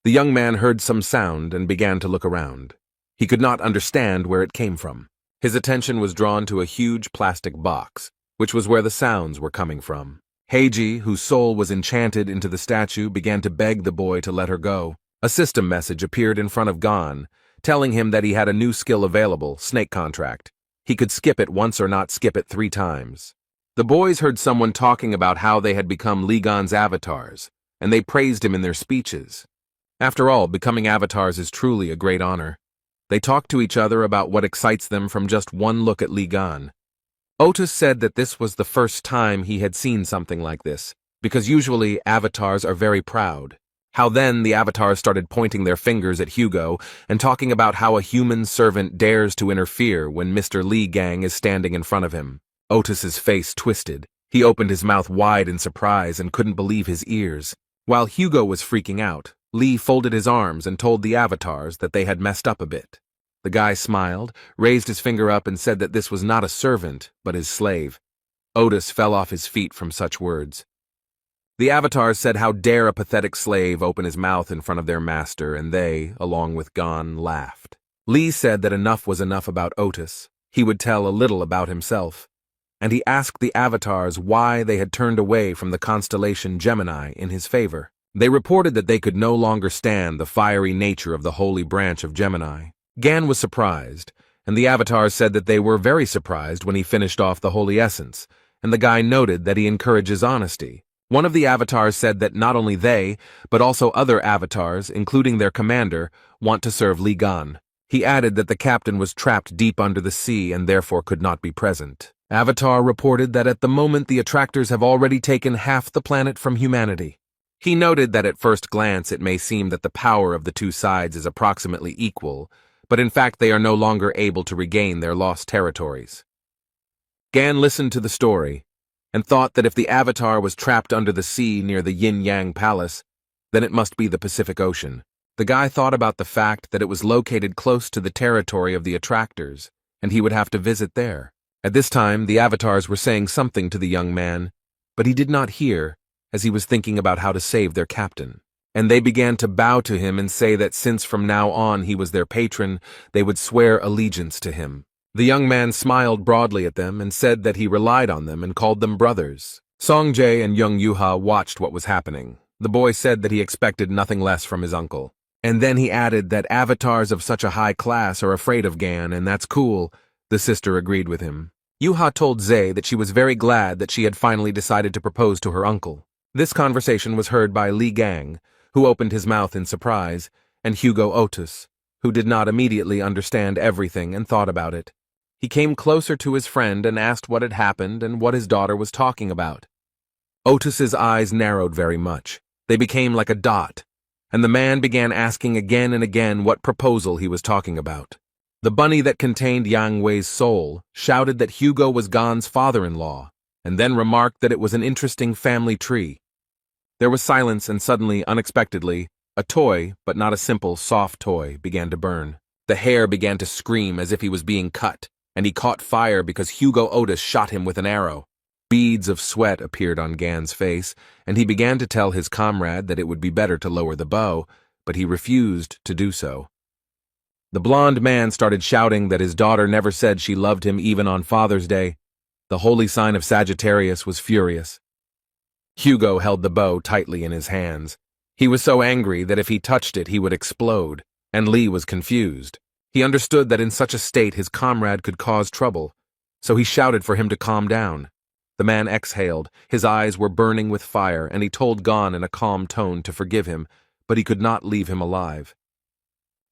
The young man heard some sound and began to look around. He could not understand where it came from. His attention was drawn to a huge plastic box, which was where the sounds were coming from. Heiji, whose soul was enchanted into the statue, began to beg the boy to let her go. A system message appeared in front of Gan, telling him that he had a new skill available, snake contract. He could skip it once or not skip it 3 times. The boys heard someone talking about how they had become Li Gan's avatars, and they praised him in their speeches. After all, becoming avatars is truly a great honor. They talked to each other about what excites them from just one look at Li Gan. Otis said that this was the first time he had seen something like this, because usually avatars are very proud. How then the avatars started pointing their fingers at Hugo and talking about how a human servant dares to interfere when Mr. Li Gang is standing in front of him. Otis's face twisted. He opened his mouth wide in surprise and couldn't believe his ears. While Hugo was freaking out, Lee folded his arms and told the avatars that they had messed up a bit. The guy smiled, raised his finger up and said that this was not a servant, but his slave. Otis fell off his feet from such words. The avatars said how dare a pathetic slave open his mouth in front of their master, and they, along with Gon, laughed. Lee said that enough was enough about Otis. He would tell a little about himself. And he asked the avatars why they had turned away from the constellation Gemini in his favor. They reported that they could no longer stand the fiery nature of the holy branch of Gemini. Gan was surprised, and the avatars said that they were very surprised when he finished off the holy essence, and the guy noted that he encourages honesty. One of the avatars said that not only they, but also other avatars, including their commander, want to serve Li Gan. He added that the captain was trapped deep under the sea and therefore could not be present. Avatar reported that at the moment the attractors have already taken half the planet from humanity. He noted that at first glance it may seem that the power of the two sides is approximately equal, but in fact they are no longer able to regain their lost territories. Gan listened to the story, and thought that if the Avatar was trapped under the sea near the Yin-Yang Palace, then it must be the Pacific Ocean. The guy thought about the fact that it was located close to the territory of the attractors, and he would have to visit there. At this time, the avatars were saying something to the young man, but he did not hear, as he was thinking about how to save their captain. And they began to bow to him and say that since from now on he was their patron, they would swear allegiance to him. The young man smiled broadly at them and said that he relied on them and called them brothers. Songjae and young Yuha watched what was happening. The boy said that he expected nothing less from his uncle. And then he added that avatars of such a high class are afraid of Gan, and that's cool. The sister agreed with him. Yuha told Zae that she was very glad that she had finally decided to propose to her uncle. This conversation was heard by Li Gang, who opened his mouth in surprise, and Hugo Otis, who did not immediately understand everything and thought about it. He came closer to his friend and asked what had happened and what his daughter was talking about. Otis's eyes narrowed very much. They became like a dot, and the man began asking again and again what proposal he was talking about. The bunny that contained Yang Wei's soul shouted that Hugo was Gan's father-in-law, and then remarked that it was an interesting family tree. There was silence, and suddenly, unexpectedly, a toy, but not a simple, soft toy, began to burn. The hair began to scream as if he was being cut, and he caught fire because Hugo Otis shot him with an arrow. Beads of sweat appeared on Gan's face, and he began to tell his comrade that it would be better to lower the bow, but he refused to do so. The blond man started shouting that his daughter never said she loved him even on Father's Day. The holy sign of Sagittarius was furious. Hugo held the bow tightly in his hands. He was so angry that if he touched it he would explode, and Lee was confused. He understood that in such a state his comrade could cause trouble, so he shouted for him to calm down. The man exhaled, his eyes were burning with fire, and he told Gan in a calm tone to forgive him, but he could not leave him alive.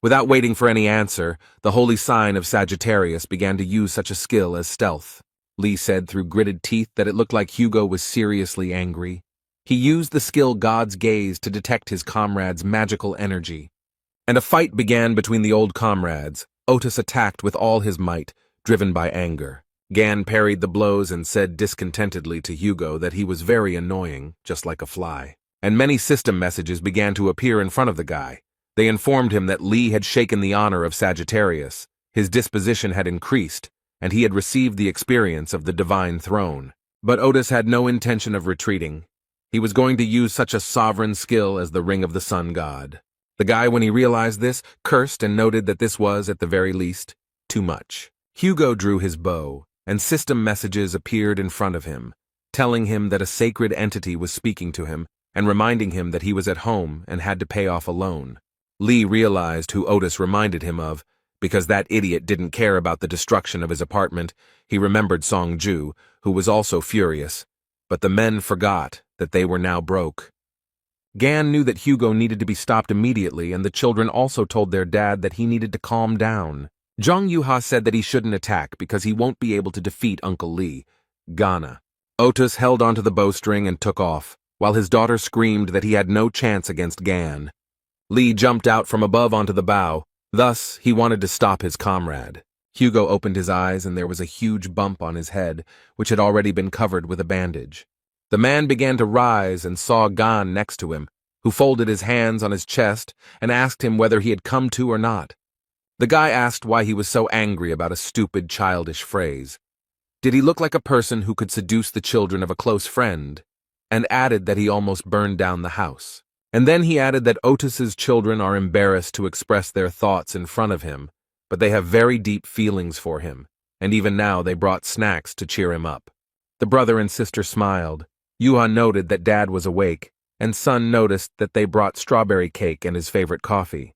Without waiting for any answer, the holy sign of Sagittarius began to use such a skill as stealth. Lee said through gritted teeth that it looked like Hugo was seriously angry. He used the skill God's gaze to detect his comrade's magical energy. And a fight began between the old comrades. Otis attacked with all his might, driven by anger. Gan parried the blows and said discontentedly to Hugo that he was very annoying, just like a fly. And many system messages began to appear in front of the guy. They informed him that Lee had shaken the honor of Sagittarius, his disposition had increased, and he had received the experience of the divine throne. But Otis had no intention of retreating. He was going to use such a sovereign skill as the Ring of the Sun God. The guy, when he realized this, cursed and noted that this was, at the very least, too much. Hugo drew his bow, and system messages appeared in front of him, telling him that a sacred entity was speaking to him and reminding him that he was at home and had to pay off a loan. Lee realized who Otis reminded him of. Because that idiot didn't care about the destruction of his apartment, he remembered Song-ju, who was also furious. But the men forgot that they were now broke. Gan knew that Hugo needed to be stopped immediately, and the children also told their dad that he needed to calm down. Jung Yuha said that he shouldn't attack because he won't be able to defeat Uncle Lee. Ghana. Otis held onto the bowstring and took off, while his daughter screamed that he had no chance against Gan. Lee jumped out from above onto the bow. Thus, he wanted to stop his comrade. Hugo opened his eyes and there was a huge bump on his head, which had already been covered with a bandage. The man began to rise and saw Gan next to him, who folded his hands on his chest and asked him whether he had come to or not. The guy asked why he was so angry about a stupid, childish phrase. Did he look like a person who could seduce the children of a close friend? And added that he almost burned down the house. And then he added that Otis's children are embarrassed to express their thoughts in front of him, but they have very deep feelings for him, and even now they brought snacks to cheer him up. The brother and sister smiled. Yuha noted that Dad was awake, and Son noticed that they brought strawberry cake and his favorite coffee.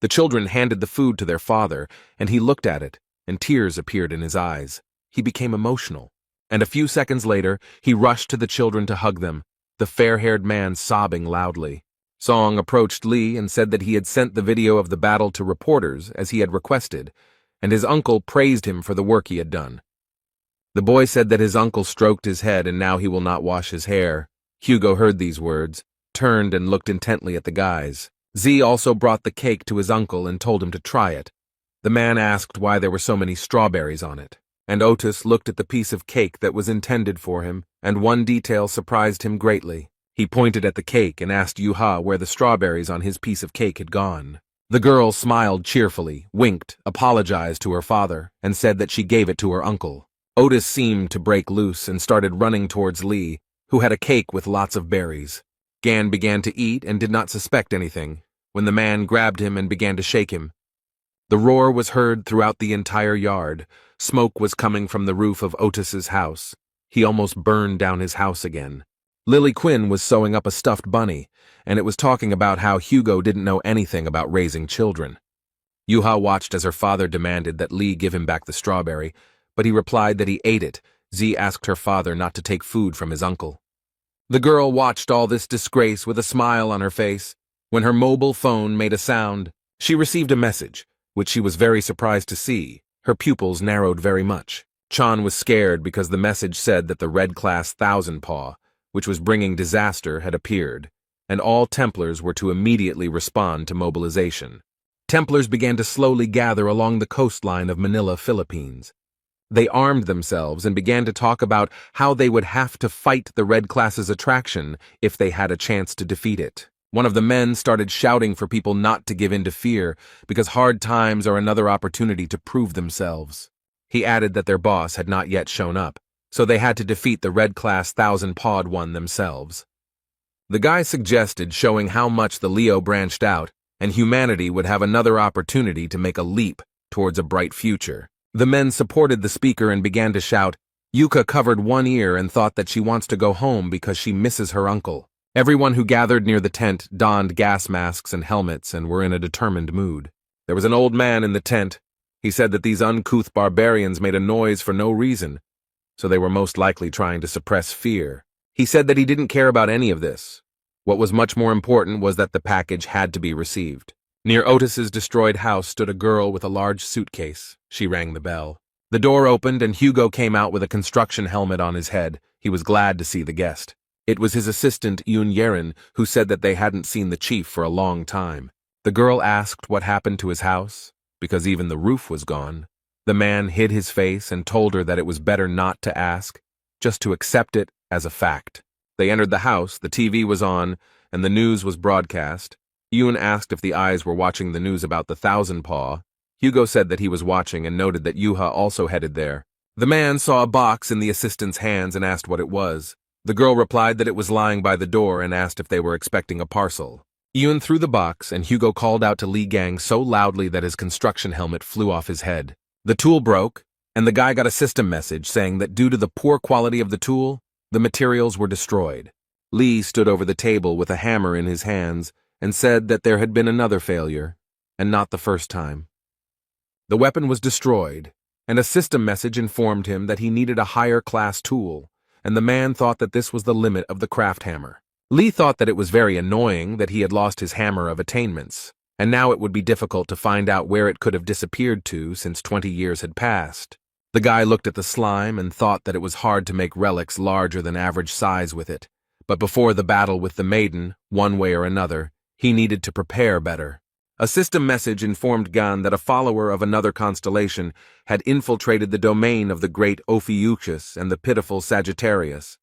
The children handed the food to their father, and he looked at it, and tears appeared in his eyes. He became emotional, and a few seconds later, he rushed to the children to hug them, the fair-haired man sobbing loudly. Song approached Lee and said that he had sent the video of the battle to reporters as he had requested, and his uncle praised him for the work he had done. The boy said that his uncle stroked his head and now he will not wash his hair. Hugo heard these words, turned and looked intently at the guys. Z also brought the cake to his uncle and told him to try it. The man asked why there were so many strawberries on it, and Otis looked at the piece of cake that was intended for him, and one detail surprised him greatly. He pointed at the cake and asked Yuha where the strawberries on his piece of cake had gone. The girl smiled cheerfully, winked, apologized to her father, and said that she gave it to her uncle. Otis seemed to break loose and started running towards Lee, who had a cake with lots of berries. Gan began to eat and did not suspect anything, when the man grabbed him and began to shake him. The roar was heard throughout the entire yard. Smoke was coming from the roof of Otis's house. He almost burned down his house again. Lily Quinn was sewing up a stuffed bunny, and it was talking about how Hugo didn't know anything about raising children. Yuha watched as her father demanded that Lee give him back the strawberry, but he replied that he ate it. Z asked her father not to take food from his uncle. The girl watched all this disgrace with a smile on her face. When her mobile phone made a sound, she received a message, which she was very surprised to see. Her pupils narrowed very much. Chan was scared because the message said that the Red Class Thousand Paw, which was bringing disaster, had appeared, and all Templars were to immediately respond to mobilization. Templars began to slowly gather along the coastline of Manila, Philippines. They armed themselves and began to talk about how they would have to fight the Red Class's attraction if they had a chance to defeat it. One of the men started shouting for people not to give in to fear, because hard times are another opportunity to prove themselves. He added that their boss had not yet shown up, so they had to defeat the Red Class Thousand-Pawed one themselves. The guy suggested showing how much the Leo branched out, and humanity would have another opportunity to make a leap towards a bright future. The men supported the speaker and began to shout. Yuka covered one ear and thought that she wants to go home because she misses her uncle. Everyone who gathered near the tent donned gas masks and helmets and were in a determined mood. There was an old man in the tent. He said that these uncouth barbarians made a noise for no reason, so they were most likely trying to suppress fear. He said that he didn't care about any of this. What was much more important was that the package had to be received. Near Otis's destroyed house stood a girl with a large suitcase. She rang the bell. The door opened and Hugo came out with a construction helmet on his head. He was glad to see the guest. It was his assistant, Yoon Yerin, who said that they hadn't seen the chief for a long time. The girl asked what happened to his house, because even the roof was gone. The man hid his face and told her that it was better not to ask, just to accept it as a fact. They entered the house, the TV was on, and the news was broadcast. Yoon asked if the eyes were watching the news about the Thousand Paw. Hugo said that he was watching and noted that Yuha also headed there. The man saw a box in the assistant's hands and asked what it was. The girl replied that it was lying by the door and asked if they were expecting a parcel. Yoon threw the box, and Hugo called out to Lee Gang so loudly that his construction helmet flew off his head. The tool broke, and the guy got a system message saying that due to the poor quality of the tool, the materials were destroyed. Lee stood over the table with a hammer in his hands and said that there had been another failure, and not the first time. The weapon was destroyed, and a system message informed him that he needed a higher class tool, and the man thought that this was the limit of the craft hammer. Lee thought that it was very annoying that he had lost his hammer of attainments, and now it would be difficult to find out where it could have disappeared to since 20 years had passed. The guy looked at the slime and thought that it was hard to make relics larger than average size with it, but before the battle with the maiden, one way or another, he needed to prepare better. A system message informed Gan that a follower of another constellation had infiltrated the domain of the great Ophiuchus and the pitiful Sagittarius.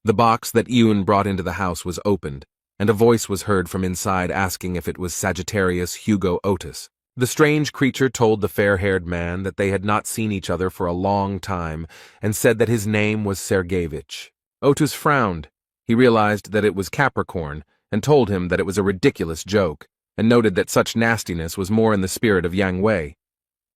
The box that Yoon brought into the house was opened, and a voice was heard from inside asking if it was Sagittarius Hugo Otis. The strange creature told the fair-haired man that they had not seen each other for a long time and said that his name was Sergeyevich. Otis frowned. He realized that it was Capricorn and told him that it was a ridiculous joke, and noted that such nastiness was more in the spirit of Yang Wei.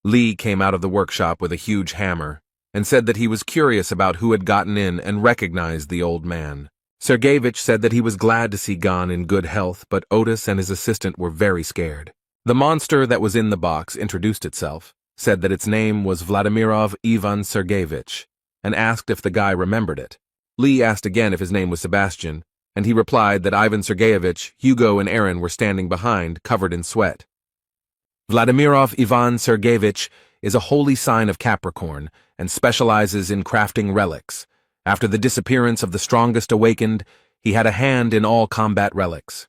Lee came out of the workshop with a huge hammer and said that he was curious about who had gotten in and recognized the old man. Sergeyevich said that he was glad to see Gan in good health, but Otis and his assistant were very scared. The monster that was in the box introduced itself, said that its name was Vladimirov Ivan Sergeyevich, and asked if the guy remembered it. Lee asked again if his name was Sebastian, and he replied that Ivan Sergeyevich, Hugo, and Aaron were standing behind, covered in sweat. Vladimirov Ivan Sergeyevich is a holy sign of Capricorn and specializes in crafting relics. After the disappearance of the strongest awakened, he had a hand in all combat relics.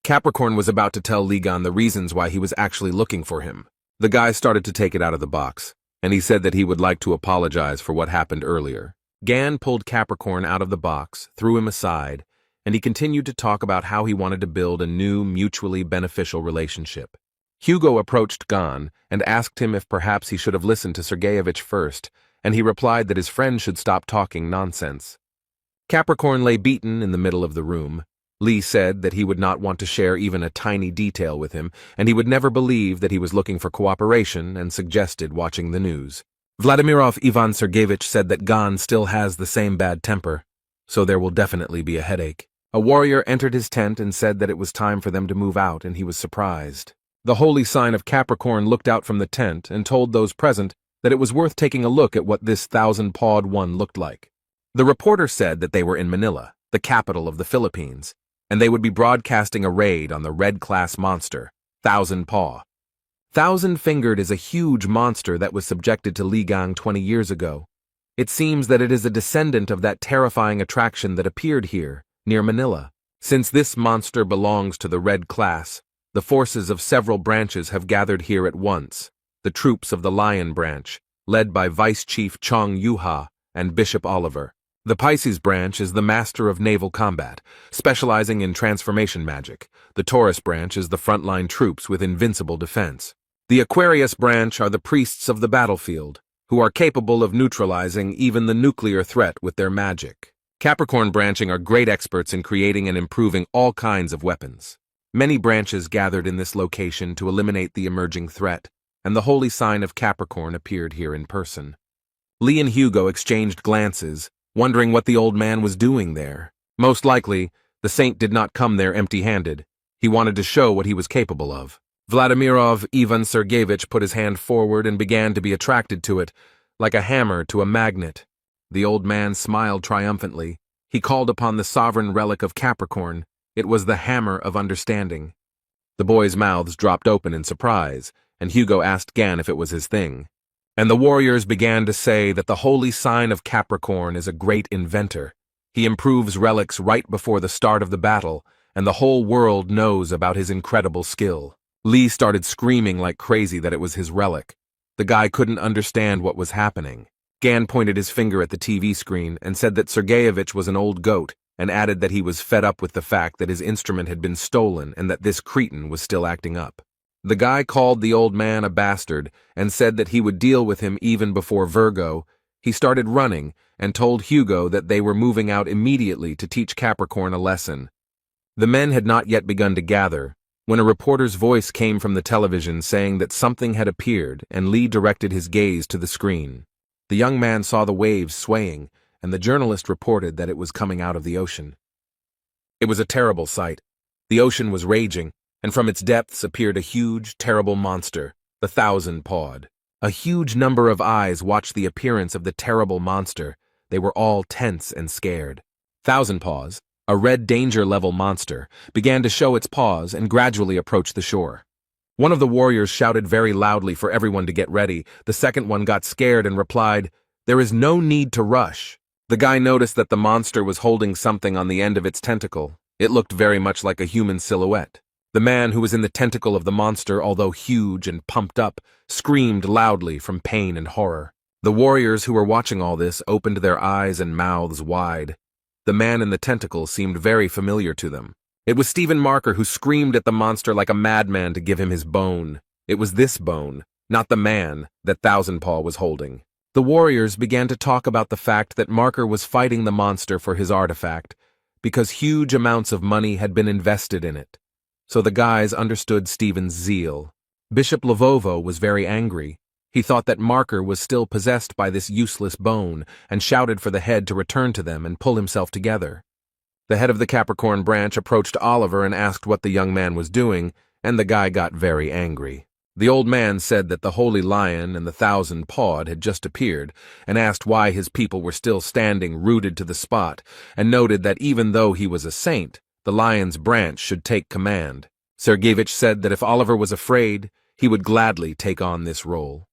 Capricorn was about to tell Lee Gan the reasons why he was actually looking for him. The guy started to take it out of the box, and he said that he would like to apologize for what happened earlier. Gan pulled Capricorn out of the box, threw him aside, and he continued to talk about how he wanted to build a new, mutually beneficial relationship. Hugo approached Gon and asked him if perhaps he should have listened to Sergeyevich first, and he replied that his friend should stop talking nonsense. Capricorn lay beaten in the middle of the room. Lee said that he would not want to share even a tiny detail with him, and he would never believe that he was looking for cooperation and suggested watching the news. Vladimirov Ivan Sergeyevich said that Gon still has the same bad temper, so there will definitely be a headache. A warrior entered his tent and said that it was time for them to move out, and he was surprised. The holy sign of Capricorn looked out from the tent and told those present that it was worth taking a look at what this thousand-pawed one looked like. The reporter said that they were in Manila, the capital of the Philippines, and they would be broadcasting a raid on the red-class monster, Thousand Paw. Thousand-fingered is a huge monster that was subjected to Ligang 20 years ago. It seems that it is a descendant of that terrifying attraction that appeared here, near Manila. Since this monster belongs to the red class, the forces of several branches have gathered here at once, the troops of the Lion branch, led by Vice Chief Chong Yuha and Bishop Oliver. The Pisces branch is the master of naval combat, specializing in transformation magic. The Taurus branch is the frontline troops with invincible defense. The Aquarius branch are the priests of the battlefield, who are capable of neutralizing even the nuclear threat with their magic. Capricorn branching are great experts in creating and improving all kinds of weapons. Many branches gathered in this location to eliminate the emerging threat, and the holy sign of Capricorn appeared here in person. Lee and Hugo exchanged glances, wondering what the old man was doing there. Most likely, the saint did not come there empty-handed. He wanted to show what he was capable of. Vladimirov Ivan Sergeyevich put his hand forward and began to be attracted to it, like a hammer to a magnet. The old man smiled triumphantly. He called upon the sovereign relic of Capricorn. It was the hammer of understanding. The boys' mouths dropped open in surprise, and Hugo asked Gan if it was his thing. And the warriors began to say that the holy sign of Capricorn is a great inventor. He improves relics right before the start of the battle, and the whole world knows about his incredible skill. Lee started screaming like crazy that it was his relic. The guy couldn't understand what was happening. Gan pointed his finger at the TV screen and said that Sergeyevich was an old goat, and added that he was fed up with the fact that his instrument had been stolen and that this cretin was still acting up. The guy called the old man a bastard and said that he would deal with him even before Virgo. He started running and told Hugo that they were moving out immediately to teach Capricorn a lesson. The men had not yet begun to gather when a reporter's voice came from the television saying that something had appeared, and Lee directed his gaze to the screen. The young man saw the waves swaying, and the journalist reported that it was coming out of the ocean. It was a terrible sight. The ocean was raging, and from its depths appeared a huge, terrible monster, the thousand-pawed. A huge number of eyes watched the appearance of the terrible monster. They were all tense and scared. Thousand Paws, a red danger-level monster, began to show its paws and gradually approach the shore. One of the warriors shouted very loudly for everyone to get ready. The second one got scared and replied, "There is no need to rush." The guy noticed that the monster was holding something on the end of its tentacle. It looked very much like a human silhouette. The man who was in the tentacle of the monster, although huge and pumped up, screamed loudly from pain and horror. The warriors who were watching all this opened their eyes and mouths wide. The man in the tentacle seemed very familiar to them. It was Stephen Marker, who screamed at the monster like a madman to give him his bone. It was this bone, not the man, that Thousand Paw was holding. The warriors began to talk about the fact that Marker was fighting the monster for his artifact, because huge amounts of money had been invested in it. So the guys understood Stephen's zeal. Bishop Lavovo was very angry. He thought that Marker was still possessed by this useless bone, and shouted for the head to return to them and pull himself together. The head of the Capricorn branch approached Oliver and asked what the young man was doing, and the guy got very angry. The old man said that the Holy Lion and the Thousand-Pawed had just appeared, and asked why his people were still standing rooted to the spot, and noted that even though he was a saint, the Lion's branch should take command. Sergeyevich said that if Oliver was afraid, he would gladly take on this role.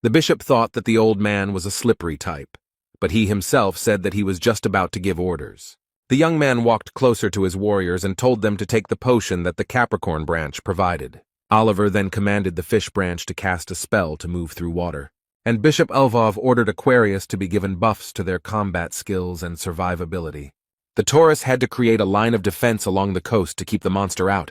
The bishop thought that the old man was a slippery type, but he himself said that he was just about to give orders. The young man walked closer to his warriors and told them to take the potion that the Capricorn branch provided. Oliver then commanded the fish branch to cast a spell to move through water, and Bishop Elvov ordered Aquarius to be given buffs to their combat skills and survivability. The Taurus had to create a line of defense along the coast to keep the monster out.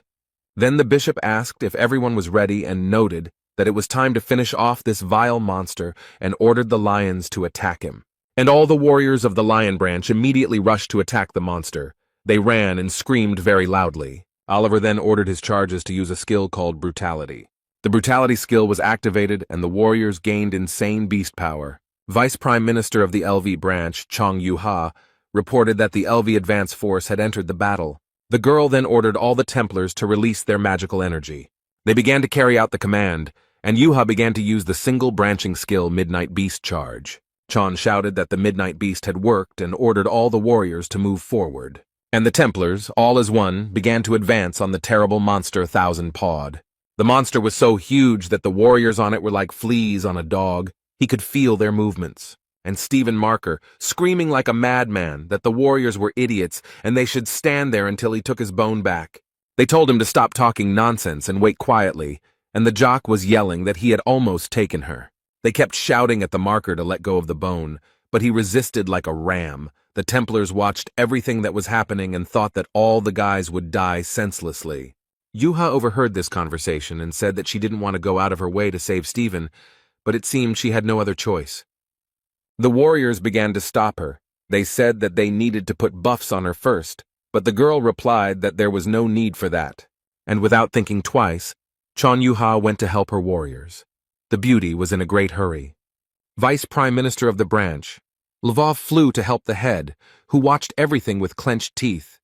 Then the bishop asked if everyone was ready and noted that it was time to finish off this vile monster and ordered the lions to attack him. And all the warriors of the lion branch immediately rushed to attack the monster. They ran and screamed very loudly. Oliver then ordered his charges to use a skill called brutality. The brutality skill was activated and the warriors gained insane beast power. Vice Prime Minister of the LV branch, Chong Yu-ha, reported that the LV advance force had entered the battle. The girl then ordered all the Templars to release their magical energy. They began to carry out the command, and Yu-ha began to use the single branching skill Midnight Beast Charge. Chon shouted that the Midnight Beast had worked and ordered all the warriors to move forward. And the Templars, all as one, began to advance on the terrible monster Thousand-Pawed. The monster was so huge that the warriors on it were like fleas on a dog. He could feel their movements. And Stephen Marker, screaming like a madman that the warriors were idiots and they should stand there until he took his bone back. They told him to stop talking nonsense and wait quietly, and the jock was yelling that he had almost taken her. They kept shouting at the Marker to let go of the bone, but he resisted like a ram. The Templars watched everything that was happening and thought that all the guys would die senselessly. Yu-ha overheard this conversation and said that she didn't want to go out of her way to save Stephen, but it seemed she had no other choice. The warriors began to stop her. They said that they needed to put buffs on her first, but the girl replied that there was no need for that. And without thinking twice, Chon Yu-ha went to help her warriors. The beauty was in a great hurry. Vice Prime Minister of the branch, Lvov flew to help the head, who watched everything with clenched teeth.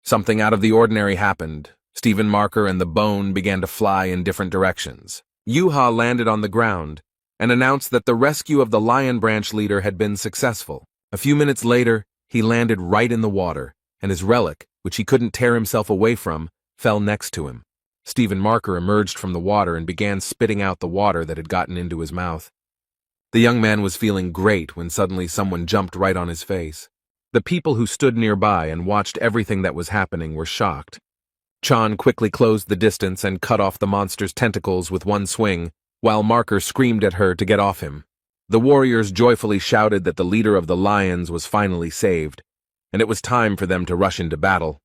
Something out of the ordinary happened. Stephen Marker and the bone began to fly in different directions. Yu-ha landed on the ground and announced that the rescue of the lion branch leader had been successful. A few minutes later, he landed right in the water, and his relic, which he couldn't tear himself away from, fell next to him. Stephen Marker emerged from the water and began spitting out the water that had gotten into his mouth. The young man was feeling great when suddenly someone jumped right on his face. The people who stood nearby and watched everything that was happening were shocked. Chan quickly closed the distance and cut off the monster's tentacles with one swing, while Marker screamed at her to get off him. The warriors joyfully shouted that the leader of the lions was finally saved, and it was time for them to rush into battle.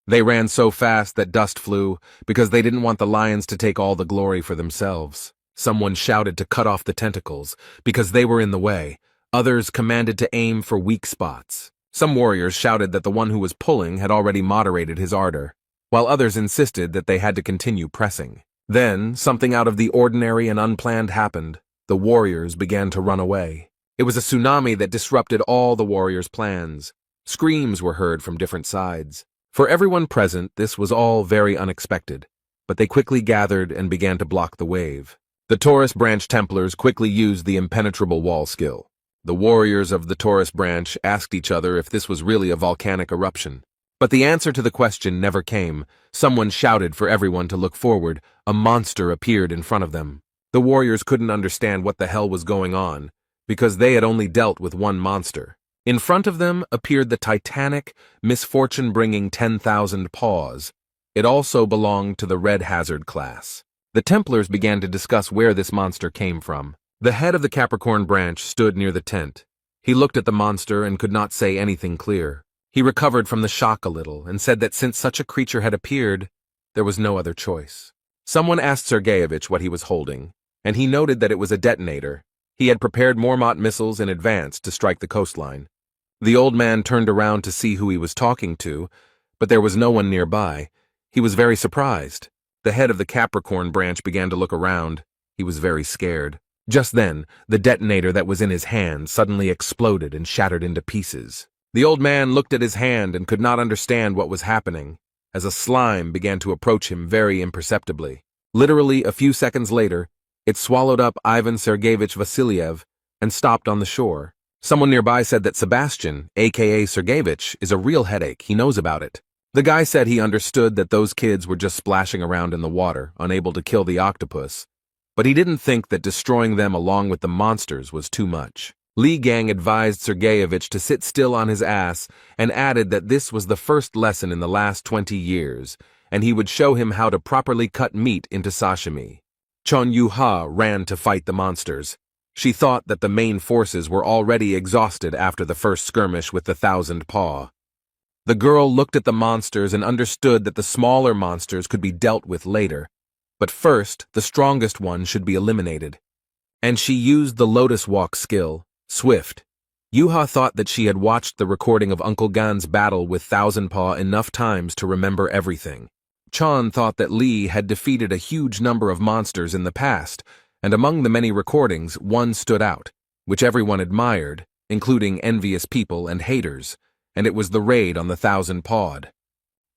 They ran so fast that dust flew, because they didn't want the lions to take all the glory for themselves. Someone shouted to cut off the tentacles, because they were in the way. Others commanded to aim for weak spots. Some warriors shouted that the one who was pulling had already moderated his ardor, while others insisted that they had to continue pressing. Then, something out of the ordinary and unplanned happened. The warriors began to run away. It was a tsunami that disrupted all the warriors' plans. Screams were heard from different sides. For everyone present, this was all very unexpected, but they quickly gathered and began to block the wave. The Taurus branch Templars quickly used the impenetrable wall skill. The warriors of the Taurus branch asked each other if this was really a volcanic eruption. But the answer to the question never came. Someone shouted for everyone to look forward. A monster appeared in front of them. The warriors couldn't understand what the hell was going on, because they had only dealt with one monster. In front of them appeared the titanic, misfortune-bringing 10,000 paws. It also belonged to the Red Hazard class. The Templars began to discuss where this monster came from. The head of the Capricorn branch stood near the tent. He looked at the monster and could not say anything clear. He recovered from the shock a little and said that since such a creature had appeared, there was no other choice. Someone asked Sergeyevich what he was holding, and he noted that it was a detonator. He had prepared Mormont missiles in advance to strike the coastline. The old man turned around to see who he was talking to, but there was no one nearby. He was very surprised. The head of the Capricorn branch began to look around. He was very scared. Just then, the detonator that was in his hand suddenly exploded and shattered into pieces. The old man looked at his hand and could not understand what was happening, as a slime began to approach him very imperceptibly. Literally a few seconds later, it swallowed up Ivan Sergeyevich Vasiliev and stopped on the shore. Someone nearby said that Sebastian, aka Sergeyevich, is a real headache. He knows about it. The guy said he understood that those kids were just splashing around in the water, unable to kill the octopus, but he didn't think that destroying them along with the monsters was too much. Li Gang advised Sergeyevich to sit still on his ass and added that this was the first lesson in the last 20 years, and he would show him how to properly cut meat into sashimi. Chon Yu-ha ran to fight the monsters. She thought that the main forces were already exhausted after the first skirmish with the 1000 paw. The girl looked at the monsters and understood that the smaller monsters could be dealt with later, but first, the strongest one should be eliminated. And she used the Lotus Walk skill, Swift. Yuha thought that she had watched the recording of Uncle Gan's battle with Thousand Paw enough times to remember everything. Chan thought that Lee had defeated a huge number of monsters in the past, and among the many recordings, one stood out, which everyone admired, including envious people and haters, and it was the raid on the Thousand Pawed.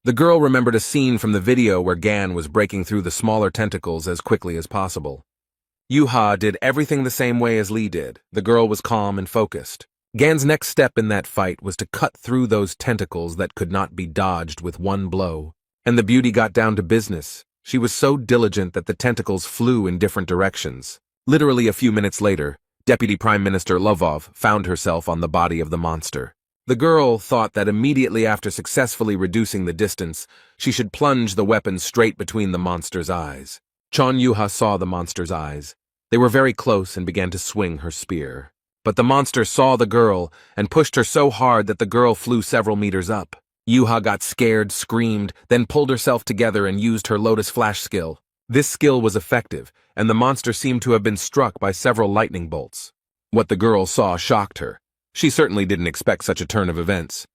The girl remembered a scene from the video where Gan was breaking through the smaller tentacles as quickly as possible. Yuha did everything the same way as Lee did. The girl was calm and focused. Gan's next step in that fight was to cut through those tentacles that could not be dodged with one blow. And the beauty got down to business. She was so diligent that the tentacles flew in different directions. Literally a few minutes later, Deputy Prime Minister Lovov found herself on the body of the monster. The girl thought that immediately after successfully reducing the distance, she should plunge the weapon straight between the monster's eyes. Chon Yuha saw the monster's eyes. They were very close and began to swing her spear. But the monster saw the girl and pushed her so hard that the girl flew several meters up. Yuha got scared, screamed, then pulled herself together and used her Lotus Flash skill. This skill was effective, and the monster seemed to have been struck by several lightning bolts. What the girl saw shocked her. She certainly didn't expect such a turn of events.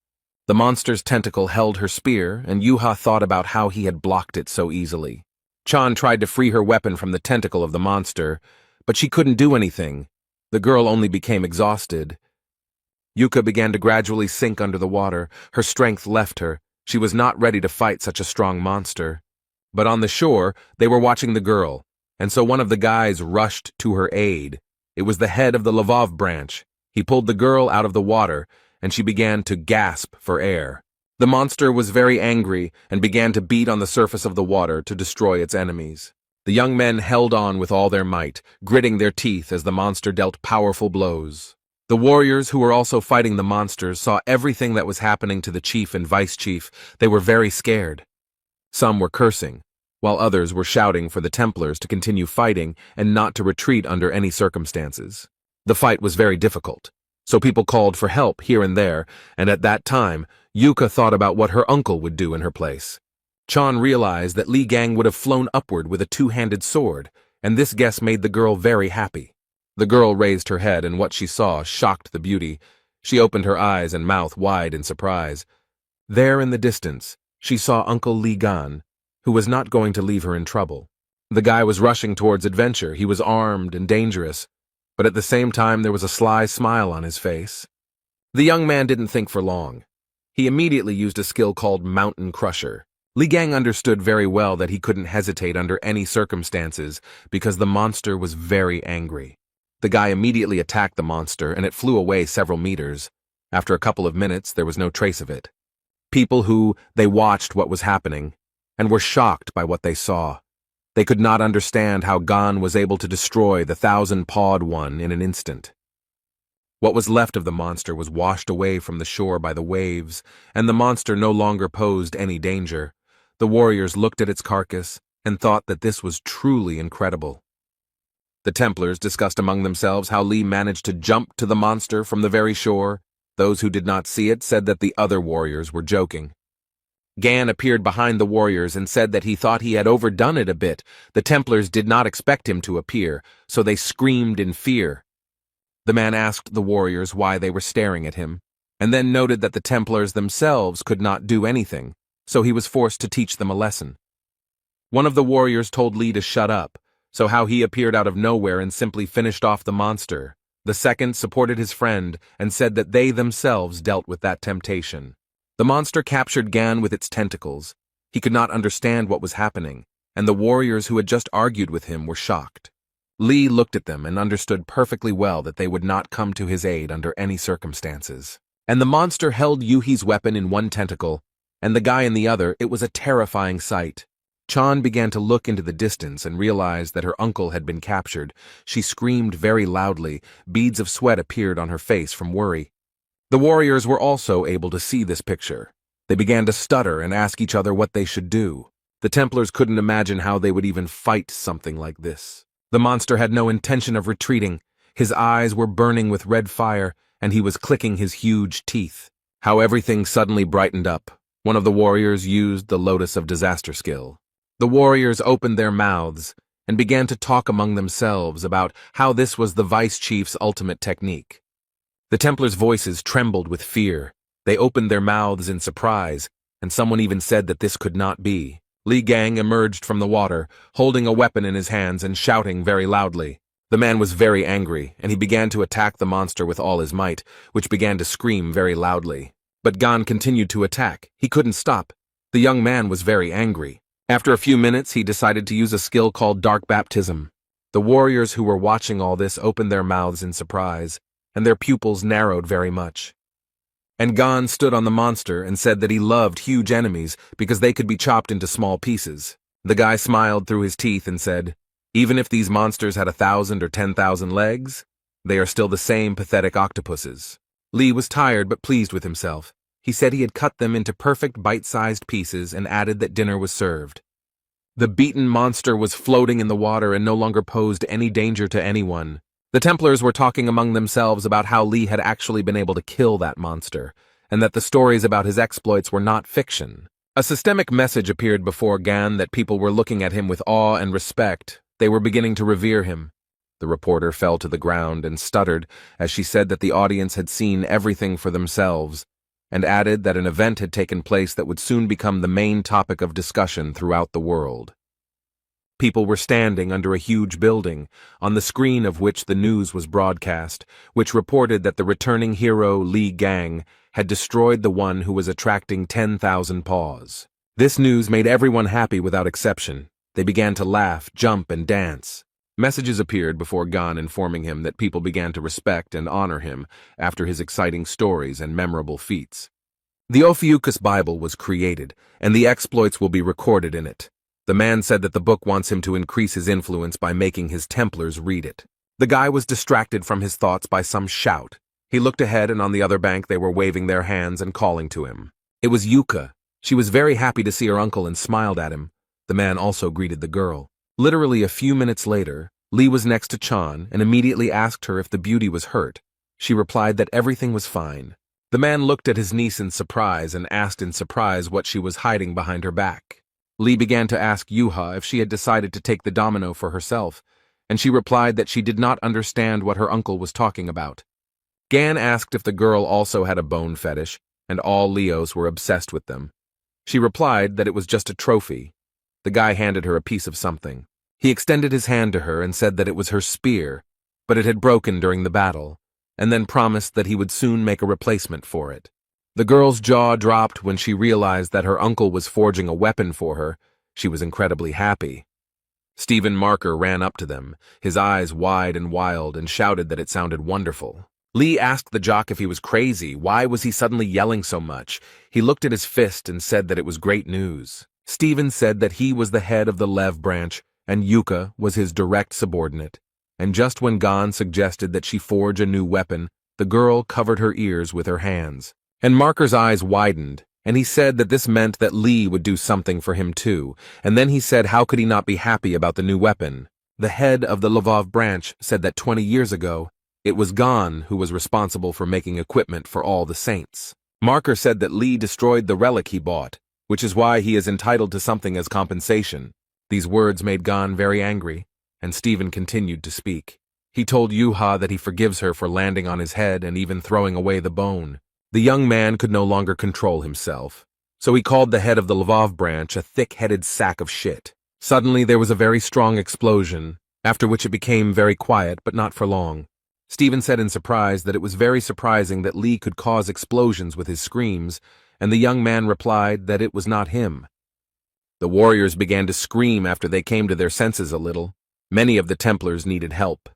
The monster's tentacle held her spear, and Yuha thought about how he had blocked it so easily. Chan tried to free her weapon from the tentacle of the monster, but she couldn't do anything. The girl only became exhausted. Yuka began to gradually sink under the water. Her strength left her. She was not ready to fight such a strong monster. But on the shore, they were watching the girl, and so one of the guys rushed to her aid. It was the head of the Lvov branch. He pulled the girl out of the water, and she began to gasp for air. The monster was very angry and began to beat on the surface of the water to destroy its enemies. The young men held on with all their might, gritting their teeth as the monster dealt powerful blows. The warriors who were also fighting the monsters saw everything that was happening to the chief and vice chief. They were very scared. Some were cursing, while others were shouting for the Templars to continue fighting and not to retreat under any circumstances. The fight was very difficult, so people called for help here and there, and at that time, Yuka thought about what her uncle would do in her place. Chan realized that Li Gang would have flown upward with a two-handed sword, and this guess made the girl very happy. The girl raised her head, and what she saw shocked the beauty. She opened her eyes and mouth wide in surprise. There in the distance, she saw Uncle Li Gan, who was not going to leave her in trouble. The guy was rushing towards adventure. He was armed and dangerous, but at the same time there was a sly smile on his face. The young man didn't think for long. He immediately used a skill called Mountain Crusher. Li Gang understood very well that he couldn't hesitate under any circumstances because the monster was very angry. The guy immediately attacked the monster and it flew away several meters. After a couple of minutes, there was no trace of it. They watched what was happening and were shocked by what they saw. They could not understand how Gan was able to destroy the thousand-pawed one in an instant. What was left of the monster was washed away from the shore by the waves, and the monster no longer posed any danger. The warriors looked at its carcass and thought that this was truly incredible. The Templars discussed among themselves how Li managed to jump to the monster from the very shore. Those who did not see it said that the other warriors were joking. Gan appeared behind the warriors and said that he thought he had overdone it a bit. The Templars did not expect him to appear, so they screamed in fear. The man asked the warriors why they were staring at him, and then noted that the Templars themselves could not do anything, so he was forced to teach them a lesson. One of the warriors told Li to shut up, so how he appeared out of nowhere and simply finished off the monster. The second supported his friend and said that they themselves dealt with that temptation. The monster captured Gan with its tentacles. He could not understand what was happening, and the warriors who had just argued with him were shocked. Li looked at them and understood perfectly well that they would not come to his aid under any circumstances. And the monster held Yuhi's weapon in one tentacle, and the guy in the other. It was a terrifying sight. Chan began to look into the distance and realized that her uncle had been captured. She screamed very loudly. Beads of sweat appeared on her face from worry. The warriors were also able to see this picture. They began to stutter and ask each other what they should do. The Templars couldn't imagine how they would even fight something like this. The monster had no intention of retreating. His eyes were burning with red fire, and he was clicking his huge teeth. How everything suddenly brightened up. One of the warriors used the Lotus of Disaster skill. The warriors opened their mouths and began to talk among themselves about how this was the vice chief's ultimate technique. The Templars' voices trembled with fear. They opened their mouths in surprise, and someone even said that this could not be. Li Gang emerged from the water, holding a weapon in his hands and shouting very loudly. The man was very angry, and he began to attack the monster with all his might, which began to scream very loudly. But Gan continued to attack. He couldn't stop. The young man was very angry. After a few minutes, he decided to use a skill called Dark Baptism. The warriors who were watching all this opened their mouths in surprise, and their pupils narrowed very much. And Gan stood on the monster and said that he loved huge enemies because they could be chopped into small pieces. The guy smiled through his teeth and said, "Even if these monsters had 1,000 or 10,000 legs, they are still the same pathetic octopuses." Li was tired but pleased with himself. He said he had cut them into perfect bite-sized pieces and added that dinner was served. The beaten monster was floating in the water and no longer posed any danger to anyone. The Templars were talking among themselves about how Li had actually been able to kill that monster, and that the stories about his exploits were not fiction. A systemic message appeared before Gan that people were looking at him with awe and respect. They were beginning to revere him. The reporter fell to the ground and stuttered as she said that the audience had seen everything for themselves, and added that an event had taken place that would soon become the main topic of discussion throughout the world. People were standing under a huge building, on the screen of which the news was broadcast, which reported that the returning hero Li Gang had destroyed the one who was attracting 10,000 paws. This news made everyone happy without exception. They began to laugh, jump, and dance. Messages appeared before Gan informing him that people began to respect and honor him after his exciting stories and memorable feats. The Ophiuchus Bible was created, and the exploits will be recorded in it. The man said that the book wants him to increase his influence by making his Templars read it. The guy was distracted from his thoughts by some shout. He looked ahead, and on the other bank they were waving their hands and calling to him. It was Yuka. She was very happy to see her uncle and smiled at him. The man also greeted the girl. Literally a few minutes later, Li was next to Chan and immediately asked her if the beauty was hurt. She replied that everything was fine. The man looked at his niece in surprise and asked in surprise what she was hiding behind her back. Li began to ask Yuha if she had decided to take the domino for herself, and she replied that she did not understand what her uncle was talking about. Gan asked if the girl also had a bone fetish, and all Leos were obsessed with them. She replied that it was just a trophy. The guy handed her a piece of something. He extended his hand to her and said that it was her spear, but it had broken during the battle, and then promised that he would soon make a replacement for it. The girl's jaw dropped when she realized that her uncle was forging a weapon for her. She was incredibly happy. Stephen Marker ran up to them, his eyes wide and wild, and shouted that it sounded wonderful. Li asked the jock if he was crazy. Why was he suddenly yelling so much? He looked at his fist and said that it was great news. Stephen said that he was the head of the Lev branch, and Yuka was his direct subordinate. And just when Gan suggested that she forge a new weapon, the girl covered her ears with her hands. And Marker's eyes widened, and he said that this meant that Li would do something for him too, and then he said how could he not be happy about the new weapon. The head of the Lvov branch said that 20 years ago, it was Gan who was responsible for making equipment for all the saints. Marker said that Li destroyed the relic he bought, which is why he is entitled to something as compensation. These words made Gan very angry, and Stephen continued to speak. He told Yuha that he forgives her for landing on his head and even throwing away the bone. The young man could no longer control himself, so he called the head of the Lvov branch a thick-headed sack of shit. Suddenly there was a very strong explosion, after which it became very quiet, but not for long. Stephen said in surprise that it was very surprising that Li could cause explosions with his screams, and the young man replied that it was not him. The warriors began to scream after they came to their senses a little. Many of the Templars needed help.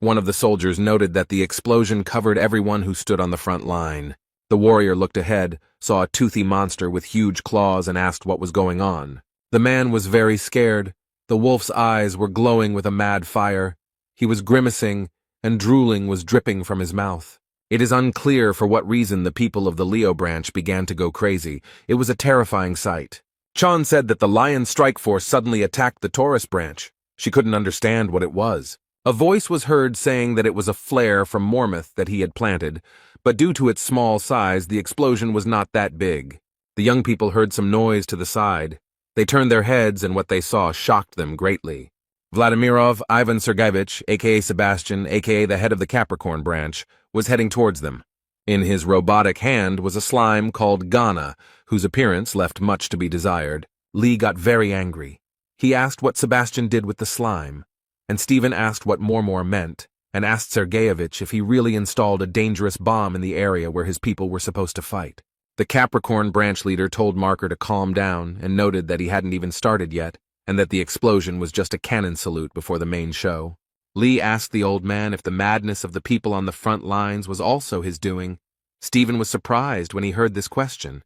One of the soldiers noted that the explosion covered everyone who stood on the front line. The warrior looked ahead, saw a toothy monster with huge claws, and asked what was going on. The man was very scared. The wolf's eyes were glowing with a mad fire. He was grimacing, and drooling was dripping from his mouth. It is unclear for what reason the people of the Leo branch began to go crazy. It was a terrifying sight. Chan said that the Lion Strike Force suddenly attacked the Taurus branch. She couldn't understand what it was. A voice was heard saying that it was a flare from Mormouth that he had planted, but due to its small size, the explosion was not that big. The young people heard some noise to the side. They turned their heads, and what they saw shocked them greatly. Vladimirov Ivan Sergeyevich, aka Sebastian, aka the head of the Capricorn branch, was heading towards them. In his robotic hand was a slime called Ghana, whose appearance left much to be desired. Lee got very angry. He asked what Sebastian did with the slime, and Stephen asked what Mormor meant, and asked Sergeyevich if he really installed a dangerous bomb in the area where his people were supposed to fight. The Capricorn branch leader told Marker to calm down and noted that he hadn't even started yet, and that the explosion was just a cannon salute before the main show. Lee asked the old man if the madness of the people on the front lines was also his doing. Stephen was surprised when he heard this question.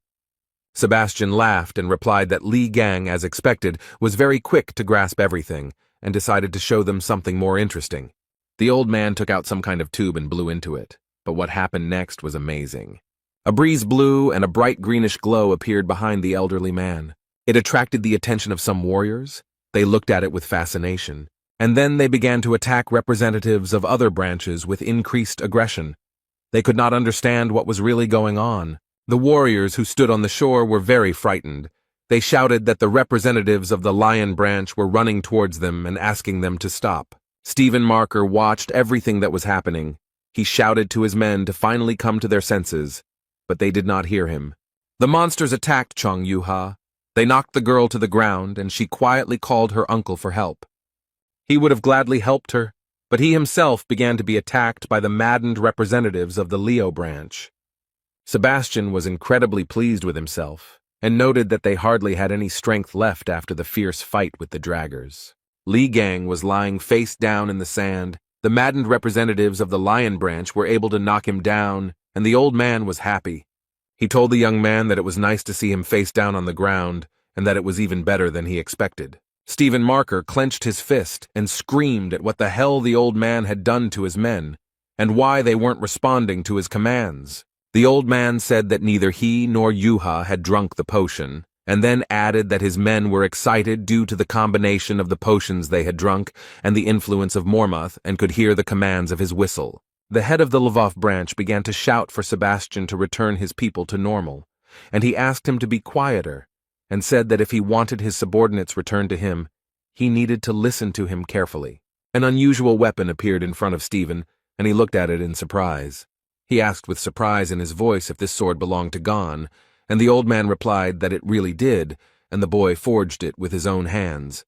Sebastian laughed and replied that Lee Gang, as expected, was very quick to grasp everything, and decided to show them something more interesting. The old man took out some kind of tube and blew into it, but what happened next was amazing. A breeze blew and a bright greenish glow appeared behind the elderly man. It attracted the attention of some warriors. They looked at it with fascination, and then they began to attack representatives of other branches with increased aggression. They could not understand what was really going on. The warriors who stood on the shore were very frightened. They shouted that the representatives of the Lion branch were running towards them and asking them to stop. Stephen Marker watched everything that was happening. He shouted to his men to finally come to their senses, but they did not hear him. The monsters attacked Chong Yuha. They knocked the girl to the ground, and she quietly called her uncle for help. He would have gladly helped her, but he himself began to be attacked by the maddened representatives of the Leo branch. Sebastian was incredibly pleased with himself, and noted that they hardly had any strength left after the fierce fight with the draggers. Lee Gang was lying face down in the sand. The maddened representatives of the Lion branch were able to knock him down, and the old man was happy. He told the young man that it was nice to see him face down on the ground, and that it was even better than he expected. Stephen Marker clenched his fist and screamed at what the hell the old man had done to his men, and why they weren't responding to his commands. The old man said that neither he nor Yuha had drunk the potion, and then added that his men were excited due to the combination of the potions they had drunk and the influence of Mormouth, and could hear the commands of his whistle. The head of the Lvov branch began to shout for Sebastian to return his people to normal, and he asked him to be quieter, and said that if he wanted his subordinates returned to him, he needed to listen to him carefully. An unusual weapon appeared in front of Stephen, and he looked at it in surprise. He asked with surprise in his voice if this sword belonged to Gon, and the old man replied that it really did, and the boy forged it with his own hands.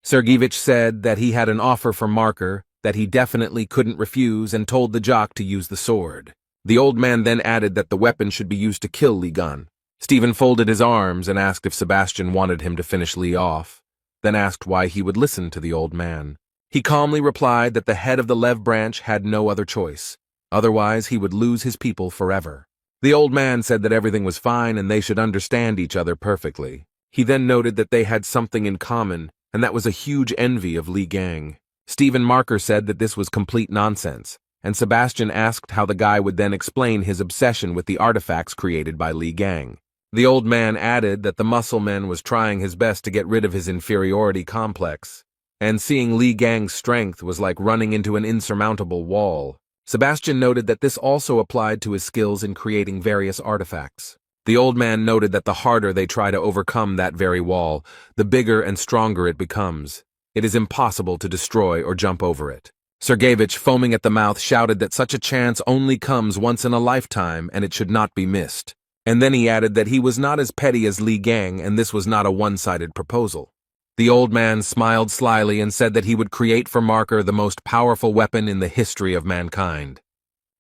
Sergeyevich said that he had an offer for Marker that he definitely couldn't refuse, and told the jock to use the sword. The old man then added that the weapon should be used to kill Lee Gun. Stephen folded his arms and asked if Sebastian wanted him to finish Lee off, then asked why he would listen to the old man. He calmly replied that the head of the Lev branch had no other choice. Otherwise, he would lose his people forever. The old man said that everything was fine and they should understand each other perfectly. He then noted that they had something in common, and that was a huge envy of Lee Gang. Stephen Marker said that this was complete nonsense, and Sebastian asked how the guy would then explain his obsession with the artifacts created by Lee Gang. The old man added that the muscle man was trying his best to get rid of his inferiority complex, and seeing Lee Gang's strength was like running into an insurmountable wall. Sebastian noted that this also applied to his skills in creating various artifacts. The old man noted that the harder they try to overcome that very wall, the bigger and stronger it becomes. It is impossible to destroy or jump over it. Sergeyevich, foaming at the mouth, shouted that such a chance only comes once in a lifetime and it should not be missed. And then he added that he was not as petty as Lee Gang and this was not a one-sided proposal. The old man smiled slyly and said that he would create for Marker the most powerful weapon in the history of mankind.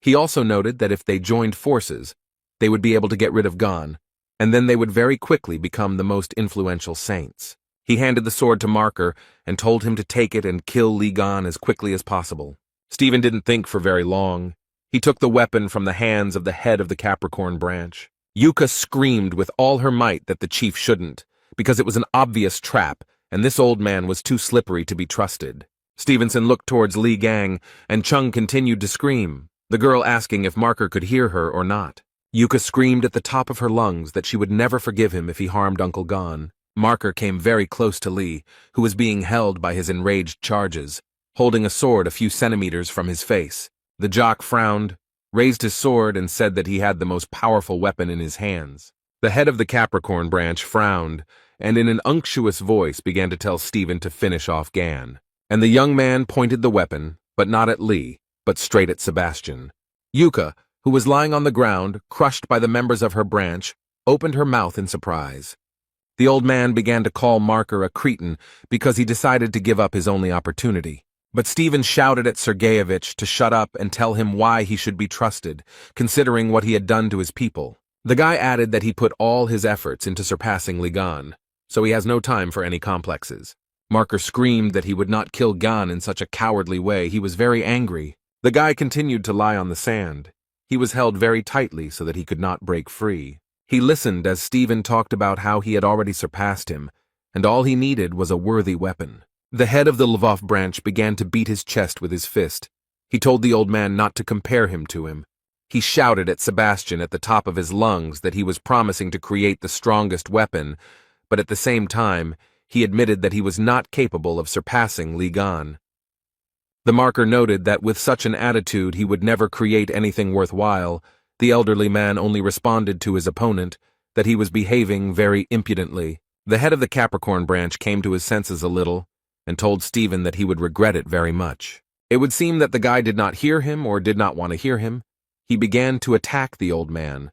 He also noted that if they joined forces, they would be able to get rid of Gon, and then they would very quickly become the most influential saints. He handed the sword to Marker and told him to take it and kill Lee Gon as quickly as possible. Stephen didn't think for very long. He took the weapon from the hands of the head of the Capricorn branch. Yuka screamed with all her might that the chief shouldn't, because it was an obvious trap, and this old man was too slippery to be trusted. Stevenson looked towards Lee Gang, and Chung continued to scream, the girl asking if Marker could hear her or not. Yuka screamed at the top of her lungs that she would never forgive him if he harmed Uncle Gon. Marker came very close to Lee, who was being held by his enraged charges. holding a sword a few centimeters from his face. The jock frowned, raised his sword, and said that he had the most powerful weapon in his hands. The head of the Capricorn branch frowned, and in an unctuous voice began to tell Stephen to finish off Gan. And the young man pointed the weapon, but not at Lee, but straight at Sebastian. Yuka, who was lying on the ground, crushed by the members of her branch, opened her mouth in surprise. The old man began to call Marker a cretin because he decided to give up his only opportunity. But Stephen shouted at Sergeyevich to shut up and tell him why he should be trusted, considering what he had done to his people. The guy added that he put all his efforts into surpassing Ligan, so he has no time for any complexes. Marker screamed that he would not kill Gan in such a cowardly way. He was very angry. The guy continued to lie on the sand. He was held very tightly so that he could not break free. He listened as Stephen talked about how he had already surpassed him, and all he needed was a worthy weapon. The head of the Lvov branch began to beat his chest with his fist. He told the old man not to compare him to him. He shouted at Sebastian at the top of his lungs that he was promising to create the strongest weapon, but at the same time, he admitted that he was not capable of surpassing Ligan. The marker noted that with such an attitude he would never create anything worthwhile. The elderly man only responded to his opponent that he was behaving very impudently. The head of the Capricorn branch came to his senses a little and told Stephen that he would regret it very much. It would seem that the guy did not hear him or did not want to hear him. He began to attack the old man,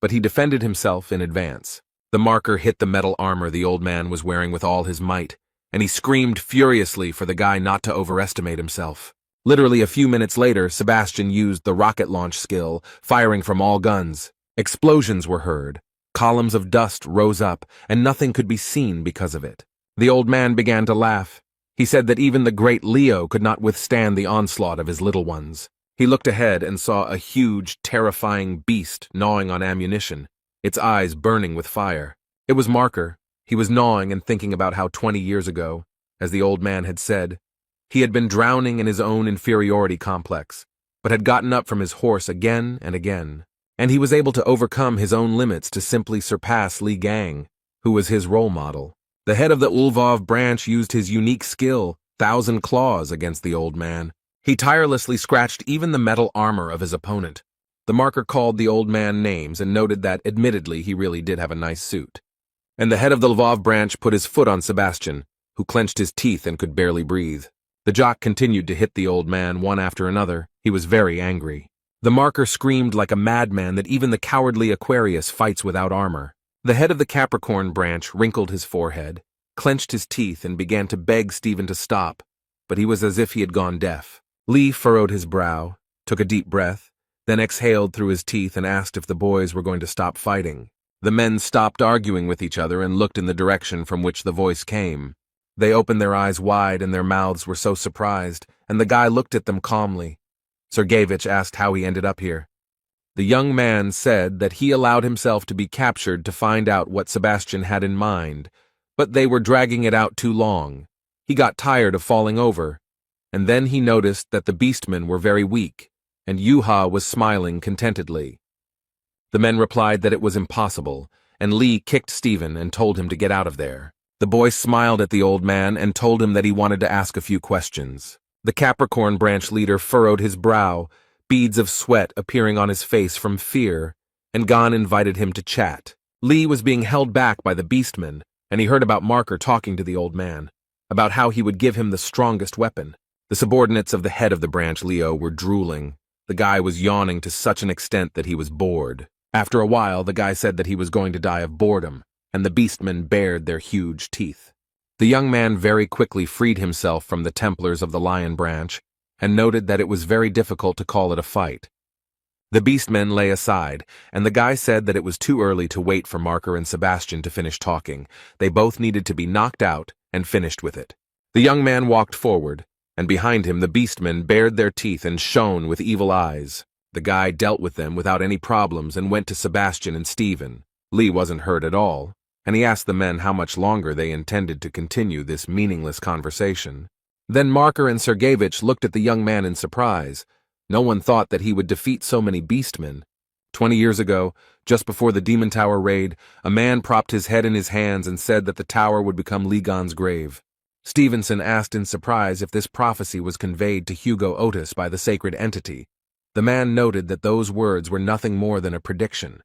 but he defended himself in advance. The marker hit the metal armor the old man was wearing with all his might, and he screamed furiously for the guy not to overestimate himself. Literally a few minutes later, Sebastian used the rocket launch skill, firing from all guns. Explosions were heard. Columns of dust rose up, and nothing could be seen because of it. The old man began to laugh. He said that even the great Leo could not withstand the onslaught of his little ones. He looked ahead and saw a huge, terrifying beast gnawing on ammunition, its eyes burning with fire. It was Marker. He was gnawing and thinking about how 20 years ago, as the old man had said, he had been drowning in his own inferiority complex, but had gotten up from his horse again and again. And he was able to overcome his own limits to simply surpass Li Gang, who was his role model. The head of the Lvov branch used his unique skill, Thousand Claws, against the old man. He tirelessly scratched even the metal armor of his opponent. The marker called the old man names and noted that, admittedly, he really did have a nice suit. And the head of the Lvov branch put his foot on Sebastian, who clenched his teeth and could barely breathe. The jock continued to hit the old man one after another. He was very angry. The marker screamed like a madman that even the cowardly Aquarius fights without armor. The head of the Capricorn branch wrinkled his forehead, clenched his teeth, and began to beg Stephen to stop, but he was as if he had gone deaf. Lee furrowed his brow, took a deep breath, then exhaled through his teeth and asked if the boys were going to stop fighting. The men stopped arguing with each other and looked in the direction from which the voice came. They opened their eyes wide and their mouths were so surprised, and the guy looked at them calmly. Sergeyevich asked how he ended up here. The young man said that he allowed himself to be captured to find out what Sebastian had in mind, but they were dragging it out too long. He got tired of falling over, and then he noticed that the beastmen were very weak, and Yuha was smiling contentedly. The men replied that it was impossible, and Lee kicked Stephen and told him to get out of there. The boy smiled at the old man and told him that he wanted to ask a few questions. The Capricorn branch leader furrowed his brow, beads of sweat appearing on his face from fear, and Gan invited him to chat. Lee was being held back by the beastmen, and he heard about Marker talking to the old man, about how he would give him the strongest weapon. The subordinates of the head of the branch, Leo, were drooling. The guy was yawning to such an extent that he was bored. After a while, the guy said that he was going to die of boredom, and the beastmen bared their huge teeth. The young man very quickly freed himself from the Templars of the Lion branch and noted that it was very difficult to call it a fight. The beastmen lay aside, and the guy said that it was too early to wait for Marker and Sebastian to finish talking. They both needed to be knocked out and finished with it. The young man walked forward, and behind him the beastmen bared their teeth and shone with evil eyes. The guy dealt with them without any problems and went to Sebastian and Stephen. Lee wasn't hurt at all, and he asked the men how much longer they intended to continue this meaningless conversation. Then Marker and Sergeyevich looked at the young man in surprise. No one thought that he would defeat so many beastmen. 20 years ago, just before the Demon Tower raid, a man propped his head in his hands and said that the tower would become Ligan's grave. Stevenson asked in surprise if this prophecy was conveyed to Hugo Otis by the sacred entity. The man noted that those words were nothing more than a prediction.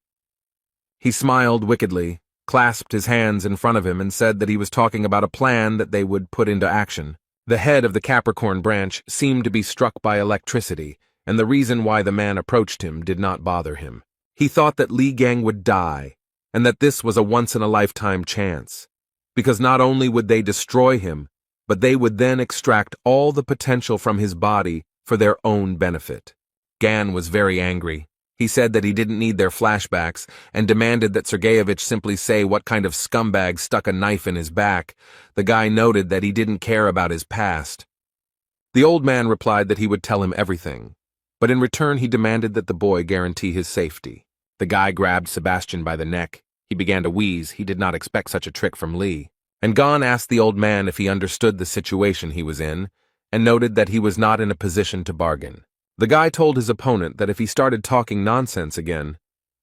He smiled wickedly, clasped his hands in front of him, and said that he was talking about a plan that they would put into action. The head of the Capricorn branch seemed to be struck by electricity, and the reason why the man approached him did not bother him. He thought that Li Gang would die, and that this was a once-in-a-lifetime chance, because not only would they destroy him, but they would then extract all the potential from his body for their own benefit. Gan was very angry. He said that he didn't need their flashbacks and demanded that Sergeyevich simply say what kind of scumbag stuck a knife in his back. The guy noted that he didn't care about his past. The old man replied that he would tell him everything, but in return he demanded that the boy guarantee his safety. The guy grabbed Sebastian by the neck. He began to wheeze. He did not expect such a trick from Lee. And Gan asked the old man if he understood the situation he was in, and noted that he was not in a position to bargain. The guy told his opponent that if he started talking nonsense again,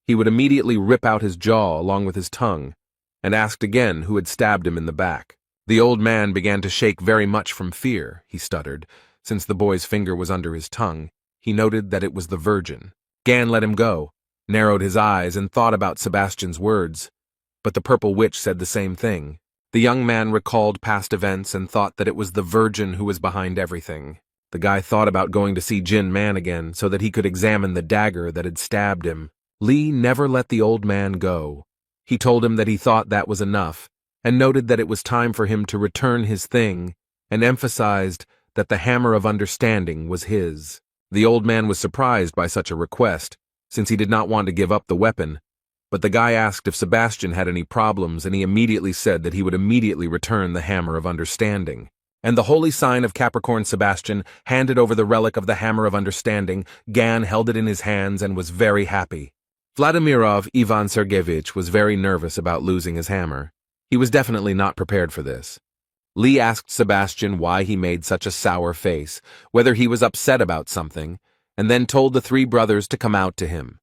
he would immediately rip out his jaw along with his tongue, and asked again who had stabbed him in the back. The old man began to shake very much from fear, he stuttered. Since the boy's finger was under his tongue, he noted that it was the Virgin. Gan let him go, narrowed his eyes, and thought about Sebastian's words. But the purple witch said the same thing. The young man recalled past events and thought that it was the Virgin who was behind everything. The guy thought about going to see Jin Man again so that he could examine the dagger that had stabbed him. Lee never let the old man go. He told him that he thought that was enough, and noted that it was time for him to return his thing, and emphasized that the hammer of understanding was his. The old man was surprised by such a request, since he did not want to give up the weapon, but the guy asked if Sebastian had any problems, and he immediately said that he would immediately return the hammer of understanding. And the holy sign of Capricorn Sebastian handed over the relic of the hammer of understanding. Gan held it in his hands and was very happy. Vladimirov Ivan Sergeyevich was very nervous about losing his hammer. He was definitely not prepared for this. Lee asked Sebastian why he made such a sour face, whether he was upset about something, and then told the three brothers to come out to him.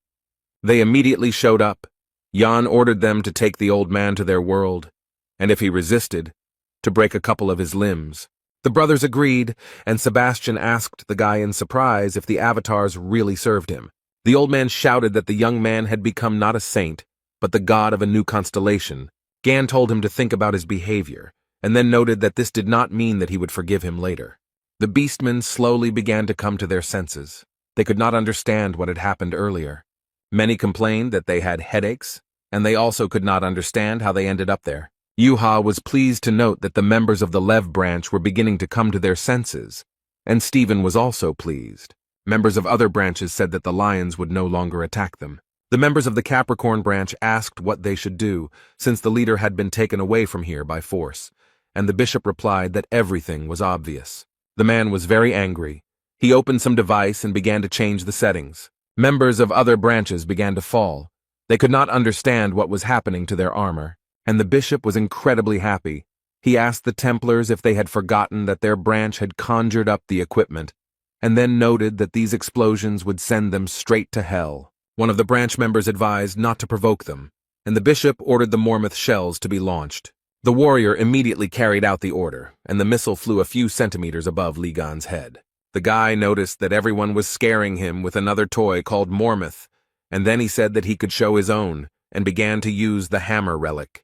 They immediately showed up. Jan ordered them to take the old man to their world, and if he resisted, to break a couple of his limbs. The brothers agreed, and Sebastian asked the guy in surprise if the avatars really served him. The old man shouted that the young man had become not a saint, but the god of a new constellation. Gan told him to think about his behavior, and then noted that this did not mean that he would forgive him later. The beastmen slowly began to come to their senses. They could not understand what had happened earlier. Many complained that they had headaches, and they also could not understand how they ended up there. Yuha was pleased to note that the members of the Lev branch were beginning to come to their senses, and Stephen was also pleased. Members of other branches said that the lions would no longer attack them. The members of the Capricorn branch asked what they should do, since the leader had been taken away from here by force, and the bishop replied that everything was obvious. The man was very angry. He opened some device and began to change the settings. Members of other branches began to fall. They could not understand what was happening to their armor. And the bishop was incredibly happy. He asked the Templars if they had forgotten that their branch had conjured up the equipment, and then noted that these explosions would send them straight to hell. One of the branch members advised not to provoke them, and the bishop ordered the Mormouth shells to be launched. The warrior immediately carried out the order, and the missile flew a few centimeters above Ligan's head. The guy noticed that everyone was scaring him with another toy called Mormouth, and then he said that he could show his own, and began to use the hammer relic.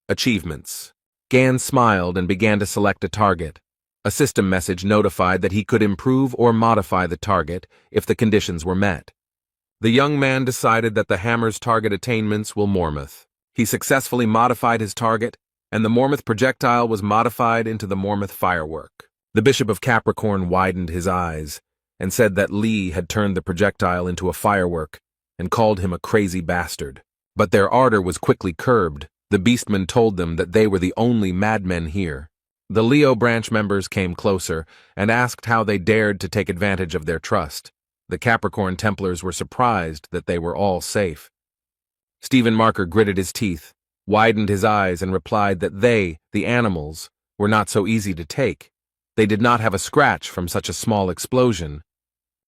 Achievements. Gan smiled and began to select a target. A system message notified that he could improve or modify the target if the conditions were met. The young man decided that the hammer's target attainments will Mormouth. He successfully modified his target, and the Mormouth projectile was modified into the Mormouth firework. The Bishop of Capricorn widened his eyes and said that Lee had turned the projectile into a firework and called him a crazy bastard. But their ardor was quickly curbed. The beastmen told them that they were the only madmen here. The Leo branch members came closer and asked how they dared to take advantage of their trust. The Capricorn Templars were surprised that they were all safe. Stephen Marker gritted his teeth, widened his eyes, and replied that they, the animals, were not so easy to take. They did not have a scratch from such a small explosion.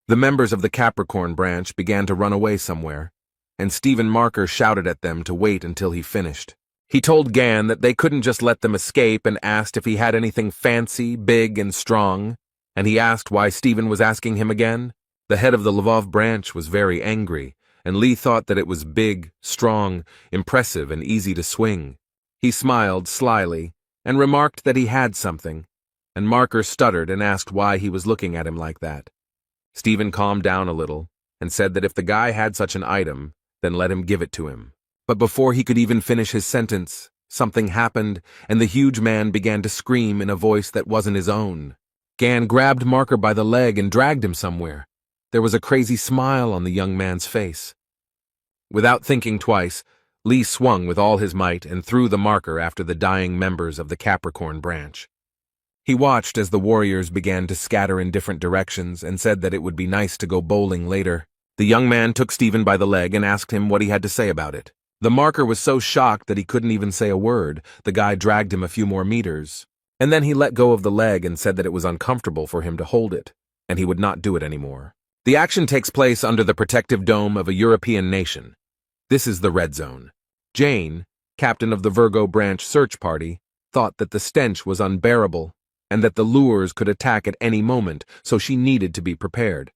The members of the Capricorn branch began to run away somewhere, and Stephen Marker shouted at them to wait until he finished. He told Gan that they couldn't just let them escape and asked if he had anything fancy, big, and strong, and he asked why Stephen was asking him again. The head of the Lvov branch was very angry, and Lee thought that it was big, strong, impressive, and easy to swing. He smiled slyly and remarked that he had something, and Marker stuttered and asked why he was looking at him like that. Stephen calmed down a little and said that if the guy had such an item, then let him give it to him. But before he could even finish his sentence, something happened, and the huge man began to scream in a voice that wasn't his own. Gan grabbed Marker by the leg and dragged him somewhere. There was a crazy smile on the young man's face. Without thinking twice, Lee swung with all his might and threw the Marker after the dying members of the Capricorn branch. He watched as the warriors began to scatter in different directions and said that it would be nice to go bowling later. The young man took Stephen by the leg and asked him what he had to say about it. The Marker was so shocked that he couldn't even say a word. The guy dragged him a few more meters, and then he let go of the leg and said that it was uncomfortable for him to hold it, and he would not do it anymore. The action takes place under the protective dome of a European nation. This is the Red Zone. Jane, captain of the Virgo branch search party, thought that the stench was unbearable and that the lures could attack at any moment, so she needed to be prepared.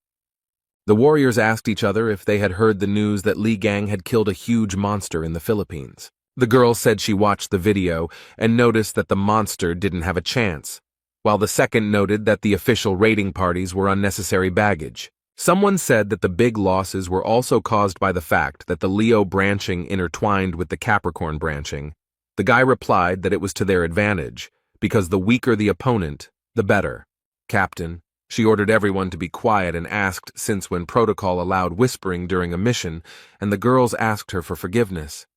The warriors asked each other if they had heard the news that Lee Gang had killed a huge monster in the Philippines. The girl said she watched the video and noticed that the monster didn't have a chance, while the second noted that the official raiding parties were unnecessary baggage. Someone said that the big losses were also caused by the fact that the Leo branching intertwined with the Capricorn branching. The guy replied that it was to their advantage, because the weaker the opponent, the better. Captain, she ordered everyone to be quiet and asked since when protocol allowed whispering during a mission, and the girls asked her for forgiveness.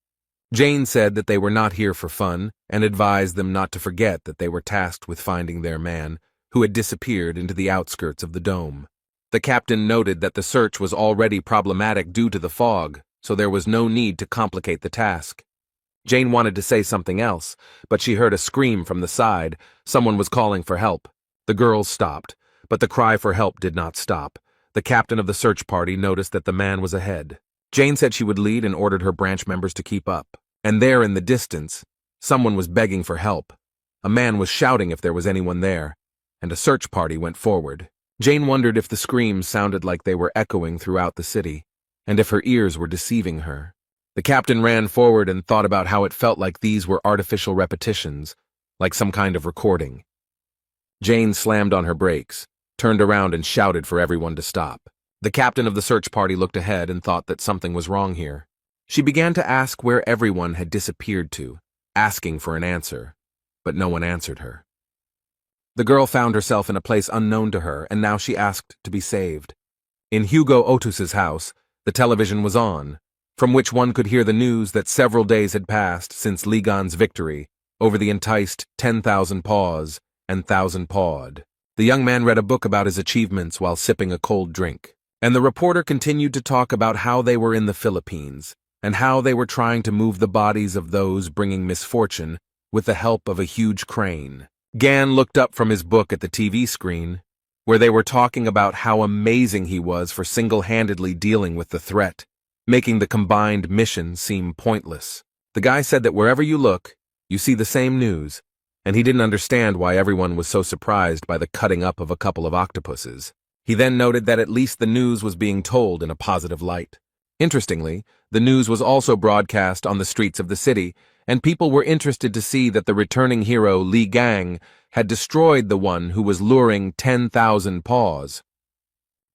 Jane said that they were not here for fun and advised them not to forget that they were tasked with finding their man, who had disappeared into the outskirts of the dome. The captain noted that the search was already problematic due to the fog, so there was no need to complicate the task. Jane wanted to say something else, but she heard a scream from the side. Someone was calling for help. The girls stopped, but the cry for help did not stop. The captain of the search party noticed that the man was ahead. Jane said she would lead and ordered her branch members to keep up. And there in the distance, someone was begging for help. A man was shouting if there was anyone there, and a search party went forward. Jane wondered if the screams sounded like they were echoing throughout the city, and if her ears were deceiving her. The captain ran forward and thought about how it felt like these were artificial repetitions, like some kind of recording. Jane slammed on her brakes, turned around and shouted for everyone to stop. The captain of the search party looked ahead and thought that something was wrong here. She began to ask where everyone had disappeared to, asking for an answer, but no one answered her. The girl found herself in a place unknown to her, and now she asked to be saved. In Hugo Otus's house, the television was on, from which one could hear the news that several days had passed since Ligan's victory over the enticed 10,000 paws and 1,000 pawed. The young man read a book about his achievements while sipping a cold drink, and the reporter continued to talk about how they were in the Philippines, and how they were trying to move the bodies of those bringing misfortune with the help of a huge crane. Gan looked up from his book at the TV screen, where they were talking about how amazing he was for single-handedly dealing with the threat, making the combined mission seem pointless. The guy said that wherever you look, you see the same news, and he didn't understand why everyone was so surprised by the cutting up of a couple of octopuses. He then noted that at least the news was being told in a positive light. Interestingly, the news was also broadcast on the streets of the city, and people were interested to see that the returning hero Lee Gang had destroyed the one who was luring 10,000 paws.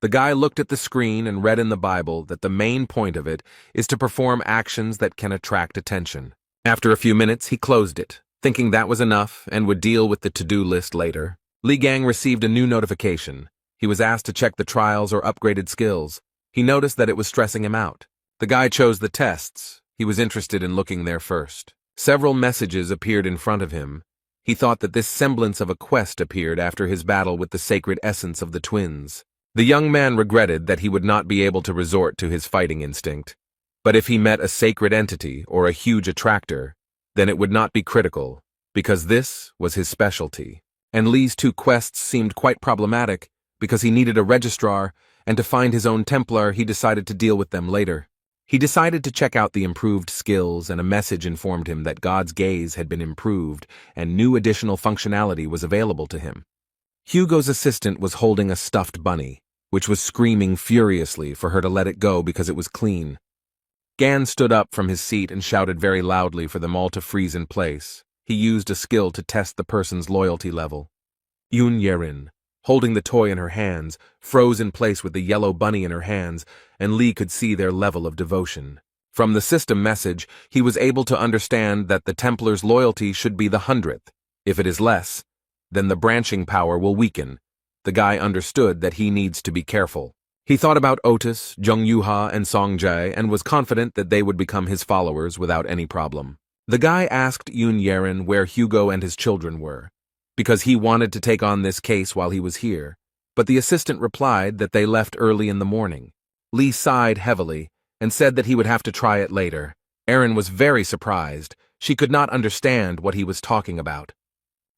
The guy looked at the screen and read in the Bible that the main point of it is to perform actions that can attract attention. After a few minutes, he closed it, thinking that was enough and would deal with the to-do list later. Lee Gang received a new notification. He was asked to check the trials or upgraded skills. He noticed that it was stressing him out. The guy chose the tests. He was interested in looking there first. Several messages appeared in front of him. He thought that this semblance of a quest appeared after his battle with the sacred essence of the twins. The young man regretted that he would not be able to resort to his fighting instinct. But if he met a sacred entity or a huge attractor, then it would not be critical, because this was his specialty. And Lee's two quests seemed quite problematic, because he needed a registrar, and to find his own Templar he decided to deal with them later. He decided to check out the improved skills, and a message informed him that God's gaze had been improved and new additional functionality was available to him. Hugo's assistant was holding a stuffed bunny, which was screaming furiously for her to let it go because it was clean. Gan stood up from his seat and shouted very loudly for them all to freeze in place. He used a skill to test the person's loyalty level. Yoon Yerin, holding the toy in her hands, froze in place with the yellow bunny in her hands, and Lee could see their level of devotion. From the system message, he was able to understand that the Templar's loyalty should be the 100th. If it is less, then the branching power will weaken. The guy understood that he needs to be careful. He thought about Otis, Jung Yuha, and Song Jae and was confident that they would become his followers without any problem. The guy asked Yoon Yerin where Hugo and his children were, because he wanted to take on this case while he was here, but the assistant replied that they left early in the morning. Lee sighed heavily and said that he would have to try it later. Erin was very surprised. She could not understand what he was talking about.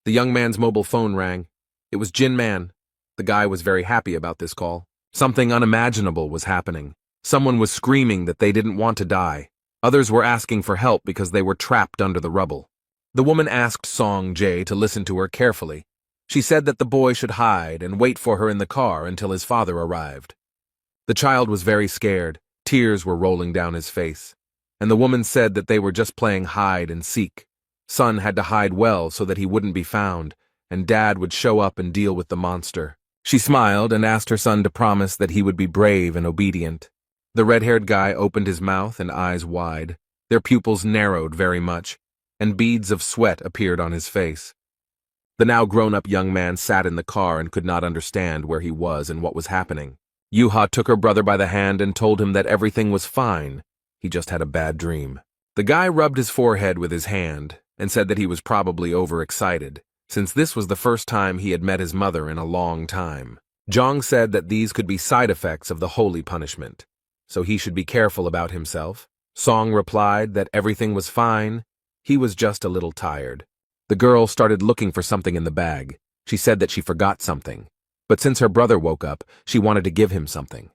The young man's mobile phone rang. It was Jin Man. The guy was very happy about this call. Something unimaginable was happening. Someone was screaming that they didn't want to die. Others were asking for help because they were trapped under the rubble. The woman asked Song Jae to listen to her carefully. She said that the boy should hide and wait for her in the car until his father arrived. The child was very scared. Tears were rolling down his face. And the woman said that they were just playing hide and seek. Son had to hide well so that he wouldn't be found, and Dad would show up and deal with the monster. She smiled and asked her son to promise that he would be brave and obedient. The red-haired guy opened his mouth and eyes wide. Their pupils narrowed very much, and beads of sweat appeared on his face. The now grown-up young man sat in the car and could not understand where he was and what was happening. Yuha took her brother by the hand and told him that everything was fine. He just had a bad dream. The guy rubbed his forehead with his hand and said that he was probably overexcited, since this was the first time he had met his mother in a long time. Jong said that these could be side effects of the holy punishment, so he should be careful about himself. Song replied that everything was fine. He was just a little tired. The girl started looking for something in the bag. She said that she forgot something, but since her brother woke up, she wanted to give him something.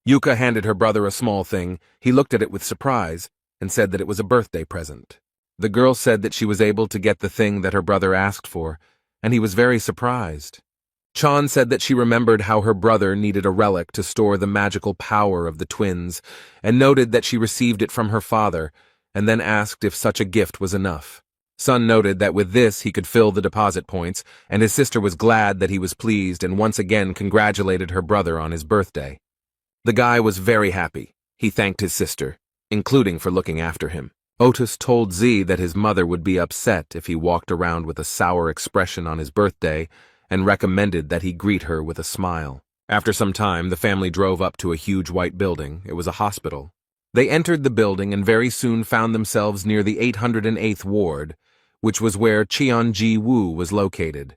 Yuka handed her brother a small thing. He looked at it with surprise and said that it was a birthday present. The girl said that she was able to get the thing that her brother asked for, and he was very surprised. Chan said that she remembered how her brother needed a relic to store the magical power of the twins, and noted that she received it from her father, and then asked if such a gift was enough. Sun noted that with this he could fill the deposit points, and his sister was glad that he was pleased and once again congratulated her brother on his birthday. The guy was very happy. He thanked his sister, including for looking after him. Otis told Z that his mother would be upset if he walked around with a sour expression on his birthday, and recommended that he greet her with a smile. After some time, the family drove up to a huge white building. It was a hospital. They entered the building and very soon found themselves near the 808th ward, which was where Cheon-ji-woo was located.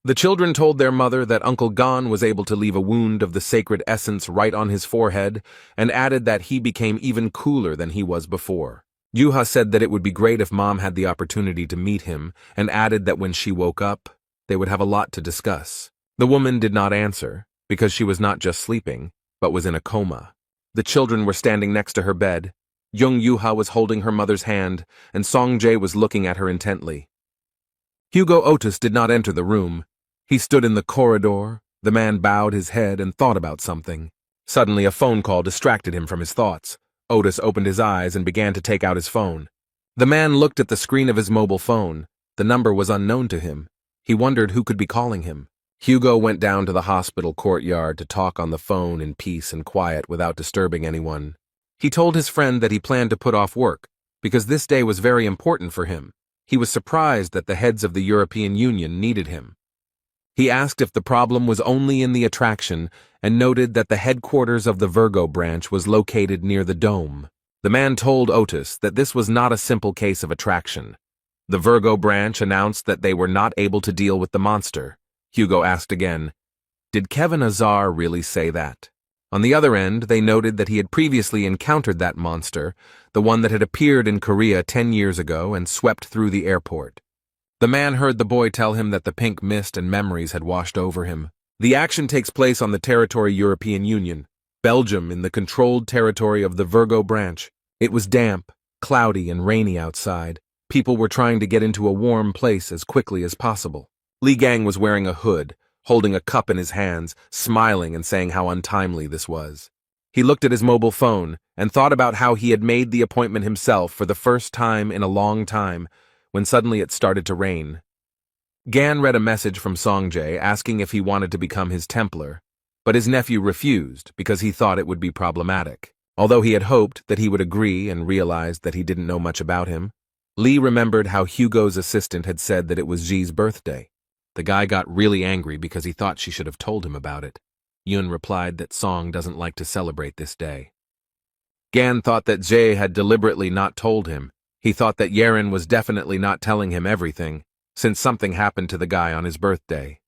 The children told their mother that Uncle Gon was able to leave a wound of the sacred essence right on his forehead, and added that he became even cooler than he was before. Yuha said that it would be great if Mom had the opportunity to meet him, and added that when she woke up, they would have a lot to discuss. The woman did not answer, because she was not just sleeping, but was in a coma. The children were standing next to her bed. Young Yuha was holding her mother's hand, and Song Jae was looking at her intently. Hugo Otis did not enter the room. He stood in the corridor. The man bowed his head and thought about something. Suddenly, a phone call distracted him from his thoughts. Otis opened his eyes and began to take out his phone. The man looked at the screen of his mobile phone. The number was unknown to him. He wondered who could be calling him. Hugo went down to the hospital courtyard to talk on the phone in peace and quiet without disturbing anyone. He told his friend that he planned to put off work, because this day was very important for him. He was surprised that the heads of the European Union needed him. He asked if the problem was only in the attraction, and noted that the headquarters of the Virgo branch was located near the dome. The man told Otis that this was not a simple case of attraction. The Virgo branch announced that they were not able to deal with the monster. Hugo asked again, did Kevin Azar really say that? On the other end, they noted that he had previously encountered that monster, the one that had appeared in Korea 10 years ago and swept through the airport. The man heard the boy tell him that the pink mist and memories had washed over him. The action takes place on the territory European Union. Belgium, in the controlled territory of the Virgo branch. It was damp, cloudy, and rainy outside. People were trying to get into a warm place as quickly as possible. Li Gang was wearing a hood, holding a cup in his hands, smiling and saying how untimely this was. He looked at his mobile phone and thought about how he had made the appointment himself for the first time in a long time, when suddenly it started to rain. Gan read a message from Songjae asking if he wanted to become his Templar, but his nephew refused because he thought it would be problematic. Although he had hoped that he would agree and realized that he didn't know much about him, Lee remembered how Hugo's assistant had said that it was Ji's birthday. The guy got really angry because he thought she should have told him about it. Yun replied that Song doesn't like to celebrate this day. Gan thought that Jae had deliberately not told him. He thought that Yeren was definitely not telling him everything, since something happened to the guy on his birthday.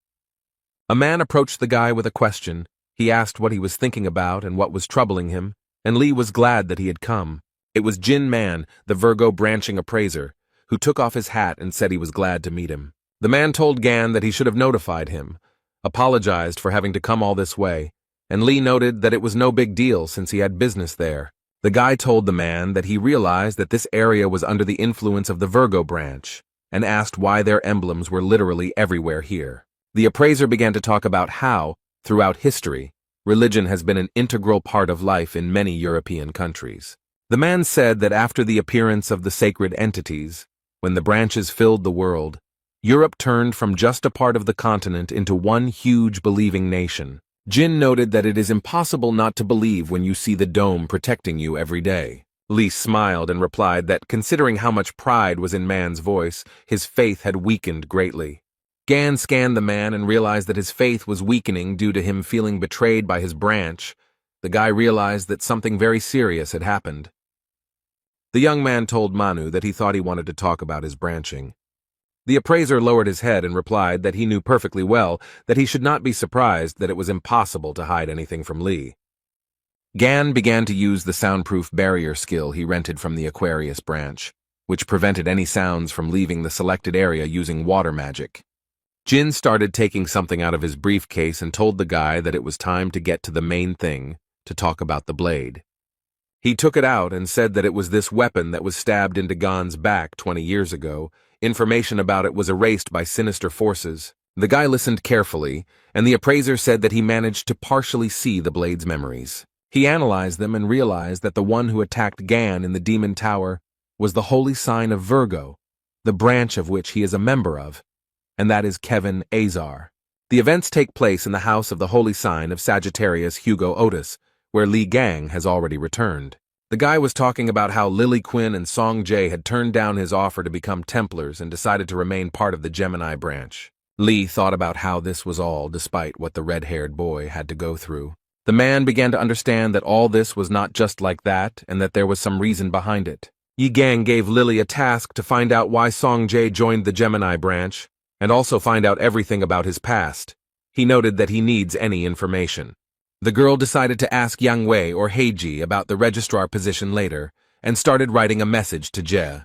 A man approached the guy with a question. He asked what he was thinking about and what was troubling him, and Lee was glad that he had come. It was Jin Man, the Virgo branching appraiser, who took off his hat and said he was glad to meet him. The man told Gan that he should have notified him, apologized for having to come all this way, and Lee noted that it was no big deal since he had business there. The guy told the man that he realized that this area was under the influence of the Virgo branch, and asked why their emblems were literally everywhere here. The appraiser began to talk about how, throughout history, religion has been an integral part of life in many European countries. The man said that after the appearance of the sacred entities, when the branches filled the world, Europe turned from just a part of the continent into one huge believing nation. Jin noted that it is impossible not to believe when you see the dome protecting you every day. Lee smiled and replied that considering how much pride was in Man's voice, his faith had weakened greatly. Gan scanned the man and realized that his faith was weakening due to him feeling betrayed by his branch. The guy realized that something very serious had happened. The young man told Manu that he thought he wanted to talk about his branching. The appraiser lowered his head and replied that he knew perfectly well that he should not be surprised that it was impossible to hide anything from Lee. Gan began to use the soundproof barrier skill he rented from the Aquarius branch, which prevented any sounds from leaving the selected area using water magic. Jin started taking something out of his briefcase and told the guy that it was time to get to the main thing, to talk about the blade. He took it out and said that it was this weapon that was stabbed into Gan's back 20 years ago. Information about it was erased by sinister forces. The guy listened carefully, and the appraiser said that he managed to partially see the blade's memories. He analyzed them and realized that the one who attacked Gan in the Demon Tower was the holy sign of Virgo, the branch of which he is a member of, and that is Kevin Azar. The events take place in the house of the holy sign of Sagittarius Hugo Otis, where Li Gang has already returned. The guy was talking about how Lily Quinn and Song Jae had turned down his offer to become Templars and decided to remain part of the Gemini branch. Lee thought about how this was all despite what the red-haired boy had to go through. The man began to understand that all this was not just like that and that there was some reason behind it. Yi Gang gave Lily a task to find out why Song Jae joined the Gemini branch and also find out everything about his past. He noted that he needs any information. The girl decided to ask Yang Wei or Heiji about the registrar position later and started writing a message to Jie.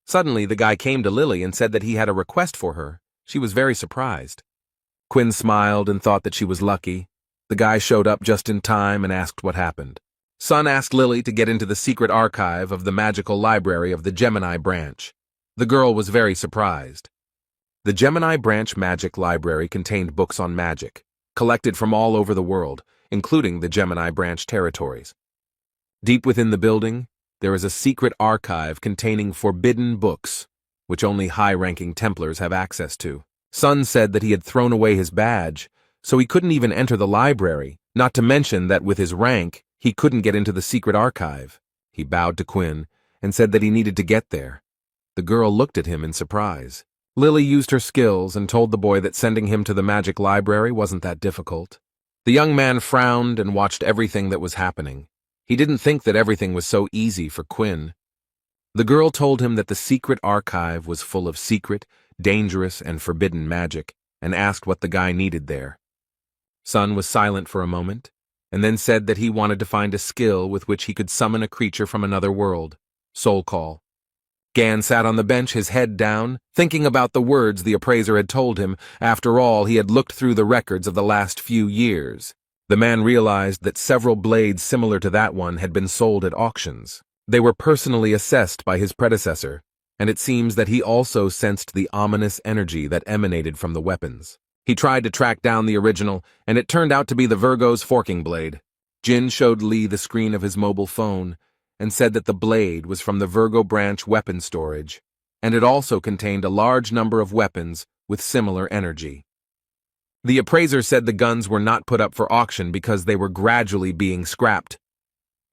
Suddenly, the guy came to Lily and said that he had a request for her. She was very surprised. Quinn smiled and thought that she was lucky. The guy showed up just in time and asked what happened. Sun asked Lily to get into the secret archive of the magical library of the Gemini branch. The girl was very surprised. The Gemini branch magic library contained books on magic, collected from all over the world, including the Gemini branch territories. Deep within the building, there is a secret archive containing forbidden books, which only high-ranking Templars have access to. Sun said that he had thrown away his badge, so he couldn't even enter the library, not to mention that with his rank, he couldn't get into the secret archive. He bowed to Quinn and said that he needed to get there. The girl looked at him in surprise. Lily used her skills and told the boy that sending him to the magic library wasn't that difficult. The young man frowned and watched everything that was happening. He didn't think that everything was so easy for Quinn. The girl told him that the secret archive was full of secret, dangerous, and forbidden magic, and asked what the guy needed there. Sun was silent for a moment, and then said that he wanted to find a skill with which he could summon a creature from another world. Soul call. Gan sat on the bench, his head down, thinking about the words the appraiser had told him. After all, he had looked through the records of the last few years. The man realized that several blades similar to that one had been sold at auctions. They were personally assessed by his predecessor, and it seems that he also sensed the ominous energy that emanated from the weapons. He tried to track down the original, and it turned out to be the Virgo's forking blade. Jin showed Lee the screen of his mobile phone and said that the blade was from the Virgo branch weapon storage, and it also contained a large number of weapons with similar energy. The appraiser said the guns were not put up for auction because they were gradually being scrapped.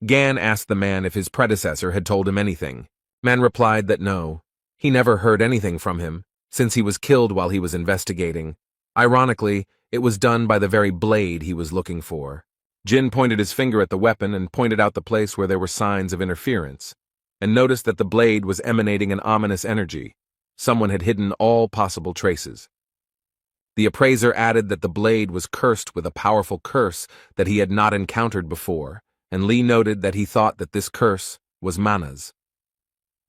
Gan asked the man if his predecessor had told him anything. Man replied that no, he never heard anything from him, since he was killed while he was investigating. Ironically, it was done by the very blade he was looking for. Jin pointed his finger at the weapon and pointed out the place where there were signs of interference, and noticed that the blade was emanating an ominous energy. Someone had hidden all possible traces. The appraiser added that the blade was cursed with a powerful curse that he had not encountered before, and Lee noted that he thought that this curse was manas.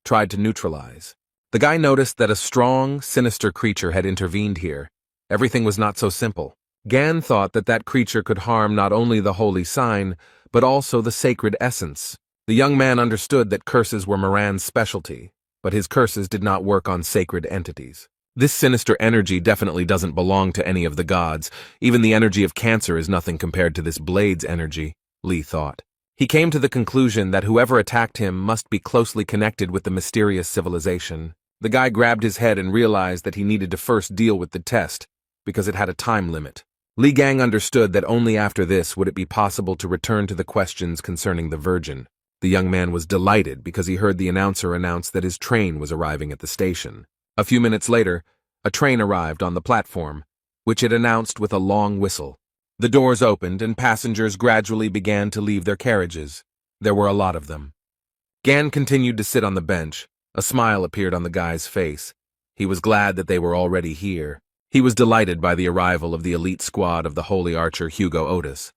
Tried to neutralize. The guy noticed that a strong, sinister creature had intervened here. Everything was not so simple. Gan thought that that creature could harm not only the holy sign, but also the sacred essence. The young man understood that curses were Moran's specialty, but his curses did not work on sacred entities. This sinister energy definitely doesn't belong to any of the gods. Even the energy of cancer is nothing compared to this blade's energy, Lee thought. He came to the conclusion that whoever attacked him must be closely connected with the mysterious civilization. The guy grabbed his head and realized that he needed to first deal with the test, because it had a time limit. Li Gang understood that only after this would it be possible to return to the questions concerning the Virgin. The young man was delighted because he heard the announcer announce that his train was arriving at the station. A few minutes later, a train arrived on the platform, which it announced with a long whistle. The doors opened and passengers gradually began to leave their carriages. There were a lot of them. Gan continued to sit on the bench. A smile appeared on the guy's face. He was glad that they were already here. He was delighted by the arrival of the elite squad of the holy archer Hugo Otis.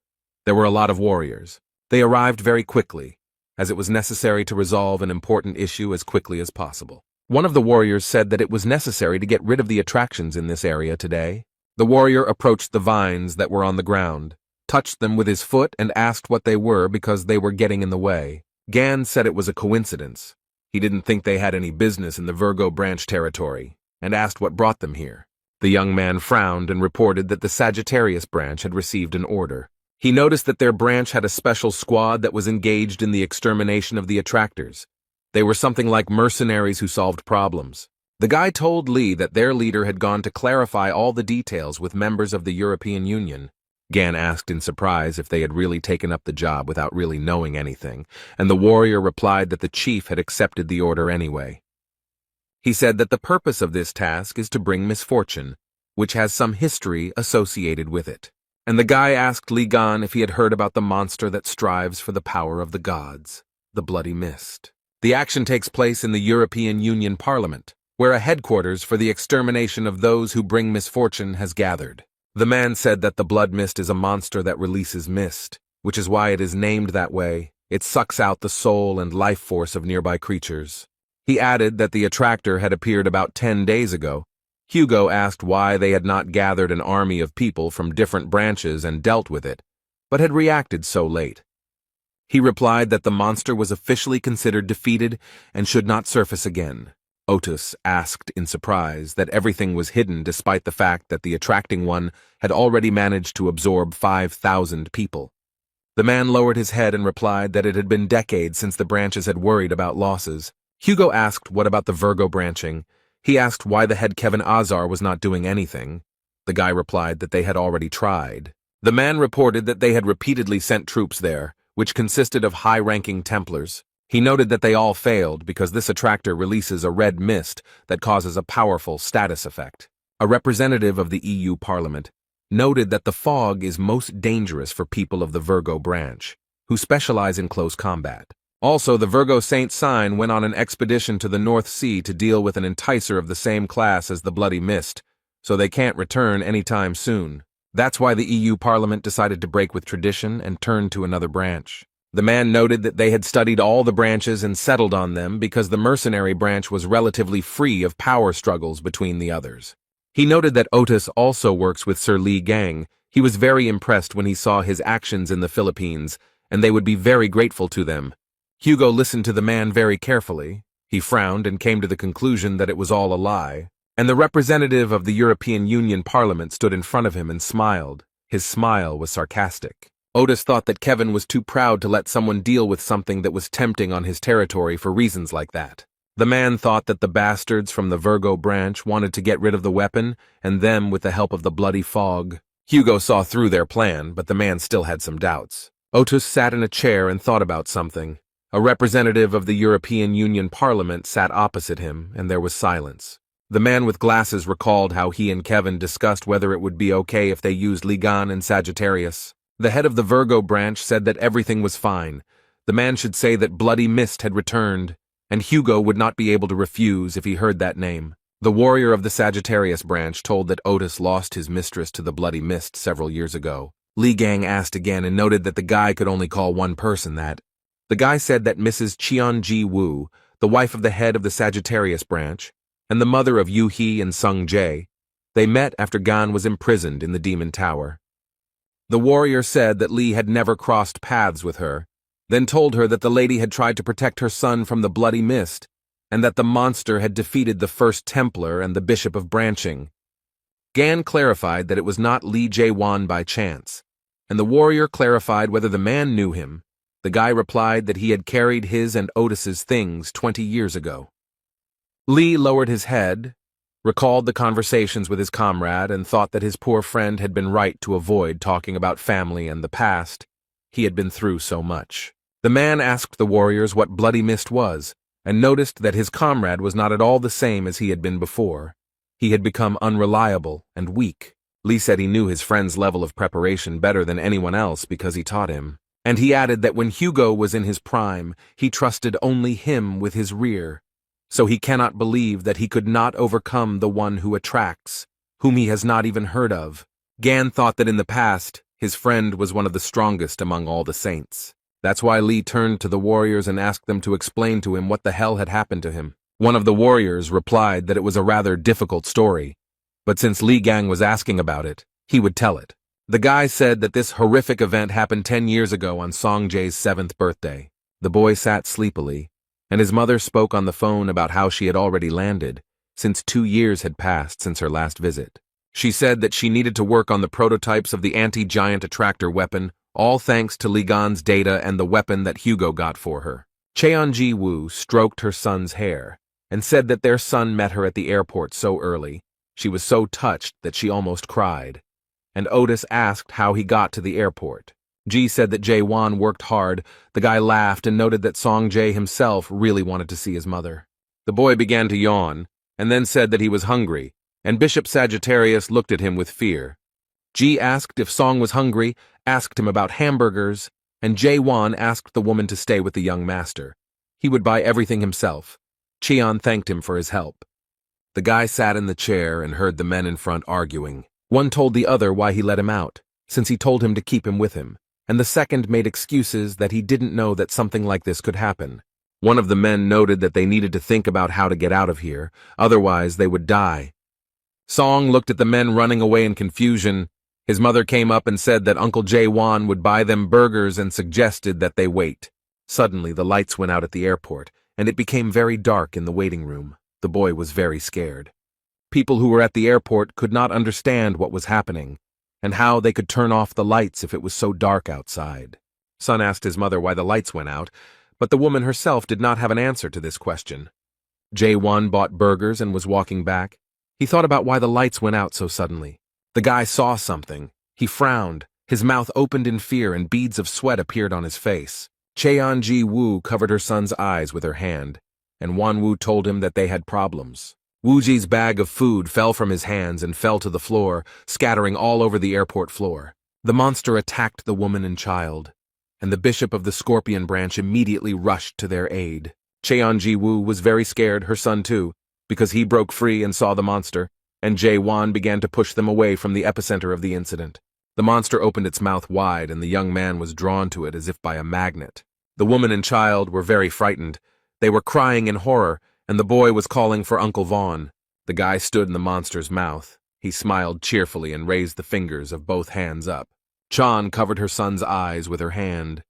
There were a lot of warriors. They arrived very quickly, as it was necessary to resolve an important issue as quickly as possible. One of the warriors said that it was necessary to get rid of the attractions in this area today. The warrior approached the vines that were on the ground, touched them with his foot and asked what they were because they were getting in the way. Gan said it was a coincidence. He didn't think they had any business in the Virgo branch territory, and asked what brought them here. The young man frowned and reported that the Sagittarius branch had received an order. He noticed that their branch had a special squad that was engaged in the extermination of the attractors. They were something like mercenaries who solved problems. The guy told Lee that their leader had gone to clarify all the details with members of the European Union. Gan asked in surprise if they had really taken up the job without really knowing anything, and the warrior replied that the chief had accepted the order anyway. He said that the purpose of this task is to bring misfortune, which has some history associated with it. And the guy asked Li Gan if he had heard about the monster that strives for the power of the gods, the Bloody Mist. The action takes place in the European Union Parliament, where a headquarters for the extermination of those who bring misfortune has gathered. The man said that the Blood Mist is a monster that releases mist, which is why it is named that way. It sucks out the soul and life force of nearby creatures. He added that the attractor had appeared about 10 days ago. Hugo asked why they had not gathered an army of people from different branches and dealt with it, but had reacted so late. He replied that the monster was officially considered defeated and should not surface again. Otis asked in surprise that everything was hidden despite the fact that the attracting one had already managed to absorb 5,000 people. The man lowered his head and replied that it had been decades since the branches had worried about losses. Hugo asked what about the Virgo branching. He asked why the head Kevin Azar was not doing anything. The guy replied that they had already tried. The man reported that they had repeatedly sent troops there, which consisted of high-ranking Templars. He noted that they all failed because this attractor releases a red mist that causes a powerful status effect. A representative of the EU Parliament noted that the fog is most dangerous for people of the Virgo branch, who specialize in close combat. Also, the Virgo Saint sign went on an expedition to the North Sea to deal with an enticer of the same class as the Bloody Mist, so they can't return anytime soon. That's why the EU Parliament decided to break with tradition and turn to another branch. The man noted that they had studied all the branches and settled on them because the mercenary branch was relatively free of power struggles between the others. He noted that Otis also works with Sir Li Gang. He was very impressed when he saw his actions in the Philippines, and they would be very grateful to them. Hugo listened to the man very carefully. He frowned and came to the conclusion that it was all a lie. And the representative of the European Union Parliament stood in front of him and smiled. His smile was sarcastic. Otis thought that Kevin was too proud to let someone deal with something that was tempting on his territory for reasons like that. The man thought that the bastards from the Virgo branch wanted to get rid of the weapon, and them with the help of the bloody fog. Hugo saw through their plan, but the man still had some doubts. Otis sat in a chair and thought about something. A representative of the European Union Parliament sat opposite him, and there was silence. The man with glasses recalled how he and Kevin discussed whether it would be okay if they used Ligan and Sagittarius. The head of the Virgo branch said that everything was fine. The man should say that Bloody Mist had returned, and Hugo would not be able to refuse if he heard that name. The warrior of the Sagittarius branch told that Otis lost his mistress to the Bloody Mist several years ago. Li Gang asked again and noted that the guy could only call one person that. The guy said that Mrs. Cheon-ji Woo, the wife of the head of the Sagittarius branch, and the mother of Yu Hee and Sung Jae, they met after Gan was imprisoned in the Demon Tower. The warrior said that Lee had never crossed paths with her, then told her that the lady had tried to protect her son from the Bloody Mist, and that the monster had defeated the First Templar and the Bishop of Branching. Gan clarified that it was not Lee Jae-won by chance, and the warrior clarified whether the man knew him. The guy replied that he had carried his and Otis's things 20 years ago. Lee lowered his head, recalled the conversations with his comrade, and thought that his poor friend had been right to avoid talking about family and the past. He had been through so much. The man asked the warriors what Bloody Mist was, and noticed that his comrade was not at all the same as he had been before. He had become unreliable and weak. Lee said he knew his friend's level of preparation better than anyone else because he taught him. And he added that when Hugo was in his prime, he trusted only him with his rear. So he cannot believe that he could not overcome the one who attracts, whom he has not even heard of. Gan thought that in the past, his friend was one of the strongest among all the saints. That's why Lee turned to the warriors and asked them to explain to him what the hell had happened to him. One of the warriors replied that it was a rather difficult story, but since Li Gang was asking about it, he would tell it. The guy said that this horrific event happened 10 years ago on Song Jae's 7th birthday. The boy sat sleepily, and his mother spoke on the phone about how she had already landed, since 2 years had passed since her last visit. She said that she needed to work on the prototypes of the anti-giant attractor weapon, all thanks to Li Gan's data and the weapon that Hugo got for her. Cheon-ji Woo stroked her son's hair, and said that their son met her at the airport so early. She was so touched that she almost cried. And Otis asked how he got to the airport. Ji said that Jae-won worked hard. The guy laughed and noted that Song Jae himself really wanted to see his mother. The boy began to yawn, and then said that he was hungry, and Bishop Sagittarius looked at him with fear. Ji asked if Song was hungry, asked him about hamburgers, and Jae-won asked the woman to stay with the young master. He would buy everything himself. Cheon thanked him for his help. The guy sat in the chair and heard the men in front arguing. One told the other why he let him out, since he told him to keep him with him, and the second made excuses that he didn't know that something like this could happen. One of the men noted that they needed to think about how to get out of here, otherwise they would die. Song looked at the men running away in confusion. His mother came up and said that Uncle Jae-won would buy them burgers and suggested that they wait. Suddenly the lights went out at the airport, and it became very dark in the waiting room. The boy was very scared. People who were at the airport could not understand what was happening, and how they could turn off the lights if it was so dark outside. Son asked his mother why the lights went out, but the woman herself did not have an answer to this question. Jae-won bought burgers and was walking back. He thought about why the lights went out so suddenly. The guy saw something. He frowned. His mouth opened in fear and beads of sweat appeared on his face. Cheon-ji Woo covered her son's eyes with her hand, and Wan-woo told him that they had problems. Woo-ji's bag of food fell from his hands and fell to the floor, scattering all over the airport floor. The monster attacked the woman and child, and the bishop of the Scorpion branch immediately rushed to their aid. Cheon-ji Woo was very scared, her son too, because he broke free and saw the monster, and Jae-won began to push them away from the epicenter of the incident. The monster opened its mouth wide, and the young man was drawn to it as if by a magnet. The woman and child were very frightened. They were crying in horror, and the boy was calling for Uncle Vaughn. The guy stood in the monster's mouth. He smiled cheerfully and raised the fingers of both hands up. Chan covered her son's eyes with her hand.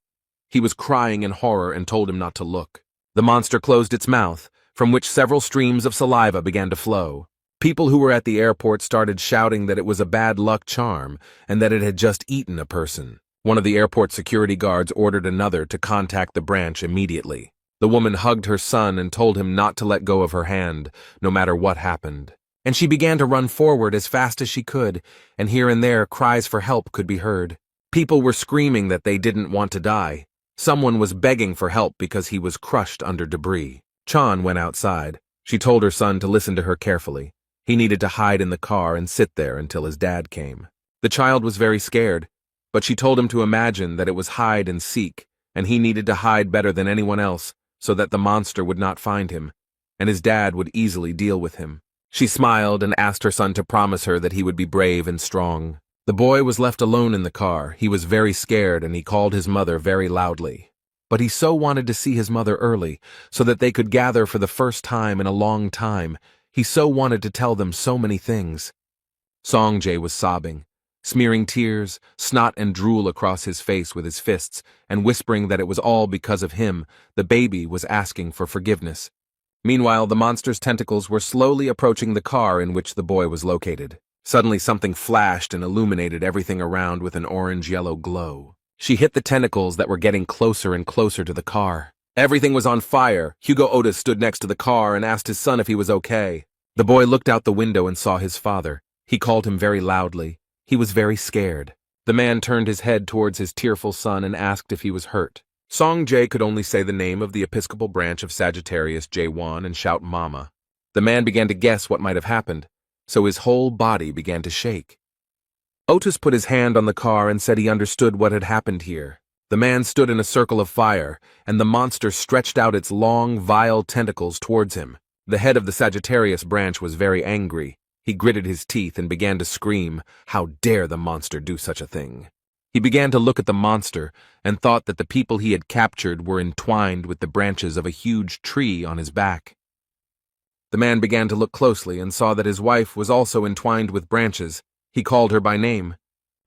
He was crying in horror and told him not to look. The monster closed its mouth, from which several streams of saliva began to flow. People who were at the airport started shouting that it was a bad luck charm and that it had just eaten a person. One of the airport security guards ordered another to contact the branch immediately. The woman hugged her son and told him not to let go of her hand, no matter what happened. And she began to run forward as fast as she could, and here and there cries for help could be heard. People were screaming that they didn't want to die. Someone was begging for help because he was crushed under debris. Chan went outside. She told her son to listen to her carefully. He needed to hide in the car and sit there until his dad came. The child was very scared, but she told him to imagine that it was hide and seek, and he needed to hide better than anyone else so that the monster would not find him, and his dad would easily deal with him. She smiled and asked her son to promise her that he would be brave and strong. The boy was left alone in the car. He was very scared and he called his mother very loudly. But he so wanted to see his mother early, so that they could gather for the first time in a long time. He so wanted to tell them so many things. Songjay was sobbing, smearing tears, snot and drool across his face with his fists, and whispering that it was all because of him. The baby was asking for forgiveness. Meanwhile, the monster's tentacles were slowly approaching the car in which the boy was located. Suddenly something flashed and illuminated everything around with an orange-yellow glow. She hit the tentacles that were getting closer and closer to the car. Everything was on fire. Hugo Otis stood next to the car and asked his son if he was okay. The boy looked out the window and saw his father. He called him very loudly. He was very scared. The man turned his head towards his tearful son and asked if he was hurt. Songjay could only say the name of the Episcopal branch of Sagittarius J1 and shout Mama. The man began to guess what might have happened, so his whole body began to shake. Otis put his hand on the car and said he understood what had happened here. The man stood in a circle of fire, and the monster stretched out its long, vile tentacles towards him. The head of the Sagittarius branch was very angry. He gritted his teeth and began to scream, "How dare the monster do such a thing?" He began to look at the monster and thought that the people he had captured were entwined with the branches of a huge tree on his back. The man began to look closely and saw that his wife was also entwined with branches. He called her by name.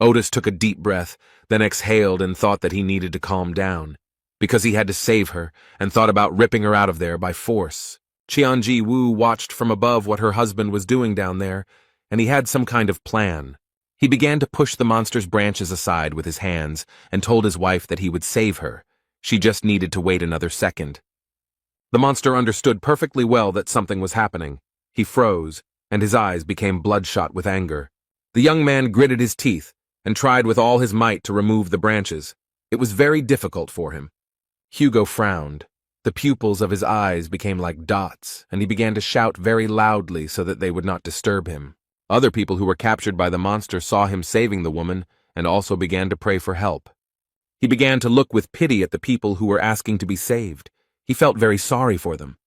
Otis took a deep breath, then exhaled and thought that he needed to calm down, because he had to save her, and thought about ripping her out of there by force. Qianji Wu watched from above what her husband was doing down there, and he had some kind of plan. He began to push the monster's branches aside with his hands and told his wife that he would save her. She just needed to wait another second. The monster understood perfectly well that something was happening. He froze, and his eyes became bloodshot with anger. The young man gritted his teeth and tried with all his might to remove the branches. It was very difficult for him. Hugo frowned. The pupils of his eyes became like dots, and he began to shout very loudly so that they would not disturb him. Other people who were captured by the monster saw him saving the woman and also began to pray for help. He began to look with pity at the people who were asking to be saved. He felt very sorry for them.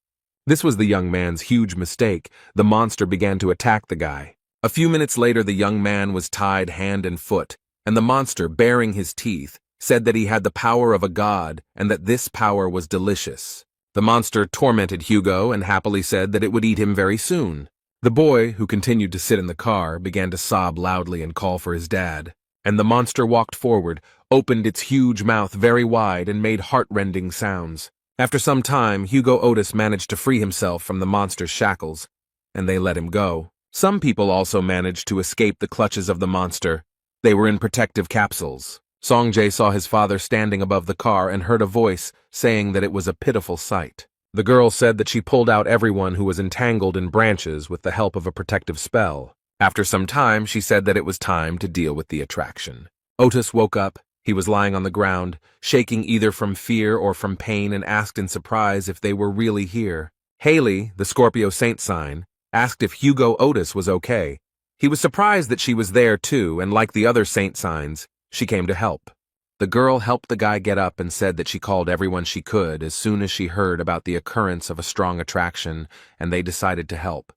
This was the young man's huge mistake. The monster began to attack the guy. A few minutes later, the young man was tied hand and foot, and the monster, baring his teeth, said that he had the power of a god and that this power was delicious. The monster tormented Hugo and happily said that it would eat him very soon. The boy, who continued to sit in the car, began to sob loudly and call for his dad. And the monster walked forward, opened its huge mouth very wide, and made heart-rending sounds. After some time, Hugo Otis managed to free himself from the monster's shackles, and they let him go. Some people also managed to escape the clutches of the monster. They were in protective capsules. Songjay saw his father standing above the car and heard a voice saying that it was a pitiful sight. The girl said that she pulled out everyone who was entangled in branches with the help of a protective spell. After some time, she said that it was time to deal with the attraction. Otis woke up. He was lying on the ground, shaking either from fear or from pain, and asked in surprise if they were really here. Haley, the Scorpio saint sign, asked if Hugo Otis was okay. He was surprised that she was there too, and like the other saint signs, she came to help. The girl helped the guy get up and said that she called everyone she could as soon as she heard about the occurrence of a strong attraction, and they decided to help.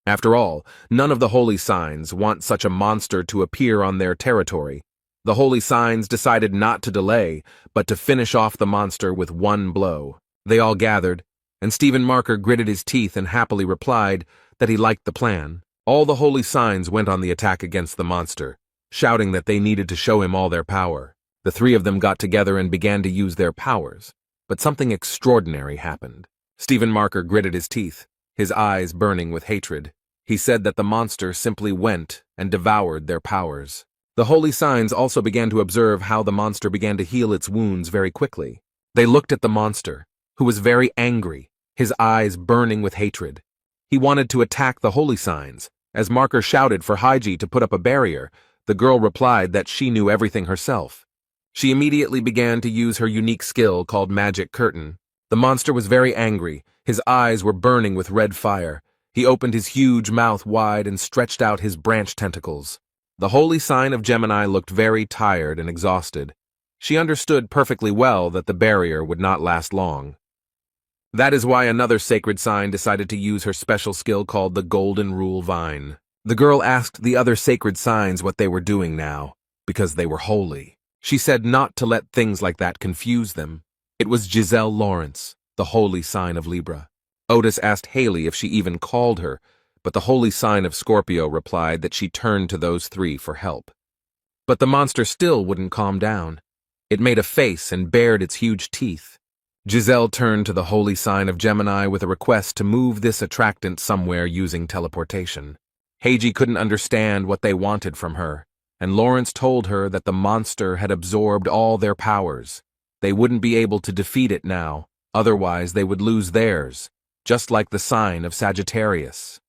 After all, none of the holy signs want such a monster to appear on their territory. The holy signs decided not to delay, but to finish off the monster with one blow. They all gathered, and Stephen Marker gritted his teeth and happily replied that he liked the plan. All the holy signs went on the attack against the monster, shouting that they needed to show him all their power. The three of them got together and began to use their powers, but something extraordinary happened. Stephen Marker gritted his teeth, his eyes burning with hatred. He said that the monster simply went and devoured their powers. The holy signs also began to observe how the monster began to heal its wounds very quickly. They looked at the monster, who was very angry, his eyes burning with hatred. He wanted to attack the holy signs. As Marker shouted for Haiji to put up a barrier, the girl replied that she knew everything herself. She immediately began to use her unique skill called Magic Curtain. The monster was very angry. His eyes were burning with red fire. He opened his huge mouth wide and stretched out his branch tentacles. The holy sign of Gemini looked very tired and exhausted. She understood perfectly well that the barrier would not last long. That is why another sacred sign decided to use her special skill called the Golden Rule Vine. The girl asked the other sacred signs what they were doing now, because they were holy. She said not to let things like that confuse them. It was Giselle Lawrence, the holy sign of Libra. Otis asked Haley if she even called her, but the holy sign of Scorpio replied that she turned to those three for help. But the monster still wouldn't calm down. It made a face and bared its huge teeth. Giselle turned to the holy sign of Gemini with a request to move this attractant somewhere using teleportation. Heiji couldn't understand what they wanted from her, and Lawrence told her that the monster had absorbed all their powers. They wouldn't be able to defeat it now, otherwise they would lose theirs, just like the sign of Sagittarius.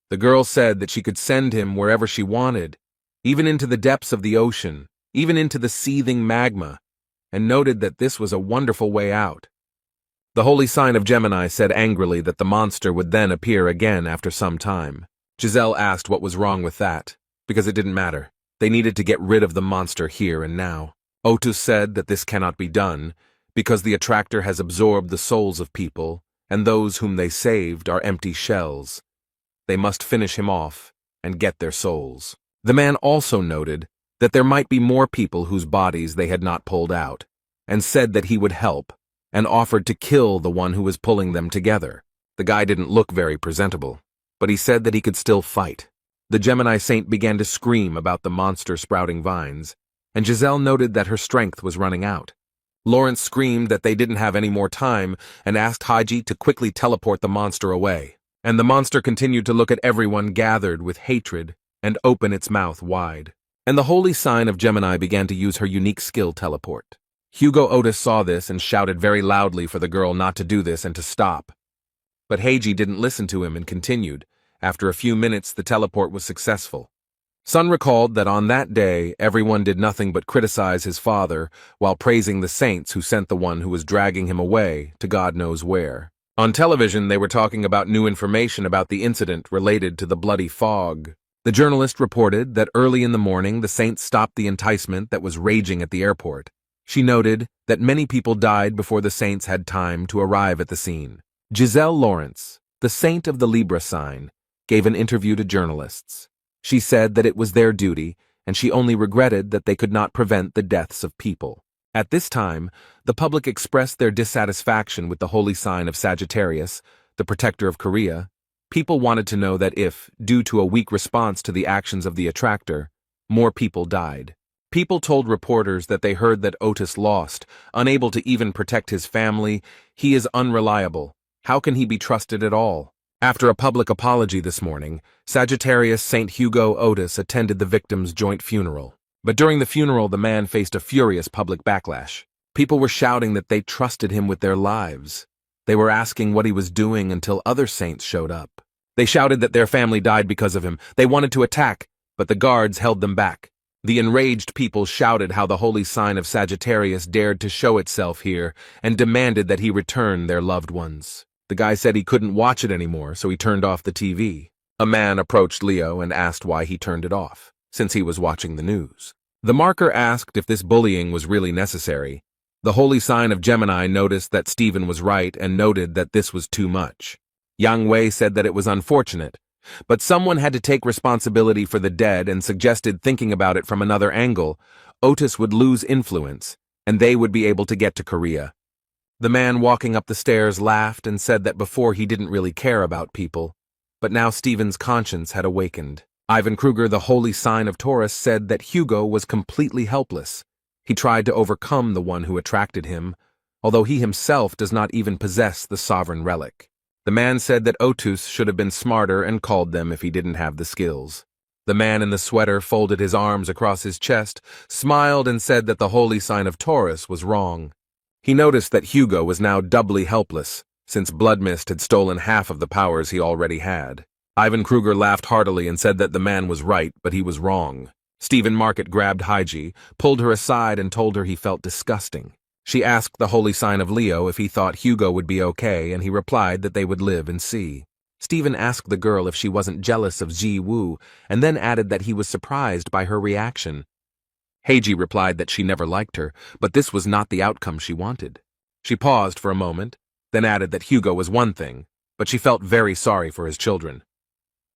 The girl said that she could send him wherever she wanted, even into the depths of the ocean, even into the seething magma, and noted that this was a wonderful way out. The holy sign of Gemini said angrily that the monster would then appear again after some time. Giselle asked what was wrong with that, because it didn't matter. They needed to get rid of the monster here and now. Otis said that this cannot be done, because the attractor has absorbed the souls of people, and those whom they saved are empty shells. They must finish him off and get their souls. The man also noted that there might be more people whose bodies they had not pulled out, and said that he would help, and offered to kill the one who was pulling them together. The guy didn't look very presentable, but he said that he could still fight. The Gemini saint began to scream about the monster sprouting vines, and Giselle noted that her strength was running out. Lawrence screamed that they didn't have any more time and asked Haiji to quickly teleport the monster away. And the monster continued to look at everyone gathered with hatred and open its mouth wide. And the holy sign of Gemini began to use her unique skill teleport. Hugo Otis saw this and shouted very loudly for the girl not to do this and to stop. But Heiji didn't listen to him and continued. After a few minutes, the teleport was successful. Sun recalled that on that day, everyone did nothing but criticize his father while praising the saints who sent the one who was dragging him away to God knows where. On television, they were talking about new information about the incident related to the bloody fog. The journalist reported that early in the morning, the saints stopped the enticement that was raging at the airport. She noted that many people died before the saints had time to arrive at the scene. Giselle Lawrence, the saint of the Libra sign, gave an interview to journalists. She said that it was their duty, and she only regretted that they could not prevent the deaths of people. At this time, the public expressed their dissatisfaction with the holy sign of Sagittarius, the protector of Korea. People wanted to know that if, due to a weak response to the actions of the attractor, more people died. People told reporters that they heard that Otis lost, unable to even protect his family. He is unreliable. How can he be trusted at all? After a public apology this morning, Sagittarius St. Hugo Otis attended the victim's joint funeral. But during the funeral, the man faced a furious public backlash. People were shouting that they trusted him with their lives. They were asking what he was doing until other saints showed up. They shouted that their family died because of him. They wanted to attack, but the guards held them back. The enraged people shouted how the holy sign of Sagittarius dared to show itself here and demanded that he return their loved ones. The guy said he couldn't watch it anymore, so he turned off the TV. A man approached Leo and asked why he turned it off, since he was watching the news. The marker asked if this bullying was really necessary. The holy sign of Gemini noticed that Stephen was right and noted that this was too much. Yang Wei said that it was unfortunate, but someone had to take responsibility for the dead and suggested thinking about it from another angle. Otis would lose influence, and they would be able to get to Korea. The man walking up the stairs laughed and said that before he didn't really care about people, But now Stephen's conscience had awakened. Ivan Kruger, the holy sign of Taurus, said that Hugo was completely helpless. He tried to overcome the one who attracted him, although he himself does not even possess the sovereign relic. The man said that Otus should have been smarter and called them if he didn't have the skills. The man in the sweater folded his arms across his chest, smiled, and said that the holy sign of Taurus was wrong. He noticed that Hugo was now doubly helpless, since Bloodmist had stolen half of the powers he already had. Ivan Kruger laughed heartily and said that the man was right, but he was wrong. Stephen Market grabbed Haiji, pulled her aside, and told her he felt disgusting. She asked the holy sign of Leo if he thought Hugo would be okay, and he replied that they would live and see. Stephen asked the girl if she wasn't jealous of Ji Woo, and then added that he was surprised by her reaction. Heiji replied that she never liked her, but this was not the outcome she wanted. She paused for a moment, then added that Hugo was one thing, but she felt very sorry for his children.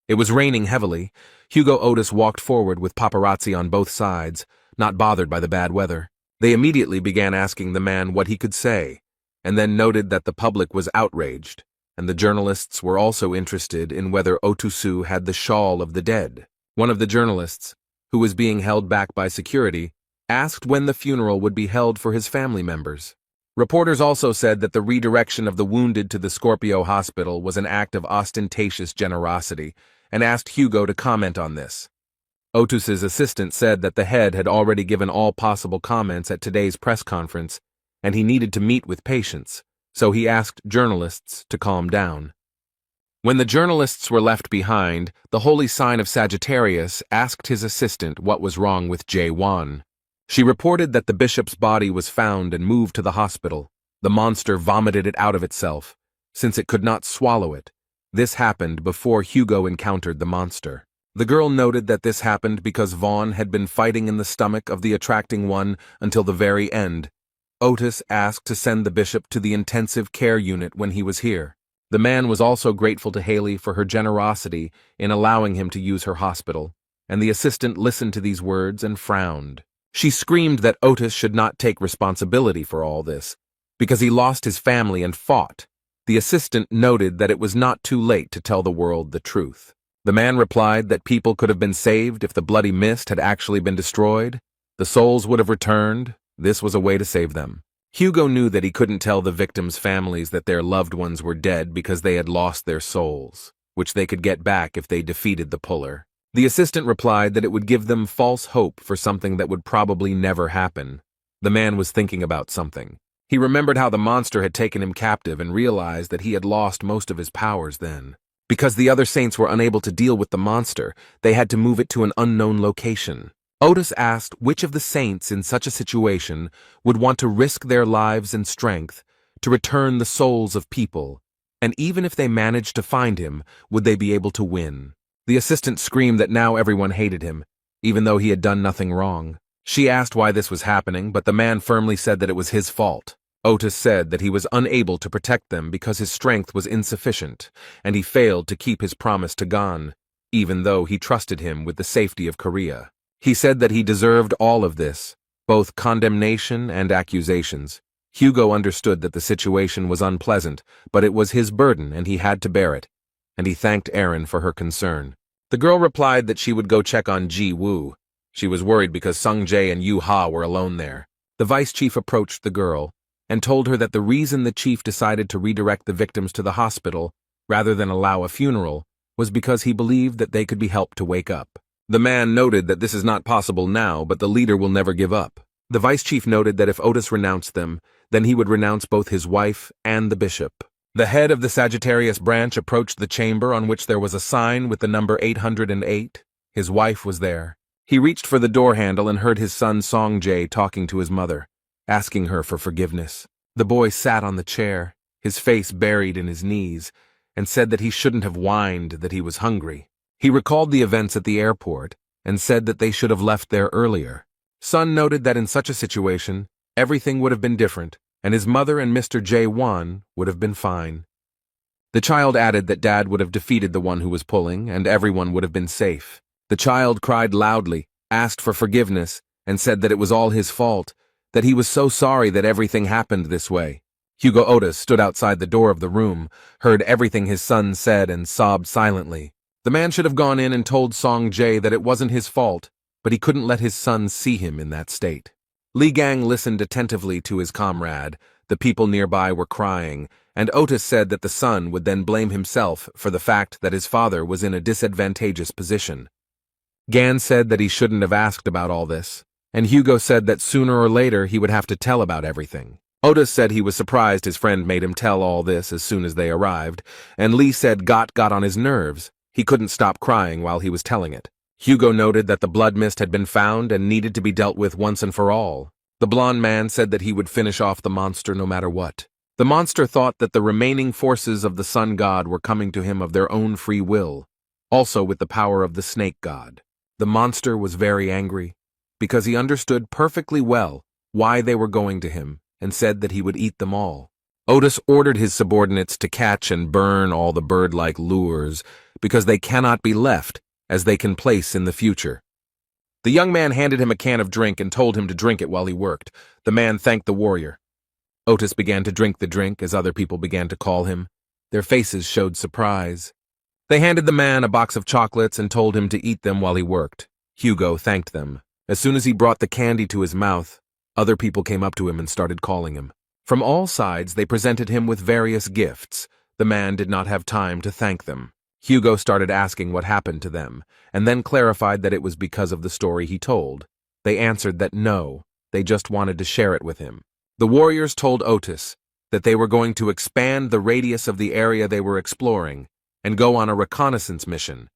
It was raining heavily. Hugo Otis walked forward with paparazzi on both sides, not bothered by the bad weather. They immediately began asking the man what he could say, and then noted that the public was outraged, and the journalists were also interested in whether Otusu had the shawl of the dead. One of the journalists, who was being held back by security, asked when the funeral would be held for his family members. Reporters also said that the redirection of the wounded to the Scorpio hospital was an act of ostentatious generosity, and asked Hugo to comment on this. Otus's assistant said that the head had already given all possible comments at today's press conference, and he needed to meet with patients, so he asked journalists to calm down. When the journalists were left behind, the holy sign of Sagittarius asked his assistant what was wrong with Jae-won. She reported that the bishop's body was found and moved to the hospital. The monster vomited it out of itself, since it could not swallow it. This happened before Hugo encountered the monster. The girl noted that this happened because Vaughn had been fighting in the stomach of the attracting one until the very end. Otis asked to send the bishop to the intensive care unit when he was here. The man was also grateful to Haley for her generosity in allowing him to use her hospital, and the assistant listened to these words and frowned. She screamed that Otis should not take responsibility for all this, because he lost his family and fought. The assistant noted that it was not too late to tell the world the truth. The man replied that people could have been saved if the bloody mist had actually been destroyed. The souls would have returned. This was a way to save them. Hugo knew that he couldn't tell the victims' families that their loved ones were dead because they had lost their souls, which they could get back if they defeated the puller. The assistant replied that it would give them false hope for something that would probably never happen. The man was thinking about something. He remembered how the monster had taken him captive and realized that he had lost most of his powers then. Because the other saints were unable to deal with the monster, they had to move it to an unknown location. Otis asked which of the saints in such a situation would want to risk their lives and strength to return the souls of people, and even if they managed to find him, would they be able to win? The assistant screamed that now everyone hated him, even though he had done nothing wrong. She asked why this was happening, but the man firmly said that it was his fault. Otis said that he was unable to protect them because his strength was insufficient, and he failed to keep his promise to Gon, even though he trusted him with the safety of Korea. He said that he deserved all of this, both condemnation and accusations. Hugo understood that the situation was unpleasant, but it was his burden and he had to bear it, and he thanked Erin for her concern. The girl replied that she would go check on Ji Woo. She was worried because Sung Jae and Yu Ha were alone there. The vice chief approached the girl and told her that the reason the chief decided to redirect the victims to the hospital rather than allow a funeral was because he believed that they could be helped to wake up. The man noted that this is not possible now, but the leader will never give up. The vice chief noted that if Otis renounced them, then he would renounce both his wife and the bishop. The head of the Sagittarius branch approached the chamber on which there was a sign with the number 808. His wife was there. He reached for the door handle and heard his son Song Jae talking to his mother, asking her for forgiveness. The boy sat on the chair, his face buried in his knees, and said that he shouldn't have whined that he was hungry. He recalled the events at the airport and said that they should have left there earlier. Son noted that in such a situation, everything would have been different, and his mother and Mr. Jae-won would have been fine. The child added that Dad would have defeated the one who was pulling, and everyone would have been safe. The child cried loudly, asked for forgiveness, and said that it was all his fault, that he was so sorry that everything happened this way. Hugo Otis stood outside the door of the room, heard everything his son said, and sobbed silently. The man should have gone in and told Song Jae that it wasn't his fault, but he couldn't let his son see him in that state. Li Gang listened attentively to his comrade. The people nearby were crying, and Otis said that the son would then blame himself for the fact that his father was in a disadvantageous position. Gan said that he shouldn't have asked about all this, and Hugo said that sooner or later he would have to tell about everything. Otis said he was surprised his friend made him tell all this as soon as they arrived, and Lee said got on his nerves. He couldn't stop crying while he was telling it. Hugo noted that the blood mist had been found and needed to be dealt with once and for all. The blonde man said that he would finish off the monster no matter what. The monster thought that the remaining forces of the sun god were coming to him of their own free will, also with the power of the snake god. The monster was very angry, because he understood perfectly well why they were going to him, and said that he would eat them all. Otis ordered his subordinates to catch and burn all the bird-like lures, because they cannot be left, as they can place in the future. The young man handed him a can of drink and told him to drink it while he worked. The man thanked the warrior. Otis began to drink the drink as other people began to call him. Their faces showed surprise. They handed the man a box of chocolates and told him to eat them while he worked. Hugo thanked them. As soon as he brought the candy to his mouth, other people came up to him and started calling him. From all sides, they presented him with various gifts. The man did not have time to thank them. Hugo started asking what happened to them, and then clarified that it was because of the story he told. They answered that no, they just wanted to share it with him. The warriors told Otis that they were going to expand the radius of the area they were exploring and go on a reconnaissance mission,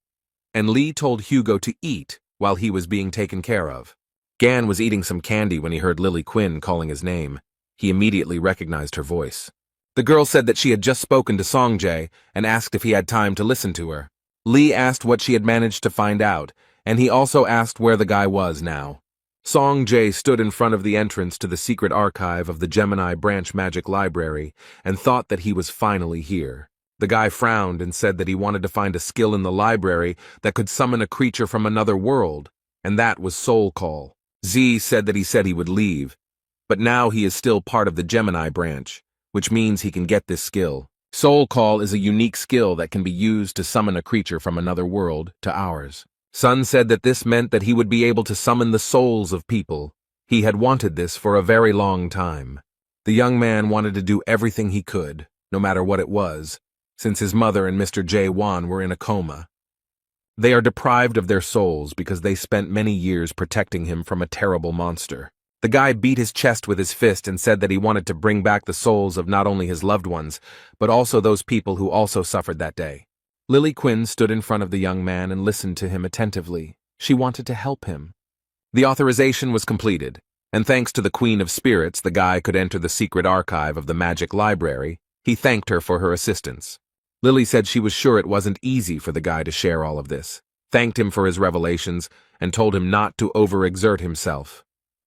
and Lee told Hugo to eat while he was being taken care of. Gan was eating some candy when he heard Lily Quinn calling his name. He immediately recognized her voice. The girl said that she had just spoken to Song Jae and asked if he had time to listen to her. Lee asked what she had managed to find out, and he also asked where the guy was now. Song Jae stood in front of the entrance to the secret archive of the Gemini Branch Magic Library and thought that he was finally here. The guy frowned and said that he wanted to find a skill in the library that could summon a creature from another world, and that was Soul Call. Z said he would leave, but now he is still part of the Gemini branch, which means he can get this skill. Soul Call is a unique skill that can be used to summon a creature from another world to ours. Sun said that this meant that he would be able to summon the souls of people. He had wanted this for a very long time. The young man wanted to do everything he could, no matter what it was, since his mother and Mr. Jae Won were in a coma. They are deprived of their souls because they spent many years protecting him from a terrible monster. The guy beat his chest with his fist and said that he wanted to bring back the souls of not only his loved ones, but also those people who also suffered that day. Lily Quinn stood in front of the young man and listened to him attentively. She wanted to help him. The authorization was completed, and thanks to the Queen of Spirits, the guy could enter the secret archive of the Magic Library. He thanked her for her assistance. Lily said she was sure it wasn't easy for the guy to share all of this, thanked him for his revelations, and told him not to overexert himself.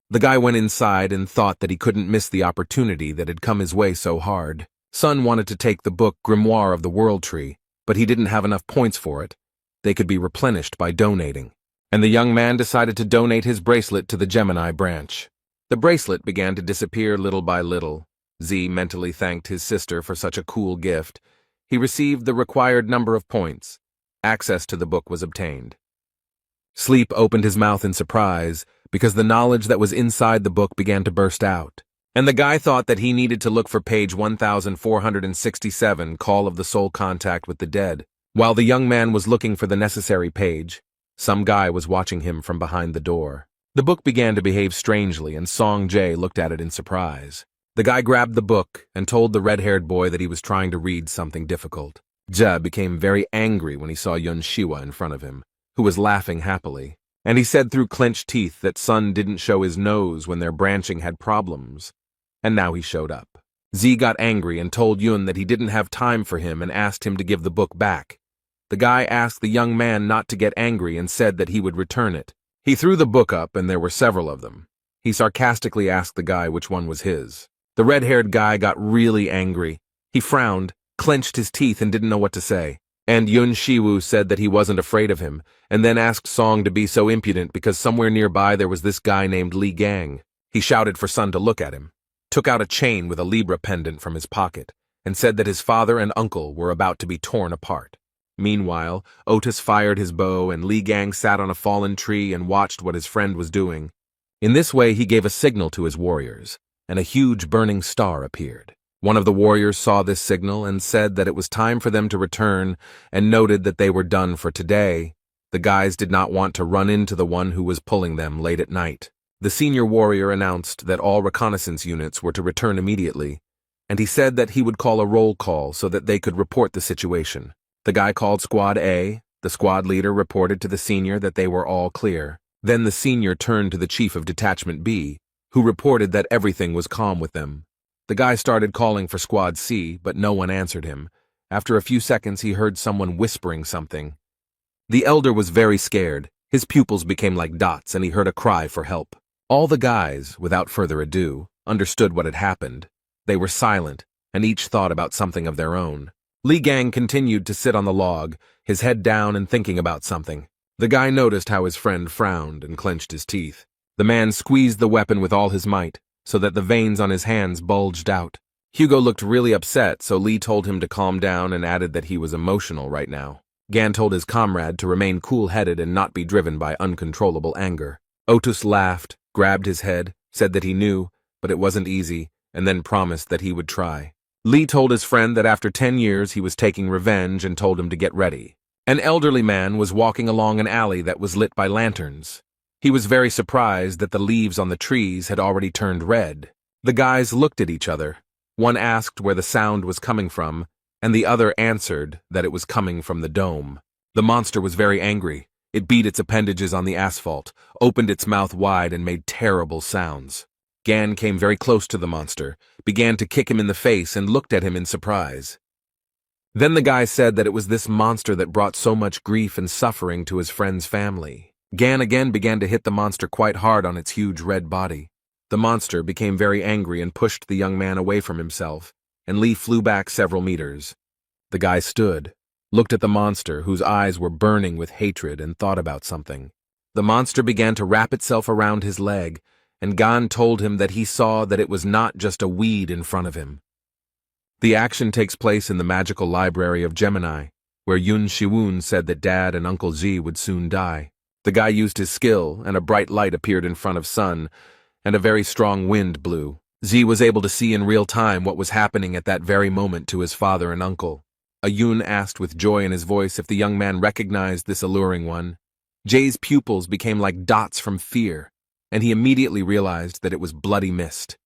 The guy went inside and thought that he couldn't miss the opportunity that had come his way so hard. Sun wanted to take the book Grimoire of the World Tree, but he didn't have enough points for it. They could be replenished by donating. And the young man decided to donate his bracelet to the Gemini branch. The bracelet began to disappear little by little. Z mentally thanked his sister for such a cool gift. He received the required number of points. Access to the book was obtained. Sleep opened his mouth in surprise, because the knowledge that was inside the book began to burst out. And the guy thought that he needed to look for page 1467, Call of the Soul Contact with the Dead. While the young man was looking for the necessary page, some guy was watching him from behind the door. The book began to behave strangely, and Song Jae looked at it in surprise. The guy grabbed the book and told the red-haired boy that he was trying to read something difficult. Ja became very angry when he saw Yun Shiwa in front of him, who was laughing happily. And he said through clenched teeth that Sun didn't show his nose when their branching had problems. And now he showed up. Z got angry and told Yun that he didn't have time for him and asked him to give the book back. The guy asked the young man not to get angry and said that he would return it. He threw the book up and there were several of them. He sarcastically asked the guy which one was his. The red-haired guy got really angry. He frowned, clenched his teeth and didn't know what to say. And Yun Shiwu said that he wasn't afraid of him, and then asked Song to be so impudent because somewhere nearby there was this guy named Li Gang. He shouted for Sun to look at him. took out a chain with a Libra pendant from his pocket, and said that his father and uncle were about to be torn apart. Meanwhile, Otis fired his bow and Li Gang sat on a fallen tree and watched what his friend was doing. In this way, he gave a signal to his warriors, and a huge burning star appeared. One of the warriors saw this signal and said that it was time for them to return and noted that they were done for today. The guys did not want to run into the one who was pulling them late at night. The senior warrior announced that all reconnaissance units were to return immediately, and he said that he would call a roll call so that they could report the situation. The guy called Squad A. The squad leader reported to the senior that they were all clear. Then the senior turned to the chief of Detachment B, who reported that everything was calm with them. The guy started calling for Squad C, but no one answered him. After a few seconds, he heard someone whispering something. The elder was very scared. His pupils became like dots, and he heard a cry for help. All the guys, without further ado, understood what had happened. They were silent, and each thought about something of their own. Li Gang continued to sit on the log, his head down and thinking about something. The guy noticed how his friend frowned and clenched his teeth. The man squeezed the weapon with all his might, so that the veins on his hands bulged out. Hugo looked really upset, so Li told him to calm down and added that he was emotional right now. Gan told his comrade to remain cool-headed and not be driven by uncontrollable anger. Otis laughed, grabbed his head, said that he knew, but it wasn't easy, and then promised that he would try. Li told his friend that after 10 years he was taking revenge and told him to get ready. An elderly man was walking along an alley that was lit by lanterns. He was very surprised that the leaves on the trees had already turned red. The guys looked at each other. One asked where the sound was coming from, and the other answered that it was coming from the dome. The monster was very angry. It beat its appendages on the asphalt, opened its mouth wide, and made terrible sounds. Gan came very close to the monster, began to kick him in the face, and looked at him in surprise. Then the guy said that it was this monster that brought so much grief and suffering to his friend's family. Gan again began to hit the monster quite hard on its huge red body. The monster became very angry and pushed the young man away from himself, and Li flew back several meters. The guy stood, looked at the monster, whose eyes were burning with hatred, and thought about something. The monster began to wrap itself around his leg, and Gan told him that he saw that it was not just a weed in front of him. The action takes place in the magical library of Gemini, where Yun Shiwun said that Dad and Uncle Z would soon die. The guy used his skill, and a bright light appeared in front of Sun, and a very strong wind blew. Z was able to see in real time what was happening at that very moment to his father and uncle. Yun asked with joy in his voice if the young man recognized this alluring one. Jay's pupils became like dots from fear, and he immediately realized that it was bloody mist.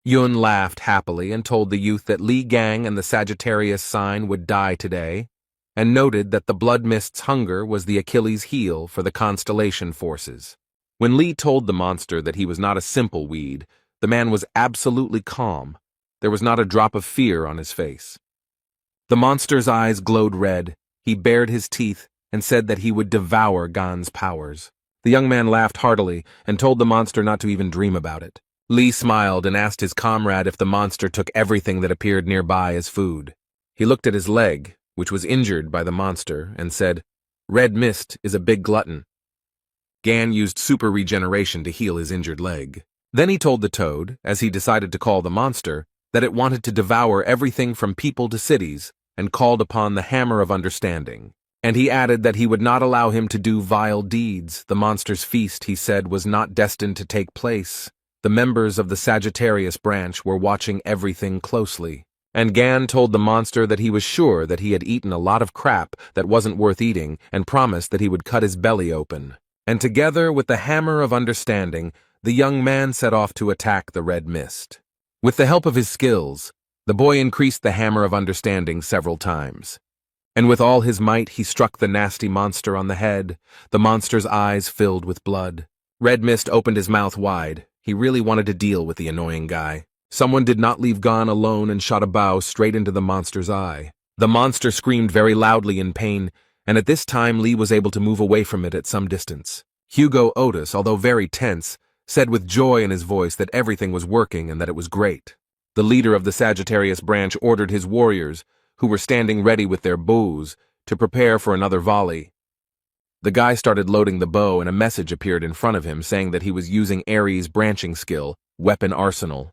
Yun laughed happily and told the youth that Li Gang and the Sagittarius sign would die today, and noted that the blood mist's hunger was the Achilles heel for the constellation forces. When Li told the monster that he was not a simple weed, the man was absolutely calm. There was not a drop of fear on his face. The monster's eyes glowed red. He bared his teeth and said that he would devour Gan's powers. The young man laughed heartily and told the monster not to even dream about it. Li smiled and asked his comrade if the monster took everything that appeared nearby as food. He looked at his leg, which was injured by the monster, and said, "Red mist is a big glutton." Gan used super regeneration to heal his injured leg. Then he told the toad, as he decided to call the monster, that it wanted to devour everything from people to cities, and called upon the Hammer of Understanding. And he added that he would not allow him to do vile deeds. The monster's feast, he said, was not destined to take place. The members of the Sagittarius branch were watching everything closely. And Gan told the monster that he was sure that he had eaten a lot of crap that wasn't worth eating, and promised that he would cut his belly open. And together with the Hammer of Understanding, the young man set off to attack the red mist. With the help of his skills, the boy increased the Hammer of Understanding several times. And with all his might he struck the nasty monster on the head. The monster's eyes filled with blood. Red Mist opened his mouth wide. He really wanted to deal with the annoying guy. Someone did not leave Gan alone and shot a bow straight into the monster's eye. The monster screamed very loudly in pain, and at this time Li was able to move away from it at some distance. Hugo Otis, although very tense, said with joy in his voice that everything was working and that it was great. The leader of the Sagittarius branch ordered his warriors, who were standing ready with their bows, to prepare for another volley. The guy started loading the bow, and a message appeared in front of him saying that he was using Ares' branching skill, Weapon Arsenal.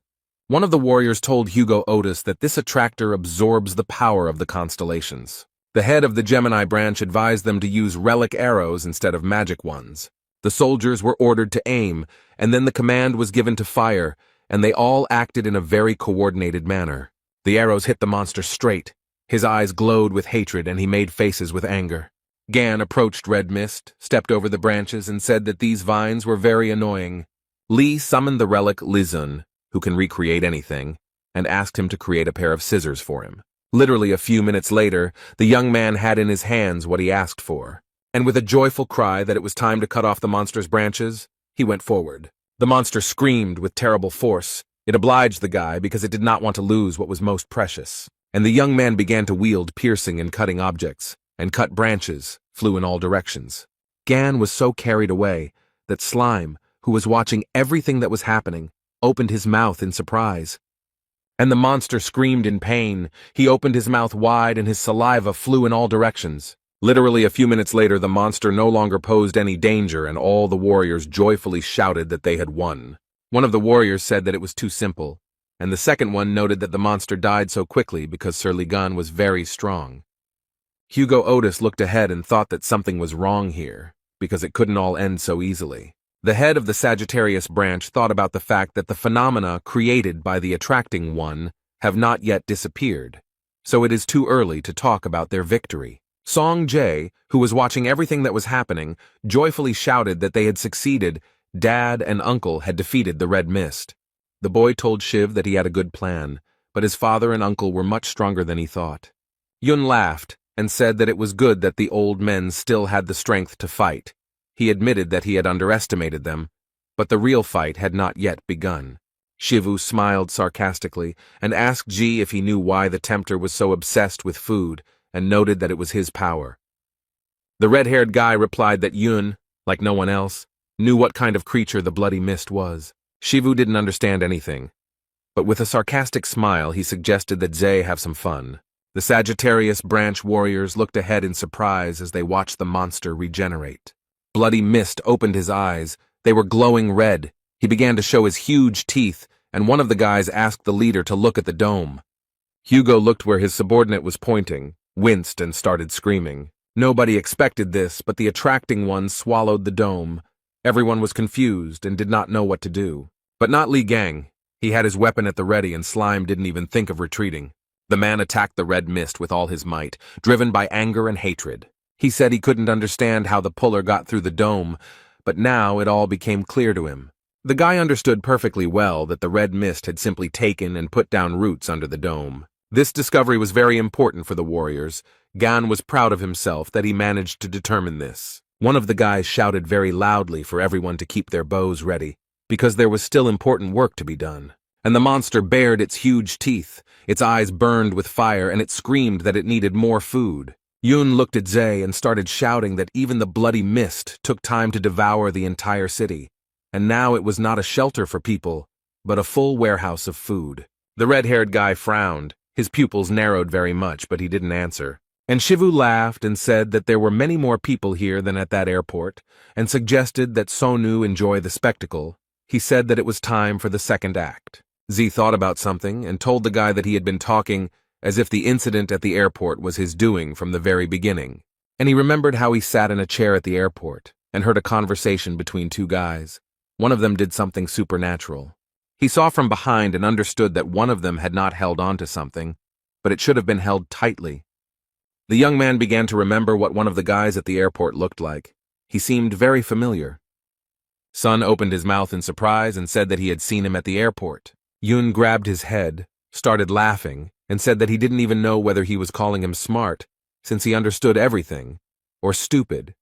One of the warriors told Hugo Otis that this attractor absorbs the power of the constellations. The head of the Gemini branch advised them to use relic arrows instead of magic ones. The soldiers were ordered to aim, and then the command was given to fire, and they all acted in a very coordinated manner. The arrows hit the monster straight. His eyes glowed with hatred, and he made faces with anger. Gan approached Red Mist, stepped over the branches, and said that these vines were very annoying. Li summoned the relic Lizun, who can recreate anything, and asked him to create a pair of scissors for him. Literally a few minutes later, the young man had in his hands what he asked for, and with a joyful cry that it was time to cut off the monster's branches, he went forward. The monster screamed with terrible force. It obliged the guy because it did not want to lose what was most precious. And the young man began to wield piercing and cutting objects, and cut branches, flew in all directions. Gan was so carried away that Slime, who was watching everything that was happening, opened his mouth in surprise. And the monster screamed in pain. He opened his mouth wide and his saliva flew in all directions. Literally a few minutes later, the monster no longer posed any danger, and all the warriors joyfully shouted that they had won. One of the warriors said that it was too simple, and the second one noted that the monster died so quickly because Sir Ligan was very strong. Hugo Otis looked ahead and thought that something was wrong here, because it couldn't all end so easily. The head of the Sagittarius branch thought about the fact that the phenomena created by the attracting one have not yet disappeared, so it is too early to talk about their victory. Song Jae, who was watching everything that was happening, joyfully shouted that they had succeeded. Dad and Uncle had defeated the Red Mist. The boy told Shiv that he had a good plan, but his father and uncle were much stronger than he thought. Yun laughed and said that it was good that the old men still had the strength to fight. He admitted that he had underestimated them, but the real fight had not yet begun. Shivu smiled sarcastically and asked Ji if he knew why the tempter was so obsessed with food, and noted that it was his power. The red-haired guy replied that Yun, like no one else, knew what kind of creature the bloody mist was. Shivu didn't understand anything, but with a sarcastic smile he suggested that Zay have some fun. The Sagittarius branch warriors looked ahead in surprise as they watched the monster regenerate. Bloody Mist opened his eyes. They were glowing red. He began to show his huge teeth, and one of the guys asked the leader to look at the dome. Hugo looked where his subordinate was pointing, winced, and started screaming. Nobody expected this, but the attracting one swallowed the dome. Everyone was confused and did not know what to do. But not Li Gang. He had his weapon at the ready, and Slime didn't even think of retreating. The man attacked the Red Mist with all his might, driven by anger and hatred. He said he couldn't understand how the puller got through the dome, but now it all became clear to him. The guy understood perfectly well that the Red Mist had simply taken and put down roots under the dome. This discovery was very important for the warriors. Gan was proud of himself that he managed to determine this. One of the guys shouted very loudly for everyone to keep their bows ready, because there was still important work to be done. And the monster bared its huge teeth. Its eyes burned with fire, and it screamed that it needed more food. Yun looked at Zay and started shouting that even the bloody mist took time to devour the entire city, and now it was not a shelter for people, but a full warehouse of food. The red-haired guy frowned. His pupils narrowed very much, but he didn't answer. And Shivu laughed and said that there were many more people here than at that airport, and suggested that Sonu enjoy the spectacle. He said that it was time for the second act. Z thought about something and told the guy that he had been talking as if the incident at the airport was his doing from the very beginning. And he remembered how he sat in a chair at the airport and heard a conversation between two guys. One of them did something supernatural. He saw from behind and understood that one of them had not held on to something, but it should have been held tightly. The young man began to remember what one of the guys at the airport looked like. He seemed very familiar. Sun opened his mouth in surprise and said that he had seen him at the airport. Yun grabbed his head, started laughing, and said that he didn't even know whether he was calling him smart, since he understood everything, or stupid,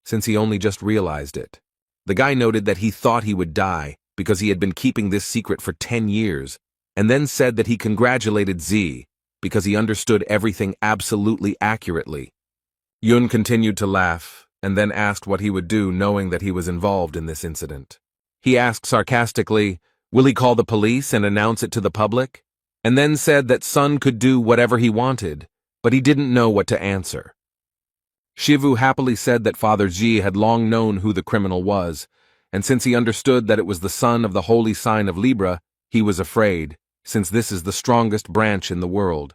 since he only just realized it. The guy noted that he thought he would die because he had been keeping this secret for 10 years, and then said that he congratulated Z because he understood everything absolutely accurately. Yun continued to laugh, and then asked what he would do knowing that he was involved in this incident. He asked sarcastically, will he call the police and announce it to the public? And then said that Sun could do whatever he wanted, but he didn't know what to answer. Shivu happily said that Father Ji had long known who the criminal was, and since he understood that it was the son of the holy sign of Libra, he was afraid. since this is the strongest branch in the world.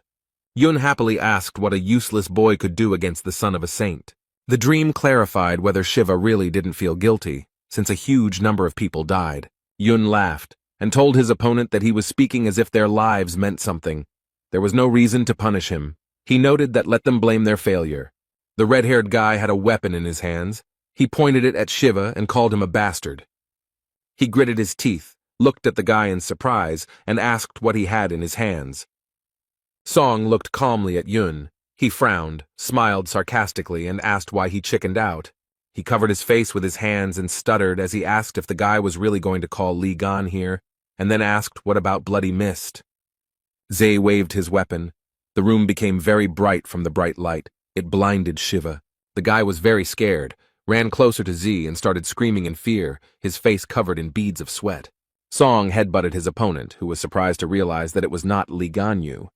Yun happily asked what a useless boy could do against the son of a saint. The dream clarified whether Shiva really didn't feel guilty, since a huge number of people died. Yun laughed and told his opponent that he was speaking as if their lives meant something. There was no reason to punish him. He noted that let them blame their failure. The red-haired guy had a weapon in his hands. He pointed it at Shiva and called him a bastard. He gritted his teeth, looked at the guy in surprise, and asked what he had in his hands. Song looked calmly at Yun. He frowned, smiled sarcastically, and asked why he chickened out. He covered his face with his hands and stuttered as he asked if the guy was really going to call Li Gan here, and then asked what about Bloody Mist. Zay waved his weapon. The room became very bright from the bright light. It blinded Shiva. The guy was very scared, ran closer to Z and started screaming in fear, his face covered in beads of sweat. Song headbutted his opponent, who was surprised to realize that it was not Li Ganyu.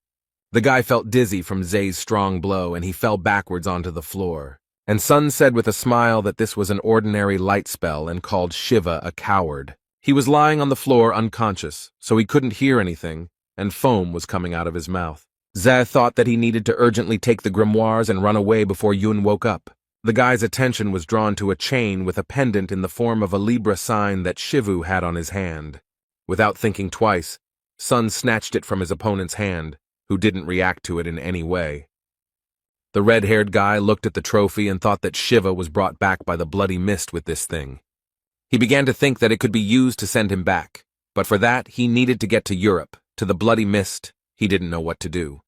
The guy felt dizzy from Zay's strong blow, and he fell backwards onto the floor. And Sun said with a smile that this was an ordinary light spell and called Shiva a coward. He was lying on the floor unconscious, so he couldn't hear anything, and foam was coming out of his mouth. Zay thought that he needed to urgently take the grimoires and run away before Yun woke up. The guy's attention was drawn to a chain with a pendant in the form of a Libra sign that Shivu had on his hand. Without thinking twice, Sun snatched it from his opponent's hand, who didn't react to it in any way. The red-haired guy looked at the trophy and thought that Shiva was brought back by the Bloody Mist with this thing. He began to think that it could be used to send him back, but for that he needed to get to Europe, to the Bloody Mist. He didn't know what to do.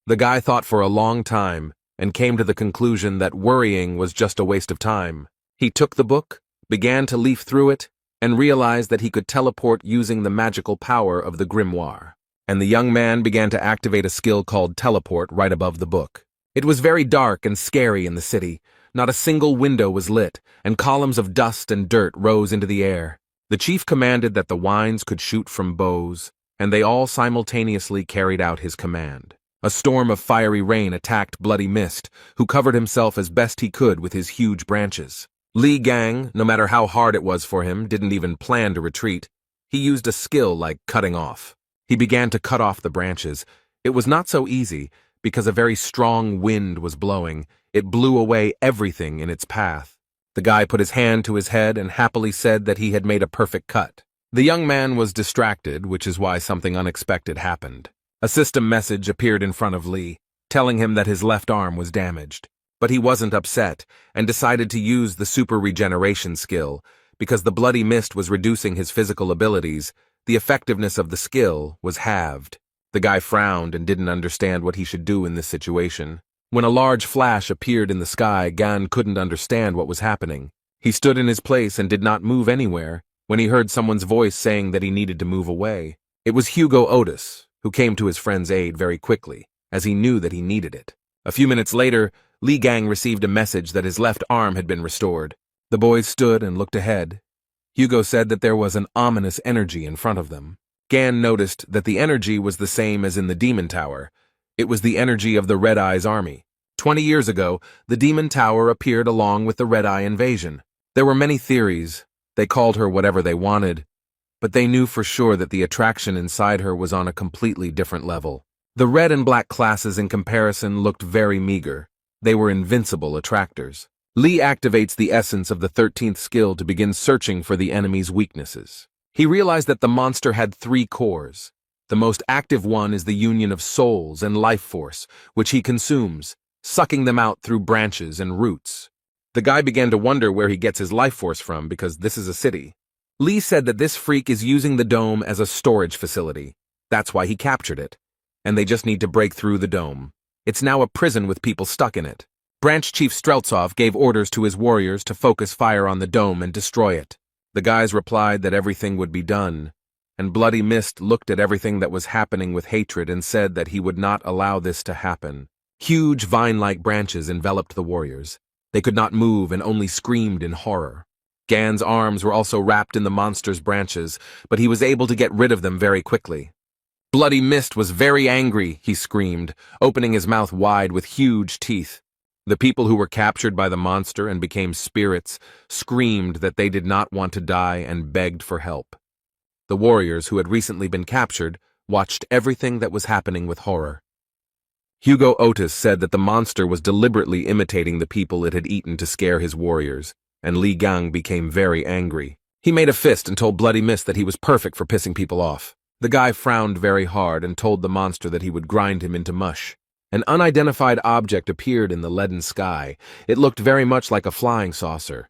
The guy thought for a long time and came to the conclusion that worrying was just a waste of time. He took the book, began to leaf through it, and realized that he could teleport using the magical power of the grimoire. And the young man began to activate a skill called teleport right above the book. It was very dark and scary in the city. Not a single window was lit, and columns of dust and dirt rose into the air. The chief commanded that the wines could shoot from bows, and they all simultaneously carried out his command. A storm of fiery rain attacked Bloody Mist, who covered himself as best he could with his huge branches. Li Gang, no matter how hard it was for him, didn't even plan to retreat. He used a skill like cutting off. He began to cut off the branches. It was not so easy, because a very strong wind was blowing. It blew away everything in its path. The guy put his hand to his head and happily said that he had made a perfect cut. The young man was distracted, which is why something unexpected happened. A system message appeared in front of Li, telling him that his left arm was damaged. But he wasn't upset, and decided to use the super regeneration skill. Because the Bloody Mist was reducing his physical abilities, the effectiveness of the skill was halved. The guy frowned and didn't understand what he should do in this situation. When a large flash appeared in the sky, Gan couldn't understand what was happening. He stood in his place and did not move anywhere, when he heard someone's voice saying that he needed to move away. It was Hugo Otis, who came to his friend's aid very quickly, as he knew that he needed it. A few minutes later, Li Gang received a message that his left arm had been restored. The boys stood and looked ahead. Hugo said that there was an ominous energy in front of them. Gan noticed that the energy was the same as in the Demon Tower. It was the energy of the Red Eye's army. 20 years ago, the Demon Tower appeared along with the Red Eye invasion. There were many theories. They called her whatever they wanted, but they knew for sure that the attraction inside her was on a completely different level. The red and black classes in comparison looked very meager. They were invincible attractors. Li activates the essence of the 13th skill to begin searching for the enemy's weaknesses. He realized that the monster had 3 cores. The most active one is the union of souls and life force, which he consumes, sucking them out through branches and roots. The guy began to wonder where he gets his life force from because this is a city. Li said that this freak is using the dome as a storage facility. That's why he captured it. And they just need to break through the dome. It's now a prison with people stuck in it. Branch Chief Streltsov gave orders to his warriors to focus fire on the dome and destroy it. The guys replied that everything would be done, and Bloody Mist looked at everything that was happening with hatred and said that he would not allow this to happen. Huge vine-like branches enveloped the warriors. They could not move and only screamed in horror. Gan's arms were also wrapped in the monster's branches, but he was able to get rid of them very quickly. Bloody Mist was very angry, he screamed, opening his mouth wide with huge teeth. The people who were captured by the monster and became spirits screamed that they did not want to die and begged for help. The warriors who had recently been captured watched everything that was happening with horror. Hugo Otis said that the monster was deliberately imitating the people it had eaten to scare his warriors, and Li Gang became very angry. He made a fist and told Bloody Mist that he was perfect for pissing people off. The guy frowned very hard and told the monster that he would grind him into mush. An unidentified object appeared in the leaden sky. It looked very much like a flying saucer.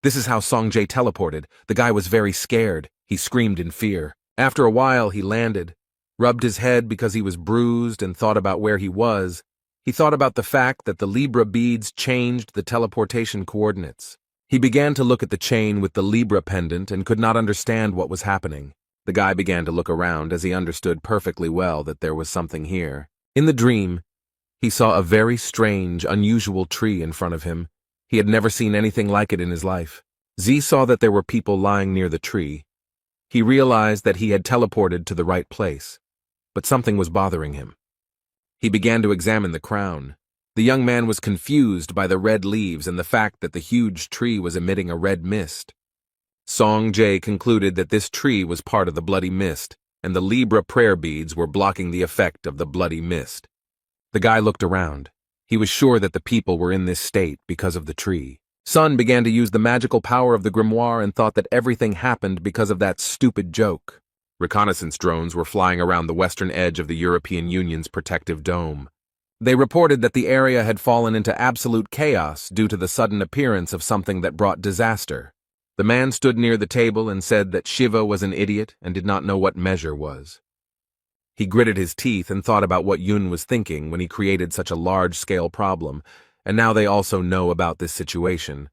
This is how Song Jae teleported. The guy was very scared. He screamed in fear. After a while, he landed, rubbed his head because he was bruised and thought about where he was. He thought about the fact that the Libra beads changed the teleportation coordinates. He began to look at the chain with the Libra pendant and could not understand what was happening. The guy began to look around as he understood perfectly well that there was something here. In the dream, he saw a very strange, unusual tree in front of him. He had never seen anything like it in his life. Z saw that there were people lying near the tree. He realized that he had teleported to the right place, but something was bothering him. He began to examine the crown. The young man was confused by the red leaves and the fact that the huge tree was emitting a red mist. Song Jae concluded that this tree was part of the bloody mist, and the Libra prayer beads were blocking the effect of the bloody mist. The guy looked around. He was sure that the people were in this state because of the tree. Sun began to use the magical power of the grimoire and thought that everything happened because of that stupid joke. Reconnaissance drones were flying around the western edge of the European Union's protective dome. They reported that the area had fallen into absolute chaos due to the sudden appearance of something that brought disaster. The man stood near the table and said that Shiva was an idiot and did not know what measure was. He gritted his teeth and thought about what Yun was thinking when he created such a large-scale problem, and now they also know about this situation.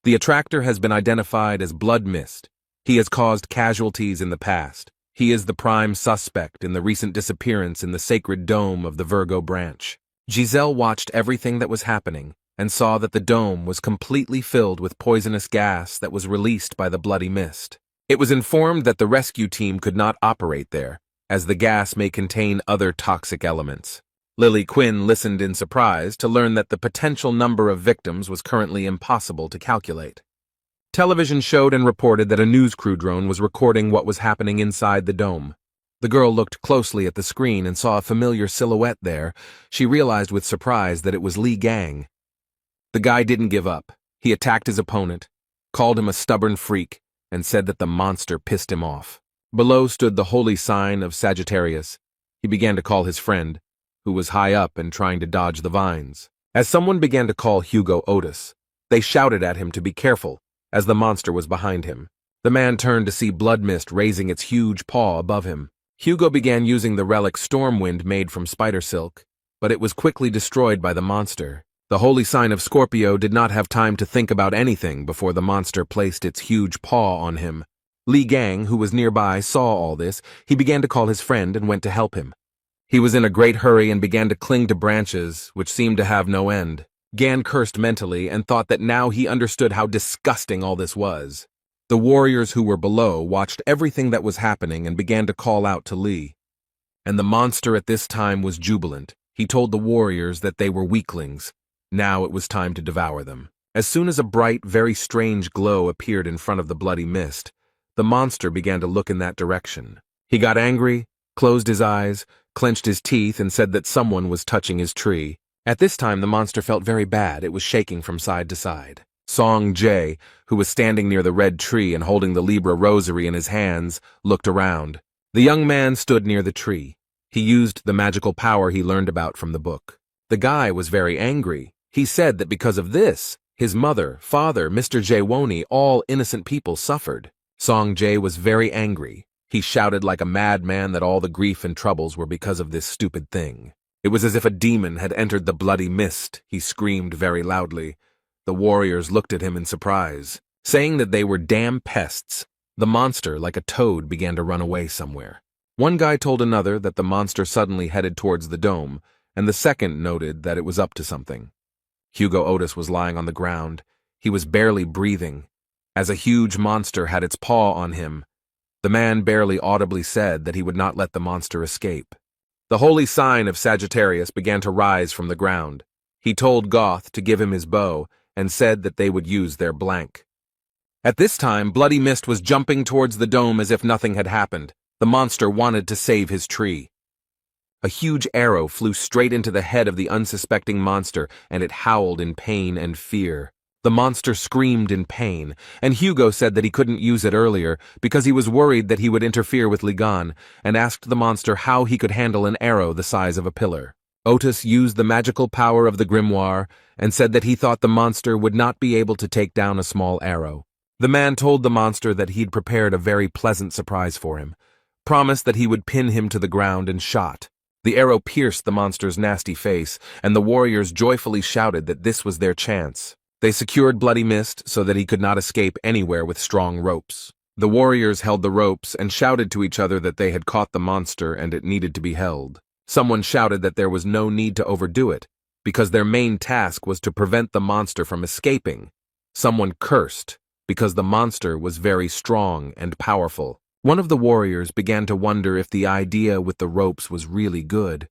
The attractor has been identified as Blood Mist. He has caused casualties in the past. He is the prime suspect in the recent disappearance in the sacred dome of the Virgo branch. Giselle watched everything that was happening and saw that the dome was completely filled with poisonous gas that was released by the bloody mist. It was informed that the rescue team could not operate there, as the gas may contain other toxic elements. Lily Quinn listened in surprise to learn that the potential number of victims was currently impossible to calculate. Television showed and reported that a news crew drone was recording what was happening inside the dome. The girl looked closely at the screen and saw a familiar silhouette there. She realized with surprise that it was Li Gang. The guy didn't give up. He attacked his opponent, called him a stubborn freak, and said that the monster pissed him off. Below stood the holy sign of Sagittarius. He began to call his friend, who was high up and trying to dodge the vines. As someone began to call Hugo Otis, they shouted at him to be careful, as the monster was behind him. The man turned to see Blood Mist raising its huge paw above him. Hugo began using the relic Stormwind made from spider silk, but it was quickly destroyed by the monster. The holy sign of Scorpio did not have time to think about anything before the monster placed its huge paw on him. Li Gang, who was nearby, saw all this. He began to call his friend and went to help him. He was in a great hurry and began to cling to branches, which seemed to have no end. Gan cursed mentally and thought that now he understood how disgusting all this was. The warriors who were below watched everything that was happening and began to call out to Li. And the monster at this time was jubilant. He told the warriors that they were weaklings. Now it was time to devour them. As soon as a bright, very strange glow appeared in front of the bloody mist, the monster began to look in that direction. He got angry, closed his eyes, clenched his teeth, and said that someone was touching his tree. At this time, the monster felt very bad. It was shaking from side to side. Song Jae, who was standing near the red tree and holding the Libra rosary in his hands, looked around. The young man stood near the tree. He used the magical power he learned about from the book. The guy was very angry. He said that because of this, his mother, father, Mr. Jaewoni, all innocent people suffered. Song Jae was very angry. He shouted like a madman that all the grief and troubles were because of this stupid thing. It was as if a demon had entered the bloody mist. He screamed very loudly. The warriors looked at him in surprise, saying that they were damn pests. The monster, like a toad, began to run away somewhere. One guy told another that the monster suddenly headed towards the dome, and the second noted that it was up to something. Hugo Otis was lying on the ground. He was barely breathing. As a huge monster had its paw on him, the man barely audibly said that he would not let the monster escape. The holy sign of Sagittarius began to rise from the ground. He told Goth to give him his bow, and said that they would use their blank. At this time, Bloody Mist was jumping towards the dome as if nothing had happened. The monster wanted to save his tree. A huge arrow flew straight into the head of the unsuspecting monster, and it howled in pain and fear. The monster screamed in pain, and Hugo said that he couldn't use it earlier because he was worried that he would interfere with Ligan, and asked the monster how he could handle an arrow the size of a pillar. Otis used the magical power of the grimoire and said that he thought the monster would not be able to take down a small arrow. The man told the monster that he'd prepared a very pleasant surprise for him, promised that he would pin him to the ground and shot. The arrow pierced the monster's nasty face, and the warriors joyfully shouted that this was their chance. They secured Bloody Mist so that he could not escape anywhere with strong ropes. The warriors held the ropes and shouted to each other that they had caught the monster and it needed to be held. Someone shouted that there was no need to overdo it, because their main task was to prevent the monster from escaping. Someone cursed, because the monster was very strong and powerful. One of the warriors began to wonder if the idea with the ropes was really good,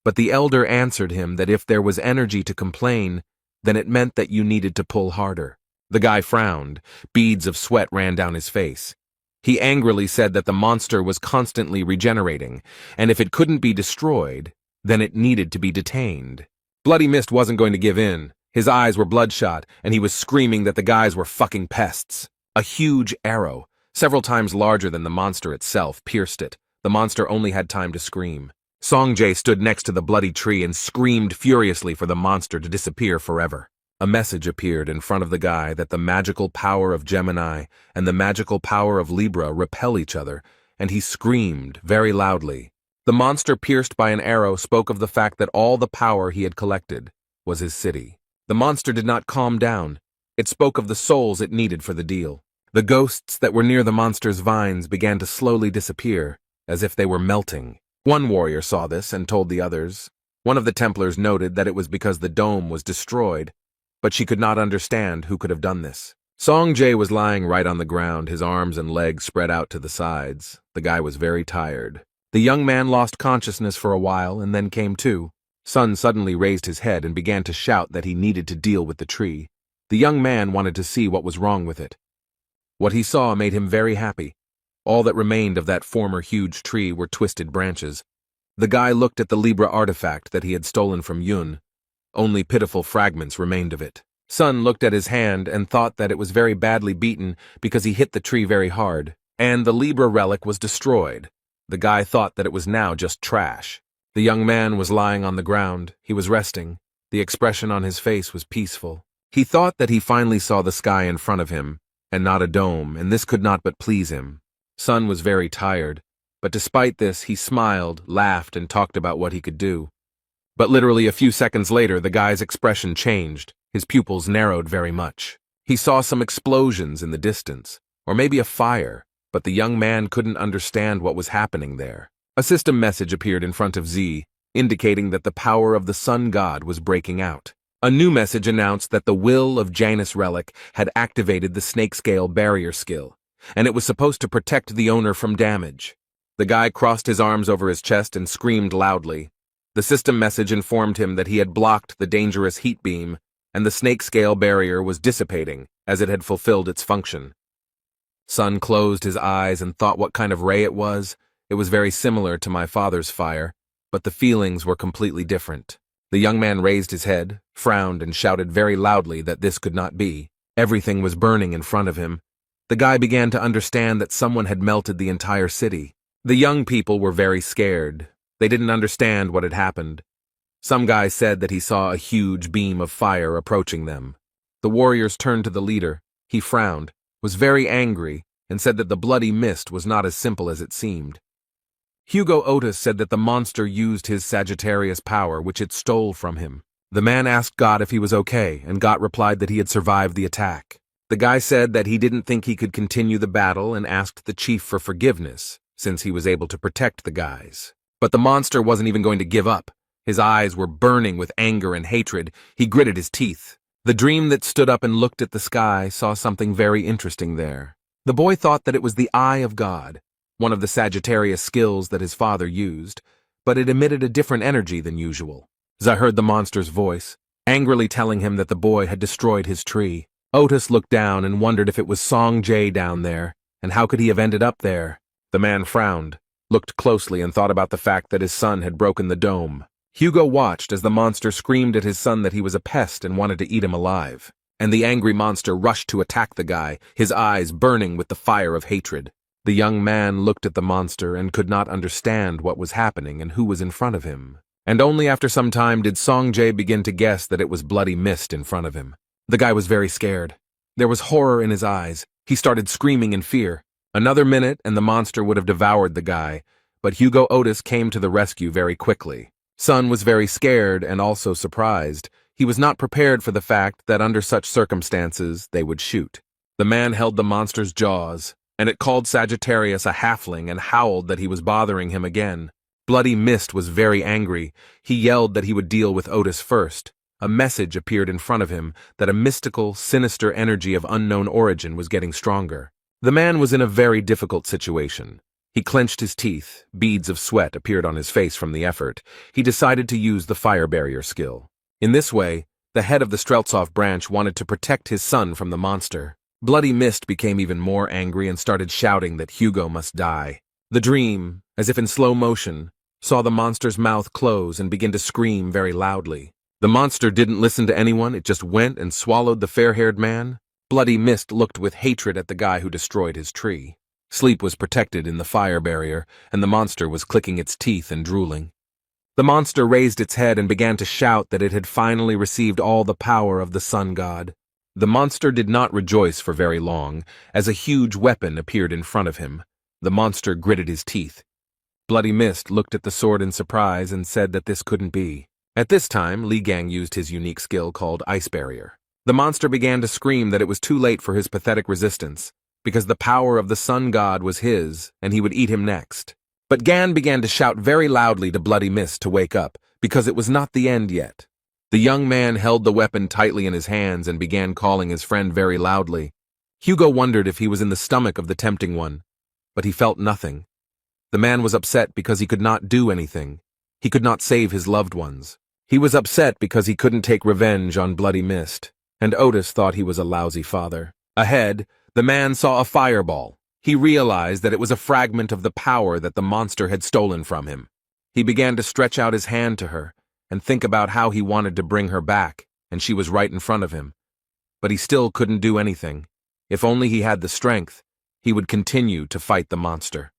but the elder answered him that if there was energy to complain, then it meant that you needed to pull harder. The guy frowned. Beads of sweat ran down his face. He angrily said that the monster was constantly regenerating, and if it couldn't be destroyed, then it needed to be detained. Bloody Mist wasn't going to give in. His eyes were bloodshot, and he was screaming that the guys were fucking pests. A huge arrow, several times larger than the monster itself, pierced it. The monster only had time to scream. Songjay stood next to the bloody tree and screamed furiously for the monster to disappear forever. A message appeared in front of the guy that the magical power of Gemini and the magical power of Libra repel each other, and he screamed very loudly. The monster pierced by an arrow spoke of the fact that all the power he had collected was his city. The monster did not calm down. It spoke of the souls it needed for the deal. The ghosts that were near the monster's vines began to slowly disappear, as if they were melting. One warrior saw this and told the others. One of the Templars noted that it was because the dome was destroyed, but she could not understand who could have done this. Songjay was lying right on the ground, his arms and legs spread out to the sides. The guy was very tired. The young man lost consciousness for a while and then came to. Sun suddenly raised his head and began to shout that he needed to deal with the tree. The young man wanted to see what was wrong with it. What he saw made him very happy. All that remained of that former huge tree were twisted branches. The guy looked at the Libra artifact that he had stolen from Yun. Only pitiful fragments remained of it. Sun looked at his hand and thought that it was very badly beaten because he hit the tree very hard, and the Libra relic was destroyed. The guy thought that it was now just trash. The young man was lying on the ground. He was resting. The expression on his face was peaceful. He thought that he finally saw the sky in front of him, and not a dome, and this could not but please him. Sun was very tired, but despite this, he smiled, laughed, and talked about what he could do. But literally a few seconds later, the guy's expression changed. His pupils narrowed very much. He saw some explosions in the distance, or maybe a fire, but the young man couldn't understand what was happening there. A system message appeared in front of Z, indicating that the power of the sun god was breaking out. A new message announced that the will of Janus Relic had activated the snakescale barrier skill, and it was supposed to protect the owner from damage. The guy crossed his arms over his chest and screamed loudly. The system message informed him that he had blocked the dangerous heat beam, and the snakescale barrier was dissipating as it had fulfilled its function. Sun closed his eyes and thought what kind of ray it was. It was very similar to my father's fire, but the feelings were completely different. The young man raised his head, frowned, and shouted very loudly that this could not be. Everything was burning in front of him. The guy began to understand that someone had melted the entire city. The young people were very scared. They didn't understand what had happened. Some guy said that he saw a huge beam of fire approaching them. The warriors turned to the leader. He frowned, was very angry, and said that the bloody mist was not as simple as it seemed. Hugo Otis said that the monster used his Sagittarius power, which it stole from him. The man asked God if he was okay, and God replied that he had survived the attack. The guy said that he didn't think he could continue the battle and asked the chief for forgiveness, since he was able to protect the guys. But the monster wasn't even going to give up. His eyes were burning with anger and hatred. He gritted his teeth. The dream that stood up and looked at the sky saw something very interesting there. The boy thought that it was the Eye of God, one of the Sagittarius skills that his father used, but it emitted a different energy than usual. Za heard the monster's voice, angrily telling him that the boy had destroyed his tree. Otis looked down and wondered if it was Songjay down there, and how could he have ended up there? The man frowned. looked closely and thought about the fact that his son had broken the dome. Hugo watched as the monster screamed at his son that he was a pest and wanted to eat him alive. And the angry monster rushed to attack the guy, his eyes burning with the fire of hatred. The young man looked at the monster and could not understand what was happening and who was in front of him. And only after some time did Songjae begin to guess that it was Bloody Mist in front of him. The guy was very scared. There was horror in his eyes. He started screaming in fear. Another minute and the monster would have devoured the guy, but Hugo Otis came to the rescue very quickly. Son was very scared and also surprised. He was not prepared for the fact that under such circumstances they would shoot. The man held the monster's jaws, and it called Sagittarius a halfling and howled that he was bothering him again. Bloody Mist was very angry. He yelled that he would deal with Otis first. A message appeared in front of him that a mystical, sinister energy of unknown origin was getting stronger. The man was in a very difficult situation. He clenched his teeth. Beads of sweat appeared on his face from the effort. He decided to use the fire barrier skill. In this way, the head of the Streltsov branch wanted to protect his son from the monster. Bloody Mist became even more angry and started shouting that Hugo must die. The dream, as if in slow motion, saw the monster's mouth close and begin to scream very loudly. The monster didn't listen to anyone, it just went and swallowed the fair-haired man. Bloody Mist looked with hatred at the guy who destroyed his tree. Sleep was protected in the fire barrier, and the monster was clicking its teeth and drooling. The monster raised its head and began to shout that it had finally received all the power of the sun god. The monster did not rejoice for very long, as a huge weapon appeared in front of him. The monster gritted his teeth. Bloody Mist looked at the sword in surprise and said that this couldn't be. At this time, Li Gang used his unique skill called Ice Barrier. The monster began to scream that it was too late for his pathetic resistance, because the power of the sun god was his, and he would eat him next. But Gan began to shout very loudly to Bloody Mist to wake up, because it was not the end yet. The young man held the weapon tightly in his hands and began calling his friend very loudly. Hugo wondered if he was in the stomach of the tempting one, but he felt nothing. The man was upset because he could not do anything. He could not save his loved ones. He was upset because he couldn't take revenge on Bloody Mist, and Otis thought he was a lousy father. Ahead, the man saw a fireball. He realized that it was a fragment of the power that the monster had stolen from him. He began to stretch out his hand to her and think about how he wanted to bring her back, and she was right in front of him. But he still couldn't do anything. If only he had the strength, he would continue to fight the monster.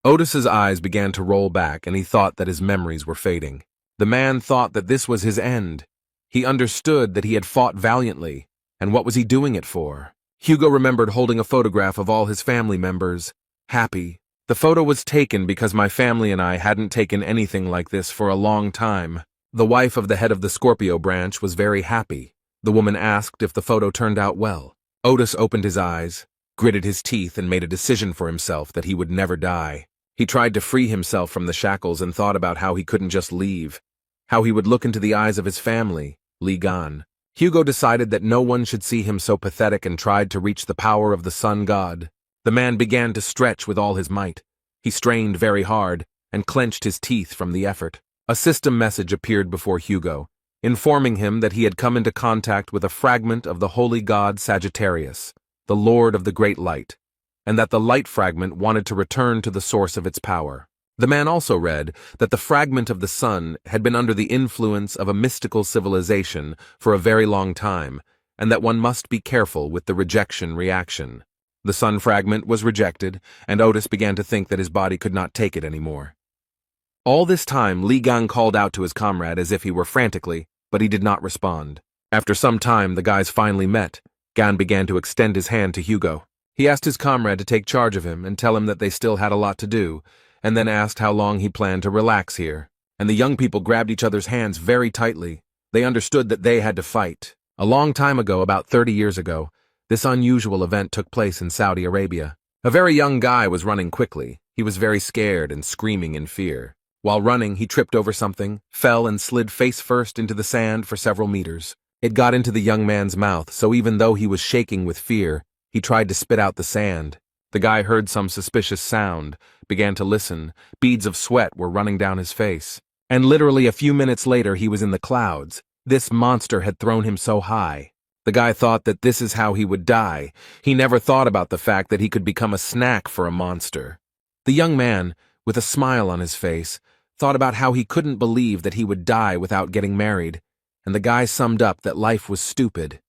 Otis's eyes began to roll back, and he thought that his memories were fading. The man thought that this was his end. He understood that he had fought valiantly, and what was he doing it for? Hugo remembered holding a photograph of all his family members, happy. The photo was taken because my family and I hadn't taken anything like this for a long time. The wife of the head of the Scorpio branch was very happy. The woman asked if the photo turned out well. Otis opened his eyes, gritted his teeth, and made a decision for himself that he would never die. He tried to free himself from the shackles and thought about how he couldn't just leave, how he would look into the eyes of his family, Li Gan. Hugo decided that no one should see him so pathetic and tried to reach the power of the sun god. The man began to stretch with all his might. He strained very hard and clenched his teeth from the effort. A system message appeared before Hugo, informing him that he had come into contact with a fragment of the holy god Sagittarius, the lord of the great light, and that the light fragment wanted to return to the source of its power. The man also read that the fragment of the sun had been under the influence of a mystical civilization for a very long time, and that one must be careful with the rejection reaction. The sun fragment was rejected, and Otis began to think that his body could not take it anymore. All this time, Li Gang called out to his comrade as if he were frantically, but he did not respond. After some time, the guys finally met. Gan began to extend his hand to Hugo. He asked his comrade to take charge of him and tell him that they still had a lot to do, and then asked how long he planned to relax here. And the young people grabbed each other's hands very tightly. They understood that they had to fight. A long time ago, about 30 years ago, this unusual event took place in Saudi Arabia. A very young guy was running quickly. He was very scared and screaming in fear. While running, he tripped over something, fell and slid face first into the sand for several meters. It got into the young man's mouth, so even though he was shaking with fear, he tried to spit out the sand. The guy heard some suspicious sound, began to listen. Beads of sweat were running down his face. And literally a few minutes later, he was in the clouds. This monster had thrown him so high. The guy thought that this is how he would die. He never thought about the fact that he could become a snack for a monster. The young man, with a smile on his face, thought about how he couldn't believe that he would die without getting married, and the guy summed up that life was stupid.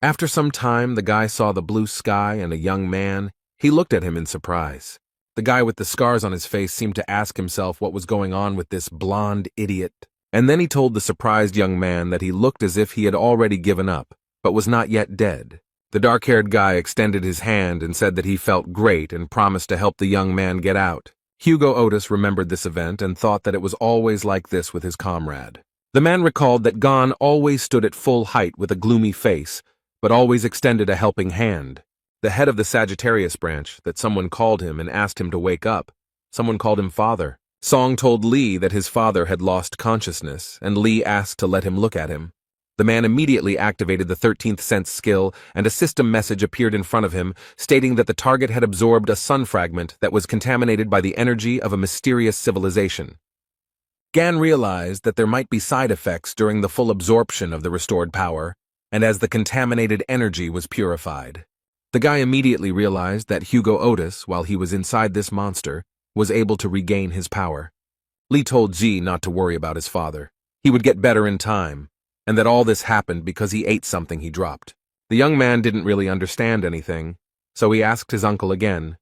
After some time, the guy saw the blue sky and a young man. He looked at him in surprise. The guy with the scars on his face seemed to ask himself what was going on with this blonde idiot. And then he told the surprised young man that he looked as if he had already given up, but was not yet dead. The dark-haired guy extended his hand and said that he felt great and promised to help the young man get out. Hugo Otis remembered this event and thought that it was always like this with his comrade. The man recalled that Gon always stood at full height with a gloomy face, but always extended a helping hand. The head of the Sagittarius branch, that someone called him and asked him to wake up. Someone called him father. Song told Lee that his father had lost consciousness, and Lee asked to let him look at him. The man immediately activated the 13th sense skill, and a system message appeared in front of him, stating that the target had absorbed a sun fragment that was contaminated by the energy of a mysterious civilization. Gan realized that there might be side effects during the full absorption of the restored power, and as the contaminated energy was purified. The guy immediately realized that Hugo Otis, while he was inside this monster, was able to regain his power. Lee told G not to worry about his father. He would get better in time, and that all this happened because he ate something he dropped. The young man didn't really understand anything, so he asked his uncle again,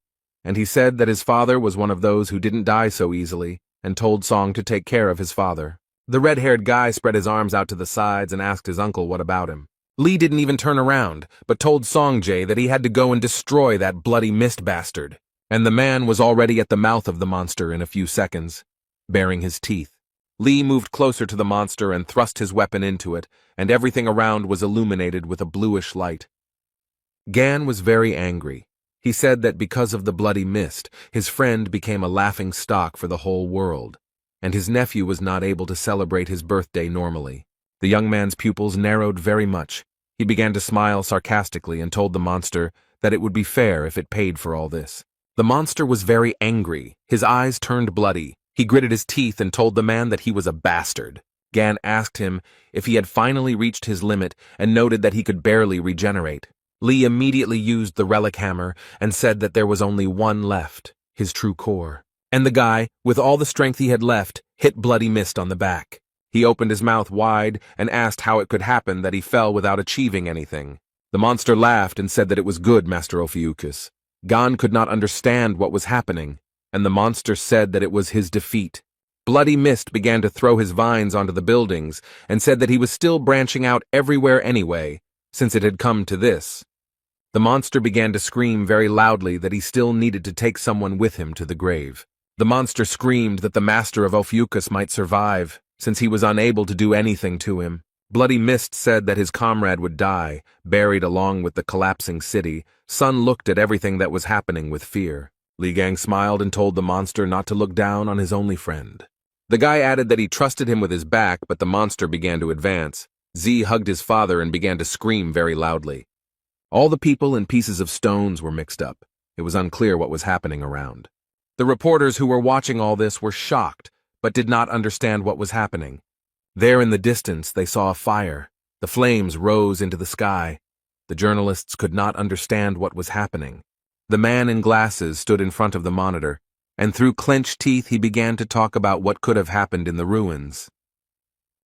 and he said that his father was one of those who didn't die so easily, and told Song to take care of his father. The red-haired guy spread his arms out to the sides and asked his uncle what about him. Lee didn't even turn around, but told Songjay that he had to go and destroy that bloody mist bastard, and the man was already at the mouth of the monster in a few seconds, baring his teeth. Lee moved closer to the monster and thrust his weapon into it, and everything around was illuminated with a bluish light. Gan was very angry. He said that because of the bloody mist, his friend became a laughing stock for the whole world, and his nephew was not able to celebrate his birthday normally. The young man's pupils narrowed very much. He began to smile sarcastically and told the monster that it would be fair if it paid for all this. The monster was very angry. His eyes turned bloody. He gritted his teeth and told the man that he was a bastard. Gan asked him if he had finally reached his limit and noted that he could barely regenerate. Lee immediately used the relic hammer and said that there was only one left, his true core. And the guy, with all the strength he had left, hit Bloody Mist on the back. He opened his mouth wide and asked how it could happen that he fell without achieving anything. The monster laughed and said that it was good, Master Ophiuchus. Gon could not understand what was happening, and the monster said that it was his defeat. Bloody Mist began to throw his vines onto the buildings and said that he was still branching out everywhere anyway, since it had come to this. The monster began to scream very loudly that he still needed to take someone with him to the grave. The monster screamed that the Master of Ophiuchus might survive, since he was unable to do anything to him. Bloody Mist said that his comrade would die, buried along with the collapsing city. Sun looked at everything that was happening with fear. Li Gang smiled and told the monster not to look down on his only friend. The guy added that he trusted him with his back, but the monster began to advance. Z hugged his father and began to scream very loudly. All the people and pieces of stones were mixed up. It was unclear what was happening around. The reporters who were watching all this were shocked, but did not understand what was happening. There in the distance, they saw a fire. The flames rose into the sky. The journalists could not understand what was happening. The man in glasses stood in front of the monitor, and through clenched teeth he began to talk about what could have happened in the ruins.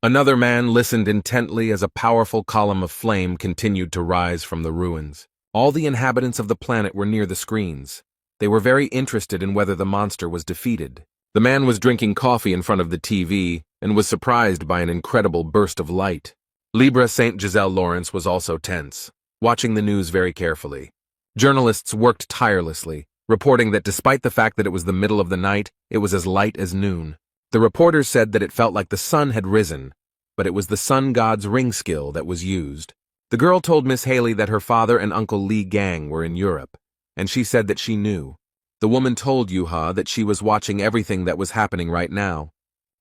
Another man listened intently as a powerful column of flame continued to rise from the ruins. All the inhabitants of the planet were near the screens. They were very interested in whether the monster was defeated. The man was drinking coffee in front of the TV and was surprised by an incredible burst of light. Libra St. Giselle Lawrence was also tense, watching the news very carefully. Journalists worked tirelessly, reporting that despite the fact that it was the middle of the night, it was as light as noon. The reporters said that it felt like the sun had risen, but it was the sun god's ring skill that was used. The girl told Miss Haley that her father and Uncle Li Gang were in Europe, and she said that she knew. The woman told Yuha that she was watching everything that was happening right now.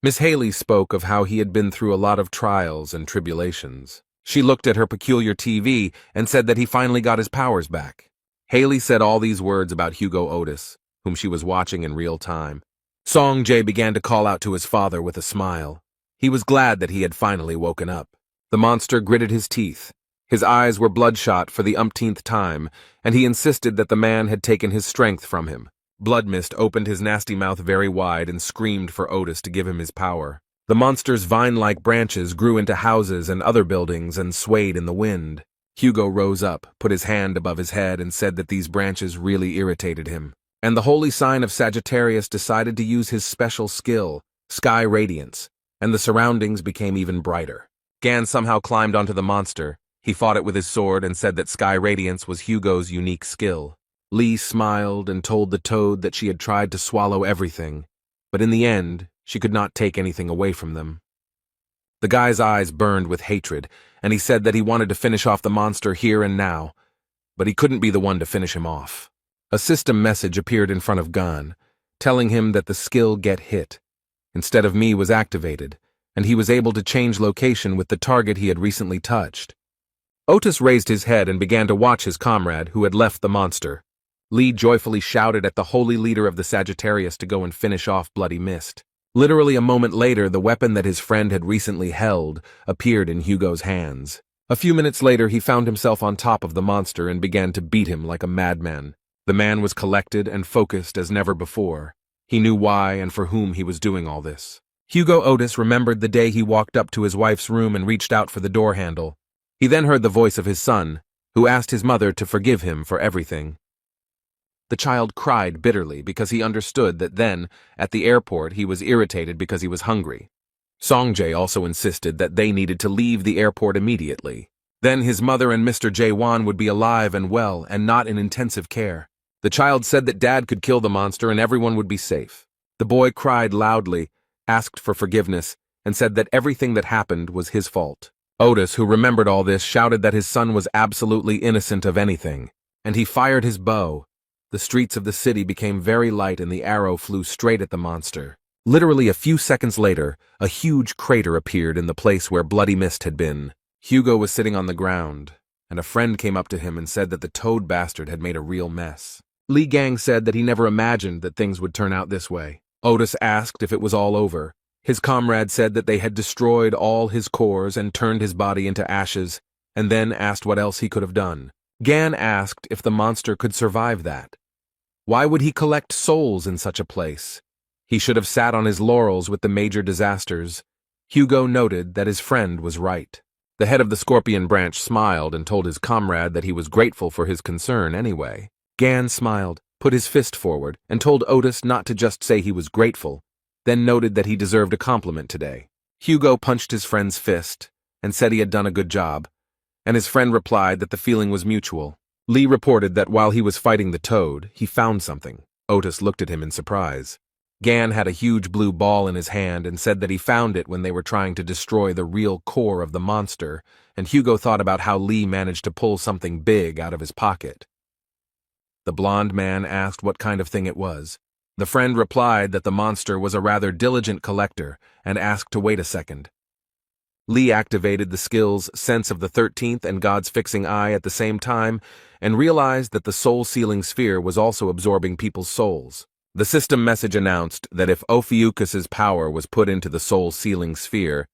Miss Haley spoke of how he had been through a lot of trials and tribulations. She looked at her peculiar TV and said that he finally got his powers back. Haley said all these words about Hugo Otis, whom she was watching in real time. Song Jae began to call out to his father with a smile. He was glad that he had finally woken up. The monster gritted his teeth. His eyes were bloodshot for the umpteenth time, and he insisted that the man had taken his strength from him. Blood Mist opened his nasty mouth very wide and screamed for Otis to give him his power. The monster's vine-like branches grew into houses and other buildings and swayed in the wind. Hugo rose up, put his hand above his head, and said that these branches really irritated him. And the holy sign of Sagittarius decided to use his special skill, Sky Radiance, and the surroundings became even brighter. Gan somehow climbed onto the monster. He fought it with his sword and said that Sky Radiance was Hugo's unique skill. Lee smiled and told the toad that she had tried to swallow everything, but in the end, she could not take anything away from them. The guy's eyes burned with hatred, and he said that he wanted to finish off the monster here and now, but he couldn't be the one to finish him off. A system message appeared in front of Gan, telling him that the skill Get Hit, instead of me, was activated, and he was able to change location with the target he had recently touched. Otis raised his head and began to watch his comrade, who had left the monster. Lee joyfully shouted at the holy leader of the Sagittarius to go and finish off Bloody Mist. Literally a moment later, the weapon that his friend had recently held appeared in Hugo's hands. A few minutes later, he found himself on top of the monster and began to beat him like a madman. The man was collected and focused as never before. He knew why and for whom he was doing all this. Hugo Otis remembered the day he walked up to his wife's room and reached out for the door handle. He then heard the voice of his son, who asked his mother to forgive him for everything. The child cried bitterly because he understood that then, at the airport, he was irritated because he was hungry. Songjae also insisted that they needed to leave the airport immediately. Then his mother and Mr. Jae-won would be alive and well and not in intensive care. The child said that Dad could kill the monster and everyone would be safe. The boy cried loudly, asked for forgiveness, and said that everything that happened was his fault. Otis, who remembered all this, shouted that his son was absolutely innocent of anything, and he fired his bow. The streets of the city became very light and the arrow flew straight at the monster. Literally a few seconds later, a huge crater appeared in the place where Bloody Mist had been. Hugo was sitting on the ground, and a friend came up to him and said that the toad bastard had made a real mess. Lee Gang said that he never imagined that things would turn out this way. Otis asked if it was all over. His comrade said that they had destroyed all his cores and turned his body into ashes, and then asked what else he could have done. Gan asked if the monster could survive that. Why would he collect souls in such a place? He should have sat on his laurels with the major disasters. Hugo noted that his friend was right. The head of the Scorpion branch smiled and told his comrade that he was grateful for his concern anyway. Gan smiled, put his fist forward, and told Otis not to just say he was grateful, then noted that he deserved a compliment today. Hugo punched his friend's fist and said he had done a good job, and his friend replied that the feeling was mutual. Lee reported that while he was fighting the toad, he found something. Otis looked at him in surprise. Gan had a huge blue ball in his hand and said that he found it when they were trying to destroy the real core of the monster, and Hugo thought about how Lee managed to pull something big out of his pocket. The blond man asked what kind of thing it was. The friend replied that the monster was a rather diligent collector and asked to wait a second. Lee activated the skills Sense of the 13th and God's Fixing Eye at the same time and realized that the soul-sealing sphere was also absorbing people's souls. The system message announced that if Ophiuchus's power was put into the soul-sealing sphere,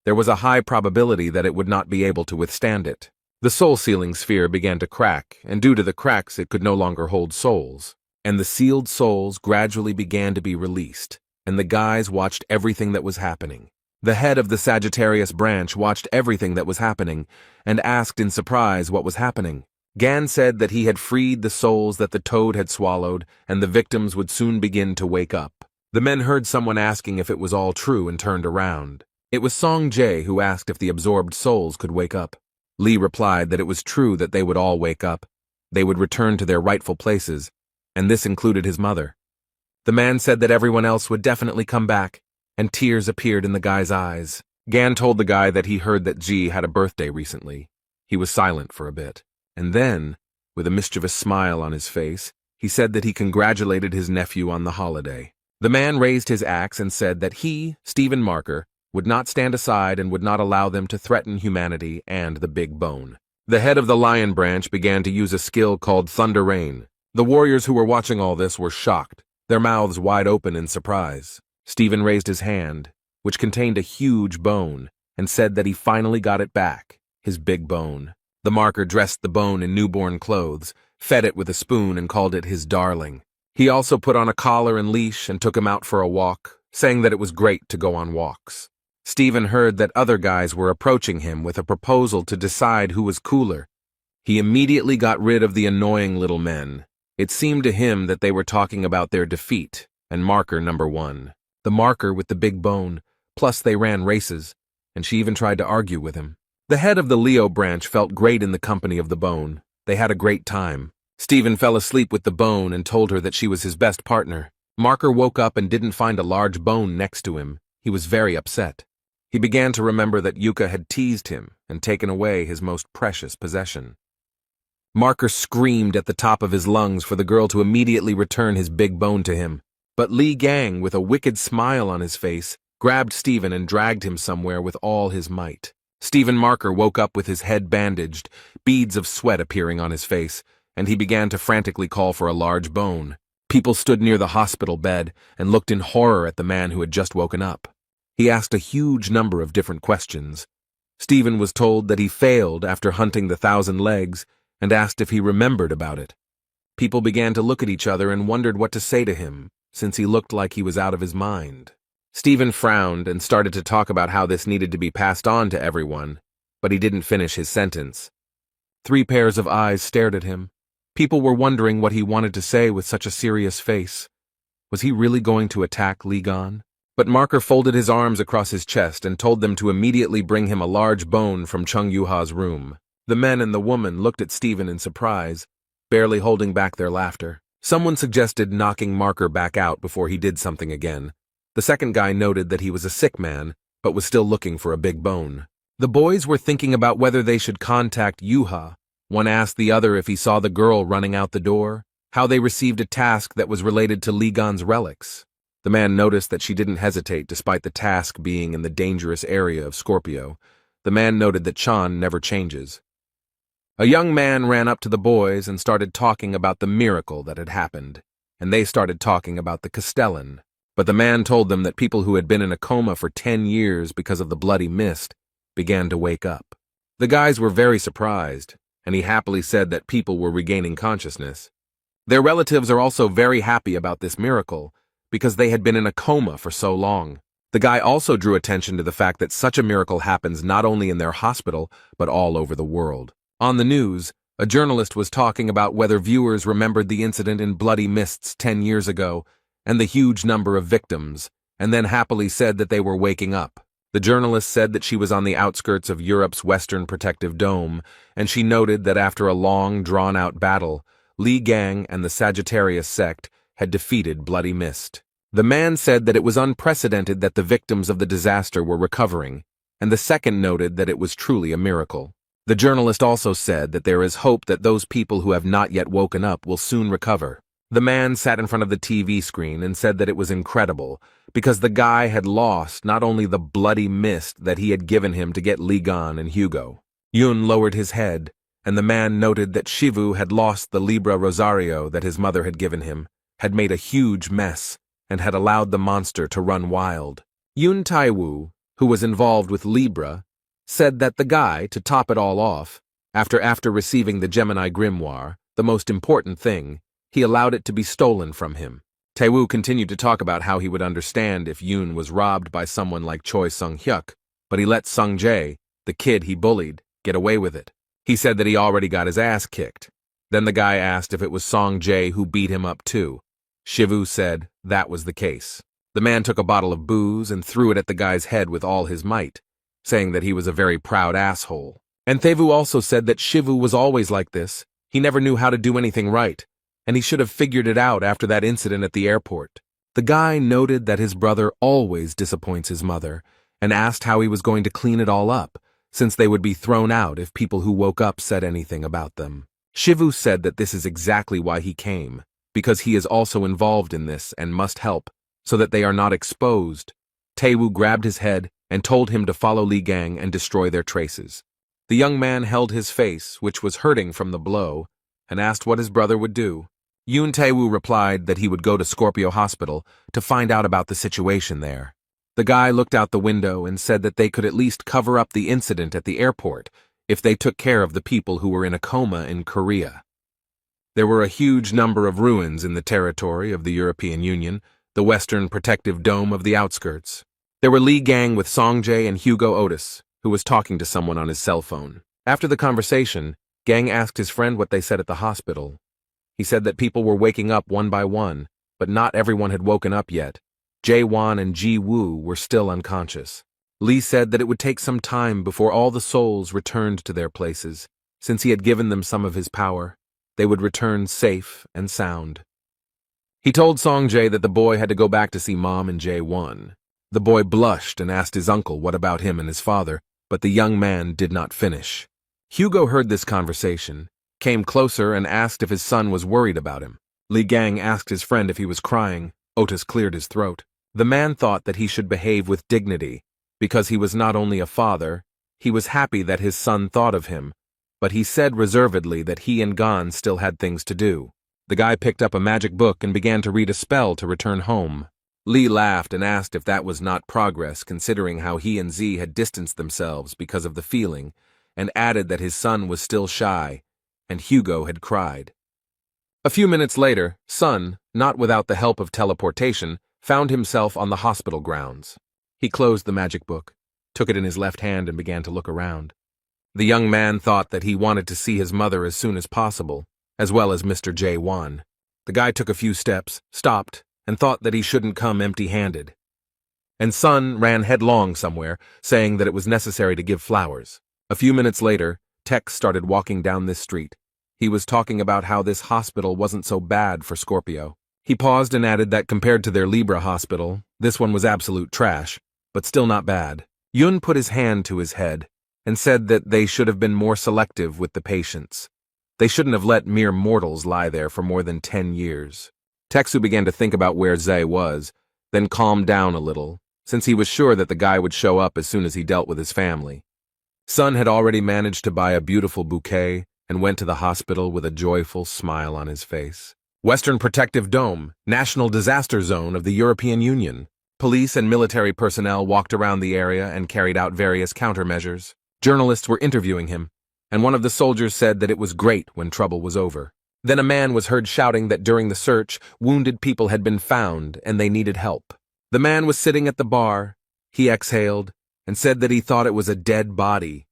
there was a high probability that it would not be able to withstand it. The soul-sealing sphere began to crack, and due to the cracks it could no longer hold souls. And the sealed souls gradually began to be released, and the guys watched everything that was happening. The head of the Sagittarius branch watched everything that was happening and asked in surprise what was happening. Gan said that he had freed the souls that the toad had swallowed and the victims would soon begin to wake up. The men heard someone asking if it was all true and turned around. It was Song Jae who asked if the absorbed souls could wake up. Lee replied that it was true that they would all wake up. They would return to their rightful places, and this included his mother. The man said that everyone else would definitely come back, and tears appeared in the guy's eyes. Gan told the guy that he heard that Ji had a birthday recently. He was silent for a bit, and then, with a mischievous smile on his face, he said that he congratulated his nephew on the holiday. The man raised his axe and said that he, Stephen Marker, would not stand aside and would not allow them to threaten humanity and the Big Bone. The head of the Lion branch began to use a skill called Thunder Rain. The warriors who were watching all this were shocked, their mouths wide open in surprise. Stephen raised his hand, which contained a huge bone, and said that he finally got it back, his big bone. The marker dressed the bone in newborn clothes, fed it with a spoon and called it his darling. He also put on a collar and leash and took him out for a walk, saying that it was great to go on walks. Steven heard that other guys were approaching him with a proposal to decide who was cooler. He immediately got rid of the annoying little men. It seemed to him that they were talking about their defeat and marker number 1. The marker with the big bone, plus they ran races, and she even tried to argue with him. The head of the Leo branch felt great in the company of the bone. They had a great time. Steven fell asleep with the bone and told her that she was his best partner. Marker woke up and didn't find a large bone next to him. He was very upset. He began to remember that Yuka had teased him and taken away his most precious possession. Marker screamed at the top of his lungs for the girl to immediately return his big bone to him. But Li Gang, with a wicked smile on his face, grabbed Steven and dragged him somewhere with all his might. Steven Marker woke up with his head bandaged, beads of sweat appearing on his face, and he began to frantically call for a large bone. People stood near the hospital bed and looked in horror at the man who had just woken up. He asked a huge number of different questions. Steven was told that he failed after hunting the 1,000 legs and asked if he remembered about it. People began to look at each other and wondered what to say to him, since he looked like he was out of his mind. Steven frowned and started to talk about how this needed to be passed on to everyone, but he didn't finish his sentence. 3 pairs of eyes stared at him. People were wondering what he wanted to say with such a serious face. Was he really going to attack Li Gan? But Marker folded his arms across his chest and told them to immediately bring him a large bone from Chung Yuha's room. The men and the woman looked at Steven in surprise, barely holding back their laughter. Someone suggested knocking Marker back out before he did something again. The second guy noted that he was a sick man, but was still looking for a big bone. The boys were thinking about whether they should contact Yuha. One asked the other if he saw the girl running out the door, how they received a task that was related to Li Gan's relics. The man noticed that she didn't hesitate despite the task being in the dangerous area of Scorpio. The man noted that Chan never changes. A young man ran up to the boys and started talking about the miracle that had happened, and they started talking about the Castellan. But the man told them that people who had been in a coma for 10 years because of the bloody mist began to wake up. The guys were very surprised, and he happily said that people were regaining consciousness. Their relatives are also very happy about this miracle because they had been in a coma for so long. The guy also drew attention to the fact that such a miracle happens not only in their hospital, but all over the world. On the news, a journalist was talking about whether viewers remembered the incident in Bloody Mists 10 years ago and the huge number of victims, and then happily said that they were waking up. The journalist said that she was on the outskirts of Europe's Western Protective Dome, and she noted that after a long, drawn-out battle, Li Gang and the Sagittarius sect had defeated Bloody Mist. The man said that it was unprecedented that the victims of the disaster were recovering, and the second noted that it was truly a miracle. The journalist also said that there is hope that those people who have not yet woken up will soon recover. The man sat in front of the TV screen and said that it was incredible, because the guy had lost not only the bloody mist that he had given him to get Li Gan and Hugo. Yun lowered his head, and the man noted that Shivu had lost the Libra Rosario that his mother had given him, had made a huge mess, and had allowed the monster to run wild. Yun Taiwu, who was involved with Libra, said that the guy, to top it all off, after receiving the Gemini Grimoire, the most important thing, he allowed it to be stolen from him. Taiwu continued to talk about how he would understand if Yun was robbed by someone like Choi Sung-hyuk, but he let Sung-jae, the kid he bullied, get away with it. He said that he already got his ass kicked. Then the guy asked if it was Sung-jae who beat him up too. Shivu said that was the case. The man took a bottle of booze and threw it at the guy's head with all his might, saying that he was a very proud asshole. And Taiwu also said that Shivu was always like this. He never knew how to do anything right, and he should have figured it out after that incident at the airport. The guy noted that his brother always disappoints his mother, and asked how he was going to clean it all up, since they would be thrown out if people who woke up said anything about them. Shivu said that this is exactly why he came, because he is also involved in this and must help, so that they are not exposed. Taiwu grabbed his head and told him to follow Li Gang and destroy their traces. The young man held his face, which was hurting from the blow, and asked what his brother would do. Yun Tae-woo replied that he would go to Scorpio Hospital to find out about the situation there. The guy looked out the window and said that they could at least cover up the incident at the airport if they took care of the people who were in a coma in Korea. There were a huge number of ruins in the territory of the European Union, the Western Protective Dome of the outskirts. There were Lee Gang with Songjae and Hugo Otis, who was talking to someone on his cell phone. After the conversation, Gang asked his friend what they said at the hospital. He said that people were waking up one by one, but not everyone had woken up yet. Jae-won and Ji-woo were still unconscious. Lee said that it would take some time before all the souls returned to their places. Since he had given them some of his power, they would return safe and sound. He told Songjae that the boy had to go back to see Mom and Jae-won. The boy blushed and asked his uncle what about him and his father, but the young man did not finish. Hugo heard this conversation, came closer and asked if his son was worried about him. Lee Gang asked his friend if he was crying. Otis cleared his throat. The man thought that he should behave with dignity, because he was not only a father, he was happy that his son thought of him, but he said reservedly that he and Gon still had things to do. The guy picked up a magic book and began to read a spell to return home. Lee laughed and asked if that was not progress, considering how he and Z had distanced themselves because of the feeling, and added that his son was still shy, and Hugo had cried. A few minutes later, Sun, not without the help of teleportation, found himself on the hospital grounds. He closed the magic book, took it in his left hand and began to look around. The young man thought that he wanted to see his mother as soon as possible, as well as Mr. Jae-won. The guy took a few steps, stopped, and thought that he shouldn't come empty-handed. And Sun ran headlong somewhere, saying that it was necessary to give flowers. A few minutes later, Tex started walking down this street. He was talking about how this hospital wasn't so bad for Scorpio. He paused and added that compared to their Libra hospital, this one was absolute trash, but still not bad. Yun put his hand to his head and said that they should have been more selective with the patients. They shouldn't have let mere mortals lie there for more than 10 years. Texu began to think about where Zay was, then calmed down a little, since he was sure that the guy would show up as soon as he dealt with his family. Sun had already managed to buy a beautiful bouquet and went to the hospital with a joyful smile on his face. Western Protective Dome, National Disaster Zone of the European Union. Police and military personnel walked around the area and carried out various countermeasures. Journalists were interviewing him, and one of the soldiers said that it was great when trouble was over. Then a man was heard shouting that during the search, wounded people had been found and they needed help. The man was sitting at the bar. He exhaled and said that he thought it was a dead body,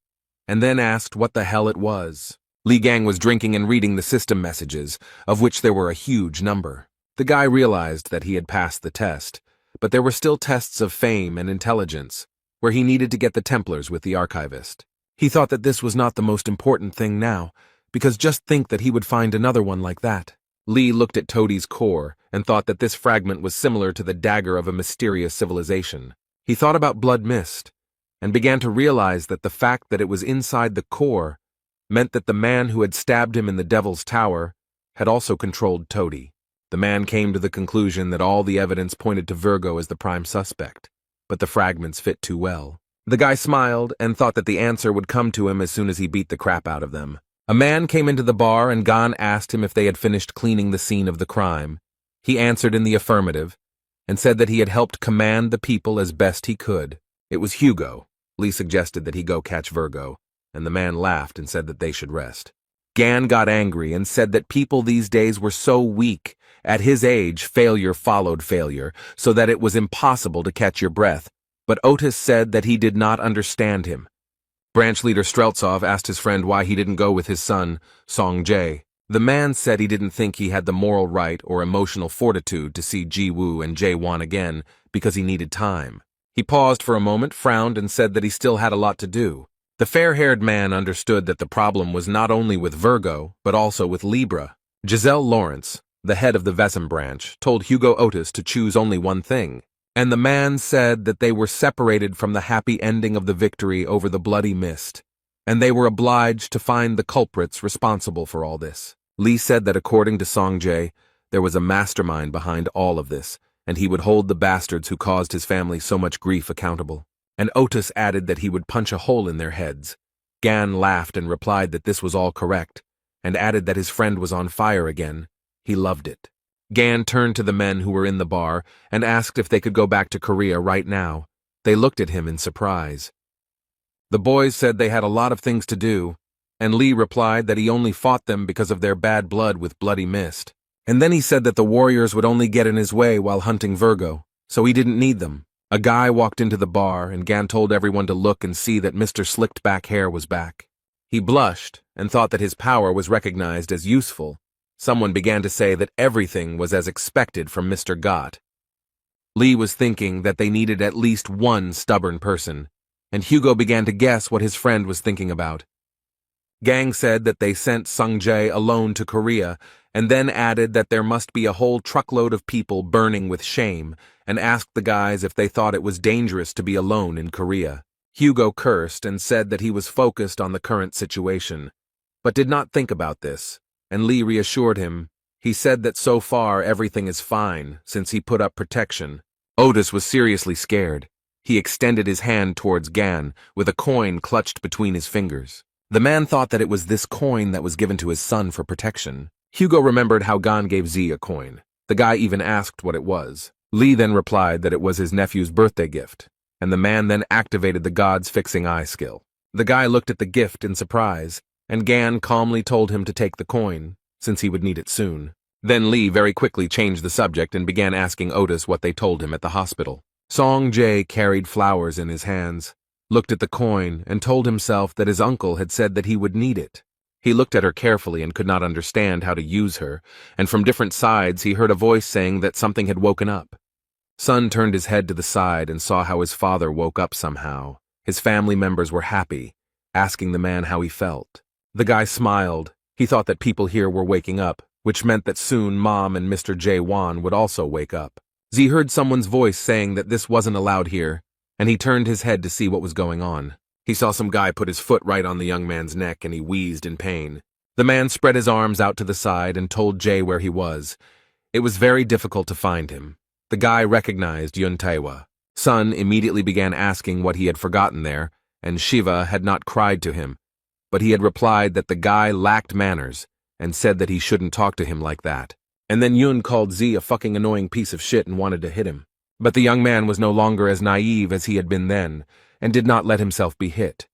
and then asked what the hell it was. Lee Gang was drinking and reading the system messages, of which there were a huge number. The guy realized that he had passed the test, but there were still tests of fame and intelligence, where he needed to get the Templars with the archivist. He thought that this was not the most important thing now, because just think that he would find another one like that. Lee looked at Toadie's core and thought that this fragment was similar to the dagger of a mysterious civilization. He thought about Blood Mist, and began to realize that the fact that it was inside the core meant that the man who had stabbed him in the Devil's Tower had also controlled Toadie. The man came to the conclusion that all the evidence pointed to Virgo as the prime suspect, but the fragments fit too well. The guy smiled and thought that the answer would come to him as soon as he beat the crap out of them. A man came into the bar and Gon asked him if they had finished cleaning the scene of the crime. He answered in the affirmative and said that he had helped command the people as best he could. It was Hugo. Lee suggested that he go catch Virgo, and the man laughed and said that they should rest. Gan got angry and said that people these days were so weak. At his age, failure followed failure, so that it was impossible to catch your breath. But Otis said that he did not understand him. Branch leader Streltsov asked his friend why he didn't go with his son, Song-jae. The man said he didn't think he had the moral right or emotional fortitude to see Ji-woo and Jae-won again because he needed time. He paused for a moment, frowned, and said that he still had a lot to do. The fair-haired man understood that the problem was not only with Virgo, but also with Libra. Giselle Lawrence, the head of the Vesem branch, told Hugo Otis to choose only one thing, and the man said that they were separated from the happy ending of the victory over the bloody mist, and they were obliged to find the culprits responsible for all this. Lee said that according to Song-jae, there was a mastermind behind all of this, and he would hold the bastards who caused his family so much grief accountable. And Otis added that he would punch a hole in their heads. Gan laughed and replied that this was all correct, and added that his friend was on fire again. He loved it. Gan turned to the men who were in the bar and asked if they could go back to Korea right now. They looked at him in surprise. The boys said they had a lot of things to do, and Lee replied that he only fought them because of their bad blood with bloody mist. And then he said that the warriors would only get in his way while hunting Virgo, so he didn't need them. A guy walked into the bar, and Gan told everyone to look and see that Mr. Slicked Back Hair was back. He blushed and thought that his power was recognized as useful. Someone began to say that everything was as expected from Mr. Gott. Lee was thinking that they needed at least one stubborn person, and Hugo began to guess what his friend was thinking about. Gang said that they sent Sung-jae alone to Korea, and then added that there must be a whole truckload of people burning with shame, and asked the guys if they thought it was dangerous to be alone in Korea. Hugo cursed and said that he was focused on the current situation, but did not think about this, and Lee reassured him. He said that so far everything is fine, since he put up protection. Otis was seriously scared. He extended his hand towards Gan, with a coin clutched between his fingers. The man thought that it was this coin that was given to his son for protection. Hugo remembered how Gan gave Z a coin. The guy even asked what it was. Lee then replied that it was his nephew's birthday gift, and the man then activated the God's fixing eye skill. The guy looked at the gift in surprise, and Gan calmly told him to take the coin, since he would need it soon. Then Lee very quickly changed the subject and began asking Otis what they told him at the hospital. Song-jae carried flowers in his hands, looked at the coin, and told himself that his uncle had said that he would need it. He looked at her carefully and could not understand how to use her, and from different sides he heard a voice saying that something had woken up. Sun turned his head to the side and saw how his father woke up somehow. His family members were happy, asking the man how he felt. The guy smiled. He thought that people here were waking up, which meant that soon Mom and Mr. Jae-won would also wake up. Z heard someone's voice saying that this wasn't allowed here, and he turned his head to see what was going on. He saw some guy put his foot right on the young man's neck, and he wheezed in pain. The man spread his arms out to the side and told Jay where he was. It was very difficult to find him. The guy recognized Yun Taewa. Sun immediately began asking what he had forgotten there, and Shiva had not cried to him, but he had replied that the guy lacked manners and said that he shouldn't talk to him like that. And then Yun called Z a fucking annoying piece of shit and wanted to hit him. But the young man was no longer as naive as he had been then, and did not let himself be hit.